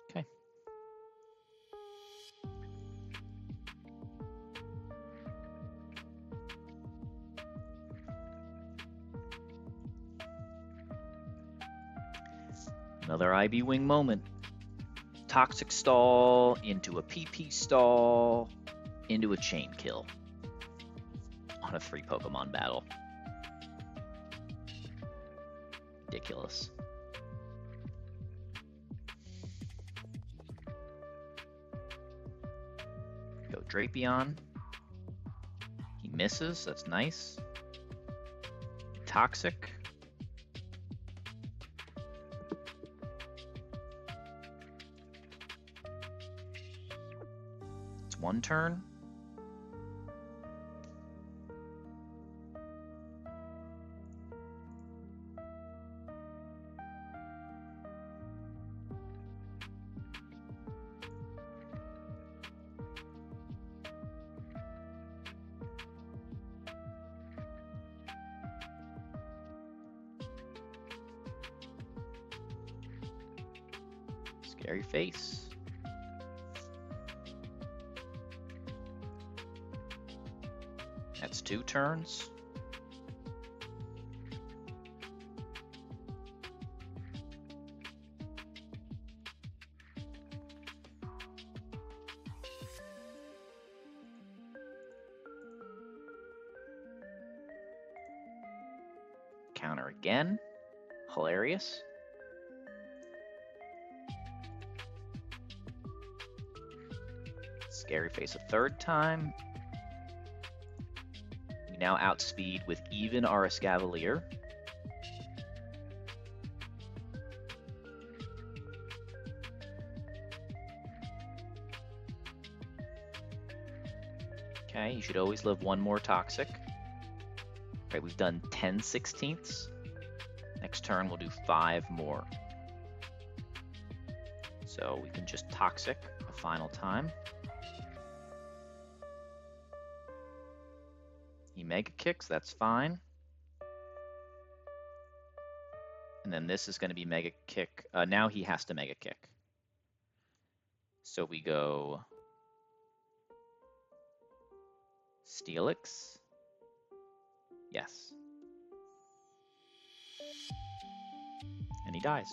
Okay. Another IB Wing moment. Toxic stall into a PP stall into a chain kill. On a 3 Pokemon battle. Ridiculous. Go Drapion. He misses, that's nice. Toxic. It's 1 turn. Scary face. That's 2 turns. Counter again. Hilarious. Scary face a 3rd time. We now outspeed with even our Escavalier. Okay, you should always live 1 more Toxic. Right, we've done 10/16. Next turn we'll do 5 more. So we can just Toxic a final time. He Mega Kicks, that's fine. And then this is going to be Mega Kick. Now he has to Mega Kick. So we go Steelix. Yes. And he dies.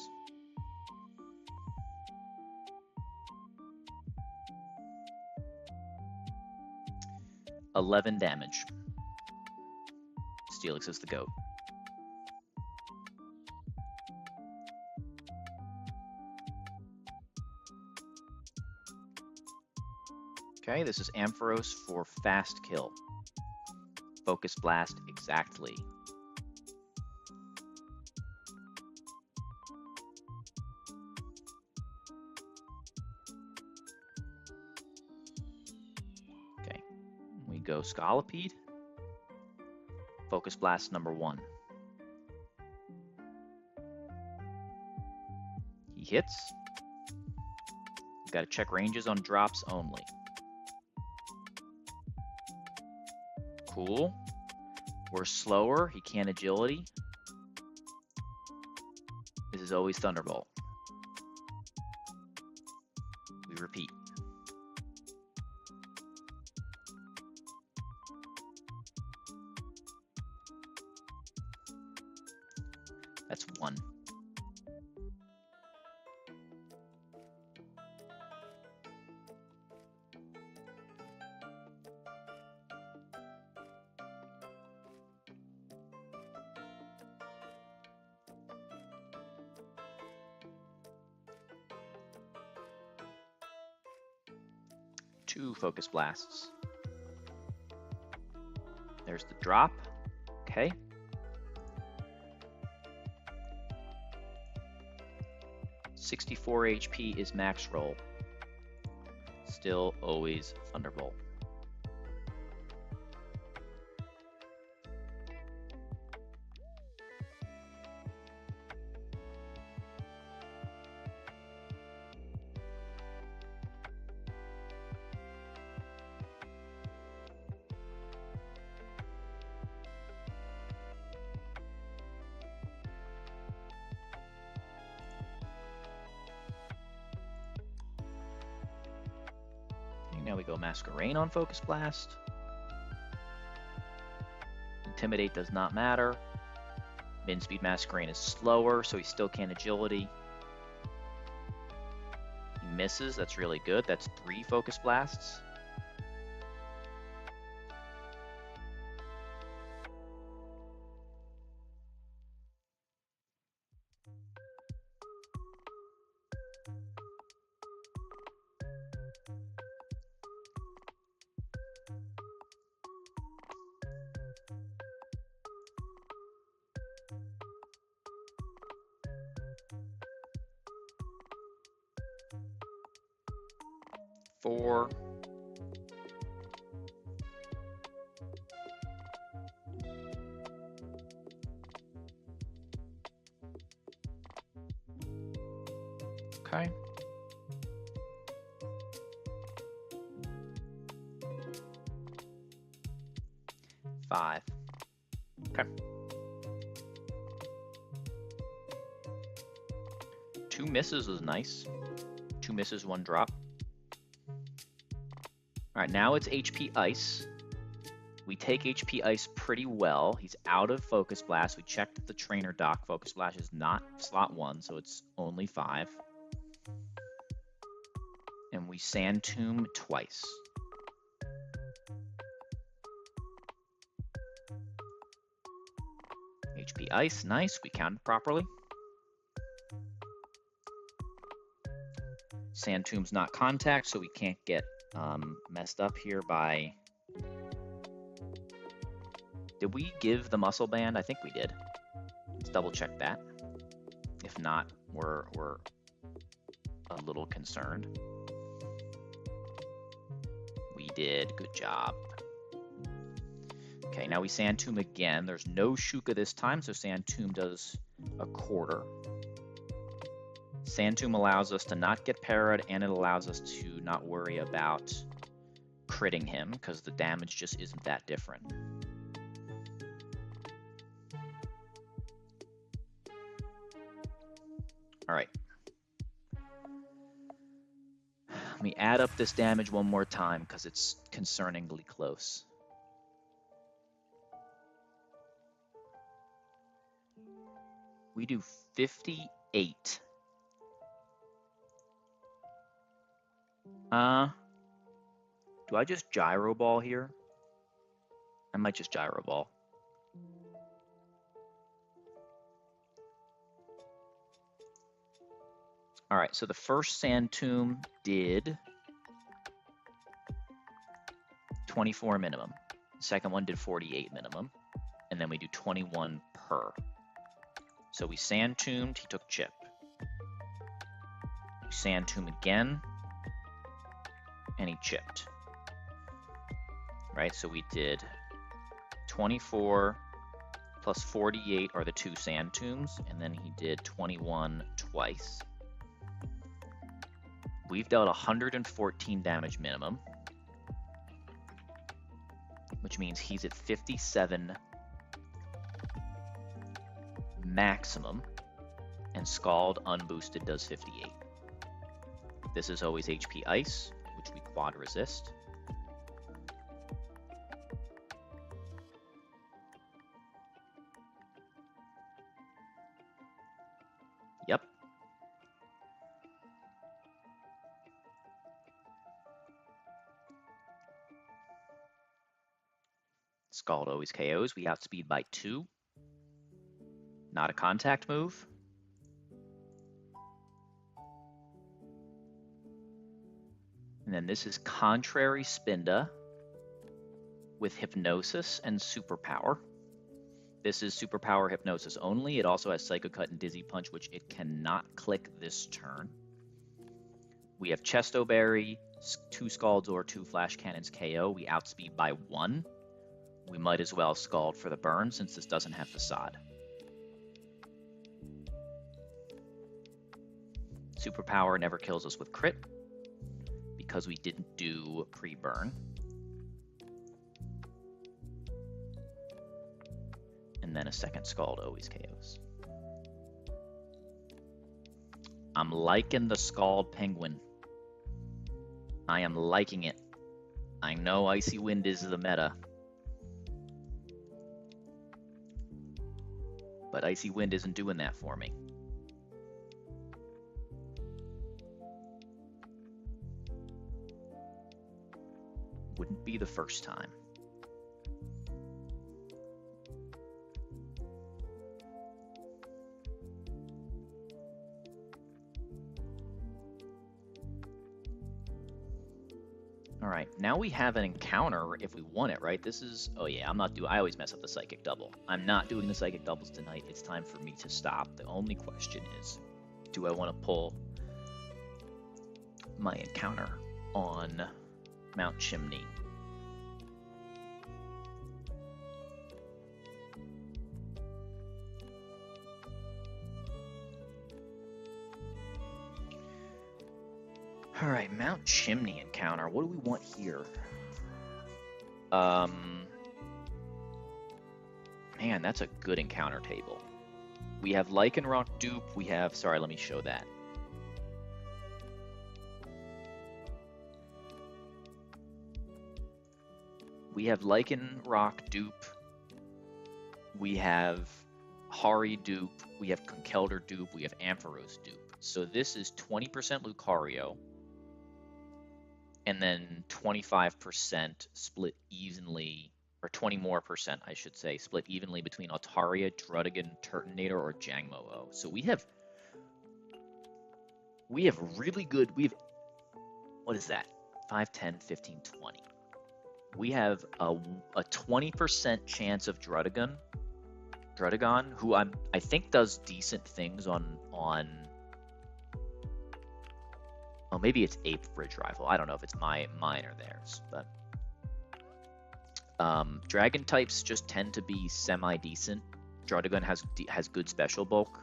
$11 damage. Steelix is the GOAT. Okay, this is Ampharos for fast kill. Focus Blast exactly. Okay, we go Scolipede. Focus Blast number 1. He hits. We've got to check ranges on drops only. Cool. We're slower. He can't agility. This is always Thunderbolt. We repeat. That's 1. Two Focus Blasts. There's the drop. Okay. $64 HP is max roll. Still always Thunderbolt. Now we go Masquerain on Focus Blast. Intimidate does not matter. Min speed Masquerain is slower, so he still can agility. He misses, that's really good. That's 3 Focus Blasts. Four. Okay. Five. Okay. 2 misses was nice. 2 misses, 1 drop. All right, now it's HP Ice. We take HP Ice pretty well. He's out of Focus Blast. We checked the trainer doc. Focus Blast is not slot 1, so it's only 5. And we Sand Tomb twice. HP Ice, nice. We counted properly. Sand Tomb's not contact, so we can't get messed up here by... Did we give the muscle band? I think we did. Let's double check that. If not, we're a little concerned. We did. Good job. Okay, now we Sand Tomb again. There's no Shuka this time, so Sand Tomb does a quarter. Sand Tomb allows us to not get parried, and it allows us to not worry about critting him, because the damage just isn't that different. All right. Let me add up this damage one more time, because it's concerningly close. We do 58. Do I just gyro ball here? I might just gyro ball. All right, so the first Sand Tomb did 24 minimum. The second one did 48 minimum. And then we do 21 per. So we Sand Tombed, he took chip. We Sand Tomb again, and he chipped. Right, so we did 24 plus 48 are the 2 Sand Tombs, and then he did 21 twice. We've dealt 114 damage minimum, which means he's at 57 maximum. And Scald unboosted does 58. This is always HP Ice, which we quad resist. Yep. Scald always KOs. We outspeed by 2. Not a contact move. And then this is Contrary Spinda with Hypnosis and Superpower. This is Superpower Hypnosis only. It also has Psycho Cut and Dizzy Punch, which it cannot click this turn. We have Chesto Berry, 2 Scalds or 2 Flash Cannons KO. We outspeed by 1. We might as well Scald for the burn since this doesn't have Facade. Superpower never kills us with crit because we didn't do pre-burn. And then a second Scald always KOs. I'm liking the Scald Penguin. I am liking it. I know Icy Wind is the meta. But Icy Wind isn't doing that for me. Wouldn't be the first time. All right, now we have an encounter if we want it, right? This is, oh yeah, I always mess up the Psychic Double. I'm not doing the Psychic Doubles tonight. It's time for me to stop. The only question is, do I want to pull my encounter on Mount Chimney? All right, Mount Chimney encounter. What do we want here? Man, that's a good encounter table. We have Lycanroc dupe. We have, sorry, let me show that. We have Lycanroc dupe. We have Hari dupe. We have Conkeldurr dupe. We have Ampharos dupe. So this is 20% Lucario. And then 25% split evenly, or 20 more percent, I should say, split evenly between Altaria, Druddigon, Turtonator, or Jangmo-O. So we have really good, what is that? 5, 10, 15, 20. We have a 20% chance of Druddigon, who I think does decent things on well, maybe it's Ape Bridge Rifle. I don't know if it's mine or theirs, but Dragon types just tend to be semi-decent. Druddigon has good special bulk,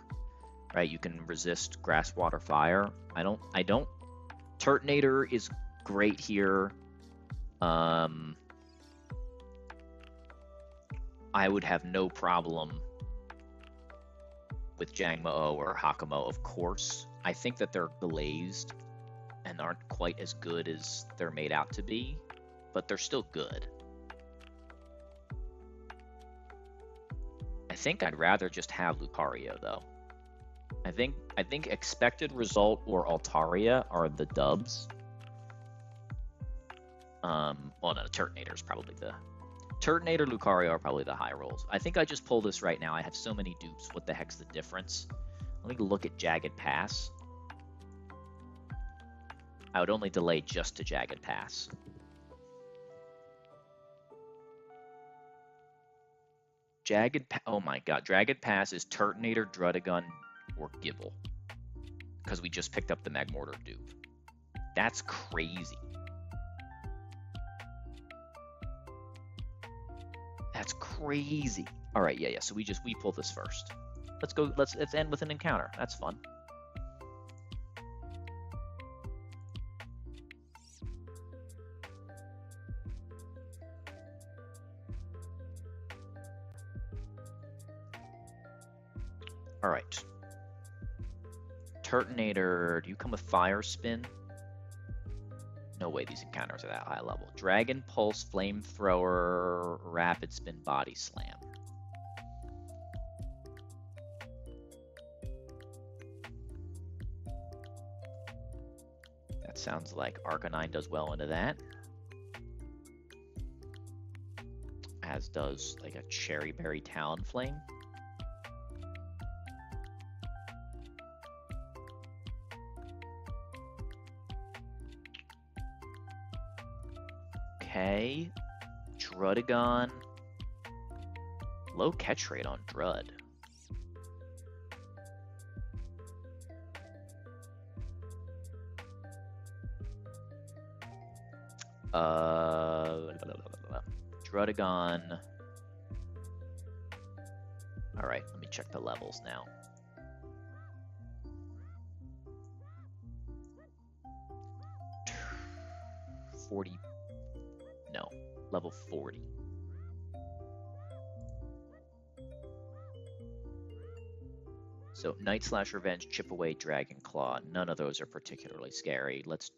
right? You can resist Grass, Water, Fire. I don't. Turtonator is great here. I would have no problem with Jangmo-O or Hakamo, of course. I think that they're glazed and aren't quite as good as they're made out to be, but they're still good. I think I'd rather just have Lucario though. I think Expected Result or Altaria are the dubs. Well, no, Turtonator, Lucario are probably the high rolls. I think I just pull this right now. I have so many dupes. What the heck's the difference? Let me look at Jagged Pass. I would only delay just to Jagged Pass. Oh my god, Jagged Pass is Turtonator, Druddigon, or Gible. Because we just picked up the Magmortar dupe. That's crazy. That's crazy. All right, yeah. So we pull this first. Let's go. Let's end with an encounter. That's fun. All right. Turtonator, do you come with Fire Spin? No way these encounters are that high level. Dragon Pulse, Flamethrower, Rapid Spin, Body Slam. That sounds like Arcanine does well into that. As does like a Cherry Berry Talonflame. Okay, Drudagon. Low catch rate on Drud. Drudagon. All right, let me check the levels now. No, level 40. So Night Slash Revenge, Chip Away, Dragon Claw. None of those are particularly scary. Let's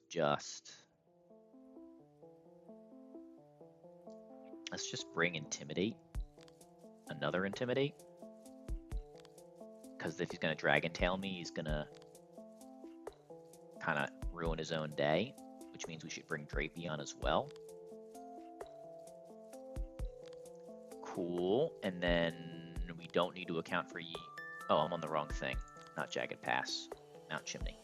just bring Intimidate. Another Intimidate. Because if he's going to Dragon Tail me, he's going to kind of ruin his own day, which means we should bring Drapion as well. Cool. And then we don't need to account for Oh, I'm on the wrong thing. Not Jagged Pass. Mount Chimney.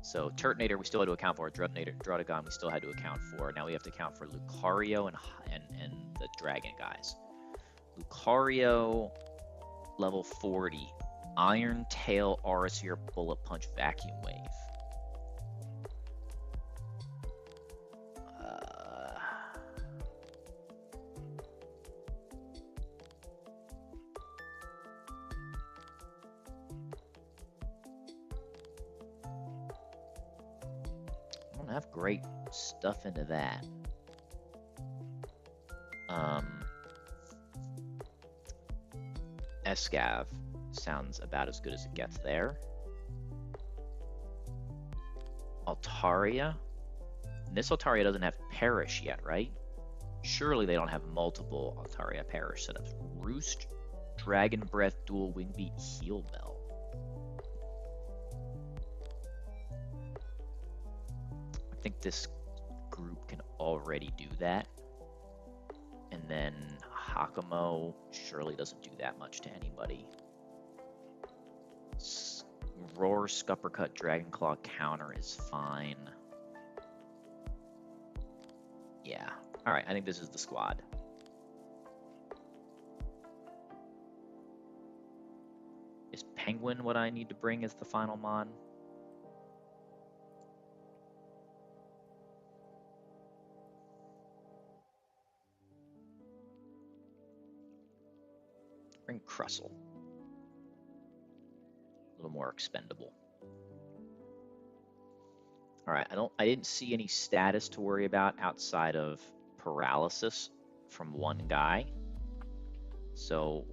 So Turtonator we still had to account for. Drudagon we still had to account for. Now we have to account for Lucario and the Dragon guys. Lucario, level 40. Iron Tail, Aurasphere, Bullet Punch, Vacuum Wave. I don't have great stuff into that. Escav sounds about as good as it gets there. Altaria. And this Altaria doesn't have Perish yet, right? Surely they don't have multiple Altaria Perish setups. Roost, Dragon Breath, Dual Wing Beat, Heal Bell. I think this group can already do that. And then Hakamo surely doesn't do that much to anybody. Roar, Scuppercut, Dragonclaw counter is fine. Yeah. Alright, I think this is the squad. Is Penguin what I need to bring as the final mon? Bring Crustle. A little more expendable. All right, I didn't see any status to worry about outside of paralysis from one guy. So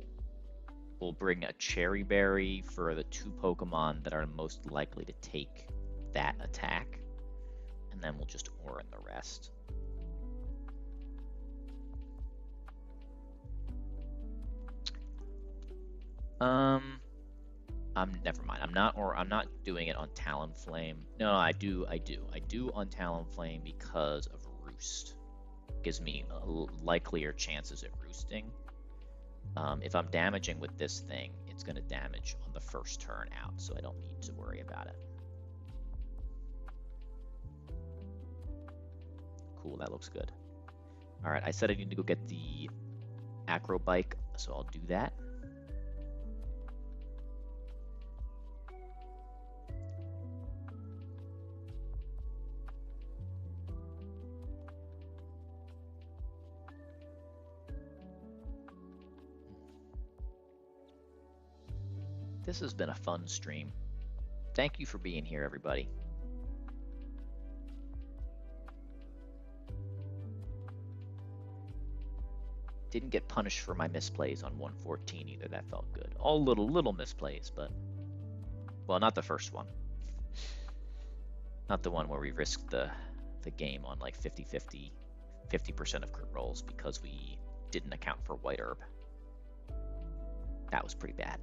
we'll bring a Cherry Berry for the 2 Pokemon that are most likely to take that attack. And then we'll just Aura the rest. Never mind. I'm not doing it on Talonflame. No, I do on Talonflame because of Roost. Gives me likelier chances at roosting. If I'm damaging with this thing, it's going to damage on the first turn out, so I don't need to worry about it. Cool, that looks good. All right, I said I need to go get the Acro Bike, so I'll do that. This has been a fun stream. Thank you for being here, everybody. Didn't get punished for my misplays on 114 either. That felt good. All little misplays, but well, not the first one. Not the one where we risked the game on like 50-50, 50% of crit rolls because we didn't account for white herb. That was pretty bad.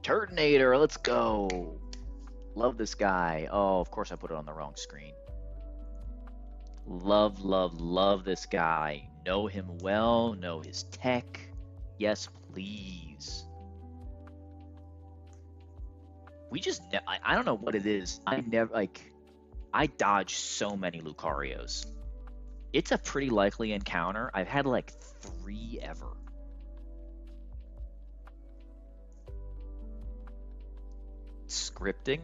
Turtonator, let's go. Love this guy. Oh, of course I put it on the wrong screen. Love this guy. Know him well, know his tech. Yes, please. We just, I don't know what it is. I dodge so many Lucarios. It's a pretty likely encounter. I've had like 3 ever. Scripting.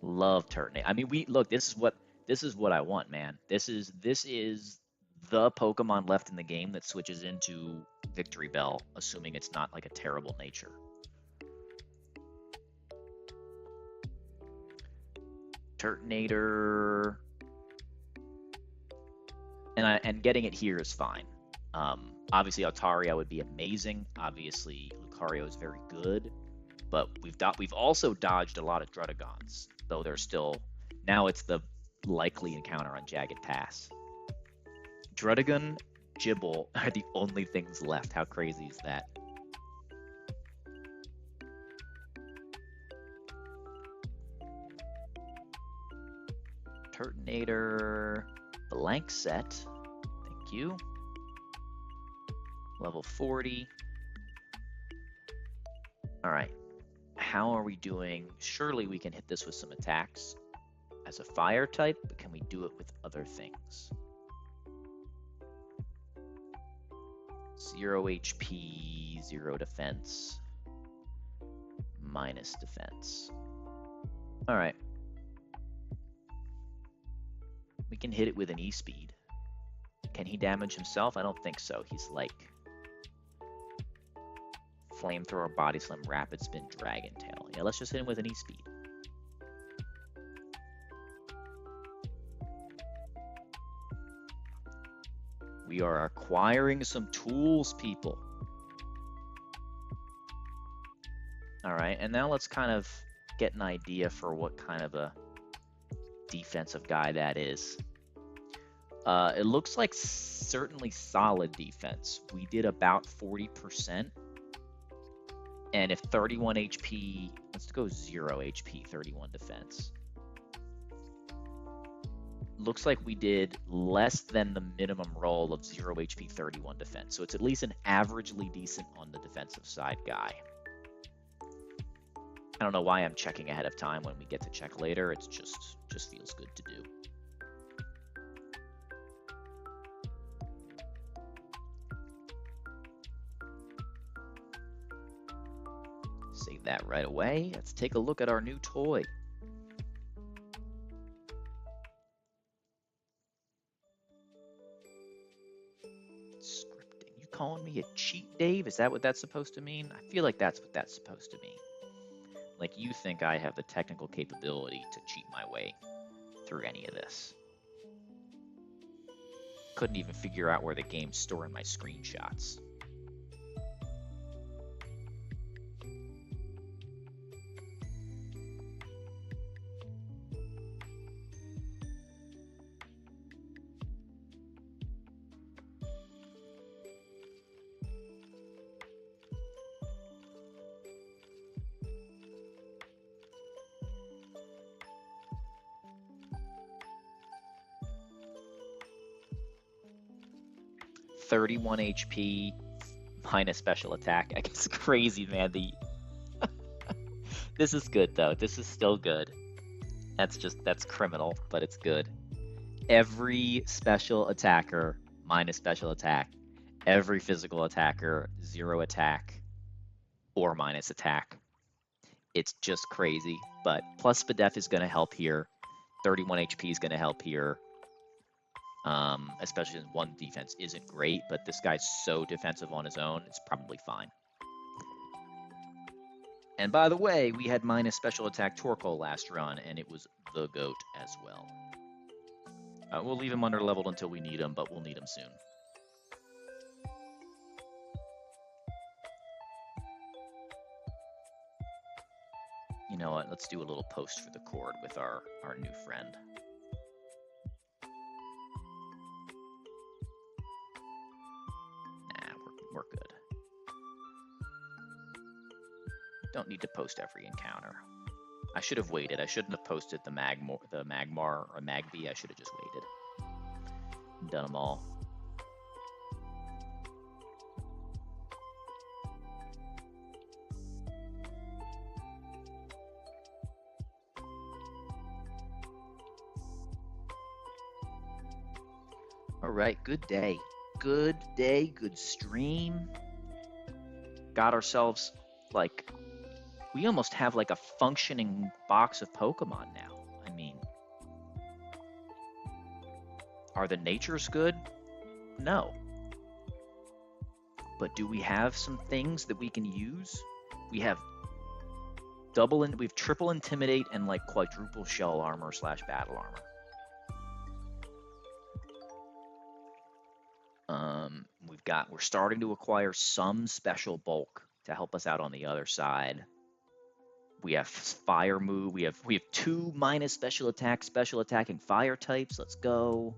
Love Turtonator. I mean, this is what I want, man. This is the Pokemon left in the game that switches into Victory Bell, assuming it's not like a terrible nature. Turtonator. And getting it here is fine. Obviously, Altaria would be amazing. Obviously, Lucario is very good, but we've also dodged a lot of Druddigons, though they're still. Now it's the likely encounter on Jagged Pass. Druddigon, Gibble are the only things left. How crazy is that? Turtonator, blank set. Thank you. Level 40. All right. How are we doing? Surely we can hit this with some attacks as a fire type, but can we do it with other things? 0 HP, 0 defense, minus defense. All right. We can hit it with an E-Speed. Can he damage himself? I don't think so. He's like Flamethrower, Body Slam, Rapid Spin, Dragon Tail. Yeah, let's just hit him with an E-Speed. We are acquiring some tools, people. All right, and now let's kind of get an idea for what kind of a defensive guy that is. It looks like certainly solid defense. We did about 40%. And if 31 HP, let's go 0 HP, 31 defense. Looks like we did less than the minimum roll of 0 HP, 31 defense. So it's at least an averagely decent on the defensive side guy. I don't know why I'm checking ahead of time when we get to check later. It's just feels good to do. Save that right away. Let's take a look at our new toy. Scripting. You calling me a cheat, Dave? Is that what that's supposed to mean? I feel like that's what that's supposed to mean. Like you think I have the technical capability to cheat my way through any of this. Couldn't even figure out where the game's storing my screenshots. 31 HP, minus special attack. I guess crazy, man. This is good though. This is still good. That's criminal, but it's good. Every special attacker minus special attack. Every physical attacker 0 attack or minus attack. It's just crazy, but plus Spadef is going to help here. 31 HP is going to help here. Especially in 1 defense isn't great, but this guy's so defensive on his own, it's probably fine. And by the way, we had minus special attack Torkoal last run, and it was the GOAT as well. We'll leave him under-leveled until we need him, but we'll need him soon. You know what? Let's do a little post for the Cord with our new friend. Nah, we're good. Don't need to post every encounter. I should have waited. I shouldn't have posted the Magmar or Magby. I should have just waited. Done them all. All right, good day. Good day, good stream. Got ourselves, like, we almost have like a functioning box of Pokemon now. I mean, are the natures good? No. But do we have some things that we can use? We have we have triple intimidate and like quadruple shell armor / battle armor. We're starting to acquire some special bulk to help us out on the other side. We have fire move. We have 2 minus special attacking fire types. Let's go.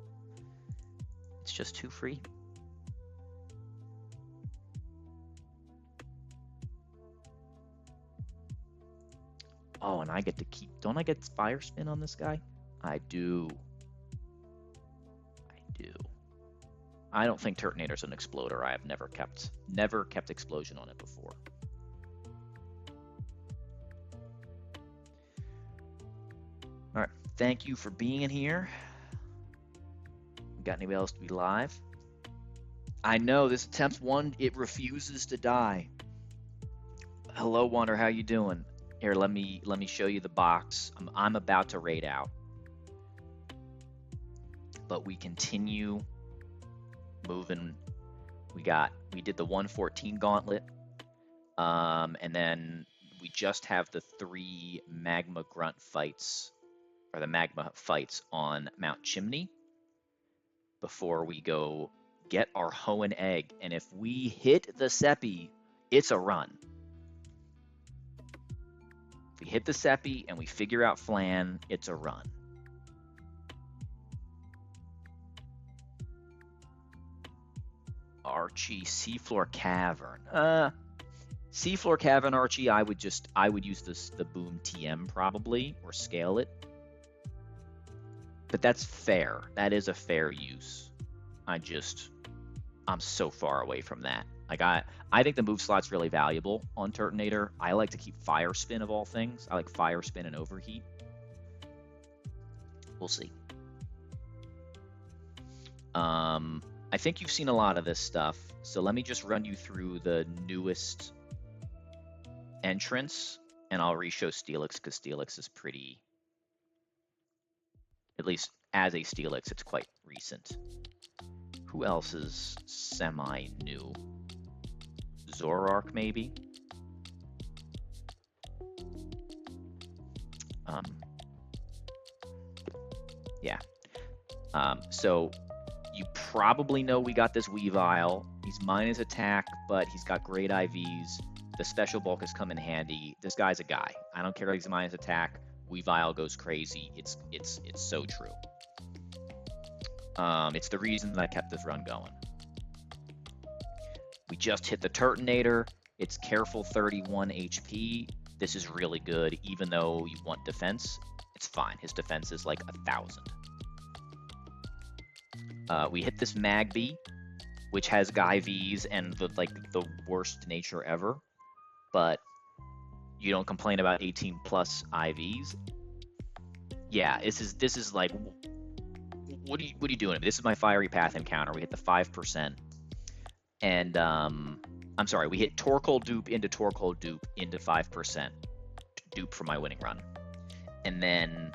It's just 2 free. Oh, and I get to keep. Don't I get fire spin on this guy? I do. I don't think Turtonator's an exploder. I have never kept explosion on it before. All right, thank you for being in here. Got anybody else to be live? I know this attempts 1. It refuses to die. Hello, Wonder. How you doing? Here, let me show you the box. I'm about to raid out, but we continue moving. We did the 114 gauntlet, and then we just have the 3 magma grunt fights, or the magma fights on Mount Chimney before we go get our Hoenn egg. And if we hit the Seppi, it's a run. If we hit the Seppi and we figure out Flan, it's a run. Archie, Seafloor Cavern. Seafloor Cavern Archie, I would use the Boom TM probably, or scale it. But that's fair. That is a fair use. I'm so far away from that. Like I think the move slot's really valuable on Turtonator. I like to keep Fire Spin of all things. I like Fire Spin and Overheat. We'll see. I think you've seen a lot of this stuff, so let me just run you through the newest entrance, and I'll re-show Steelix, because Steelix is pretty, at least as a Steelix, it's quite recent. Who else is semi-new? Zoroark, maybe? Yeah. So you probably know we got this Weavile. He's minus attack, but he's got great IVs. The special bulk has come in handy. This guy's a guy. I don't care if he's minus attack. Weavile goes crazy. It's so true. It's the reason that I kept this run going. We just hit the Turtonator. It's careful 31 HP. This is really good. Even though you want defense, it's fine. His defense is like 1,000. We hit this Magby. which has Guy V's and the worst nature ever, but you don't complain about 18 plus IVs. Yeah, this is like, what are you doing? This is my Fiery Path encounter. We hit the 5%, and I'm sorry, we hit Torkoal dupe into Torkoal dupe into 5% dupe for my winning run, and then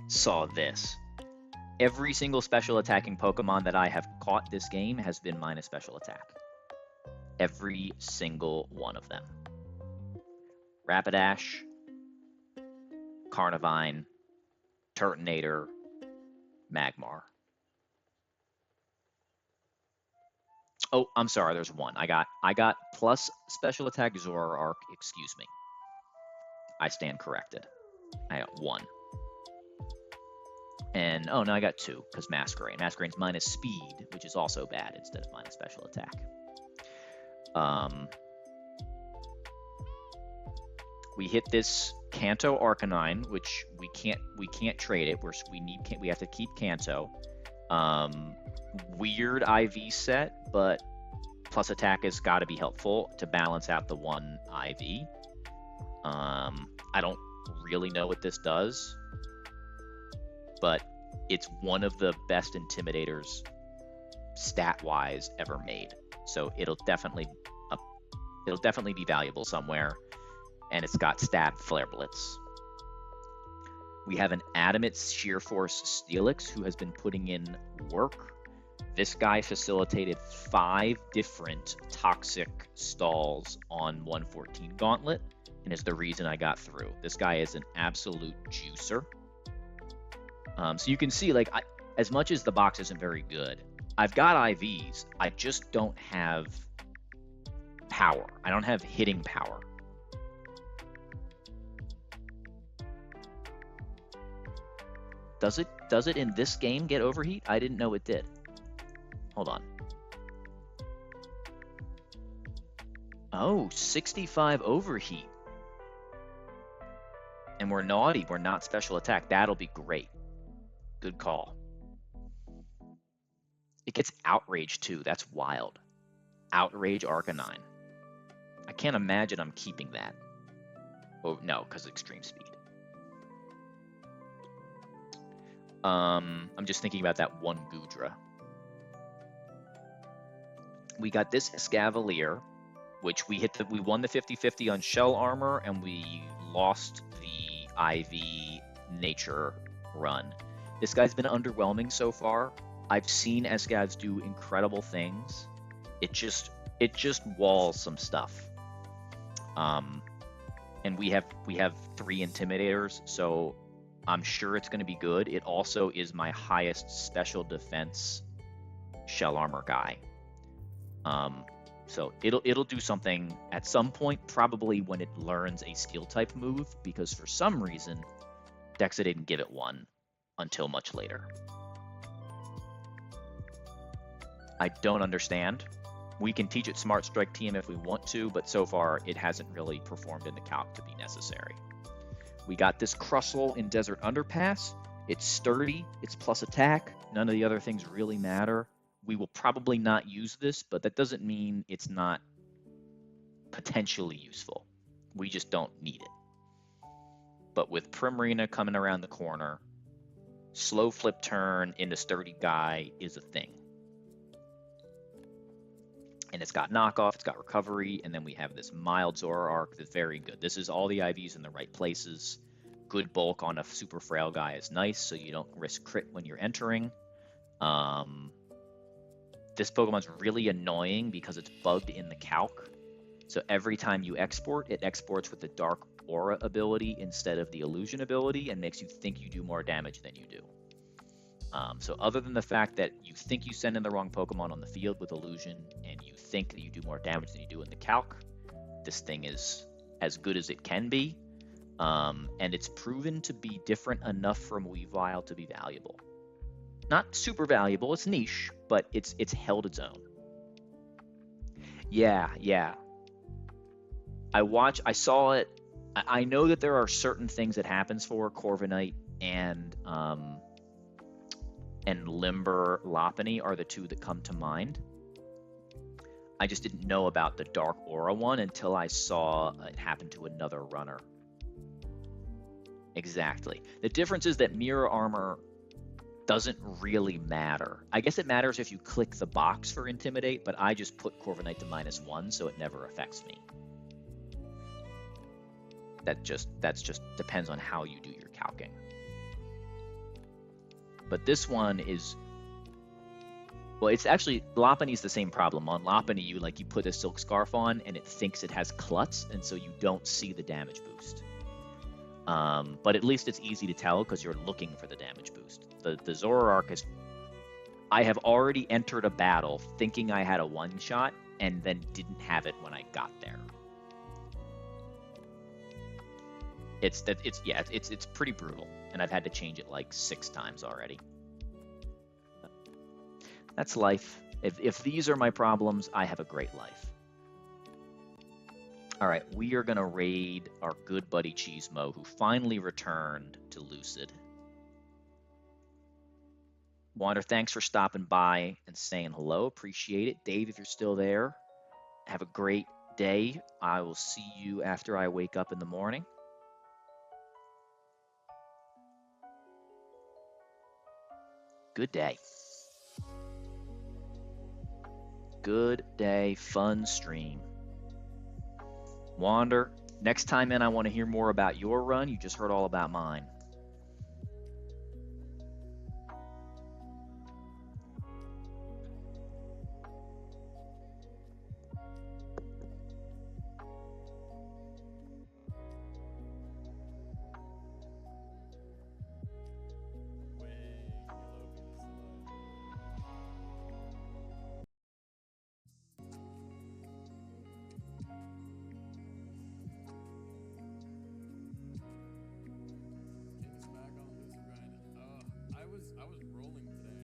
saw this. Every single special attacking Pokemon that I have caught this game has been minus special attack. Every single one of them. Rapidash, Carnivine, Turtonator, Magmar. Oh, I'm sorry, there's one. I got plus special attack Zoroark, excuse me. I stand corrected. I got one. And, oh no, I got two, because Masquerain. Masquerain's minus speed, which is also bad instead of minus special attack. We hit this Kanto Arcanine, which we can't trade it. We have to keep Kanto. Weird IV set, but plus attack has got to be helpful to balance out the one IV. I don't really know what this does, but it's one of the best Intimidators stat-wise ever made. So it'll definitely be valuable somewhere, and it's got stat Flare Blitz. We have an Adamant Sheer Force Steelix who has been putting in work. This guy facilitated 5 different toxic stalls on 114 Gauntlet, and is the reason I got through. This guy is an absolute juicer. So you can see, like, as much as the box isn't very good, I've got IVs. I just don't have power. I don't have hitting power. Does it in this game get overheat? I didn't know it did. Hold on. Oh, 65 overheat. And we're naughty. We're not special attack. That'll be great. Good call. It gets Outrage too. That's wild. Outrage Arcanine. I can't imagine I'm keeping that. Oh, no, because extreme speed. I'm just thinking about that one Goodra. We got this Escavalier, which we won the 50-50 on shell armor, and we lost the IV nature run. This guy's been underwhelming so far. I've seen Escavs do incredible things. It just walls some stuff. And we have 3 Intimidators, so I'm sure it's going to be good. It also is my highest special defense shell armor guy. So it'll do something at some point, probably when it learns a steel type move, because for some reason Dexa didn't give it one until much later. I don't understand. We can teach it Smart Strike Team if we want to, but so far it hasn't really performed in the calc to be necessary. We got this Crustle in Desert Underpass. It's sturdy, it's plus attack. None of the other things really matter. We will probably not use this, but that doesn't mean it's not potentially useful. We just don't need it. But with Primarina coming around the corner, slow flip turn into sturdy guy is a thing. And it's got knockoff, it's got recovery, and then we have this mild Zoroark that's very good. This is all the IVs in the right places. Good bulk on a super frail guy is nice, so you don't risk crit when you're entering. This Pokemon's really annoying because it's bugged in the calc. So every time you export, it exports with the Dark Aura ability instead of the Illusion ability, and makes you think you do more damage than you do. So other than the fact that you think you send in the wrong Pokemon on the field with Illusion, and you think that you do more damage than you do in the calc, this thing is as good as it can be. And it's proven to be different enough from Weavile to be valuable. Not super valuable, it's niche, but it's held its own. Yeah. I saw it. I know that there are certain things it happens for Corviknight and and Limber Lopunny are the two that come to mind. I just didn't know about the Dark Aura one until I saw it happen to another runner. Exactly. The difference is that Mirror Armor doesn't really matter. I guess it matters if you click the box for Intimidate, but I just put Corviknight to -1, so it never affects me. That's just depends on how you do your calcing. But this one is, well, it's actually, Lopunny's the same problem. On Lopunny, you put a Silk Scarf on and it thinks it has Klutz, and so you don't see the damage boost. But at least it's easy to tell because you're looking for the damage boost. The Zoroark is, I have already entered a battle thinking I had a one-shot and then didn't have it when I got there. It's pretty brutal, and I've had to change it like 6 times already. That's life. If these are my problems, I have a great life. All right, we are going to raid our good buddy Cheesemo, who finally returned to Lucid. Wander, thanks for stopping by and saying hello. Appreciate it. Dave, if you're still there, have a great day. I will see you after I wake up in the morning. Good day. Good day, fun stream. Wander, next time in, I want to hear more about your run. You just heard all about mine.